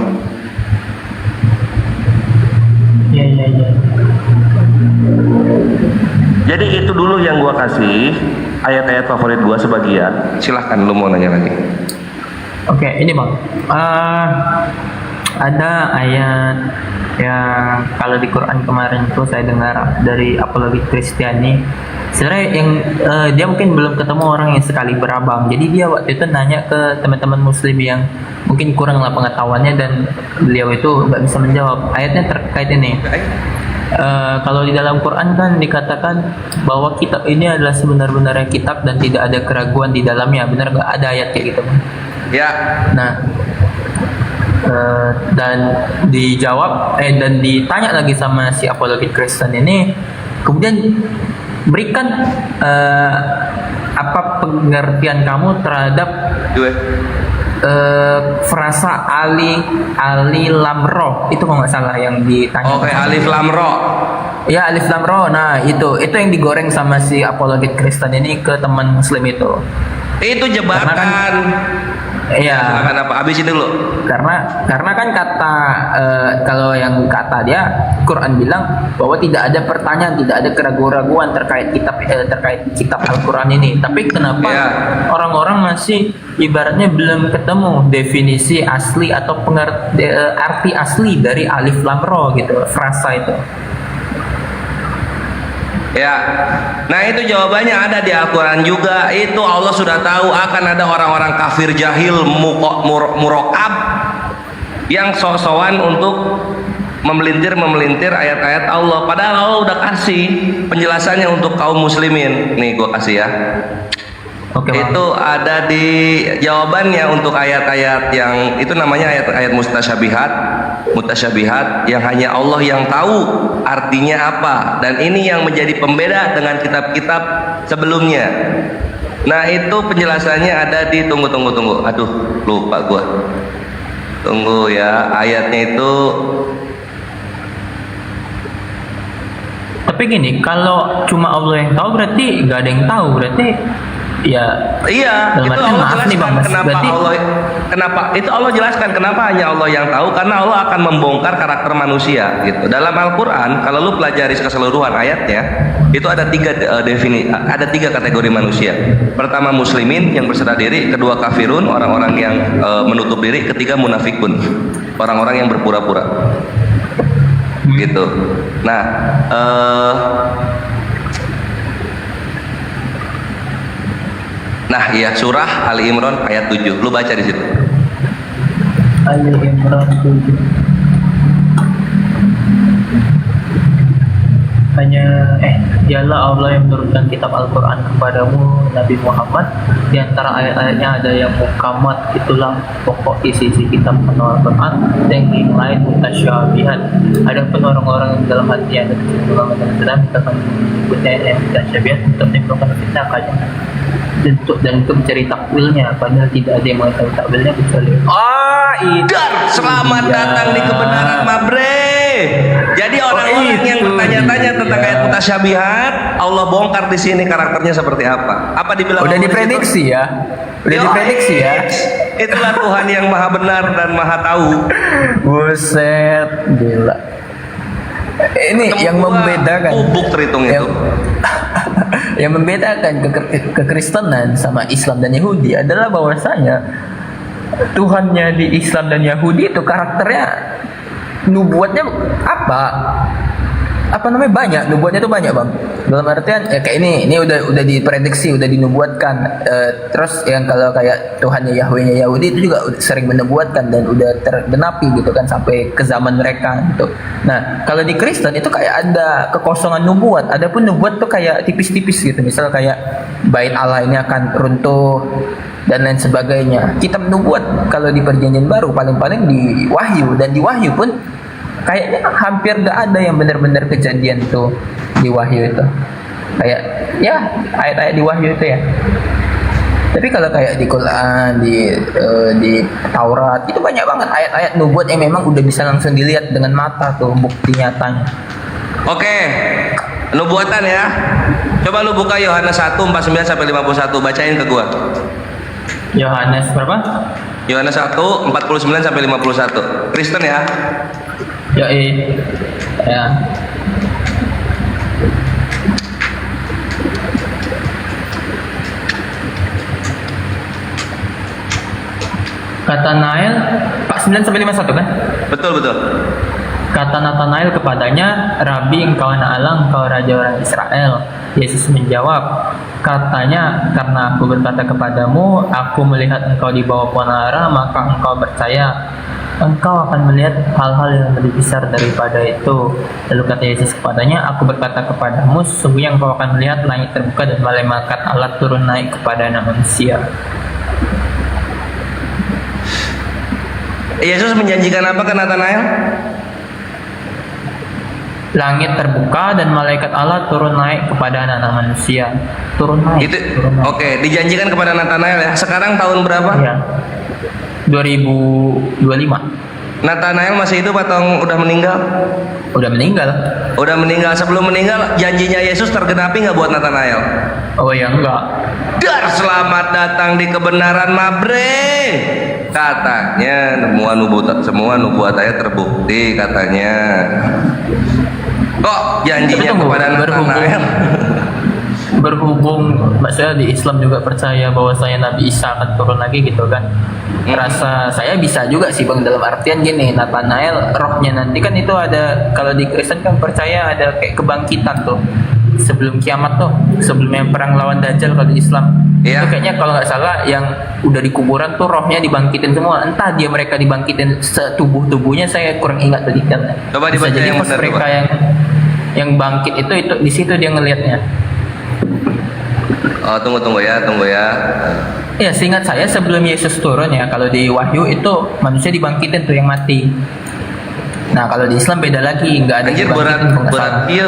[SPEAKER 10] Iya.
[SPEAKER 3] Jadi itu dulu yang gua kasih ayat-ayat favorit gua sebagian. Silahkan lu mau nanya lagi.
[SPEAKER 10] Oke, ini Bang. Ada ayat yang kalau di Quran kemarin tuh saya dengar dari apologi Kristiani. Sebenarnya yang dia mungkin belum ketemu orang yang sekali berabang. Jadi dia waktu itu nanya ke teman-teman Muslim yang mungkin kurang lah pengetahuannya dan beliau itu nggak bisa menjawab. Ayatnya terkait ini. Kalau di dalam Quran kan dikatakan bahwa kitab ini adalah sebenar-benarnya kitab dan tidak ada keraguan di dalamnya. Benar nggak? Ada ayat kayak gitu?
[SPEAKER 3] Ya.
[SPEAKER 10] Nah, dan dijawab dan ditanya lagi sama si apologi Kristen ini, kemudian berikan apa pengertian kamu terhadap frasa Ali Lamro itu kalau nggak salah yang ditanya.
[SPEAKER 3] Oke, Alif Lam Ro.
[SPEAKER 10] Ya, Alif Lam Ro. Nah, itu yang digoreng sama si apologi Kristen ini ke teman Muslim itu.
[SPEAKER 3] Itu jebakan.
[SPEAKER 10] Iya.
[SPEAKER 3] Silakan apa? Habisin dulu.
[SPEAKER 10] Karena kan kata kalau yang kata dia Quran bilang bahwa tidak ada pertanyaan, tidak ada keraguan-raguan terkait kitab Al-Quran ini. Tapi kenapa orang-orang masih ibaratnya belum ketemu definisi asli atau arti asli dari Alif Lam Ro gitu, frasa itu.
[SPEAKER 3] Ya, nah itu jawabannya ada di Al-Quran juga. Itu Allah sudah tahu akan ada orang-orang kafir jahil murokab yang sok-sokan untuk memelintir ayat-ayat Allah. Padahal Allah udah kasih penjelasannya untuk kaum muslimin. Nih gue kasih ya.
[SPEAKER 10] Oke,
[SPEAKER 3] itu ada di jawabannya untuk ayat-ayat yang itu namanya ayat-ayat mutasyabihat yang hanya Allah yang tahu artinya apa, dan ini yang menjadi pembeda dengan kitab-kitab sebelumnya. Nah itu penjelasannya ada di tunggu aduh lupa gua, tunggu ya, ayatnya itu.
[SPEAKER 10] Tapi gini, kalau cuma Allah yang tahu berarti nggak ada yang tahu, berarti ya
[SPEAKER 3] iya, itu Allah jelaskan kenapa itu Allah jelaskan kenapa hanya Allah yang tahu, karena Allah akan membongkar karakter manusia gitu. Dalam Al-Quran kalau lu pelajari keseluruhan ayatnya itu ada ada tiga kategori manusia. Pertama muslimin yang berserah diri, kedua kafirun orang-orang yang menutup diri, ketiga munafikun orang-orang yang berpura-pura gitu. Nah iya, surah Ali Imran ayat 7. Lu baca di situ.
[SPEAKER 10] Ali Imran 7. dialah Allah yang menurunkan kitab Al-Quran kepadamu Nabi Muhammad. Di antara ayat-ayatnya ada yang muhkamat, itulah pokok isi-isi kitab Al-Quran, dan yang lain mutasyabihat. Adapun orang-orang yang dalam hati ada kecenderungan dan sedang kita akan menyebutnya yang mutasyabihat untuk menimbulkan fitnah kajian dan untuk mencari takwilnya, padahal tidak ada yang mengetahui takwilnya kecuali
[SPEAKER 3] Dan selamat datang di kebenaran Mabre. Jadi orang-orang yang bertanya-tanya tentang ayat mutasyabihat, Allah bongkar di sini karakternya seperti apa. Apa dibilang?
[SPEAKER 10] Udah diprediksi ya. Udah diprediksi ya.
[SPEAKER 3] Itulah Tuhan yang maha benar dan maha tahu.
[SPEAKER 10] Buset, gila. Ini yang membedakan
[SPEAKER 3] kubuk terhitung itu.
[SPEAKER 10] Yang membedakan kekristenan sama Islam dan Yahudi adalah bahwasanya Tuhannya di Islam dan Yahudi itu karakternya, nubuatnya apa namanya, banyak, nubuatnya itu banyak, Bang. Dalam artian ya kayak ini udah diprediksi, udah dinubuatkan. Terus yang kalau kayak Tuhannya Yahwehnya Yahudi itu juga sering menubuatkan dan udah tergenapi gitu kan sampai ke zaman mereka gitu. Nah, kalau di Kristen itu kayak ada kekosongan nubuat. Adapun nubuat tuh kayak tipis-tipis gitu. Misal kayak bait Allah ini akan runtuh dan lain sebagainya. Kitab nubuat kalau di Perjanjian Baru paling-paling di Wahyu, dan di Wahyu pun kayaknya hampir gak ada yang benar-benar kejadian tuh di Wahyu itu. Kayak ya ayat-ayat di Wahyu itu ya. Tapi kalau kayak di Quran, di Taurat itu banyak banget ayat-ayat nubuat yang memang udah bisa langsung dilihat dengan mata tuh bukti nyatanya.
[SPEAKER 3] Oke, nubuatan ya. Coba lu buka Yohanes 1:49 sampai 51, bacain ke gua.
[SPEAKER 10] Yohanes berapa?
[SPEAKER 3] Yohanes 1:49 sampai 51. Kristen ya.
[SPEAKER 10] Ya. Kata Nael 49 sampai 51 kan?
[SPEAKER 3] Betul.
[SPEAKER 10] Kata Nathanael kepadanya, Rabi, engkau anak Allah, engkau raja orang Israel. Yesus menjawab, katanya, karena aku berkata kepadamu, aku melihat engkau di bawah pohon ara, maka engkau percaya. Engkau akan melihat hal-hal yang lebih besar daripada itu. Lalu kata Yesus kepadanya, aku berkata kepadamu, sesungguhnya engkau akan melihat langit terbuka dan malaikat Allah turun naik kepada anak manusia.
[SPEAKER 3] Yesus menjanjikan apa ke Nathanael?
[SPEAKER 10] Langit terbuka dan malaikat Allah turun naik kepada anak manusia. Turun naik.
[SPEAKER 3] Oke, dijanjikan kepada Nathanael ya. Sekarang tahun berapa?
[SPEAKER 10] Ya. 2025.
[SPEAKER 3] Nathanael masih hidup atau udah meninggal?
[SPEAKER 10] Udah meninggal.
[SPEAKER 3] Udah meninggal. Sebelum meninggal, janjinya Yesus tergenapi nggak buat Nathanael?
[SPEAKER 10] Oh ya, enggak.
[SPEAKER 3] Dar, selamat datang di kebenaran Mabre. Katanya semua nubuatannya terbukti katanya. Kok janjinya kepada Nathanael?
[SPEAKER 10] Berhubung maksudnya di Islam juga percaya bahwasanya Nabi Isa akan turun lagi gitu kan. Rasa saya bisa juga sih Bang, dalam artian gini, Nathanael rohnya nanti kan itu ada, kalau di Kristen kan percaya ada kayak kebangkitan tuh sebelum kiamat tuh, sebelum yang perang lawan Dajjal. Kalau di Islam itu kayaknya kalau nggak salah yang udah di kuburan tuh rohnya dibangkitin semua, entah dia mereka dibangkitin setubuh-tubuhnya, saya kurang ingat detailnya.
[SPEAKER 3] Coba dibaca
[SPEAKER 10] jadi
[SPEAKER 3] yang
[SPEAKER 10] pas
[SPEAKER 3] benar,
[SPEAKER 10] mereka yang bangkit itu di situ dia ngelihatnya.
[SPEAKER 3] Oh, tunggu ya.
[SPEAKER 10] Ya, seingat saya sebelum Yesus turun ya, kalau di Wahyu itu manusia dibangkitin tuh yang mati. Nah, kalau di Islam beda lagi, nggak ada
[SPEAKER 3] Anjir,
[SPEAKER 10] dibangkitin.
[SPEAKER 3] berat iya.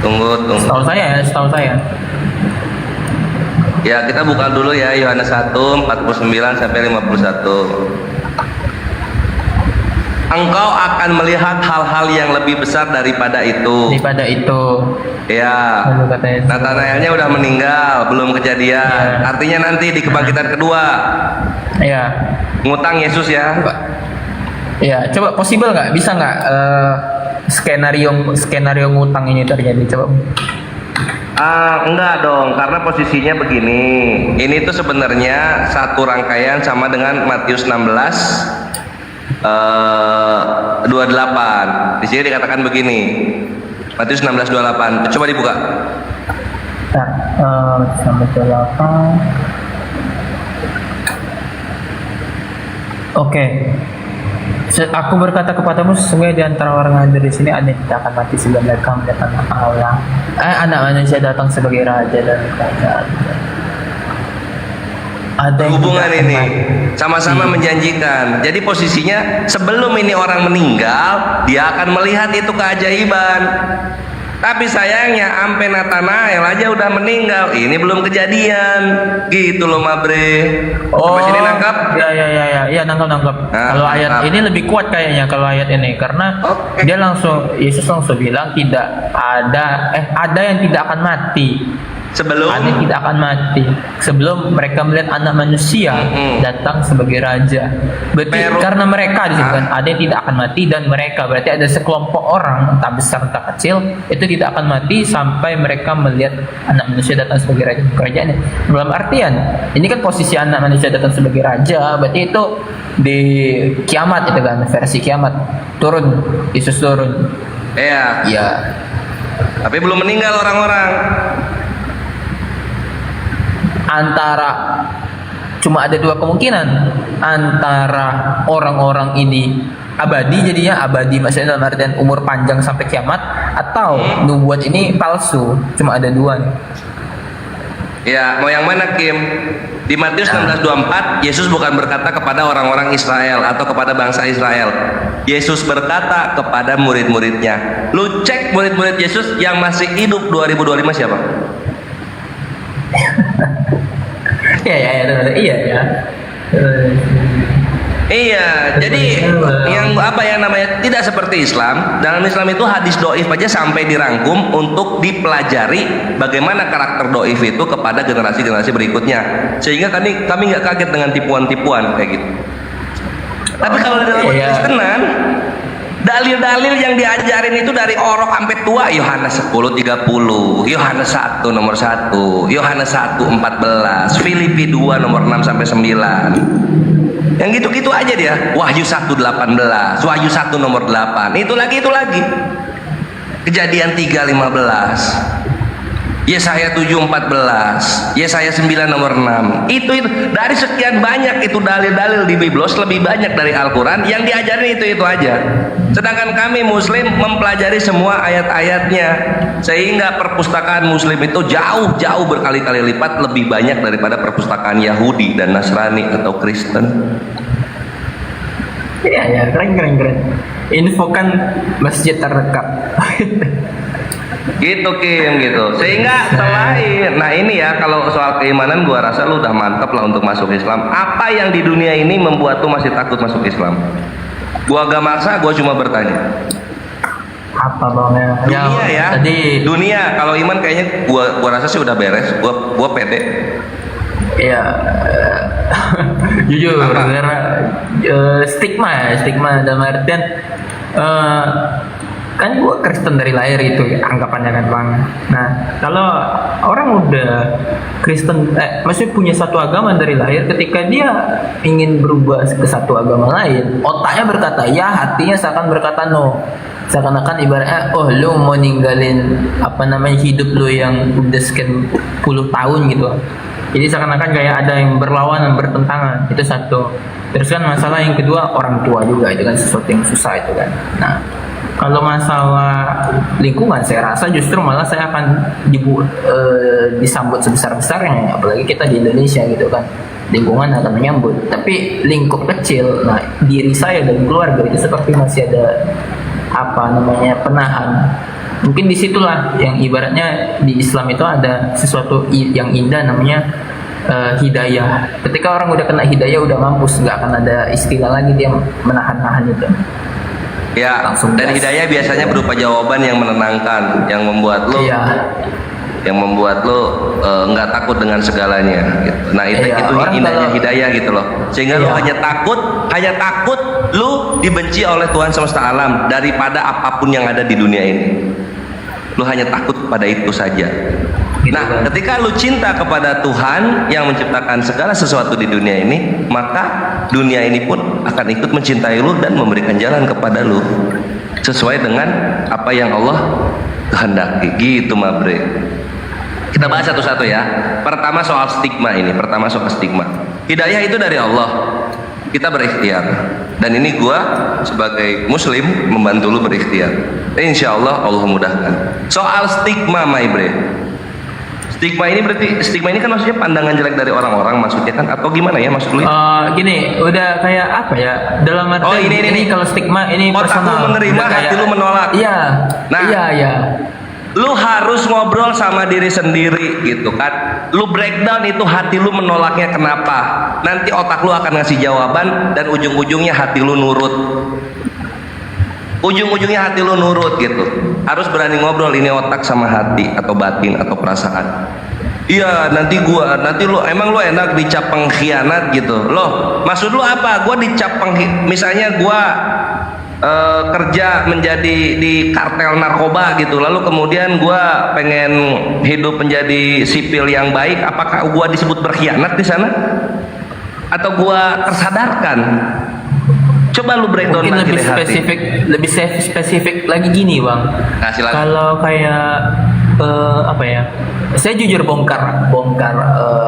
[SPEAKER 3] Tunggu.
[SPEAKER 10] Setahu saya.
[SPEAKER 3] Ya, kita buka dulu ya Yohanes 1:49 sampai 51. Engkau akan melihat hal-hal yang lebih besar daripada itu. Ya. Nathanaelnya udah meninggal, belum kejadian. Ya. Artinya nanti di kebangkitan kedua.
[SPEAKER 10] Ya.
[SPEAKER 3] Ngutang Yesus ya.
[SPEAKER 10] Ya, coba possible nggak? Bisa nggak skenario ngutang ini terjadi? Coba.
[SPEAKER 3] Enggak dong, karena posisinya begini. Ini tuh sebenarnya satu rangkaian sama dengan Matius 16. 28. Di sini dikatakan begini. Matius 16:28. Coba dibuka.
[SPEAKER 10] Nah, 16:28. Oke. Aku berkata kepadamu, sesungguhnya di antara orang yang ada di sini ada yang tidak akan mati sebelum mereka melihat anak Allah, anak manusia datang sebagai raja dan kerajaan. Ada yang
[SPEAKER 3] Hubungan
[SPEAKER 10] tidak akan
[SPEAKER 3] ini
[SPEAKER 10] mati.
[SPEAKER 3] sama-sama menjanjikan. Jadi posisinya sebelum ini orang meninggal, dia akan melihat itu keajaiban. Tapi sayangnya ampe Natanael aja udah meninggal, ini belum kejadian. Gitu loh Mabre. Sampai sini nangkap?
[SPEAKER 10] Ya nangkap. Kalau ayat ini lebih kuat kayaknya kalau ayat ini, karena dia langsung, Yesus langsung bilang tidak ada yang tidak akan mati. Ada yang tidak akan mati sebelum mereka melihat anak manusia datang sebagai raja. Berarti karena mereka di sini kan ada yang tidak akan mati, dan mereka berarti ada sekelompok orang entah besar entah kecil itu tidak akan mati sampai mereka melihat anak manusia datang sebagai raja kerajaannya. Dalam artian ini kan posisi anak manusia datang sebagai raja, berarti itu di kiamat itu kan, versi kiamat turun, Yesus turun.
[SPEAKER 3] Iya. Tapi belum meninggal orang-orang.
[SPEAKER 10] Cuma ada dua kemungkinan, antara orang-orang ini abadi, jadinya abadi maksudnya dalam artian umur panjang sampai kiamat, atau nubuat ini palsu. Cuma ada dua nih.
[SPEAKER 3] Ya, mau yang mana Kim? Di Matius 16:24, Yesus bukan berkata kepada orang-orang Israel atau kepada bangsa Israel. Yesus berkata kepada murid-muridnya. Lu cek murid-murid Yesus yang masih hidup 2025 siapa? Iya, jadi yang namanya tidak seperti Islam. Dalam Islam itu hadis doif aja sampai dirangkum untuk dipelajari bagaimana karakter doif itu kepada generasi-generasi berikutnya, sehingga kami nggak kaget dengan tipuan-tipuan kayak gitu. Tapi kalau dalam Kristenan, dalil-dalil yang diajarin itu dari orok sampai tua. Yohanes 10:30, Yohanes 1 nomor 1, Yohanes 1:14, Filipi 2 nomor 6 sampai 9. Yang gitu-gitu aja dia. Wahyu 1:18, Wahyu 1 nomor 8. Itu lagi. Kejadian 3:15. Yesaya 7:14, Yesaya 9 nomor 6. Itu dari sekian banyak itu dalil-dalil di Biblos, lebih banyak dari Al-Quran. Yang diajarin itu aja. Sedangkan kami Muslim mempelajari semua ayat-ayatnya, sehingga perpustakaan Muslim itu jauh berkali-kali lipat lebih banyak daripada perpustakaan Yahudi dan Nasrani atau Kristen.
[SPEAKER 10] Iya, keren. Infokan masjid terdekat.
[SPEAKER 3] Gitu Kim, gitu. Sehingga selain, nah ini ya, kalau soal keimanan gua rasa lu udah mantep lah untuk masuk Islam. Apa yang di dunia ini membuat lu masih takut masuk Islam? Gua gak maksa, gua cuma bertanya.
[SPEAKER 10] Apa bang?
[SPEAKER 3] Dunia ya. Dunia, kalau iman kayaknya gua rasa sih udah beres. Gua pede.
[SPEAKER 10] Iya, jujur karena stigma dalam artian kan gue Kristen dari lahir itu anggapannya kan bang. Nah kalau orang udah Kristen, maksudnya punya satu agama dari lahir, ketika dia ingin berubah ke satu agama lain, otaknya berkata ya, hatinya seakan berkata no. Seakan-akan ibaratnya, oh lu mau ninggalin hidup lu yang udah sekian puluh tahun gitu. Jadi seakan-akan kayak ada yang berlawanan, bertentangan. Itu satu. Terus kan masalah yang kedua, orang tua juga itu kan sesuatu yang susah itu kan. Nah kalau masalah lingkungan, saya rasa justru malah saya akan disambut sebesar-besarnya, apalagi kita di Indonesia gitu kan, lingkungan akan menyambut. Tapi lingkup kecil, nah diri saya dan keluarga itu seperti masih ada penahan. Mungkin disitulah yang ibaratnya di Islam itu ada sesuatu yang indah namanya hidayah. Ketika orang udah kena hidayah, udah mampus, nggak akan ada istilah lagi dia menahan-nahan itu.
[SPEAKER 3] Ya, dan hidayah biasanya berupa jawaban yang menenangkan, yang membuat lo nggak takut dengan segalanya. Gitu. Nah itu indahnya hidayah gitu loh. Sehingga lo hanya takut lo dibenci oleh Tuhan semesta alam daripada apapun yang ada di dunia ini. Lo hanya takut pada itu saja. Nah, ketika lu cinta kepada Tuhan yang menciptakan segala sesuatu di dunia ini, maka dunia ini pun akan ikut mencintai lu dan memberikan jalan kepada lu sesuai dengan apa yang Allah kehendaki. Gitu, Mabre. Kita bahas satu-satu ya. Pertama soal stigma. Hidayah itu dari Allah. Kita berikhtiar. Dan ini gua sebagai muslim membantu lu berikhtiar. Insya Allah Allah mudahkan. Soal stigma, my bre. Stigma ini berarti, stigma ini kan maksudnya pandangan jelek dari orang-orang maksudnya kan, atau gimana ya maksud lu?
[SPEAKER 10] Gini, udah kayak apa ya? Dalam arti
[SPEAKER 3] Oh, ini
[SPEAKER 10] kalau stigma ini
[SPEAKER 3] otak
[SPEAKER 10] personal.
[SPEAKER 3] lu menerima,
[SPEAKER 10] Udah kayak-
[SPEAKER 3] hati lu menolak.
[SPEAKER 10] Iya.
[SPEAKER 3] Nah,
[SPEAKER 10] Iya.
[SPEAKER 3] lu harus ngobrol sama diri sendiri gitu kan. Lu breakdown itu hati lu menolaknya kenapa. Nanti otak lu akan ngasih jawaban dan ujung-ujungnya hati lu nurut. Ujung-ujungnya hati lu nurut gitu. Harus berani ngobrol ini otak sama hati atau batin atau perasaan. Iya, nanti lu emang lu enak dicap pengkhianat gitu. Loh, maksud lu apa? Gua dicap misalnya gua kerja menjadi di kartel narkoba gitu, lalu kemudian gua pengen hidup menjadi sipil yang baik, apakah gua disebut berkhianat di sana? Atau gua tersadarkan? Coba lu breakdown
[SPEAKER 10] Mungkin
[SPEAKER 3] lagi
[SPEAKER 10] lebih
[SPEAKER 3] deh hati.
[SPEAKER 10] spesifik lagi gini bang.
[SPEAKER 3] Nah, silakan.
[SPEAKER 10] Kalau kayak apa ya? Saya jujur bongkar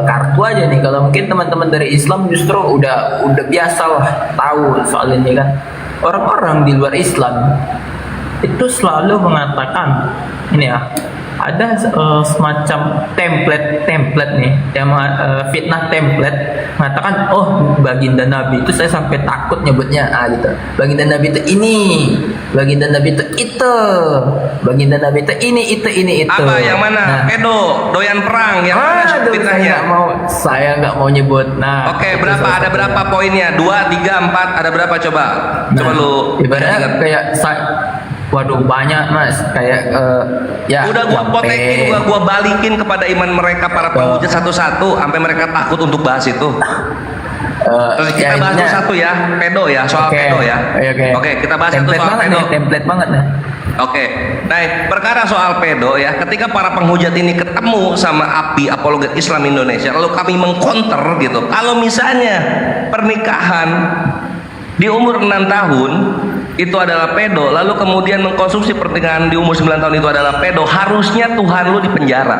[SPEAKER 10] kartu aja nih. Kalau mungkin teman-teman dari Islam justru udah biasa lah tahu soal ini kan. Orang-orang di luar Islam itu selalu mengatakan ini ya, ada semacam template nih yang fitnah template mengatakan baginda Nabi itu, saya sampai takut nyebutnya gitu. Baginda Nabi itu ini, baginda Nabi itu itu, baginda Nabi itu ini itu.
[SPEAKER 3] Apa yang mana? Pedo, doyan perang, yang mana fitnahnya?
[SPEAKER 10] Saya nggak mau nyebut. Nah,
[SPEAKER 3] Oke,
[SPEAKER 10] itu
[SPEAKER 3] berapa?
[SPEAKER 10] salah
[SPEAKER 3] Ada
[SPEAKER 10] satu.
[SPEAKER 3] berapa poinnya? 2, 3, 4, ada berapa coba? Coba lu
[SPEAKER 10] Ibaratnya kayak waduh banyak mas, kayak ya
[SPEAKER 3] udah gua
[SPEAKER 10] sampai-
[SPEAKER 3] potekin, gua balikin kepada iman mereka para penghujat satu-satu sampai mereka takut untuk bahas itu. Terus kita bahas
[SPEAKER 10] intinya-
[SPEAKER 3] satu ya, pedo ya, soal
[SPEAKER 10] Oke,
[SPEAKER 3] pedo ya.
[SPEAKER 10] oke.
[SPEAKER 3] Kita bahas satu
[SPEAKER 10] Template
[SPEAKER 3] soal
[SPEAKER 10] banget
[SPEAKER 3] pedo.
[SPEAKER 10] nih, template banget nih.
[SPEAKER 3] Oke, nah perkara soal pedo ya, ketika para penghujat ini ketemu sama API Apologet Islam Indonesia, lalu kami mengcounter gitu, kalau misalnya pernikahan di umur 6 tahun itu adalah pedo, lalu kemudian mengkonsumsi pernikahan di umur 9 tahun itu adalah pedo, harusnya Tuhan lu dipenjara.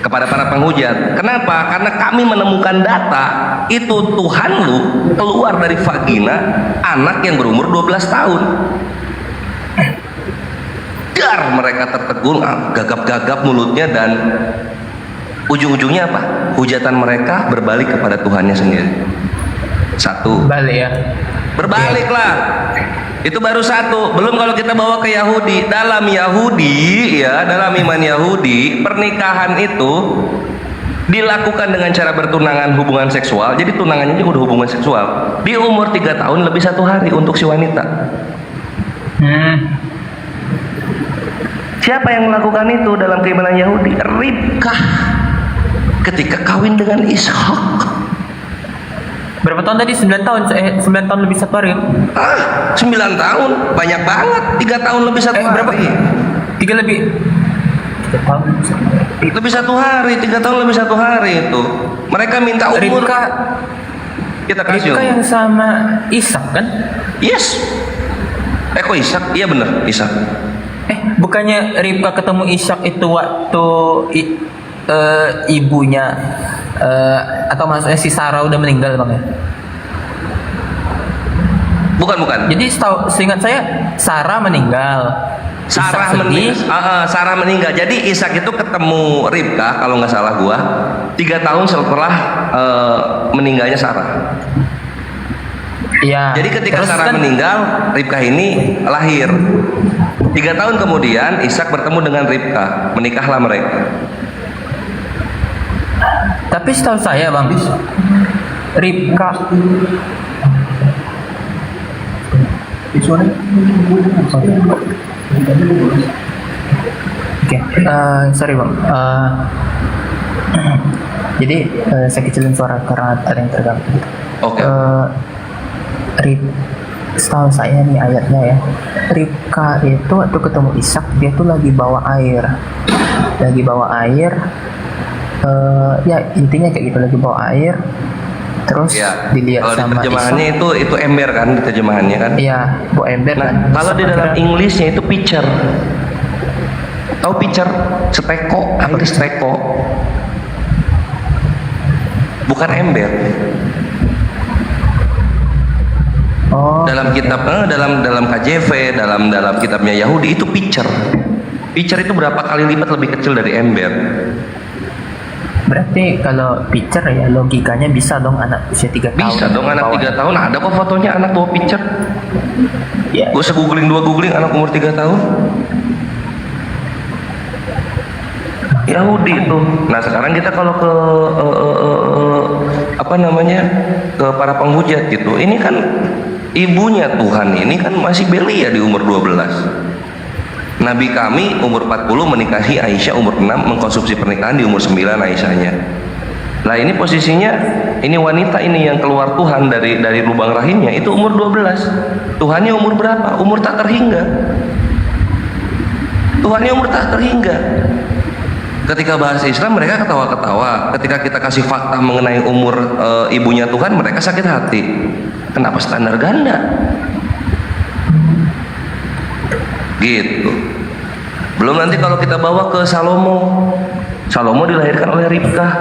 [SPEAKER 3] Kepada para penghujat. Kenapa? Karena kami menemukan data itu Tuhan lu keluar dari vagina anak yang berumur 12 tahun. Dar mereka tertegun, gagap-gagap mulutnya, dan ujung-ujungnya apa? Hujatan mereka berbalik kepada Tuhannya sendiri. Satu.
[SPEAKER 10] Balik ya.
[SPEAKER 3] Berbaliklah. Itu baru satu. Belum kalau kita bawa ke Yahudi. Dalam Yahudi ya, dalam iman Yahudi, pernikahan itu dilakukan dengan cara bertunangan hubungan seksual. Jadi tunangannya juga udah hubungan seksual. Di umur 3 tahun lebih 1 hari untuk si wanita. Siapa yang melakukan itu dalam keimanan Yahudi? Ribkah ketika kawin dengan Ishak.
[SPEAKER 10] Berapa tahun tadi? 9 tahun. 9 tahun lebih 1 hari.
[SPEAKER 3] 9 tahun banyak banget. 3 tahun lebih 1 hari.
[SPEAKER 10] Berapa? 3 lebih. 3 tahun.
[SPEAKER 3] Lebih 1 hari, 3 tahun lebih 1 hari itu. Mereka minta umur. Kita kasih.
[SPEAKER 10] Ribka yang sama Ishak kan?
[SPEAKER 3] Yes. Kok Ishak? Iya bener, Ishak.
[SPEAKER 10] Bukannya Ribka ketemu Ishak itu waktu ibunya atau maksudnya si Sarah udah meninggal bang ya?
[SPEAKER 3] Bukan.
[SPEAKER 10] Jadi seingat saya Sarah meninggal.
[SPEAKER 3] Sarah meninggal. Jadi Ishak itu ketemu Ribka kalau nggak salah gua 3 tahun setelah meninggalnya Sarah.
[SPEAKER 10] Iya.
[SPEAKER 3] Jadi ketika
[SPEAKER 10] Terus
[SPEAKER 3] Sarah
[SPEAKER 10] kan-
[SPEAKER 3] meninggal, Ribka ini lahir. 3 tahun kemudian Ishak bertemu dengan Ribka, menikahlah mereka.
[SPEAKER 10] Tapi setahu saya bang, Ribka Oke, sorry bang. Jadi saya kecilin suara karena ada yang terganggu.
[SPEAKER 3] Oke.
[SPEAKER 10] Setahu saya nih ayatnya ya, Ribka itu waktu ketemu Ishak dia tuh lagi bawa air, ya intinya kayak gitu, lagi bawa air. Terus
[SPEAKER 3] Ya,
[SPEAKER 10] dilihat
[SPEAKER 3] kalau di
[SPEAKER 10] sama
[SPEAKER 3] terjemahannya
[SPEAKER 10] Ishak.
[SPEAKER 3] itu ember kan, di terjemahannya kan.
[SPEAKER 10] Iya, bawa ember
[SPEAKER 3] Nah,
[SPEAKER 10] kan.
[SPEAKER 3] kalau di dalam Inggrisnya itu pitcher. Tahu pitcher? Steko, apa itu steko? Bukan ember. Dalam kitab dalam KJV, dalam kitabnya Yahudi itu pitcher. Pitcher itu berapa kali lipat lebih kecil dari ember.
[SPEAKER 10] Berarti kalau pitcher ya logikanya bisa dong anak usia 3 tahun.
[SPEAKER 3] Bisa dong anak 3 tahun. Ada kok fotonya anak bawa pitcher.
[SPEAKER 10] Ya.
[SPEAKER 3] Gue googling 2 googling anak umur 3 tahun. Yahudi itu. Nah sekarang kita kalau ke ke para penghujat gitu, ini kan ibunya Tuhan ini kan masih belia di umur 12. Nabi kami umur 40 menikahi Aisyah umur 6, mengkonsumsi pernikahan di umur 9 Aisyahnya. Nah ini posisinya, ini wanita ini yang keluar Tuhan dari lubang rahimnya itu umur 12. Tuhannya umur berapa? Umur tak terhingga. Tuhannya umur tak terhingga. Ketika bahas Islam mereka ketawa-ketawa. Ketika kita kasih fakta mengenai umur ibunya Tuhan, mereka sakit hati. Kenapa standar ganda? Gitu. Belum nanti kalau kita bawa ke Salomo. Salomo dilahirkan oleh Ribkah.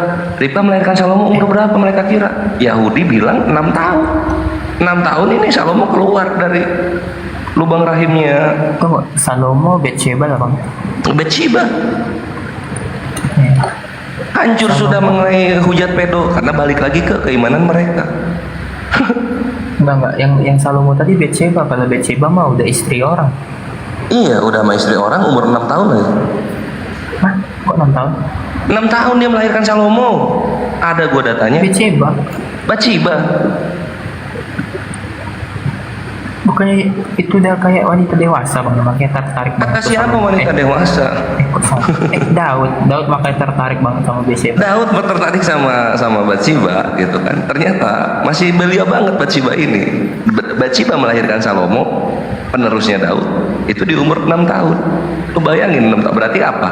[SPEAKER 3] Ribkah melahirkan Salomo umur berapa mereka kira? Yahudi bilang 6 tahun. 6 tahun ini Salomo keluar dari lubang rahimnya.
[SPEAKER 10] Tunggu, Salomo Betsheba lah bang?
[SPEAKER 3] Betsheba. Hancur sudah mengenai hujat pedo karena balik lagi ke keimanan mereka.
[SPEAKER 10] Enggak, yang Salomo tadi Betsheba. Kalau Betsheba mah udah istri orang.
[SPEAKER 3] Iya, udah sama istri orang umur 6 tahun lagi.
[SPEAKER 10] Hah? Kok 6 tahun?
[SPEAKER 3] 6 tahun dia melahirkan Salomo. Ada gua datanya. Betsheba.
[SPEAKER 10] Bukannya itu udah kayak wanita dewasa bang, makanya tertarik banget.
[SPEAKER 3] Kata siapa wanita dewasa?
[SPEAKER 10] Daud makanya tertarik banget sama Betsheba.
[SPEAKER 3] Daud tertarik sama Betsheba gitu kan. Ternyata masih belia banget Betsheba ini. Betsheba melahirkan Salomo, penerusnya Daud. Itu di umur 6 tahun. Lu bayangin 6 tahun berarti apa?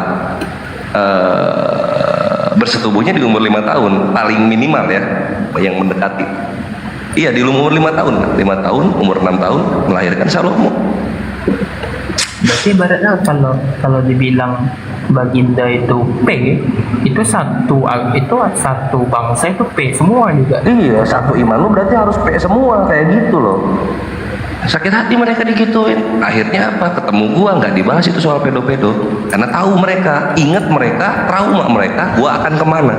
[SPEAKER 3] Bersetubuhnya di umur 5 tahun paling minimal ya, yang mendekati. Iya di umur 5 tahun, 5 tahun, umur 6 tahun melahirkan Salomo.
[SPEAKER 10] Berarti ibaratnya kalau dibilang baginda itu P, itu satu bangsa itu P semua juga.
[SPEAKER 3] Iya, satu iman lu berarti harus P semua kayak gitu loh. Sakit hati mereka digituin. Akhirnya apa? Ketemu gua nggak dibahas itu soal pedo-pedo. Karena tahu mereka, ingat mereka, trauma mereka, gua akan kemana.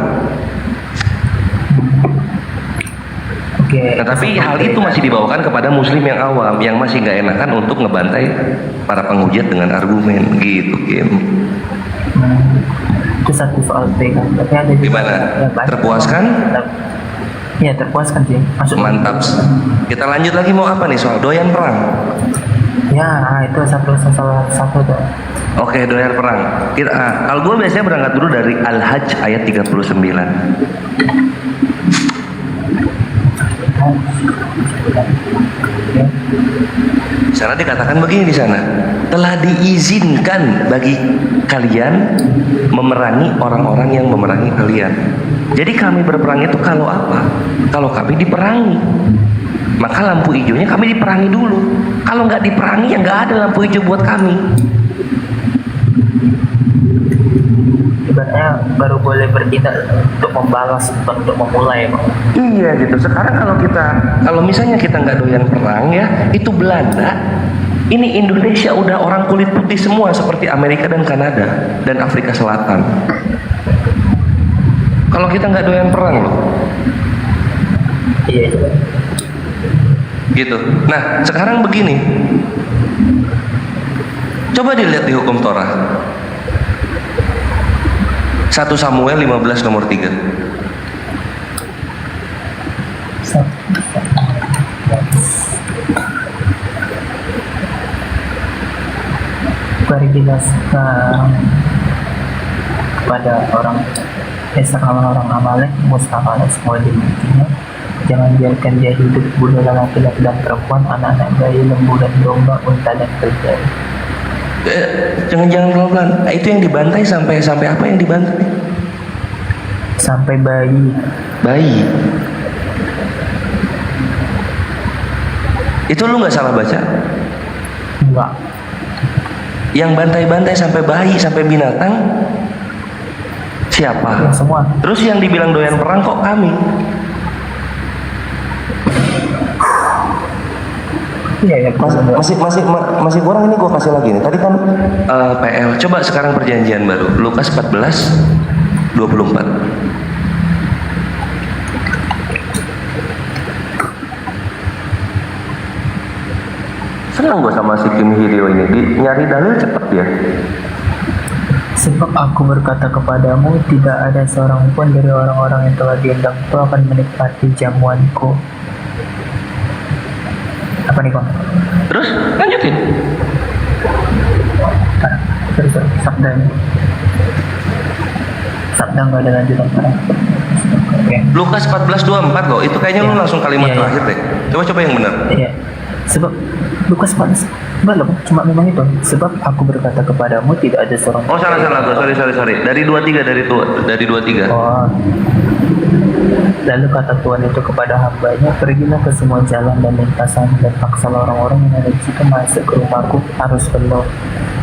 [SPEAKER 3] Nah, tapi hal itu masih dibawakan kepada muslim yang awam yang masih nggak enakan untuk ngebantai para penghujat dengan argumen gitu, Kim.
[SPEAKER 10] Itu satu soal P kan. Tapi ada
[SPEAKER 3] gimana? Terpuaskan?
[SPEAKER 10] Iya terpuaskan sih.
[SPEAKER 3] Mantap. Kita lanjut lagi mau apa nih soal doyan perang?
[SPEAKER 10] Ya itu satu tuh.
[SPEAKER 3] Oke, doyan perang. Kalau gue biasanya berangkat dulu dari Al-Hajj ayat 39. Di sana dikatakan begini, di sana telah diizinkan bagi kalian memerangi orang-orang yang memerangi kalian. Jadi kami berperang itu kalau apa? Kalau kami diperangi, maka lampu hijaunya kami diperangi dulu. Kalau nggak diperangi ya nggak ada lampu hijau buat kami.
[SPEAKER 10] Ibaratnya baru boleh bertindak untuk membalas, untuk memulai.
[SPEAKER 3] Iya gitu. Sekarang kalau misalnya kita nggak doyan perang ya, itu Belanda. Ini Indonesia udah orang kulit putih semua seperti Amerika dan Kanada dan Afrika Selatan. Kalau kita nggak doyan perang loh.
[SPEAKER 10] Iya.
[SPEAKER 3] Gitu. Nah sekarang begini. Coba dilihat di hukum Torah. 1 Samuel 15 nomor 3.
[SPEAKER 10] Mari jelaskan kepada orang orang Amalek, Mustafa dan semua dimilikinya. Jangan biarkan dia hidup, bunuhlah laki-laki dan perempuan, anak-anak bayi, lembu dan domba, unta dan keledai.
[SPEAKER 3] Jangan pelan-pelan. Itu yang dibantai sampai apa yang dibantai?
[SPEAKER 10] Sampai bayi.
[SPEAKER 3] Bayi. Itu lu nggak salah baca?
[SPEAKER 10] Enggak.
[SPEAKER 3] Yang bantai-bantai sampai bayi, sampai binatang siapa?
[SPEAKER 10] Ya, semua.
[SPEAKER 3] Terus yang dibilang doyan perang kok kami?
[SPEAKER 10] Iya,
[SPEAKER 3] Masih kurang ini gue kasih lagi nih. Tadi kan PL. Coba sekarang perjanjian baru. Lukas 14:24. Senang gue sama si Kim Hyo ini. Nyari dalil cepet dia.
[SPEAKER 10] Sebab aku berkata kepadamu, tidak ada seorang pun dari orang-orang yang telah diundang itu akan menikmati jamuanku. Apa nih, Bang?
[SPEAKER 3] Terus lanjutin.
[SPEAKER 10] Sorry, sabda ini. Sabda nggak ada lanjutan. Oke.
[SPEAKER 3] Lukas 14:24 kok. Itu kayaknya lu langsung kalimat
[SPEAKER 10] Iya, iya.
[SPEAKER 3] terakhir deh. Coba yang benar.
[SPEAKER 10] Iya. Sebab Lukas 14. Enggak loh, cuma memang itu. Sebab aku berkata kepadamu, tidak ada seorang.
[SPEAKER 3] Oh salah. Sorry. Dari 23 dari 23.
[SPEAKER 10] Oh. Lalu kata Tuhan itu kepada hambanya, pergilah ke semua jalan dan lintasan dan paksalah orang-orang yang ada di situ masuk ke rumahku harus penuh.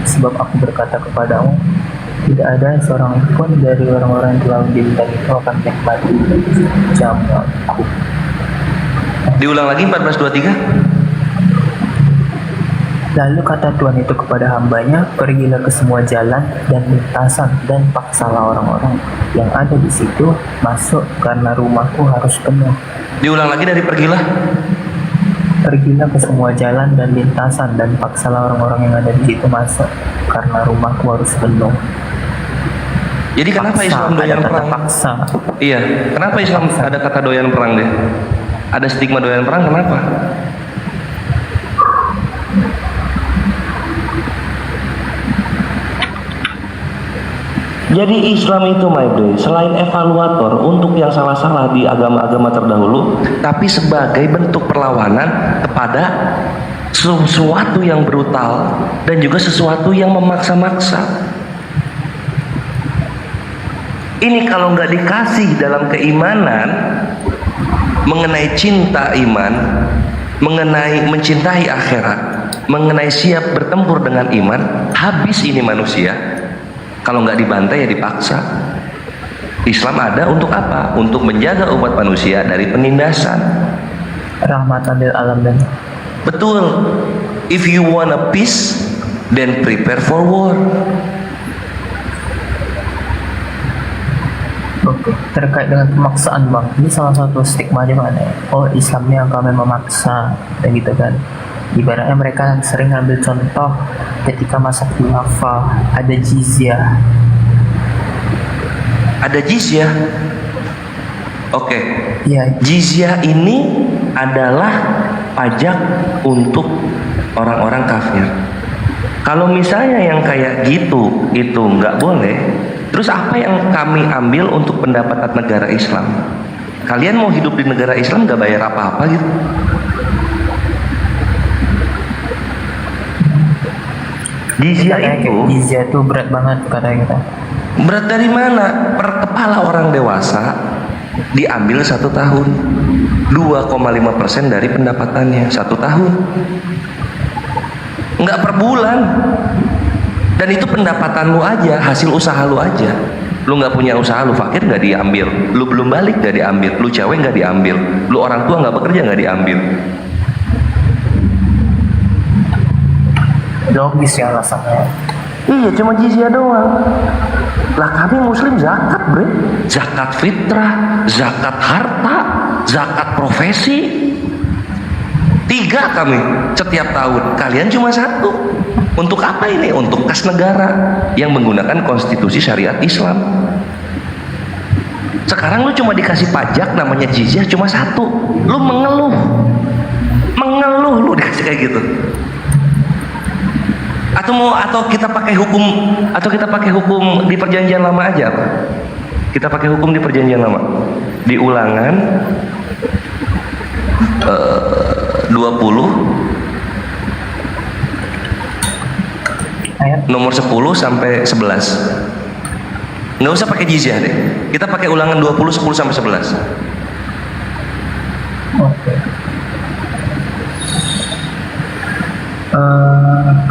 [SPEAKER 10] Sebab aku berkata kepadamu, tidak ada seorang pun dari orang-orang yang telah diundang itu akan menikmati jamuanku.
[SPEAKER 3] Diulang lagi 14:23.
[SPEAKER 10] Lalu kata Tuhan itu kepada hambanya, pergilah ke semua jalan dan lintasan dan paksalah orang-orang yang ada di situ masuk karena rumahku harus penuh.
[SPEAKER 3] Diulang lagi dari pergilah.
[SPEAKER 10] Pergilah ke semua jalan dan lintasan dan paksalah orang-orang yang ada di situ masuk karena rumahku harus penuh.
[SPEAKER 3] Jadi kenapa
[SPEAKER 10] Paksa,
[SPEAKER 3] Islam doyan
[SPEAKER 10] ada kata
[SPEAKER 3] perang?
[SPEAKER 10] paksa.
[SPEAKER 3] Iya, kenapa Islam ada kata doyan perang deh? Ada stigma doyan perang kenapa? Jadi Islam itu, my boy, selain evaluator untuk yang salah-salah di agama-agama terdahulu, tapi sebagai bentuk perlawanan kepada sesuatu yang brutal dan juga sesuatu yang memaksa-maksa. Ini kalau nggak dikasih dalam keimanan, mengenai cinta iman, mengenai mencintai akhirat, mengenai siap bertempur dengan iman, habis ini manusia. Kalau nggak dibantai ya dipaksa. Islam ada untuk apa? Untuk menjaga umat manusia dari penindasan.
[SPEAKER 10] Rahmatan lil alamin.
[SPEAKER 3] Betul. If you want a peace, then prepare for war.
[SPEAKER 10] Oke, terkait dengan pemaksaan, Bang, ini salah satu stigma di mana? Oh, Islamnya kami memaksa, dan gitu kan. Ibaratnya mereka sering ambil contoh ketika masa khilafah ada jizyah.
[SPEAKER 3] Ada jizyah. Oke.
[SPEAKER 10] Iya.
[SPEAKER 3] Jizyah ini adalah pajak untuk orang-orang kafir. Kalau misalnya yang kayak gitu itu nggak boleh, terus apa yang kami ambil untuk pendapatan negara Islam? Kalian mau hidup di negara Islam nggak bayar apa-apa gitu?
[SPEAKER 10] Jizyah itu berat banget kata kita.
[SPEAKER 3] Berat dari mana? Per kepala orang dewasa diambil 1 tahun, 2,5% dari pendapatannya 1 tahun. Nggak per bulan. Dan itu pendapatan lu aja, hasil usaha lu aja. Lu nggak punya usaha, lu fakir nggak diambil, lu belum balik nggak diambil, lu cewek nggak diambil, lu orang tua nggak bekerja nggak diambil.
[SPEAKER 10] Logis ya alasannya.
[SPEAKER 3] Iya, cuma jizyah doang. Lah kami muslim zakat, bre. Zakat fitrah, zakat harta, zakat profesi. 3 kami setiap tahun. Kalian cuma 1. Untuk apa ini? Untuk kas negara yang menggunakan konstitusi syariat Islam. Sekarang lu cuma dikasih pajak namanya jizyah cuma 1. Lu mengeluh lu dikasih kayak gitu. Atau kita pakai hukum di perjanjian lama aja apa? Kita pakai hukum di perjanjian lama. Di Ulangan 20 nomor 10 sampai 11. Nggak usah pakai jizyah deh. Kita pakai Ulangan 20 10 sampai 11.
[SPEAKER 10] Oke.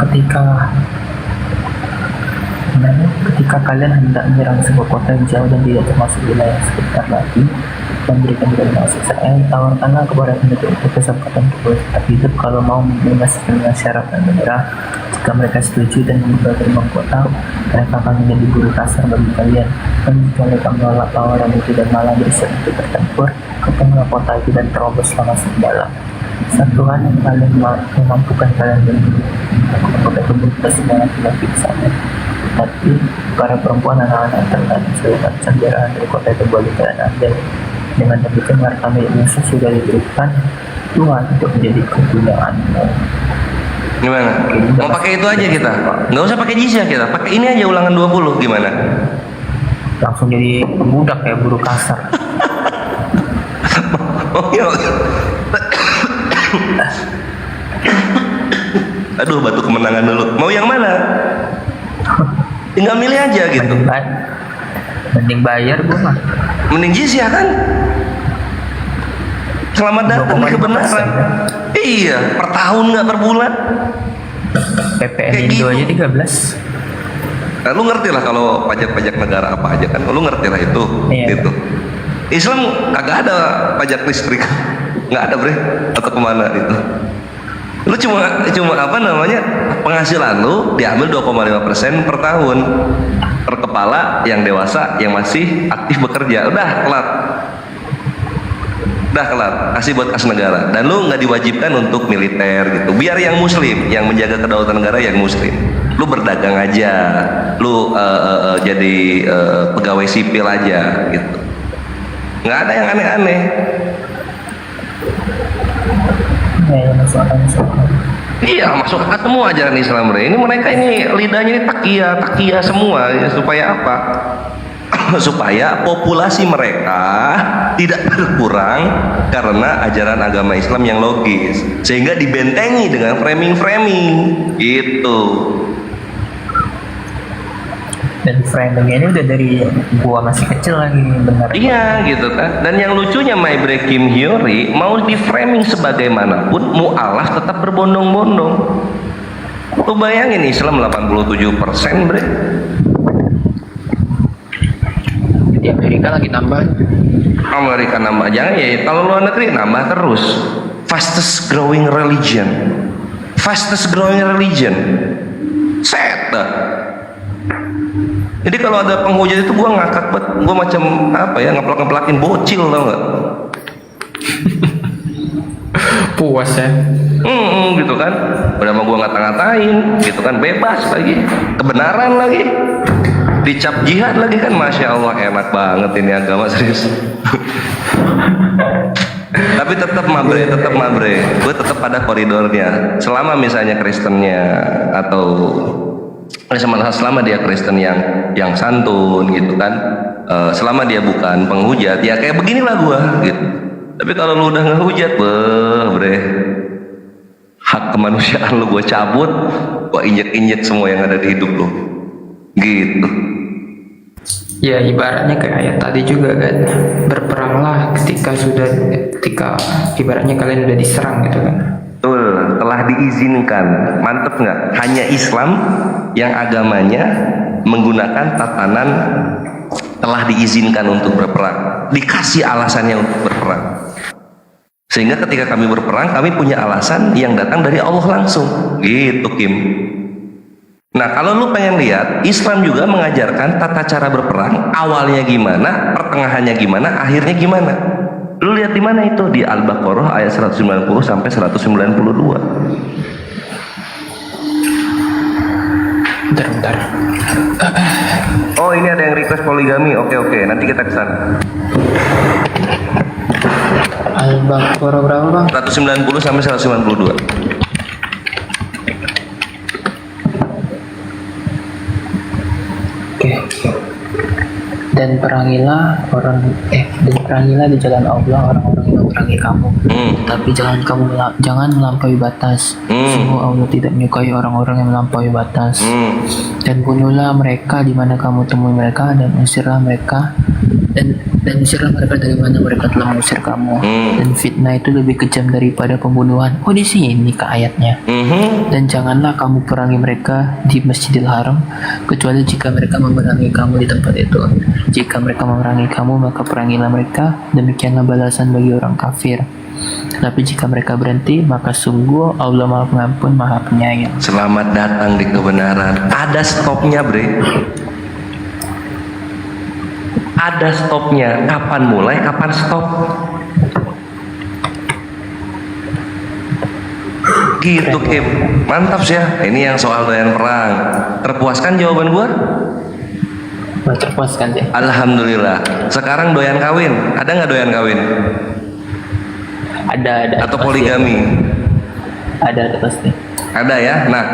[SPEAKER 10] Ketika sebenarnya ketika kalian hendak menyerang sebuah kota yang jauh dan tidak termasuk wilayah sekitar lagi, memberikan kalian maksud saya, tawarkanlah kepada penduduk itu kesempatan untuk tetap hidup kalau mau melunasi dengan syarat dan menyerah. Jika mereka setuju dan membuka gerbang kota, mereka akan menjadi guru kasar bagi kalian. Dan jika mereka menolak tawaran itu dan malah bersiap untuk bertempur, ketengah kota itu dan terobos langsung ke dalam. Saat Tuhan yang paling memampukan kalian berdiri, aku pakai tubuh semua laki-laki di sana. Tapi para perempuan anak-anak terkait seluruh sandaraan dari kota itu boleh kalian ambil. Dengan demikian harta milik musuh sudah diberikan Tuhan untuk menjadi kepunyaanmu.
[SPEAKER 3] Gimana? Mau pakai itu aja kita? Nggak usah pakai jizyah kita, pakai ini aja ulangan 20, gimana?
[SPEAKER 10] Langsung jadi budak ya, buruh kasar.
[SPEAKER 3] Oh iya. Aduh, batuk kemenangan dulu. Mau yang mana? Tinggal milih aja gitu.
[SPEAKER 10] Mending bayar gue mah.
[SPEAKER 3] Mending jizyah kan? Selamat datang di kebenaran. Iya, per tahun nggak per bulan.
[SPEAKER 10] PPN Indo aja 13.
[SPEAKER 3] Nah, lu ngerti lah kalau pajak-pajak negara apa aja kan? Lu ngerti lah itu.
[SPEAKER 10] Iya.
[SPEAKER 3] Gitu. Islam kagak ada pajak listrik. Nggak ada bre, atau kemana itu. Lu cuma apa namanya, penghasilan lu diambil 2,5% per tahun per kepala yang dewasa yang masih aktif bekerja. Udah kelar, kasih buat kas negara. Dan lu nggak diwajibkan untuk militer gitu, biar yang muslim yang menjaga kedaulatan negara yang muslim. Lu berdagang aja, lu jadi pegawai sipil aja gitu, nggak ada yang aneh-aneh. Iya, masuk akal semua ajaran Islam. Ini mereka ini lidahnya ini takia semua ya, supaya apa? Supaya populasi mereka tidak berkurang karena ajaran agama Islam yang logis, sehingga dibentengi dengan framing gitu.
[SPEAKER 10] Dan framing ini udah dari gua masih kecil lagi, benar.
[SPEAKER 3] Iya gitu kan. Dan yang lucunya Maibre Kim Hyori mau di framing sebagaimanapun, mu'alaf tetap berbondong-bondong. Lu bayangin Islam 87% bre.
[SPEAKER 10] Di Amerika lagi nambah.
[SPEAKER 3] Amerika nambah, jangan ya. Kalau luar negeri nambah terus. Fastest growing religion. Set dah. Jadi kalau ada penghujat itu gua ngakak banget, gua macam apa ya, ngeplak-ngeplakin bocil, tau nggak?
[SPEAKER 10] Puas ya.
[SPEAKER 3] Gitu kan. Udah mau gua ngata-ngatain, gitu kan, bebas lagi, kebenaran lagi, dicap jihad lagi kan, masya Allah enak banget ini agama serius. Tapi tetap mabre, gue tetap pada koridornya. Selama misalnya Kristennya atau selama dia Kristen yang santun gitu kan, selama dia bukan penghujat, ya kayak beginilah gua gitu. Tapi kalau lu udah ngehujat, bre, hak kemanusiaan lu gua cabut, gua injek semua yang ada di hidup lu, gitu.
[SPEAKER 10] Ya ibaratnya kayak ayat tadi juga kan, berperanglah ketika ibaratnya kalian udah diserang gitu kan.
[SPEAKER 3] Betul, telah diizinkan. Mantep nggak? Hanya Islam yang agamanya menggunakan tatanan telah diizinkan untuk berperang, dikasih alasannya untuk berperang. Sehingga ketika kami berperang, kami punya alasan yang datang dari Allah langsung. Gitu Kim. Nah kalau lu pengen lihat, Islam juga mengajarkan tata cara berperang, awalnya gimana, pertengahannya gimana, akhirnya gimana. Lu lihat di mana itu? Di Al-Baqarah ayat 190 sampai 192.
[SPEAKER 10] Bentar.
[SPEAKER 3] Oh, ini ada yang request poligami. Oke, nanti kita ke sana.
[SPEAKER 10] Al-Baqarah berapa, Bang?
[SPEAKER 3] 190 sampai 192.
[SPEAKER 10] Oke. Dan perangilah di jalan Allah orang-orang yang memerangi kamu. Tapi jangan melampaui batas. Sungguh Allah tidak menyukai orang-orang yang melampaui batas. Dan bunuhlah mereka di mana kamu temui mereka dan usirlah mereka dan usirlah mereka dari mana mereka telah mengusir kamu. Dan fitnah itu lebih kejam daripada pembunuhan. Oh, di sini ke ayatnya. Dan janganlah kamu perangi mereka di Masjidil Haram kecuali jika mereka memerangi kamu di tempat itu. Jika mereka memerangi kamu, maka perangilah mereka. Demikianlah balasan bagi orang kafir. Tapi jika mereka berhenti, maka sungguh Allah Maha Pengampun, Maha Penyayang.
[SPEAKER 3] Selamat datang di kebenaran. Ada stopnya, Bre. Ada stopnya. Kapan mulai, kapan stop. Gitu, Kim. Mantap sih ya. Ini yang soal doyan perang. Terpuaskan jawaban gua?
[SPEAKER 10] Terpuaskan sih.
[SPEAKER 3] Alhamdulillah. Sekarang doyan kawin. Ada nggak doyan kawin?
[SPEAKER 10] Ada.
[SPEAKER 3] Atau poligami?
[SPEAKER 10] Ada pasti.
[SPEAKER 3] Ada ya. Nah,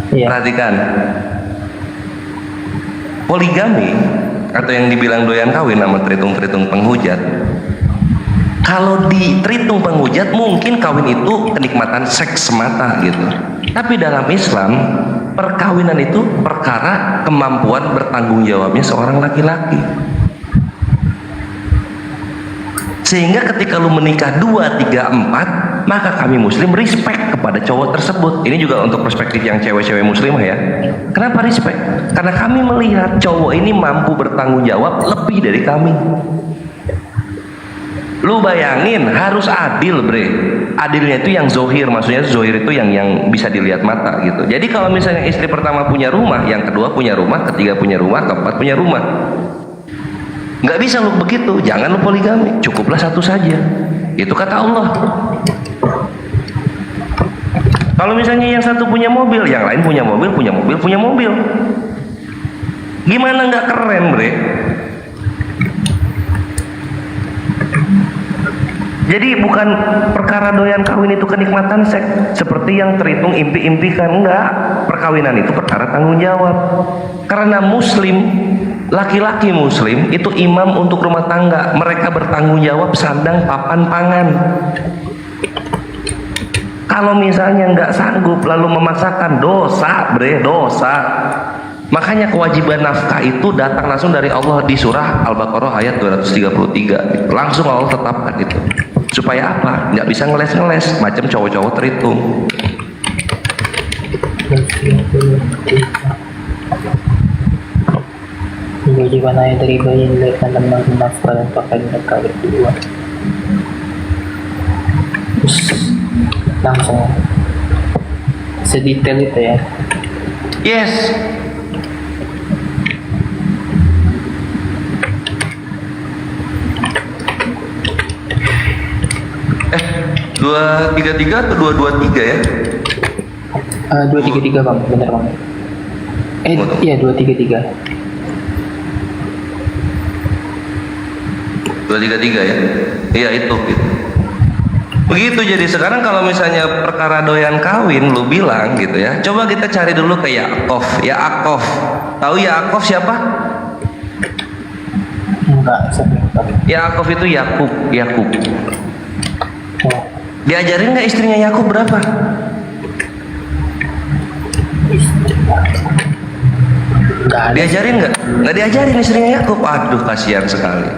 [SPEAKER 3] perhatikan. Poligami atau yang dibilang doyan kawin sama teritung-teritung penghujat. Kalau di teritung penghujat mungkin kawin itu kenikmatan seks semata gitu. Tapi dalam Islam perkawinan itu perkara kemampuan bertanggung jawabnya seorang laki-laki. Sehingga ketika lu menikah 2, 3, 4, maka kami muslim respect kepada cowok tersebut. Ini juga untuk perspektif yang cewek-cewek muslimah ya. Kenapa respect? Karena kami melihat cowok ini mampu bertanggung jawab lebih dari kami. Lu bayangin, harus adil, Bre. Adilnya itu yang zohir, maksudnya zohir itu yang bisa dilihat mata gitu. Jadi kalau misalnya istri pertama punya rumah, yang kedua punya rumah, ketiga punya rumah, keempat punya rumah. Nggak bisa lu begitu, jangan lu poligami, cukuplah satu saja. Itu kata Allah. Kalau misalnya yang satu punya mobil, yang lain punya mobil, punya mobil. Gimana nggak keren, Bre? Jadi bukan perkara doyan kawin itu kenikmatan seks seperti yang terhitung impi-impikan, enggak. Perkawinan itu perkara tanggung jawab. Karena muslim, laki-laki muslim itu imam untuk rumah tangga. Mereka bertanggung jawab sandang, papan, pangan. Kalau misalnya nggak sanggup lalu memaksakan, dosa, Bre, dosa. Makanya kewajiban nafkah itu datang langsung dari Allah di surah Al-Baqarah ayat 233. Langsung Allah tetapkan itu. Supaya apa? Nggak bisa ngeles-ngeles macam cowok-cowok terhitung.
[SPEAKER 10] Kewajiban ayat dari bayi dilahirkan dan menanggung nafkah dan pakaian mereka berdua. Terus langsung sedetail itu ya.
[SPEAKER 3] Yes. Eh, 233 atau 223 ya?
[SPEAKER 10] 233 bang, bener bang. Iya 233.
[SPEAKER 3] 233 ya? Iya itu gitu. Begitu, jadi sekarang kalau misalnya perkara doyan kawin lu bilang gitu ya, coba kita cari dulu ke Yaakov. Yaakov, tahu Yaakov siapa?
[SPEAKER 10] Enggak,
[SPEAKER 3] Yaakov itu Yakub. Diajarin nggak istrinya Yakub berapa? Diajarin nggak? Nggak diajarin istrinya Yakub. Aduh, kasihan sekali.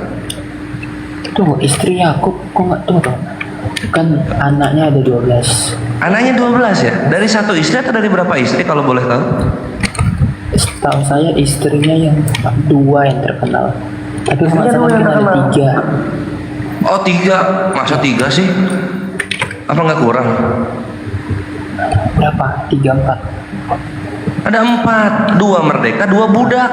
[SPEAKER 10] Tunggu, istri Yakub kok nggak tunggu? Kan anaknya ada 12.
[SPEAKER 3] Anaknya 12 ya? Dari satu istri atau dari berapa istri kalau boleh tahu?
[SPEAKER 10] Setahu saya istrinya yang 2 yang terkenal. Tapi masalah kita ada 3.
[SPEAKER 3] Oh 3, masa 3 sih? Apa nggak kurang?
[SPEAKER 10] Berapa? 3, 4.
[SPEAKER 3] Ada 4, 2 merdeka, 2 budak.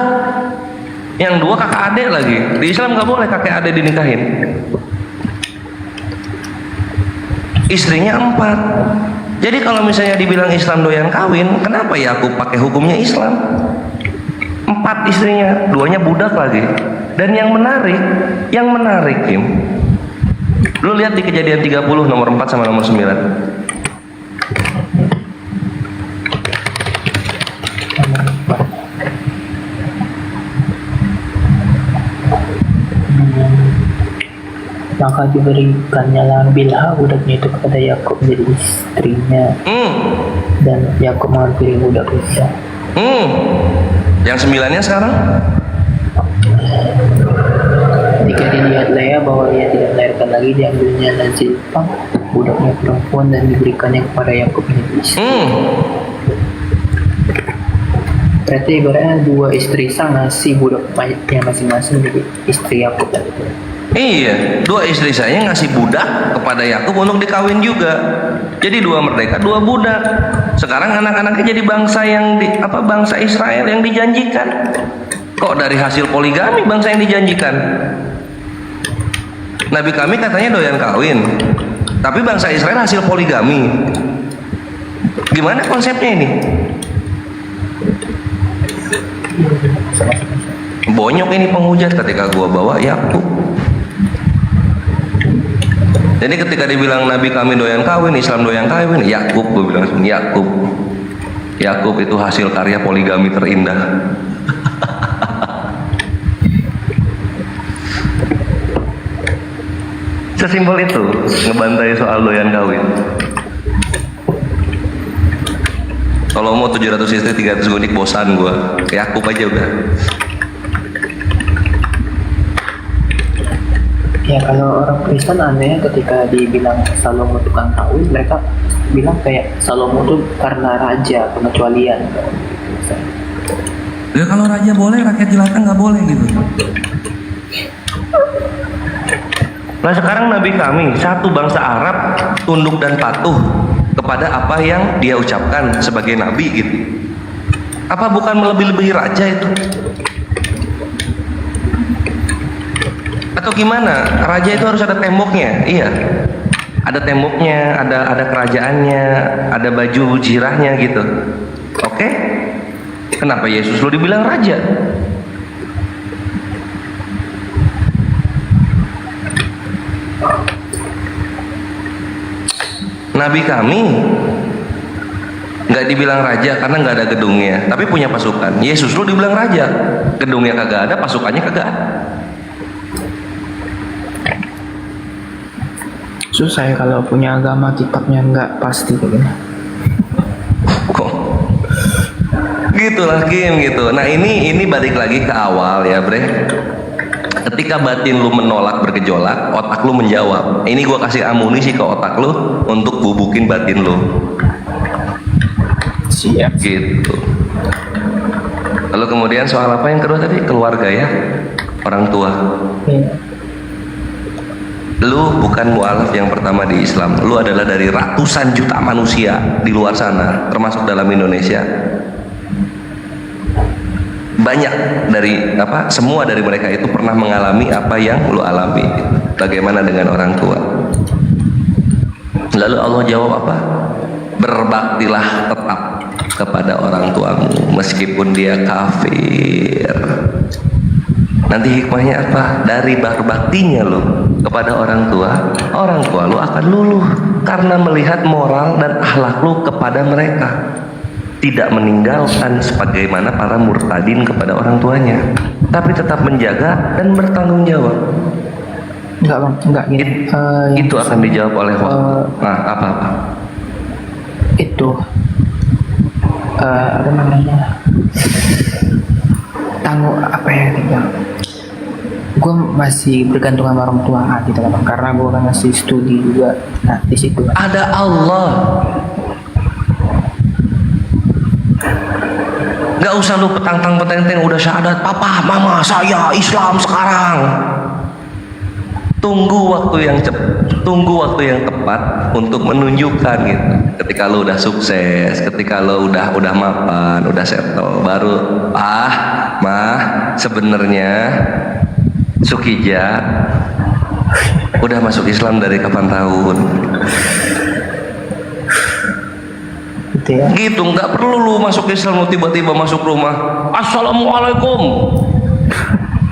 [SPEAKER 3] Yang 2 kakak adik lagi. Di Islam nggak boleh kakek adik dinikahin. Istrinya 4. Jadi kalau misalnya dibilang Islam doyan kawin, kenapa ya aku pakai hukumnya Islam? 4 istrinya, 2-nya budak lagi. Dan yang menarik Kim, lu lihat di Kejadian 30 nomor 4 sama nomor 9.
[SPEAKER 10] Maka diberikannya lah Bilha budaknya itu kepada Yakub menjadi istrinya. Dan Yakub menghampiri budak itu.
[SPEAKER 3] Yang 9-nya sekarang?
[SPEAKER 10] percaya bahwa ia tidak melahirkan lagi, diambilnya dan Zilpah budaknya perempuan dan diberikannya kepada Yakub menjadi istri. Berarti ibaratnya dua istri Isa ngasih budaknya masing-masing jadi istri Yakub.
[SPEAKER 3] Iya, dua istri saya ngasih budak kepada Yakub untuk dikawin juga. Jadi dua merdeka, dua budak. Sekarang anak-anaknya jadi bangsa yang bangsa Israel yang dijanjikan. Kok dari hasil poligami bangsa yang dijanjikan? Nabi kami katanya doyan kawin, tapi bangsa Israel hasil poligami. Gimana konsepnya ini? Bonyok ini penghujat ketika gua bawa Yakub. Jadi ketika dibilang Nabi kami doyan kawin, Islam doyan kawin, Yakub, gue bilang langsung Yakub. Yakub itu hasil karya poligami terindah. Sesimpel itu ngebantai soal doyan kawin. Kalau mau 700 istri 300 gunik bosan gua. Yakub aja udah.
[SPEAKER 10] Ya kalau orang Kristen aneh ketika dibilang Salomo tukang kawin, mereka bilang kayak Salomo itu karena raja, pengecualian.
[SPEAKER 3] Ya kalau raja boleh, rakyat jelata nggak boleh gitu. Nah sekarang Nabi kami, satu bangsa Arab, tunduk dan patuh kepada apa yang dia ucapkan sebagai Nabi gitu. Apa bukan melebih-lebihi raja itu? Atau gimana? Raja itu harus ada temboknya, iya. Ada temboknya, ada kerajaannya, ada baju jirahnya gitu. Oke? Kenapa Yesus lo dibilang raja? Nabi kami nggak dibilang raja karena nggak ada gedungnya, tapi punya pasukan. Yesus lo dibilang raja, gedungnya kagak ada, pasukannya kagak ada.
[SPEAKER 10] Susah ya kalau punya agama kitabnya nggak pasti begini.
[SPEAKER 3] Kok? Gitulah game gitu. Nah ini balik lagi ke awal ya bre. Ketika batin lu menolak bergejolak, otak lu menjawab. Ini gua kasih amunisi ke otak lu untuk bubukin batin lu.
[SPEAKER 10] Siap.
[SPEAKER 3] Gitu. Lalu kemudian soal apa yang kedua tadi? Keluarga ya, orang tua.
[SPEAKER 10] Iya.
[SPEAKER 3] Lu bukan mualaf yang pertama di Islam. Lu adalah dari ratusan juta manusia di luar sana, termasuk dalam Indonesia. Banyak dari semua dari mereka itu pernah mengalami apa yang lu alami. Bagaimana dengan orang tua? Lalu Allah jawab apa? Berbaktilah tetap kepada orang tuamu meskipun dia kafir. Nanti hikmahnya apa? Dari berbaktinya lo kepada orang tua lo akan luluh karena melihat moral dan akhlak lo kepada mereka, tidak meninggalkan sebagaimana para murtadin kepada orang tuanya, tapi tetap menjaga dan bertanggung jawab.
[SPEAKER 10] Enggak gini.
[SPEAKER 3] Itu akan dijawab oleh Allah. Nah, apa?
[SPEAKER 10] Itu apa namanya? Tanggung apa ya tinggal. Gue masih bergantung sama orang tua gitu kan, karena gue kan masih studi juga. Nah di situ
[SPEAKER 3] ada Allah. Gak usah lu petang-peteng udah syahadat, papa, mama, saya Islam sekarang. Tunggu waktu yang tepat untuk menunjukkan gitu. Ketika lu udah sukses, ketika lu udah mapan, udah settle, baru mah sebenarnya Sukija udah masuk Islam dari kapan tahun? Gitu, nggak perlu lu masuk Islam lu tiba-tiba masuk rumah, assalamualaikum,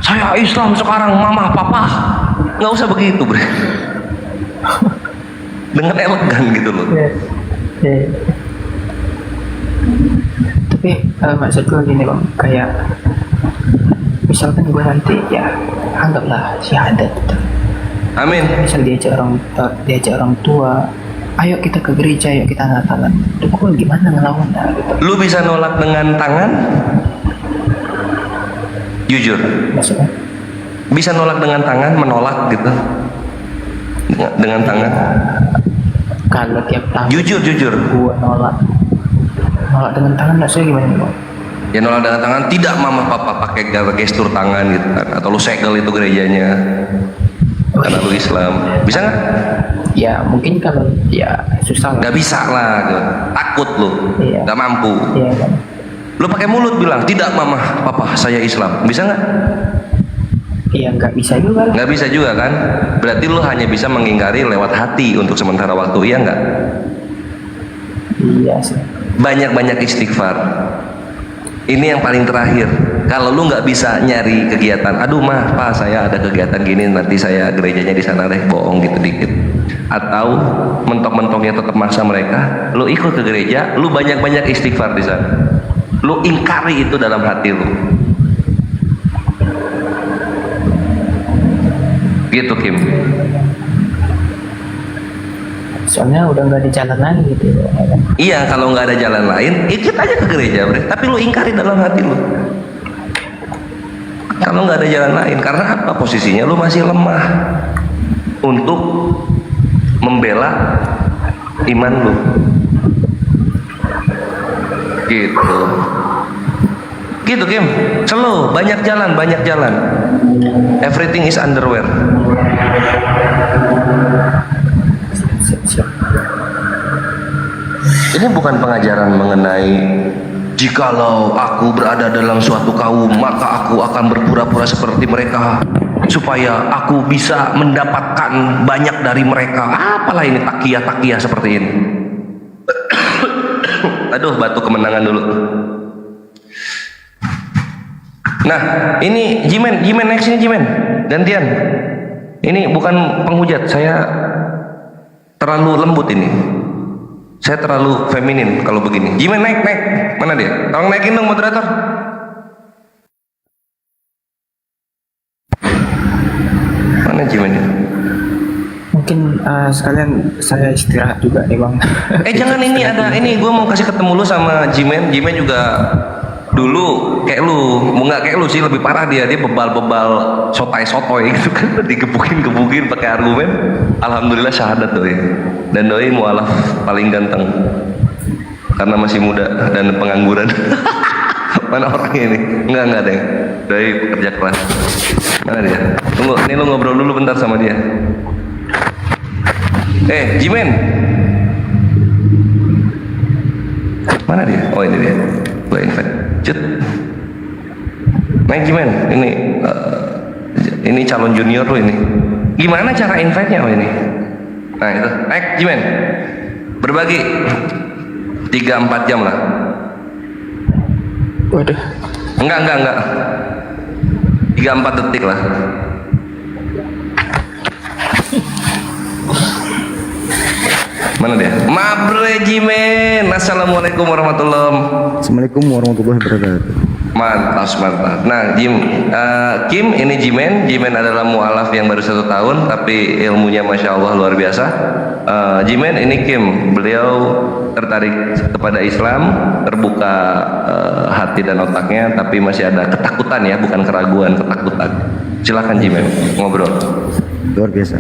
[SPEAKER 3] saya Islam sekarang, mama, papa. Nggak usah begitu bre. Dengan elegan gitu loh.
[SPEAKER 10] Tapi maksud gue gini bang, kayak misalkan gue nanti ya anggaplah syahadat gitu.
[SPEAKER 3] Amin.
[SPEAKER 10] Misal diajak orang tua, ayo kita ke gereja, ayo kita Natalan. Itu gue gimana ngelawannya gitu.
[SPEAKER 3] Lu bisa nolak dengan tangan? Jujur.
[SPEAKER 10] Maksudnya?
[SPEAKER 3] Bisa nolak dengan tangan, menolak gitu. Dengan tangan.
[SPEAKER 10] Kalau tiap tahun
[SPEAKER 3] Jujur.
[SPEAKER 10] gua nolak dengan tangan, maksudnya gimana Pak?
[SPEAKER 3] Ya nolak dengan tangan, tidak mama papa pakai gestur tangan gitu kan. Atau lu segel itu gerejanya. Karena lu Islam. Bisa nggak?
[SPEAKER 10] Ya mungkin kalau ya susah lah.
[SPEAKER 3] Nggak bisa lah, gitu. Takut lu,
[SPEAKER 10] Iya.
[SPEAKER 3] nggak mampu.
[SPEAKER 10] Iya kan.
[SPEAKER 3] Lu pakai mulut bilang, tidak mama papa saya Islam. Bisa nggak?
[SPEAKER 10] Iya nggak bisa juga lah.
[SPEAKER 3] Nggak bisa juga kan? Berarti lu hanya bisa mengingkari lewat hati untuk sementara waktu, iya nggak?
[SPEAKER 10] Iya sih.
[SPEAKER 3] Banyak-banyak istighfar. Ini yang paling terakhir. Kalau lu nggak bisa nyari kegiatan, aduh mah pak saya ada kegiatan gini, nanti saya gerejanya di sana deh, bohong gitu dikit. Atau mentok-mentoknya tetap maksa mereka, lu ikut ke gereja, lu banyak-banyak istighfar di sana. Lu ingkari itu dalam hati lu. Gitu Kim.
[SPEAKER 10] Soalnya udah nggak ada jalan lagi gitu.
[SPEAKER 3] Iya, kalau nggak ada jalan lain, ikut aja ke gereja, bre. Tapi lu ingkari dalam hati lu. Kalau nggak ada jalan lain, karena apa? Posisinya lu masih lemah untuk membela iman lu. Gitu. Gitu Kim. Slow, banyak jalan. Everything is underwear. Ini bukan pengajaran mengenai jikalau aku berada dalam suatu kaum maka aku akan berpura-pura seperti mereka supaya aku bisa mendapatkan banyak dari mereka. Apalah ini takiyah seperti ini. Aduh, batu kemenangan dulu. Nah, ini Jimen next ini Jimen. Gantian. Ini bukan penghujat, saya terlalu lembut ini. Saya terlalu feminin kalau begini. Jimen naik. Mana dia? Tolong naikin dong moderator. Mana Jimen ya?
[SPEAKER 10] Mungkin sekalian saya istirahat juga nih bang.
[SPEAKER 3] Jangan, ini gue mau kasih ketemu lu sama Jimen. Jimen juga dulu kayak lu, nggak kayak lu sih, lebih parah dia bebal sotoy gitu kan, digebukin pakai argumen. Alhamdulillah syahadat doi, dan doi mualaf paling ganteng karena masih muda dan pengangguran. Mana orangnya ini? Enggak deh, doi pekerja keras. Mana dia? Tunggu, ini lu ngobrol dulu bentar sama dia. Jimen, mana dia? Oh ini dia, gue invite. Cut. Naik Jimen, ini calon junior lo ini. Gimana cara invite-nya? Oh ini. Nah itu, naik Jimen. Berbagi 3-4 jam lah.
[SPEAKER 10] Waduh.
[SPEAKER 3] Enggak. 3-4 detik lah. Mana dia? Mabre Jimen. Assalamualaikum warahmatullahi wabarakatuh.
[SPEAKER 2] Assalamualaikum warahmatullahi wabarakatuh.
[SPEAKER 3] Mantap. Nah, Kim ini Jimen adalah mualaf yang baru 1 tahun tapi ilmunya masya Allah luar biasa. Jimen ini Kim, beliau tertarik kepada Islam, terbuka hati dan otaknya, tapi masih ada ketakutan ya, bukan keraguan, ketakutan. Silakan Jimen, ngobrol.
[SPEAKER 2] Luar biasa.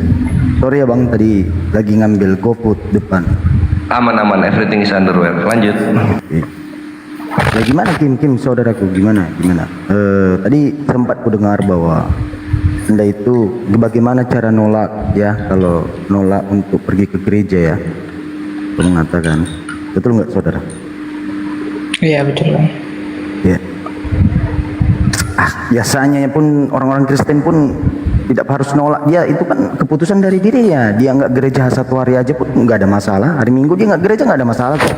[SPEAKER 2] Sorry ya bang, tadi lagi ngambil GoFood depan.
[SPEAKER 3] Aman, everything is underwear. Lanjut.
[SPEAKER 2] Ya gimana Kim saudaraku, gimana? Tadi sempat ku dengar bahwa Anda itu bagaimana cara nolak ya, kalau nolak untuk pergi ke gereja ya, Kau mengatakan betul nggak saudara?
[SPEAKER 10] Iya betul bang.
[SPEAKER 2] Ya. Biasanya pun orang-orang Kristen pun tidak harus nolak, dia itu kan keputusan dari dirinya. Dia nggak gereja 1 hari aja pun nggak ada masalah. Hari Minggu dia nggak gereja nggak ada masalah kok.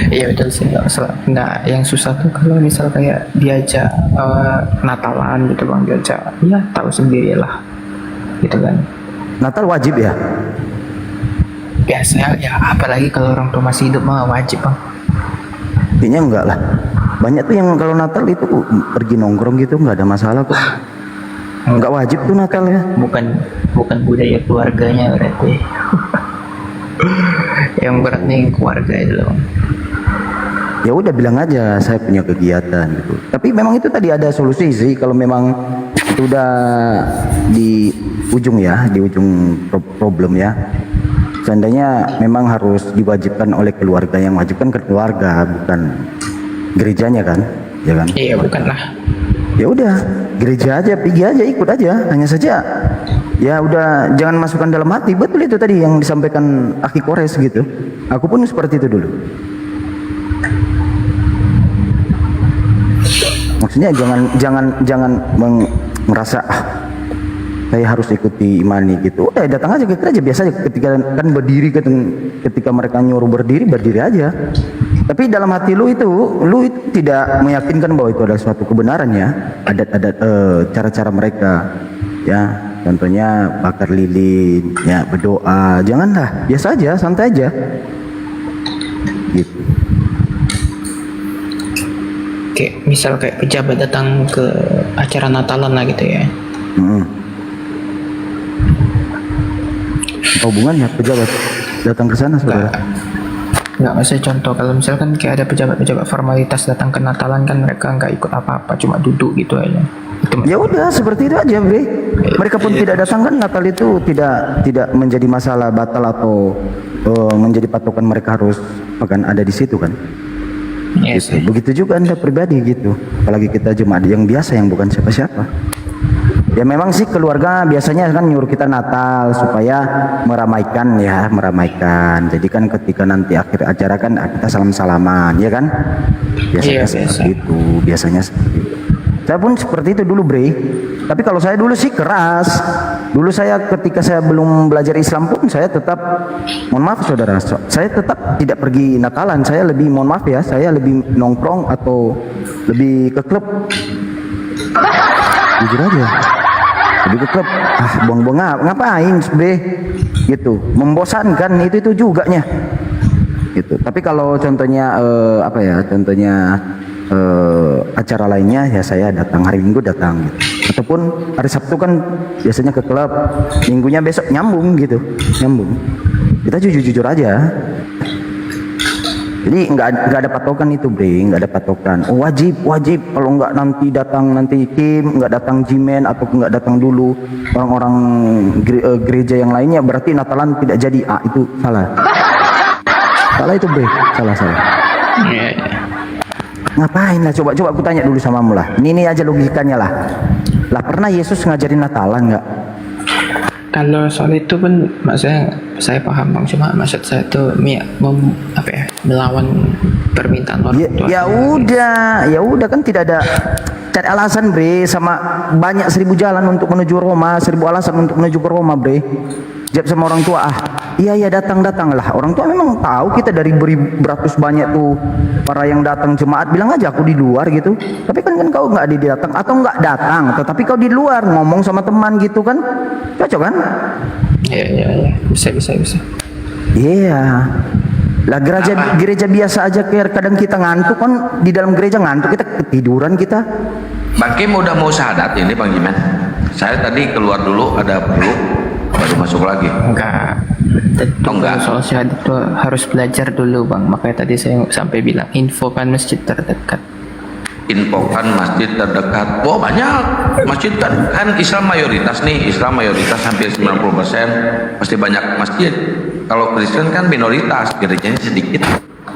[SPEAKER 10] Iya betul sih, nggak yang susah tuh kalau misal kayak diajak Natalan gitu bang, diajak ya tahu sendirilah gitu kan.
[SPEAKER 2] Natal wajib ya?
[SPEAKER 10] Biasa ya, apalagi kalau orang tua masih hidup mah wajib bang.
[SPEAKER 2] Intinya enggak lah, banyak tuh yang kalau Natal itu pergi nongkrong gitu nggak ada masalah kok. Nggak wajib tuh Natal ya.
[SPEAKER 10] Bukan budaya keluarganya berarti. Yang beratnya keluarga itu loh.
[SPEAKER 2] Ya udah bilang aja saya punya kegiatan gitu. Tapi memang itu tadi ada solusi sih, kalau memang itu udah di ujung ya, di ujung problem ya. Seandainya memang harus diwajibkan oleh keluarga, yang wajibkan ke keluarga bukan gerejanya kan, ya kan?
[SPEAKER 10] Iya, bukan lah.
[SPEAKER 2] Ya udah, gereja aja, pergi aja, ikut aja. Hanya saja ya udah jangan masukkan dalam hati. Betul itu tadi yang disampaikan Aki Kores gitu. Aku pun seperti itu dulu. Maksudnya jangan merasa saya harus ikuti imani gitu. Udah datang aja ke gereja biasa aja, ketika kan berdiri ketika mereka nyuruh berdiri aja. Tapi dalam hati lu itu tidak meyakinkan bahwa itu adalah suatu kebenaran ya. Adat-adat cara-cara mereka ya. Contohnya bakar lilin, ya berdoa. Janganlah, biasa aja, santai aja. Gitu.
[SPEAKER 10] Kayak misal kayak pejabat datang ke acara Natalan lah gitu ya.
[SPEAKER 2] Apa hubungannya pejabat datang ke sana, saudara?
[SPEAKER 10] Nggak, maksudnya contoh kalau misalkan kayak ada pejabat-pejabat formalitas datang ke Natalan kan mereka nggak ikut apa-apa, cuma duduk gitu aja.
[SPEAKER 2] Ya udah seperti itu aja, Bre. Mereka pun tidak datang kan, Natal itu tidak menjadi masalah batal atau menjadi patokan mereka harus akan ada di situ kan.
[SPEAKER 10] Yes,
[SPEAKER 2] gitu. Begitu juga Anda pribadi gitu. Apalagi kita jemaat yang biasa yang bukan siapa-siapa. Ya memang sih keluarga biasanya kan nyuruh kita Natal supaya meramaikan. Jadi kan ketika nanti akhir acara kan kita salam-salaman, ya kan? Biasanya seperti itu, biasanya seperti itu. Saya pun seperti itu dulu, Bre. Tapi kalau saya dulu sih keras. Dulu saya ketika saya belum belajar Islam pun saya tetap, mohon maaf saudara, saya tetap tidak pergi Natalan. Saya lebih, mohon maaf ya, saya lebih nongkrong atau lebih ke klub. Jujur aja. Lebih ke klub. Buang-buang ngapain, Bre? Gitu. Membosankan itu juga nya. Gitu. Tapi kalau contohnya acara lainnya ya saya datang, hari Minggu datang gitu. Ataupun hari Sabtu kan biasanya ke klub, Minggunya besok nyambung gitu, kita jujur aja. Jadi nggak ada patokan itu, Bre, nggak ada patokan. Oh, wajib kalau nggak nanti datang nanti Kim, nggak datang Jimen atau nggak datang dulu orang-orang gereja yang lainnya berarti Natalan tidak jadi. Itu salah itu, Bre, salah. Ngapain lah, coba aku tanya dulu samamu lah. Ini aja logikanya lah. Pernah Yesus ngajarin Natalan nggak?
[SPEAKER 10] Kalau soal itu pun maksudnya saya paham Bang, cuma maksud saya itu melawan permintaan orang tua.
[SPEAKER 2] Ya udah kan tidak ada cari alasan, Bre, sama banyak 1000 jalan untuk menuju Roma, 1000 alasan untuk menuju ke Roma, Bre. Jawab sama orang tua, iya datang-datanglah. Orang tua memang tahu kita dari beratus banyak tuh para yang datang jemaat, bilang aja aku di luar gitu. Tapi kan kau nggak datang atau nggak datang, tetapi kau di luar ngomong sama teman gitu kan, cocok kan?
[SPEAKER 10] Iya, bisa.
[SPEAKER 2] Iya. Lah gereja biasa aja, kadang kita ngantuk kan di dalam gereja, ngantuk kita ketiduran kita.
[SPEAKER 1] Bang Kim udah mau syahadat ini, Bang Jimen? Saya tadi keluar dulu, ada perlu baru masuk lagi.
[SPEAKER 10] Enggak. Soal syahadat itu harus belajar dulu, Bang. Makanya tadi saya sampai bilang infokan masjid terdekat.
[SPEAKER 1] Oh, banyak masjid kan Islam mayoritas nih, hampir 90%, pasti banyak masjid. Kalau Kristen kan minoritas, gerejanya sedikit.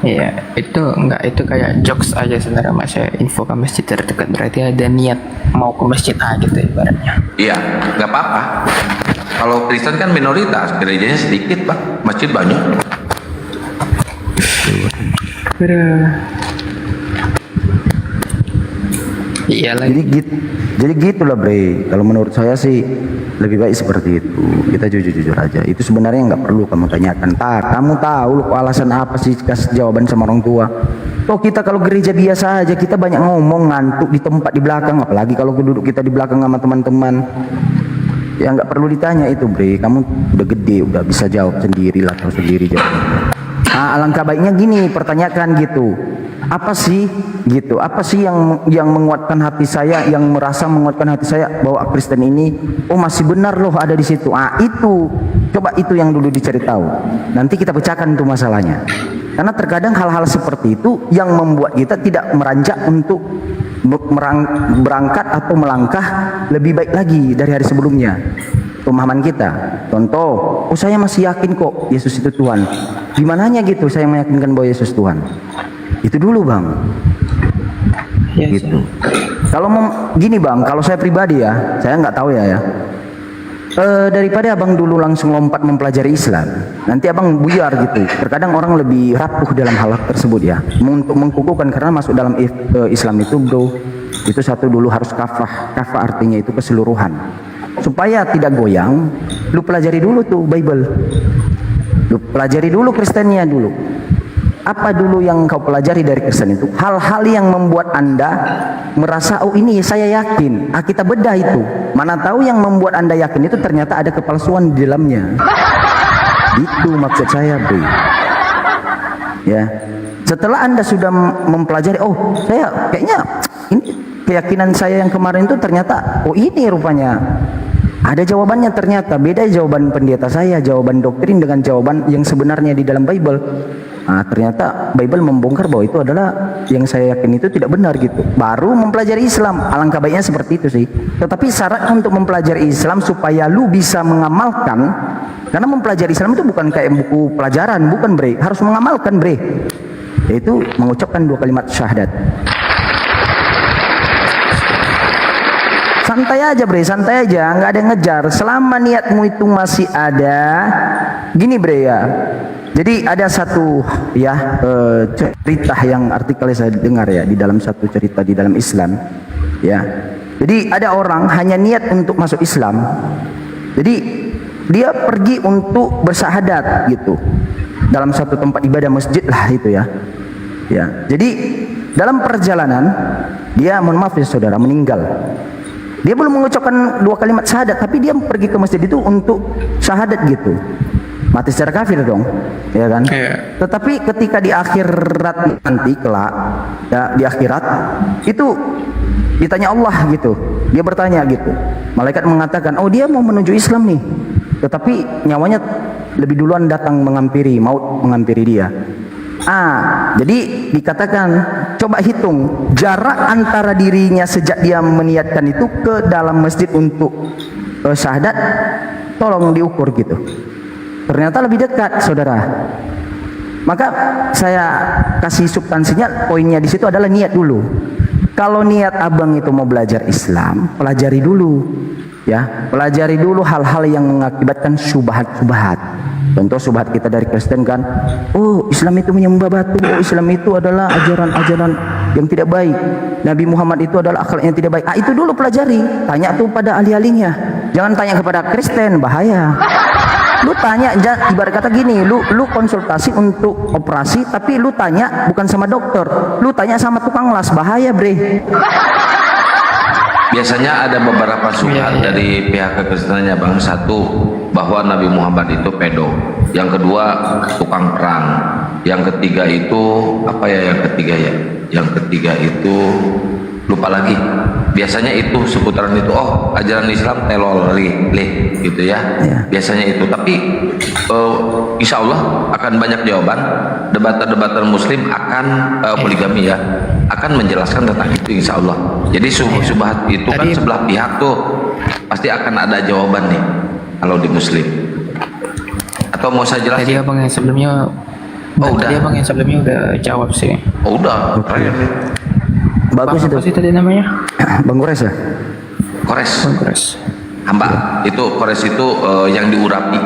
[SPEAKER 10] Iya, itu kayak jokes aja sebenarnya, Mas. Saya infokan masjid terdekat berarti ada niat mau ke masjid gitu ibaratnya.
[SPEAKER 1] Iya, nggak apa-apa. Kalau Kristen kan minoritas, gerejanya sedikit, Pak. Masjid banyak.
[SPEAKER 10] Iya lagi.
[SPEAKER 2] Jadi gitulah, Bre. Kalau menurut saya sih lebih baik seperti itu. Kita jujur aja. Itu sebenarnya nggak perlu kamu tanyakan. Kamu tahu lu alasan apa sih, kasih jawaban sama orang tua. Kita kalau gereja biasa aja kita banyak ngomong, ngantuk di tempat di belakang, apalagi kalau duduk kita di belakang sama teman-teman. Ya nggak perlu ditanya itu, Bre. Kamu udah gede, udah bisa jawab sendiri lah, tahu sendiri jawabnya. Alangkah baiknya gini, pertanyakan gitu. Apa sih yang menguatkan hati saya, yang merasa menguatkan hati saya bahwa Kristen ini masih benar loh ada di situ. Itu yang dulu dicari tahu. Nanti kita pecahkan tuh masalahnya. Karena terkadang hal-hal seperti itu yang membuat kita tidak meranjak untuk berangkat atau melangkah lebih baik lagi dari hari sebelumnya. Pemahaman kita. Contoh, oh saya masih yakin kok Yesus itu Tuhan. Gimananya gitu saya meyakinkan bahwa Yesus Tuhan? Itu dulu bang. Gitu. Kalau gini bang, kalau saya pribadi ya, saya nggak tahu ya. Daripada abang dulu langsung lompat mempelajari Islam, nanti abang buyar gitu. Terkadang orang lebih rapuh dalam hal tersebut ya, untuk mengkukuhkan, karena masuk dalam Islam itu bro, itu satu dulu harus kafah artinya itu keseluruhan. Supaya tidak goyang, lu pelajari dulu tuh Bible, lu pelajari dulu Kristennya dulu. Apa dulu yang kau pelajari dari Kristen itu? Hal-hal yang membuat anda merasa, oh ini saya yakin. Kita bedah itu. Mana tahu yang membuat anda yakin itu ternyata ada kepalsuan di dalamnya. Itu maksud saya, bro. Ya. Setelah anda sudah mempelajari, oh saya kayaknya ini keyakinan saya yang kemarin itu ternyata, oh ini rupanya. Ada jawabannya ternyata. Beda jawaban pendeta saya, jawaban doktrin dengan jawaban yang sebenarnya di dalam Bible. Nah, ternyata Bible membongkar bahwa itu adalah yang saya yakin itu tidak benar gitu. Baru mempelajari Islam. Alangkah baiknya seperti itu sih. Tetapi syarat untuk mempelajari Islam supaya lu bisa mengamalkan, karena mempelajari Islam itu bukan kayak buku pelajaran, bukan bre. Harus mengamalkan bre. Yaitu mengucapkan 2 kalimat syahadat. Santai aja bre, santai aja, nggak ada yang ngejar. Selama niatmu itu masih ada, gini bre ya. Jadi ada satu ya cerita yang artikelnya saya dengar ya di dalam satu cerita di dalam Islam ya. Jadi ada orang hanya niat untuk masuk Islam. Jadi dia pergi untuk bersyahadat gitu dalam satu tempat ibadah masjid lah itu ya. Ya. Jadi dalam perjalanan dia, mohon maaf ya saudara, meninggal. Dia belum mengucapkan 2 kalimat syahadat, tapi dia pergi ke masjid itu untuk syahadat gitu. Mati secara kafir dong, ya kan? Tetapi ketika di akhirat nanti kelak, ya di akhirat itu ditanya Allah gitu, dia bertanya gitu. Malaikat mengatakan, oh dia mau menuju Islam nih, tetapi nyawanya lebih duluan datang menghampiri, maut menghampiri dia. Jadi dikatakan, coba hitung jarak antara dirinya sejak dia meniatkan itu ke dalam masjid untuk syahadat, tolong diukur gitu. Ternyata lebih dekat, saudara. Maka saya kasih substansinya, poinnya di situ adalah niat dulu. Kalau niat abang itu mau belajar Islam, pelajari dulu, ya, pelajari dulu hal-hal yang mengakibatkan syubhat-syubhat. Contoh syubhat kita dari Kristen kan, oh Islam itu menyembah batu, oh Islam itu adalah ajaran-ajaran yang tidak baik, Nabi Muhammad itu adalah akhlaknya tidak baik. Itu dulu pelajari, tanya tuh pada ahli-ahlinya. Jangan tanya kepada Kristen, bahaya. Lu tanya, ibarat kata gini, lu konsultasi untuk operasi, tapi lu tanya bukan sama dokter, lu tanya sama tukang las, bahaya bre.
[SPEAKER 1] Biasanya ada beberapa syubhat dari pihak kekristenannya bang. Satu, bahwa Nabi Muhammad itu pedo. Yang kedua, tukang perang. Yang ketiga itu apa ya? Yang ketiga itu lupa lagi. Biasanya itu seputaran itu. Oh, ajaran Islam telol gitu ya. Biasanya itu. Tapi insya Allah akan banyak jawaban. Debater-debater Muslim akan poligami ya, akan menjelaskan tentang itu insya Allah. Jadi subhat itu kan sebelah pihak tuh pasti akan ada jawaban nih kalau di Muslim. Atau mau saya jelasin?
[SPEAKER 7] Tadi abang yang sebelumnya, tadi abang yang sebelumnya udah jawab sih.
[SPEAKER 1] Oh udah, terakhir.
[SPEAKER 2] Bagus itu.
[SPEAKER 7] Apa sih tadi namanya?
[SPEAKER 2] Bang Kores ya?
[SPEAKER 1] Kores.
[SPEAKER 7] Bang Kores.
[SPEAKER 1] Hamba. Itu Kores itu yang diurapi.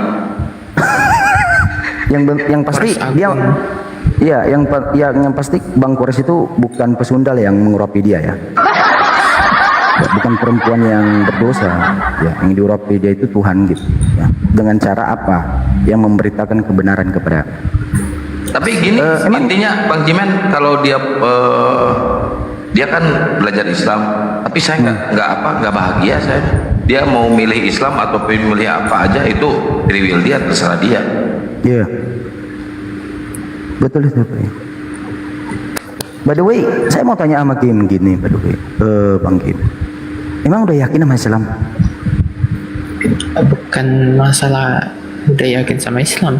[SPEAKER 2] yang pasti dia, iya yang pasti Bang Kores itu bukan pesundal yang mengurapi dia ya. Bukan perempuan yang berdosa ya, yang diurapi dia itu Tuhan gitu ya. Dengan cara apa? Yang memberitakan kebenaran kepada.
[SPEAKER 1] Tapi gini, intinya Bang Jimen, kalau dia dia kan belajar Islam, tapi saya nggak bahagia saya. Dia mau milih Islam atau milih apa aja itu free will dia, terserah dia.
[SPEAKER 2] Iya, betul itu. By the way, saya mau tanya sama Kim gini, by the way, Bang Kim, emang udah yakin sama Islam?
[SPEAKER 7] Bukan masalah udah yakin sama Islam,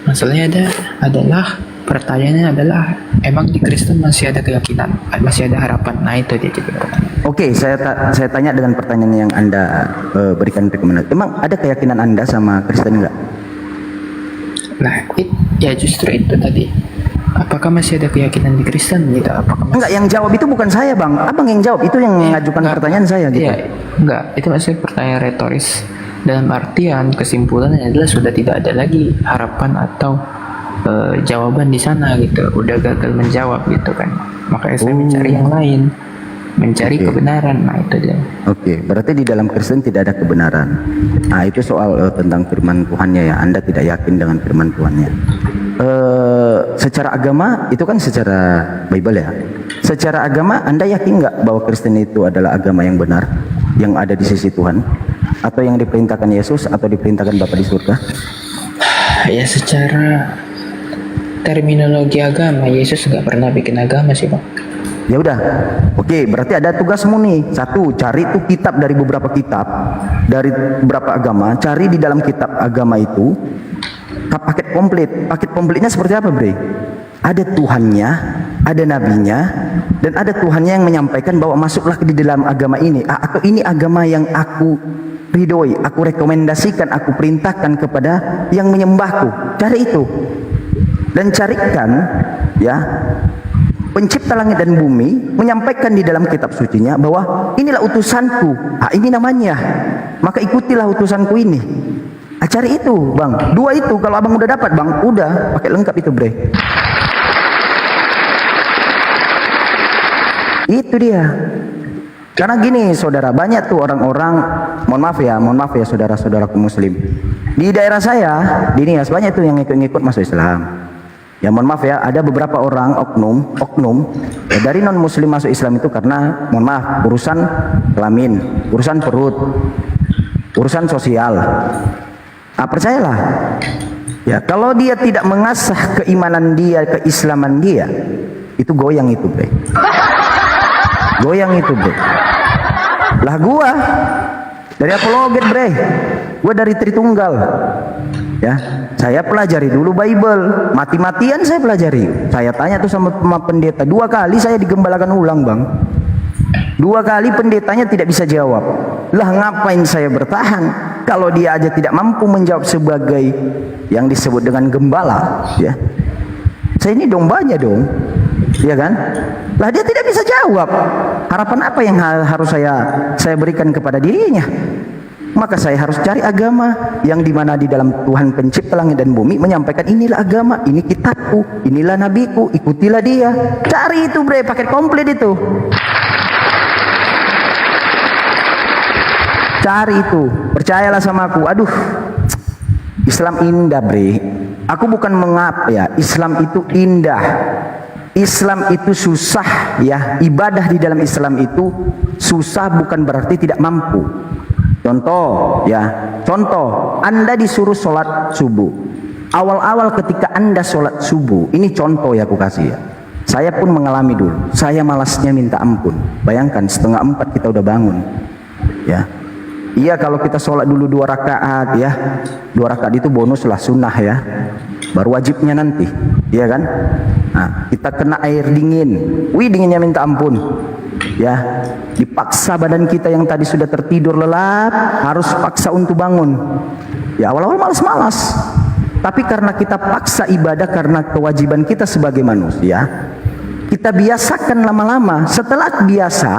[SPEAKER 7] masalahnya adalah pertanyaannya adalah emang di Kristen masih ada keyakinan, masih ada harapan. Nah itu dia jadi pertanyaan.
[SPEAKER 16] Oke, saya tanya dengan pertanyaan yang Anda berikan rekomendasi. Emang ada keyakinan Anda sama Kristen enggak?
[SPEAKER 7] Nah ya justru itu tadi. Apakah masih ada keyakinan di Kristen gitu? Apakah
[SPEAKER 16] Enggak, yang jawab itu bukan saya, Bang. Abang yang jawab, itu yang mengajukan pertanyaan saya gitu.
[SPEAKER 7] Iya, enggak, itu masih pertanyaan retoris. Dalam artian kesimpulannya adalah sudah tidak ada lagi harapan atau jawaban di sana gitu. Udah gagal menjawab gitu kan. Makanya saya mencari yang lain, mencari kebenaran. Nah itu dia.
[SPEAKER 16] Oke, berarti di dalam Kristen tidak ada kebenaran. Nah itu soal tentang firman Tuhannya ya. Anda tidak yakin dengan firman Tuhannya. Secara agama itu kan secara Bible ya. Secara agama Anda yakin nggak bahwa Kristen itu adalah agama yang benar, yang ada di sisi Tuhan, atau yang diperintahkan Yesus atau diperintahkan Bapa di surga?
[SPEAKER 7] Ya secara terminologi agama, Yesus nggak pernah bikin agama sih Bang.
[SPEAKER 16] Ya udah, oke, berarti ada tugasmu nih. Satu, cari tuh kitab dari beberapa kitab, dari beberapa agama. Cari di dalam kitab agama itu paket komplit. Paket komplitnya seperti apa, Bre? Ada Tuhannya, ada nabinya, dan ada Tuhannya yang menyampaikan bahwa masuklah di dalam agama ini. Atau ini agama yang aku ridhoi, aku rekomendasikan, aku perintahkan kepada yang menyembahku. Cari itu. Dan carikan ya pencipta langit dan bumi menyampaikan di dalam kitab sucinya bahwa inilah utusanku. Ini namanya. Maka ikutilah utusanku ini. Cari itu, Bang. Dua itu kalau Abang udah dapat, Bang, udah pakai lengkap itu, Bre. Itu dia. Karena gini, saudara, banyak tuh orang-orang, mohon maaf ya, saudara-saudaraku muslim. Di daerah saya, di Nias banyak tuh yang ngikut-ngikut masuk Islam. Ya mohon maaf ya, ada beberapa orang oknum ya, dari non muslim masuk Islam itu karena mohon maaf urusan kelamin, urusan perut, urusan sosial. Percayalah ya, kalau dia tidak mengasah keimanan dia, keislaman dia, itu goyang itu, Bre. Goyang itu, Bre. Lah gua dari apologet, Bre. Gua dari Tritunggal. Ya, saya pelajari dulu Bible, mati-matian saya pelajari. Saya tanya tuh sama pendeta, 2 kali saya digembalakan ulang, Bang. 2 kali pendetanya tidak bisa jawab. Lah ngapain saya bertahan kalau dia aja tidak mampu menjawab sebagai yang disebut dengan gembala, ya. Saya ini dombanya dong, ya kan? Lah dia tidak bisa jawab. Harapan apa yang harus saya berikan kepada dirinya? Maka saya harus cari agama yang dimana di dalam Tuhan pencipta langit dan bumi menyampaikan inilah agama, ini kitabku, inilah nabiku, ikutilah dia. Cari itu, Bre, paket komplit itu. Cari itu, percayalah sama aku. Aduh, Islam indah, Bre. Aku bukan mengap ya, Islam itu indah. Islam itu susah ya, ibadah di dalam Islam itu susah bukan berarti tidak mampu. Contoh ya, contoh Anda disuruh sholat subuh. Awal-awal ketika Anda sholat subuh, ini contoh ya aku kasih ya. Saya pun mengalami dulu, saya malasnya minta ampun. Bayangkan 3:30 kita udah bangun ya. Iya, kalau kita sholat dulu 2 rakaat ya, 2 rakaat itu bonus lah, sunnah ya, baru wajibnya nanti, iya kan? Nah, kita kena air dingin, wih dinginnya minta ampun ya, dipaksa badan kita yang tadi sudah tertidur lelap harus paksa untuk bangun ya. Awal-awal malas-malas, tapi karena kita paksa ibadah karena kewajiban kita sebagai manusia, kita biasakan lama-lama. Setelah biasa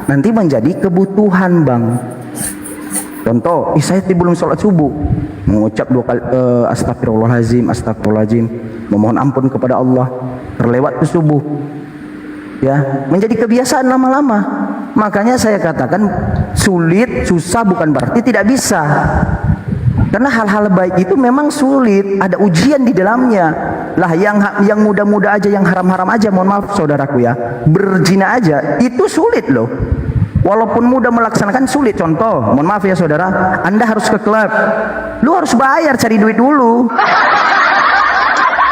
[SPEAKER 16] nanti menjadi kebutuhan, Bang. Contoh, saya belum sholat subuh, mengucap 2 kali astagfirullahaladzim, memohon ampun kepada Allah, terlewat ke subuh ya, menjadi kebiasaan lama-lama. Makanya saya katakan sulit, susah bukan berarti tidak bisa, karena hal-hal baik itu memang sulit, ada ujian di dalamnya. Lah yang muda-muda aja, yang haram-haram aja, mohon maaf saudaraku ya, berzina aja itu sulit loh. Walaupun mudah melaksanakan sulit. Contoh, mohon maaf ya saudara, Anda harus ke klub, lu harus bayar, cari duit dulu,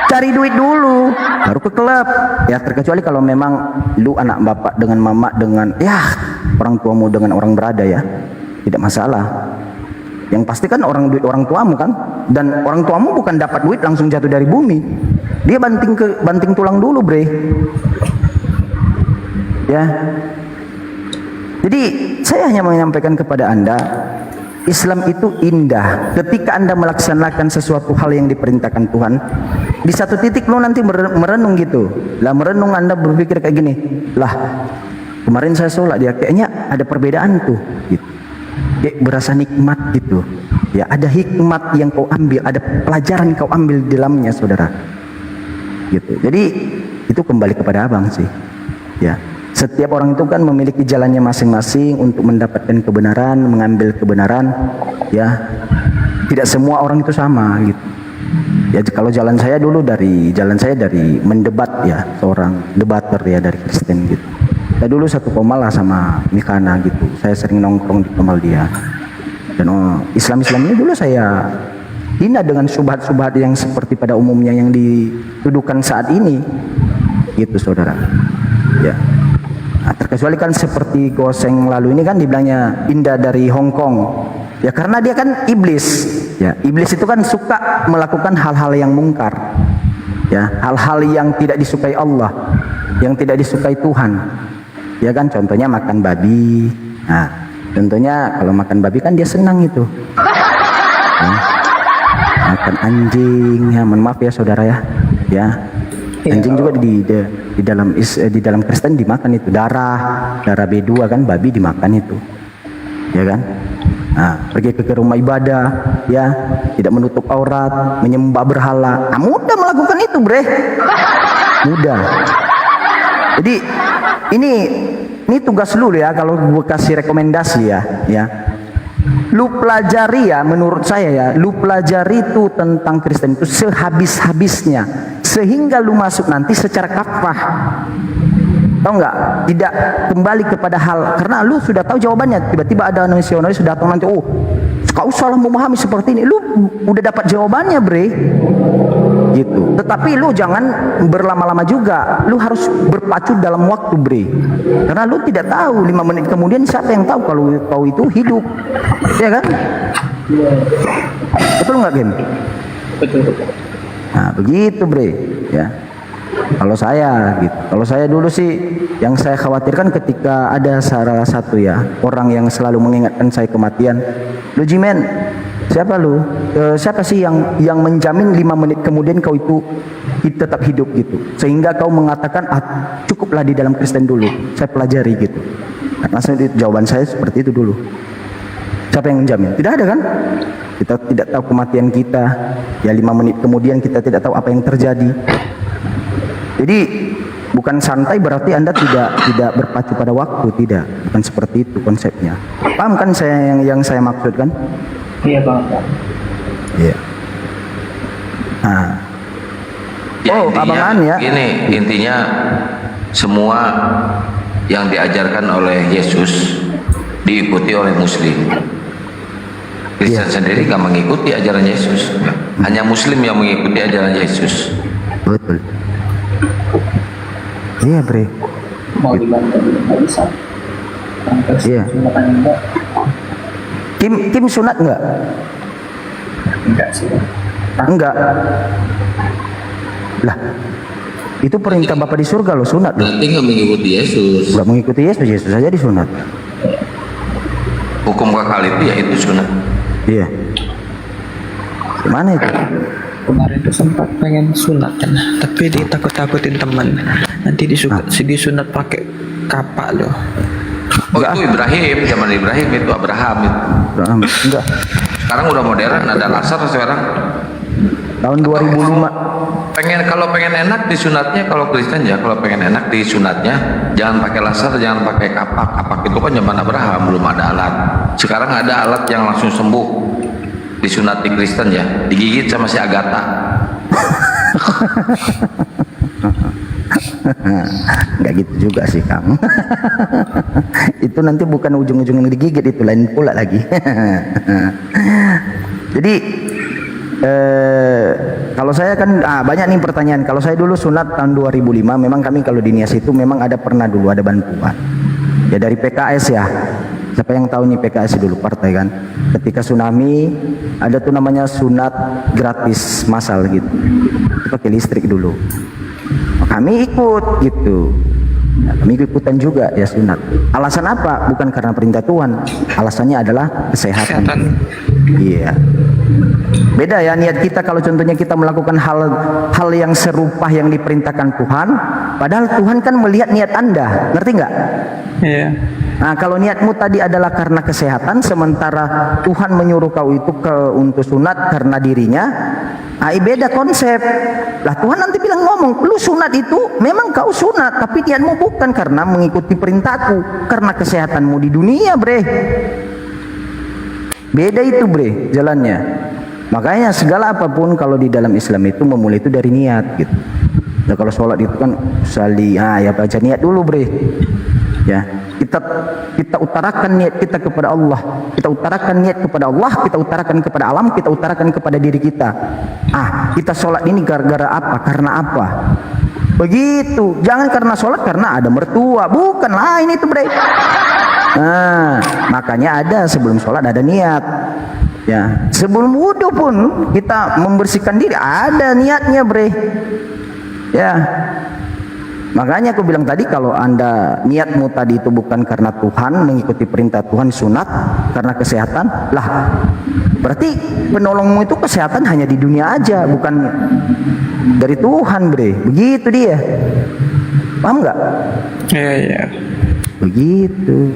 [SPEAKER 16] cari duit dulu baru ke klub ya. Terkecuali kalau memang lu anak bapak dengan mama, dengan ya orang tuamu, dengan orang berada ya, tidak masalah. Yang pasti kan duit orang tuamu kan, dan orang tuamu bukan dapat duit langsung jatuh dari bumi Dia banting tulang dulu, bre. Ya. Jadi saya hanya menyampaikan kepada Anda, Islam itu indah ketika Anda melaksanakan sesuatu hal yang diperintahkan Tuhan. Di satu titik lo nanti merenung gitu. Lah merenung Anda berpikir kayak gini, lah kemarin saya sholat ya kayaknya ada perbedaan tuh gitu. Kayak berasa nikmat gitu. Ya ada hikmat yang kau ambil, ada pelajaran kau ambil di dalamnya, saudara. Gitu. Jadi itu kembali kepada abang sih. Ya. Setiap orang itu kan memiliki jalannya masing-masing untuk mendapatkan kebenaran, mengambil kebenaran, ya. Tidak semua orang itu sama gitu. Ya kalau jalan saya dari mendebat ya, seorang debater ya dari Kristen gitu. Saya dulu satu koma lah sama Mikana gitu. Saya sering nongkrong di komal dia. Dan Islam ini dulu saya hina dengan subhat-subhat yang seperti pada umumnya yang dituduhkan saat ini. Gitu, saudara. Ya. Nah, terkecuali kan seperti Goseng lalu ini kan dibilangnya indah dari Hong Kong. Ya karena dia kan iblis. Ya, iblis itu kan suka melakukan hal-hal yang mungkar. Ya, hal-hal yang tidak disukai Allah, yang tidak disukai Tuhan. Ya kan contohnya makan babi. Nah, contohnya kalau makan babi kan dia senang itu. Ya. Makan anjing, ya mohon maaf ya saudara ya. Ya. Anjing juga di dalam Kristen dimakan itu, darah B2 kan, babi dimakan itu, ya kan. Nah, pergi ke rumah ibadah, ya tidak menutup aurat, menyembah berhala, mudah melakukan itu, bre, mudah. Jadi ini tugas lu ya, kalau gue kasih rekomendasi ya. Lu pelajari ya, menurut saya ya, lu pelajari itu tentang Kristen itu sehabis-habisnya, sehingga lu masuk nanti secara kafah. Tahu nggak? Tidak kembali kepada hal, karena lu sudah tahu jawabannya. Tiba-tiba ada misionaris sudah datang nanti, kau salah memahami seperti ini. Lu udah dapat jawabannya, bre. Gitu. Tetapi lu jangan berlama-lama juga. Lu harus berpacu dalam waktu, bre. Karena lu tidak tahu 5 menit kemudian siapa yang tahu kalau kau itu hidup. Ya kan? Betul nggak, Gen?
[SPEAKER 10] Betul.
[SPEAKER 16] Nah, begitu, bre. Ya. Kalau saya gitu. Kalau saya dulu sih yang saya khawatirkan ketika ada salah satu ya orang yang selalu mengingatkan saya kematian. Lu Jimen, siapa lu? Siapa sih yang menjamin 5 menit kemudian kau itu tetap hidup gitu? Sehingga kau mengatakan cukuplah di dalam Kristen dulu. Saya pelajari gitu. Nah, langsung jawaban saya seperti itu dulu. Siapa yang menjamin? Tidak ada kan? Kita tidak tahu kematian kita. Ya 5 menit kemudian kita tidak tahu apa yang terjadi. Jadi bukan santai berarti Anda tidak berpacu pada waktu, tidak. Bukan seperti itu konsepnya. Paham kan saya yang saya maksudkan?
[SPEAKER 10] Iya, Bang.
[SPEAKER 16] Iya. Nah.
[SPEAKER 1] Ya,
[SPEAKER 16] Abang An ya.
[SPEAKER 1] Ini intinya semua yang diajarkan oleh Yesus diikuti oleh Muslim. Kristen sendiri gak mengikuti ajaran Yesus. Hanya Muslim yang mengikuti ajaran Yesus.
[SPEAKER 16] Betul. Iya, bre.
[SPEAKER 10] Mau dibantu nggak bisa.
[SPEAKER 16] Iya. Kim sunat nggak?
[SPEAKER 10] Enggak sih.
[SPEAKER 16] Enggak. Lah, itu perintah Bapa di surga loh, sunat loh.
[SPEAKER 1] Berarti nggak mengikuti Yesus.
[SPEAKER 16] Nggak mengikuti Yesus saja disunat.
[SPEAKER 1] Hukum kekal itu ya itu sunat.
[SPEAKER 16] Iya. Gimana itu?
[SPEAKER 10] Kemarin tuh sempat pengen sunat kan, tapi ditakut-takutin teman. Nanti disunat pakai kapak loh.
[SPEAKER 1] Oh itu Ibrahim, zaman Ibrahim itu Abraham itu.
[SPEAKER 16] Enggak.
[SPEAKER 1] Sekarang udah modern, ada laser sekarang.
[SPEAKER 16] Tahun 2005.
[SPEAKER 1] Kalau pengen enak disunatnya, kalau Kristen ya, kalau pengen enak disunatnya jangan pakai laser, jangan pakai kapak. Kapak itu kan zaman Abraham, belum ada alat. Sekarang ada alat yang langsung sembuh. Disunat di Kristen ya, digigit sama si Agatha.
[SPEAKER 16] Nggak gitu juga sih, Kang. Itu nanti bukan ujung-ujung yang digigit, itu lain pula lagi. Jadi kalau saya kan banyak nih pertanyaan. Kalau saya dulu sunat tahun 2005, memang kami kalau di Nias itu memang pernah dulu ada bantuan. Ya dari PKS ya. Siapa yang tahu nih PKS dulu partai kan? ketika tsunami ada tuh namanya sunat gratis massal gitu, pakai listrik dulu. Kami ikut gitu. Nah, kami ikutan juga ya sunat. Alasan apa? Bukan karena perintah Tuhan. Alasannya adalah kesehatan. Iya. Beda ya niat kita kalau contohnya kita melakukan hal yang serupa yang diperintahkan Tuhan, padahal Tuhan kan melihat niat Anda. Ngerti nggak?
[SPEAKER 10] Iya.
[SPEAKER 16] Nah, kalau niatmu tadi adalah karena kesehatan, sementara Tuhan menyuruh kau itu untuk sunat karena dirinya, beda konsep. Lah Tuhan nanti bilang ngomong, lu sunat itu memang kau sunat, tapi niatmu bukan karena mengikuti perintahku, karena kesehatanmu di dunia, bre. Beda itu, bre, jalannya. Makanya segala apapun kalau di dalam Islam itu memulai itu dari niat gitu. Nah, kalau sholat itu kan ya baca niat dulu, bre. Ya, kita utarakan niat kita kepada Allah, kita utarakan niat kepada Allah, kita utarakan kepada alam, kita utarakan kepada diri kita. Kita sholat ini gara-gara apa, karena apa, begitu. Jangan karena sholat karena ada mertua, bukan lain itu, bre. Nah, makanya ada sebelum sholat ada niat. Ya, sebelum wudhu pun kita membersihkan diri ada niatnya, bre. Ya. Makanya aku bilang tadi, kalau Anda niatmu tadi itu bukan karena Tuhan, mengikuti perintah Tuhan, sunat karena kesehatan, lah berarti penolongmu itu kesehatan hanya di dunia aja, bukan dari Tuhan, bre. Begitu dia. Paham nggak?
[SPEAKER 10] Iya.
[SPEAKER 16] Begitu.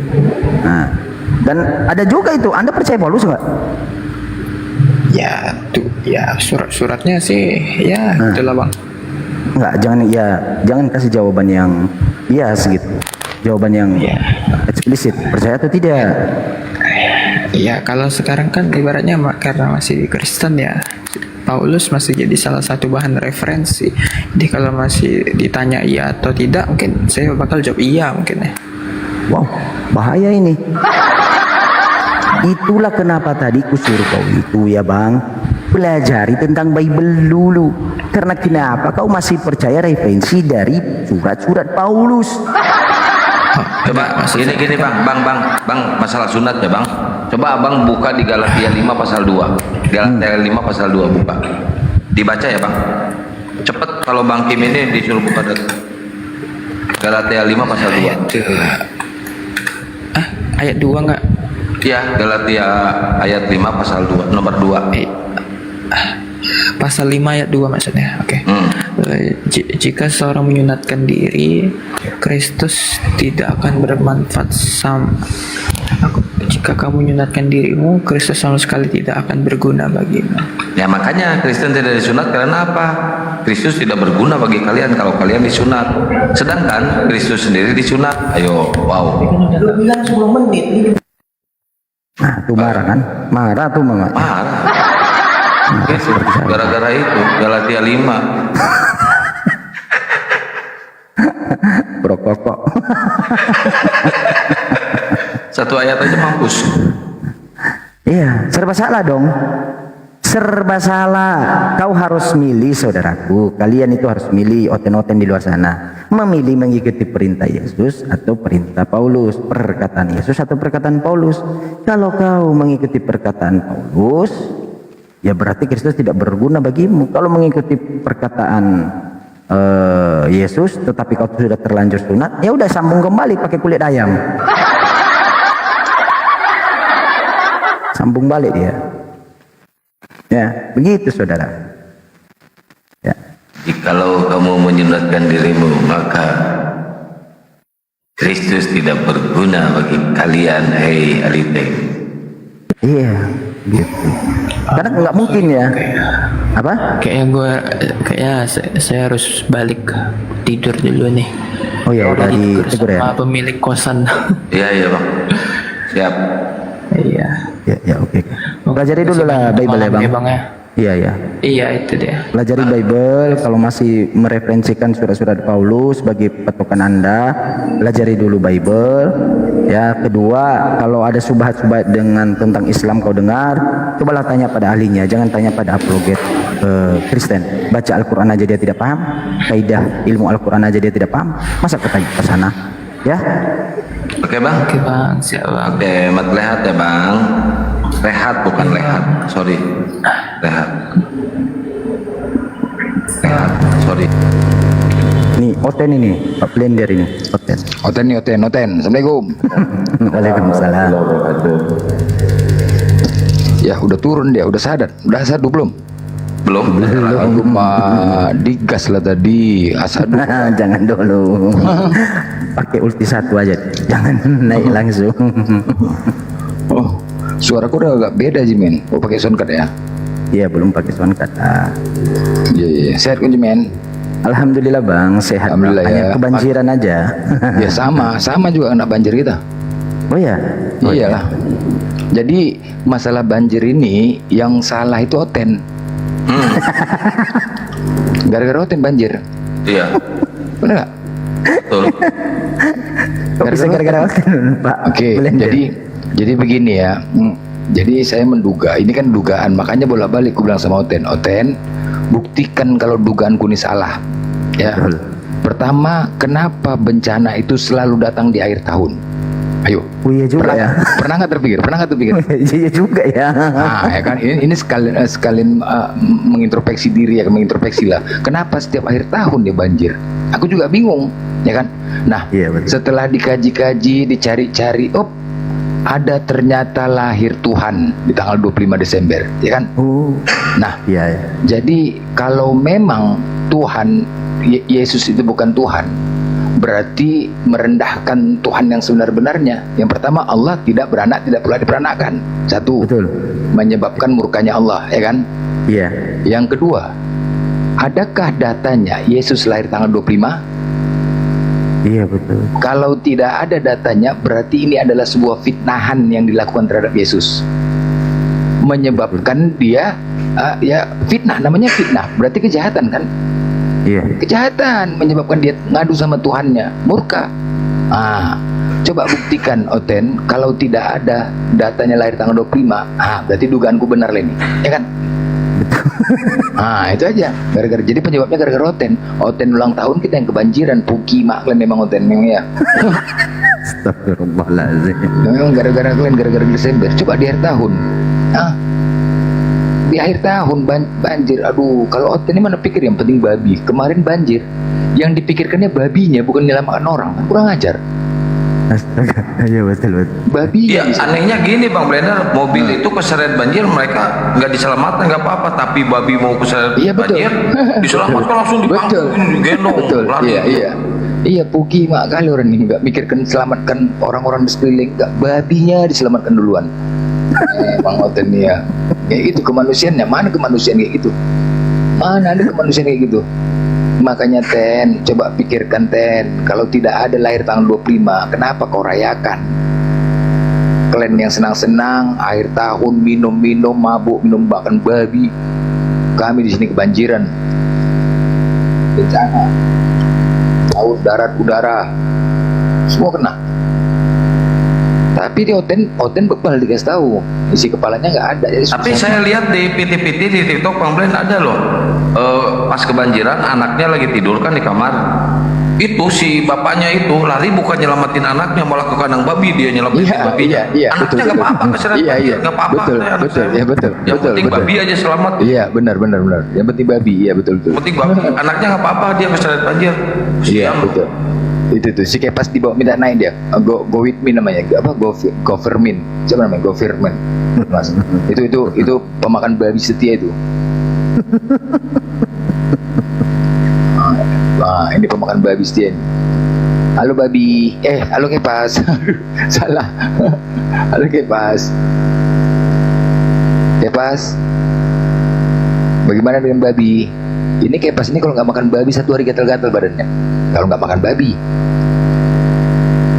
[SPEAKER 16] Nah, dan ada juga itu, Anda percaya Paulus nggak?
[SPEAKER 10] Ya, surat-suratnya sih ya itulah, Bang.
[SPEAKER 16] Enggak, jangan kasih jawaban yang bias gitu. Jawaban yang eksplisit. Percaya atau tidak?
[SPEAKER 10] Ya, kalau sekarang kan ibaratnya karena masih Kristen ya, Paulus masih jadi salah satu bahan referensi. Jadi kalau masih ditanya iya atau tidak, mungkin saya bakal jawab iya mungkin ya.
[SPEAKER 16] Wow, bahaya ini. Itulah kenapa tadi kusuruh kau itu ya, Bang, pelajari tentang Bible dulu. Karena kenapa kau masih percaya referensi dari surat-surat Paulus?
[SPEAKER 1] Coba gini bang, masalah sunat ya bang. Coba abang buka di Galatia 5 pasal 2. Galatia 5 pasal 2 buka. Dibaca ya bang. Cepet kalau Bang Kim ini disuruh buka Galatia 5 pasal 2.
[SPEAKER 10] Ayat 2 enggak?
[SPEAKER 1] Iya, Galatia ayat 5 pasal 2, nomor 2.
[SPEAKER 10] Pasal 5 ayat 2 maksudnya. Oke. Jika seorang menyunatkan diri, Kristus tidak akan bermanfaat sama. Jika kamu menyunatkan dirimu, Kristus sama sekali tidak akan berguna bagimu.
[SPEAKER 1] Ya makanya Kristen tidak disunat karena apa? Kristus tidak berguna bagi kalian kalau kalian disunat. Sedangkan Kristus sendiri disunat. Ayo, wow.
[SPEAKER 16] Bilang 10 menit. Nah, tuh marah kan? Marah tuh mama.
[SPEAKER 1] Marah. Gara-gara itu Galatia 5.
[SPEAKER 16] Brokok.
[SPEAKER 1] Satu ayat aja mampus.
[SPEAKER 16] Iya, serba salah dong. Serba salah. Kau harus milih, saudaraku. Kalian itu harus milih, oten-oten di luar sana. Memilih mengikuti perintah Yesus atau perintah Paulus, perkataan Yesus atau perkataan Paulus. Kalau kau mengikuti perkataan Paulus, ya berarti Kristus tidak berguna bagimu. Kalau mengikuti perkataan Yesus tetapi kau sudah terlanjur sunat, ya udah sambung kembali pakai kulit ayam. Sambung balik dia. Ya, begitu saudara. Ya.
[SPEAKER 1] Jikalau kamu menyunatkan dirimu, maka Kristus tidak berguna bagi kalian, hei Alite.
[SPEAKER 16] Iya, gitu. Karena nggak mungkin ya. Apa?
[SPEAKER 10] Kayaknya saya harus balik tidur dulu nih.
[SPEAKER 16] Oh ya, udah ditegur ya.
[SPEAKER 10] Sama pemilik kosan.
[SPEAKER 1] Iya bang. Siap.
[SPEAKER 10] Iya.
[SPEAKER 16] Ya oke. Pelajari dulu lah Bible ya bang.
[SPEAKER 10] Ya, bang ya.
[SPEAKER 16] Iya
[SPEAKER 10] itu dia.
[SPEAKER 16] Pelajari Bible. Kalau masih mereferensikan surat-surat Paulus sebagai patokan Anda, pelajari dulu Bible. Ya, kedua, kalau ada subhat-subhat dengan tentang Islam kau dengar, cobalah tanya pada ahlinya, jangan tanya pada apologet Kristen. Baca Al-Quran aja dia tidak paham, kaidah ilmu Al-Quran aja dia tidak paham, masa ketanya ke sana? Ya.
[SPEAKER 1] Oke bang.
[SPEAKER 10] Siap bang.
[SPEAKER 1] Oke, matlehat ya bang. Rehat bukan lehat, sorry. Rehat. Rehat, sorry.
[SPEAKER 16] Nih, Oten ini, Pak Blender ini, Oten.
[SPEAKER 17] Oten nih, Oten. Assalamualaikum.
[SPEAKER 16] Waalaikumsalam.
[SPEAKER 17] Ya udah turun dia, udah sadar. Udah asadu belum?
[SPEAKER 1] Belum.
[SPEAKER 17] Aku mah digas lah tadi asadu.
[SPEAKER 16] Jangan dulu. Pakai ulti 1 aja. Jangan naik langsung.
[SPEAKER 17] Oh, suaraku udah agak beda Jimin. Oh pakai soundcard ya?
[SPEAKER 16] Iya, belum pakai soundcard.
[SPEAKER 17] Iya. Sehat kan Jimin?
[SPEAKER 16] Alhamdulillah Bang, sehat.
[SPEAKER 17] Alhamdulillah
[SPEAKER 16] Hanya
[SPEAKER 17] ya.
[SPEAKER 16] kebanjiran aja.
[SPEAKER 17] Ya sama juga kena banjir kita.
[SPEAKER 16] Oh ya?
[SPEAKER 17] Iyalah. Jadi masalah banjir ini yang salah itu Oten. Gara-gara Oten banjir.
[SPEAKER 1] Iya.
[SPEAKER 17] Bener nggak?
[SPEAKER 1] Betul.
[SPEAKER 16] Gara-gara Oten, Pak.
[SPEAKER 17] Oke, jadi begini ya. Jadi saya menduga, ini kan dugaan, makanya bolak-balik aku bilang sama Oten, buktikan kalau dugaanku ini salah. Ya. Pertama, kenapa bencana itu selalu datang di akhir tahun? Ayo.
[SPEAKER 16] Oh iya juga ya.
[SPEAKER 17] Pernah nggak terpikir?
[SPEAKER 16] Iya juga ya.
[SPEAKER 17] Nah, ya kan ini sekalian mengintrospeksi diri ya, mengintrospeksi lah. Kenapa setiap akhir tahun dia banjir? Aku juga bingung, ya kan? Nah,
[SPEAKER 16] iya,
[SPEAKER 17] setelah dikaji-kaji, dicari-cari, ada ternyata lahir Tuhan di tanggal 25 Desember, ya kan? Nah,
[SPEAKER 16] iya.
[SPEAKER 17] jadi kalau memang Tuhan Yesus itu bukan Tuhan, berarti merendahkan Tuhan yang sebenar-benarnya. Yang pertama, Allah tidak beranak, tidak pula diperanakan. Satu,
[SPEAKER 16] betul.
[SPEAKER 17] Menyebabkan murkanya Allah, ya kan?
[SPEAKER 16] Iya.
[SPEAKER 17] Yang kedua, adakah datanya Yesus lahir tanggal 25?
[SPEAKER 16] Iya betul.
[SPEAKER 17] Kalau tidak ada datanya, berarti ini adalah sebuah fitnahan yang dilakukan terhadap Yesus, menyebabkan dia ya fitnah, namanya fitnah, berarti kejahatan kan?
[SPEAKER 16] Iya.
[SPEAKER 17] Kejahatan, menyebabkan dia ngadu sama Tuhannya, murka. Coba buktikan Oten, kalau tidak ada datanya lahir tanggal 25, berarti dugaanku benar Leni, ya kan? Itu aja. Jadi penyebabnya gara-gara Oten ulang tahun kita yang kebanjiran, Puki mak kalian memang Oten memang ya.
[SPEAKER 16] Astagfirullahaladzim.
[SPEAKER 17] Memang gara-gara kalian, gara-gara Desember. Coba di akhir tahun. Di akhir tahun banjir. Aduh, kalau Oten ini mana pikir yang penting babi. Kemarin banjir, yang dipikirkannya babinya, bukan menyelamatkan orang. Kurang ajar.
[SPEAKER 16] Astaga, iya betul.
[SPEAKER 1] Babi. Ya, anehnya gini Bang Blender, mobil itu keseret banjir, mereka nggak diselamatkan nggak apa-apa, tapi babi mau keseret banjir, diselamatkan langsung dipanggil, digendong.
[SPEAKER 17] Betul.
[SPEAKER 1] lari.
[SPEAKER 17] Iya, Puki mak kali orang ini nggak mikirkan selamatkan orang-orang di sekeliling, nggak, babinya diselamatkan duluan. Bang Oten ya, itu kemanusiaannya, mana kemanusiaan kayak gitu? Mana ada kemanusiaan kayak gitu? Makanya coba pikirkan kalau tidak ada lahir tanggal 25, kenapa kau rayakan? Kalian yang senang-senang akhir tahun minum-minum, mabuk, minum bahkan babi. Kami di sini kebanjiran, bencana, laut, darat, udara, semua kena. Tapi di Oten bebal dikasih tahu, isi kepalanya nggak ada. Jadi
[SPEAKER 1] tapi saya lihat di PT-PT di TikTok Bang Blend ada loh, pas kebanjiran anaknya lagi tidur kan di kamar, itu si bapaknya itu lari bukan nyelamatin anaknya, malah ke kandang babi dia nyelamatin babinya. Anaknya nggak apa-apa keseret banjir, nggak apa-apa.
[SPEAKER 17] Betul.
[SPEAKER 1] Yang penting babi aja selamat.
[SPEAKER 17] Iya benar. Yang penting babi, iya betul.
[SPEAKER 1] Penting babi, anaknya nggak apa-apa, dia keseret banjir.
[SPEAKER 17] Iya betul. Itu tuh si Kepas dibawa minta naik dia, go with me namanya, Govermin, siapa namanya, Govermin, mas. itu pemakan babi setia itu. Ini pemakan babi setia ini. Halo babi, halo Kepas. Salah. Halo Kepas. Bagaimana dengan babi? Ini Kepas ini kalau nggak makan babi 1 hari gatal-gatal badannya. Kalau nggak makan babi.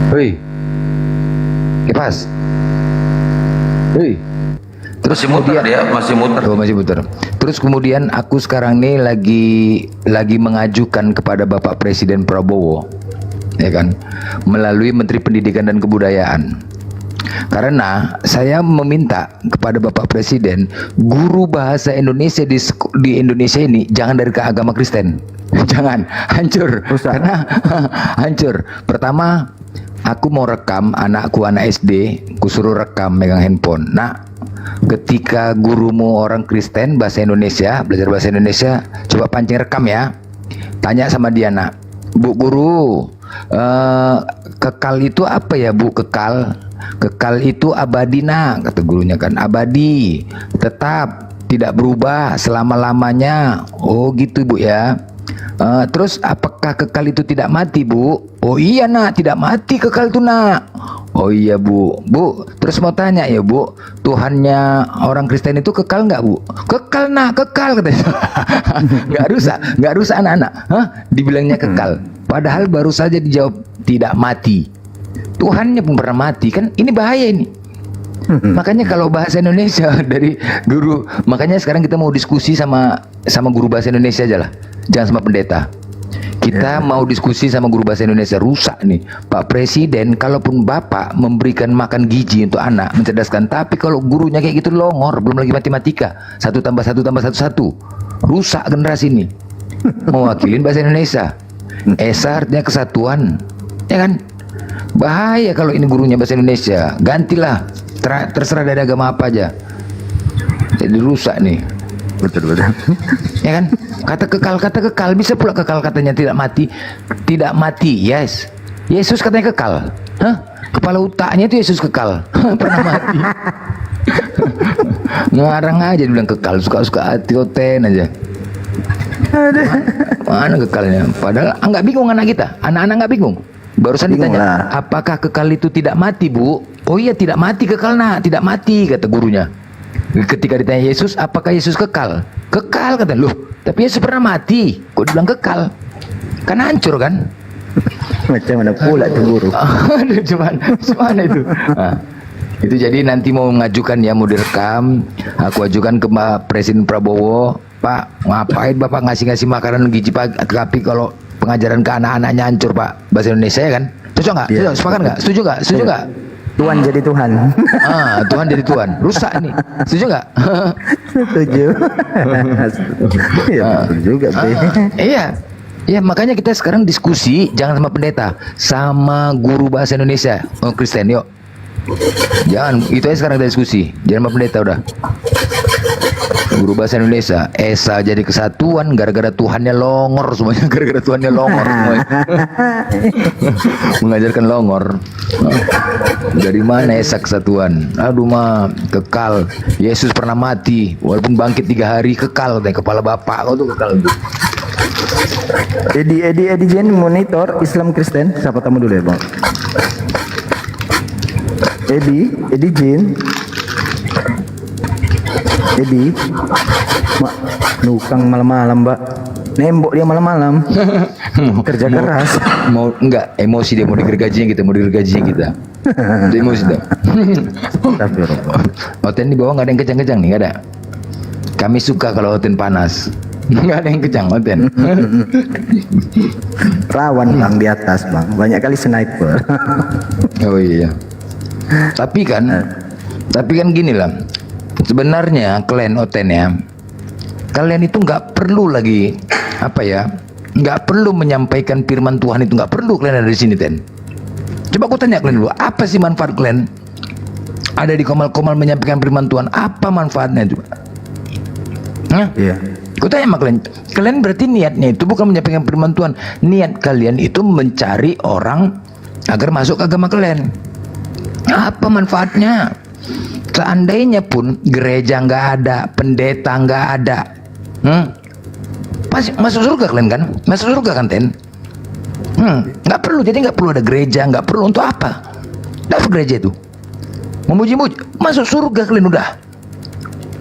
[SPEAKER 17] Hei, Kepas. Hei. Terus masih muter. Terus kemudian aku sekarang nih lagi mengajukan kepada Bapak Presiden Prabowo, ya kan, melalui Menteri Pendidikan dan Kebudayaan. Karena saya meminta kepada Bapak Presiden, guru bahasa Indonesia di Indonesia ini jangan dari agama Kristen. Jangan, hancur. Karena hancur. Pertama, aku mau rekam anakku, anak SD, ku suruh rekam megang handphone. Nah, ketika gurumu orang Kristen bahasa Indonesia, belajar bahasa Indonesia, coba pancing rekam ya. Tanya sama dia, nak, Bu Guru, kekal itu apa ya Bu? Kekal itu abadi, nak, kata gurunya kan. Abadi, tetap, tidak berubah selama-lamanya. Oh gitu Bu ya. Terus apakah kekal itu tidak mati, Bu? Oh iya, nak, tidak mati kekal itu, nak. Oh iya, Bu. Bu, terus mau tanya ya, Bu, Tuhannya orang Kristen itu kekal nggak, Bu? Kekal, nak, kekal, katanya. Nggak rusak anak-anak. Hah? Dibilangnya kekal. Padahal baru saja dijawab tidak mati. Tuhannya pun pernah mati, kan? Ini bahaya ini. Makanya kalau bahasa Indonesia dari guru, makanya sekarang kita mau diskusi sama guru bahasa Indonesia aja lah. Jangan sama pendeta. Kita mau diskusi sama guru bahasa Indonesia. Rusak nih Pak Presiden, kalaupun Bapak memberikan makan gizi untuk anak, mencerdaskan, tapi kalau gurunya kayak gitu longor, belum lagi matematika 1 + 1 + 1 = 1. Rusak generasi ini. Mewakilin bahasa Indonesia. Esa artinya kesatuan, ya kan? Bahaya kalau ini gurunya bahasa Indonesia. Gantilah, terserah dari agama apa aja. Jadi rusak nih. Betul. Ya kan? Kata kekal, bisa pula kekal katanya tidak mati. Yes, Yesus katanya kekal. Hah? Kepala otaknya itu Yesus kekal. Pernah mati. Ngarang aja dibilang kekal, suka-suka hati oten aja. Mana kekalnya? Padahal nggak bingung anak kita. Anak-anak nggak bingung. Barusan ditanya, apakah kekal itu tidak mati, Bu? Oh iya, tidak mati kekal, nak, tidak mati, kata gurunya. Ketika ditanya Yesus, apakah Yesus kekal? Kekal, kata. Loh, tapi Yesus pernah mati, kok dibilang kekal? Kan hancur kan?
[SPEAKER 16] Macam mana pula tuh guru?
[SPEAKER 17] Gimana itu? Nah, itu jadi nanti mau mengajukan ya, mau direkam, aku ajukan ke Presiden Prabowo, Pak, ngapain Bapak ngasih makanan gizi pagi, tapi kalau pengajaran ke anak-anaknya hancur, Pak, bahasa Indonesia ya kan? Cocok nggak?
[SPEAKER 16] Yeah.
[SPEAKER 17] Sepakat nggak? Setuju nggak? Setuju nggak?
[SPEAKER 16] Tuhan jadi Tuhan.
[SPEAKER 17] Tuhan jadi Tuhan. Rusak nih. Setuju nggak?
[SPEAKER 16] Setuju. Iya, betul juga, Be.
[SPEAKER 17] Iya. Ya, makanya kita sekarang diskusi jangan sama pendeta, sama guru bahasa Indonesia, Kristen, yuk. Jangan, itu aja sekarang kita diskusi. Jangan sama pendeta udah. Guru bahasa Indonesia, Esa jadi kesatuan gara-gara Tuhannya longor semuanya, gara-gara Tuhannya longor semuanya. Mengajarkan longor. Dari mana Esa kesatuan? Aduh mah, kekal. Yesus pernah mati, walaupun bangkit 3 hari, kekal. Kepala bapak kau tuh kekal.
[SPEAKER 16] Edi Jen monitor Islam Kristen. Siapa tamu dulu ya, Bang? Edi Jen. Edi, nukang malam-malam, Mbak. Nembok dia malam-malam. Kerja keras.
[SPEAKER 17] Mau enggak emosi dia, mau digergajinya kita. Dia emosi dah.
[SPEAKER 16] Tapi
[SPEAKER 17] hoten di bawah nggak ada yang kejang-kejang nih, nggak ada. Kami suka kalau hoten panas. Nggak ada yang kejang hoten.
[SPEAKER 16] Rawan Bang di atas, Bang. Banyak kali sniper.
[SPEAKER 17] Oh iya. Tapi kan gini lah. Sebenarnya kalian oten ya, kalian itu nggak perlu lagi nggak perlu menyampaikan firman Tuhan, itu nggak perlu kalian ada di sini, Ten. Coba aku tanya kalian dulu, apa sih manfaat kalian ada di komal-komal menyampaikan firman Tuhan? Apa manfaatnya coba?
[SPEAKER 16] Iya.
[SPEAKER 17] Aku tanya sama kalian berarti niatnya itu bukan menyampaikan firman Tuhan, niat kalian itu mencari orang agar masuk ke agama kalian. Apa manfaatnya? Seandainya pun gereja nggak ada, pendeta nggak ada, pasti masuk surga kalian kan? Masuk surga kan, Ten? Nggak perlu, jadi nggak perlu ada gereja, nggak perlu untuk apa? Nggak perlu gereja itu. Memuji-muji, masuk surga kalian udah.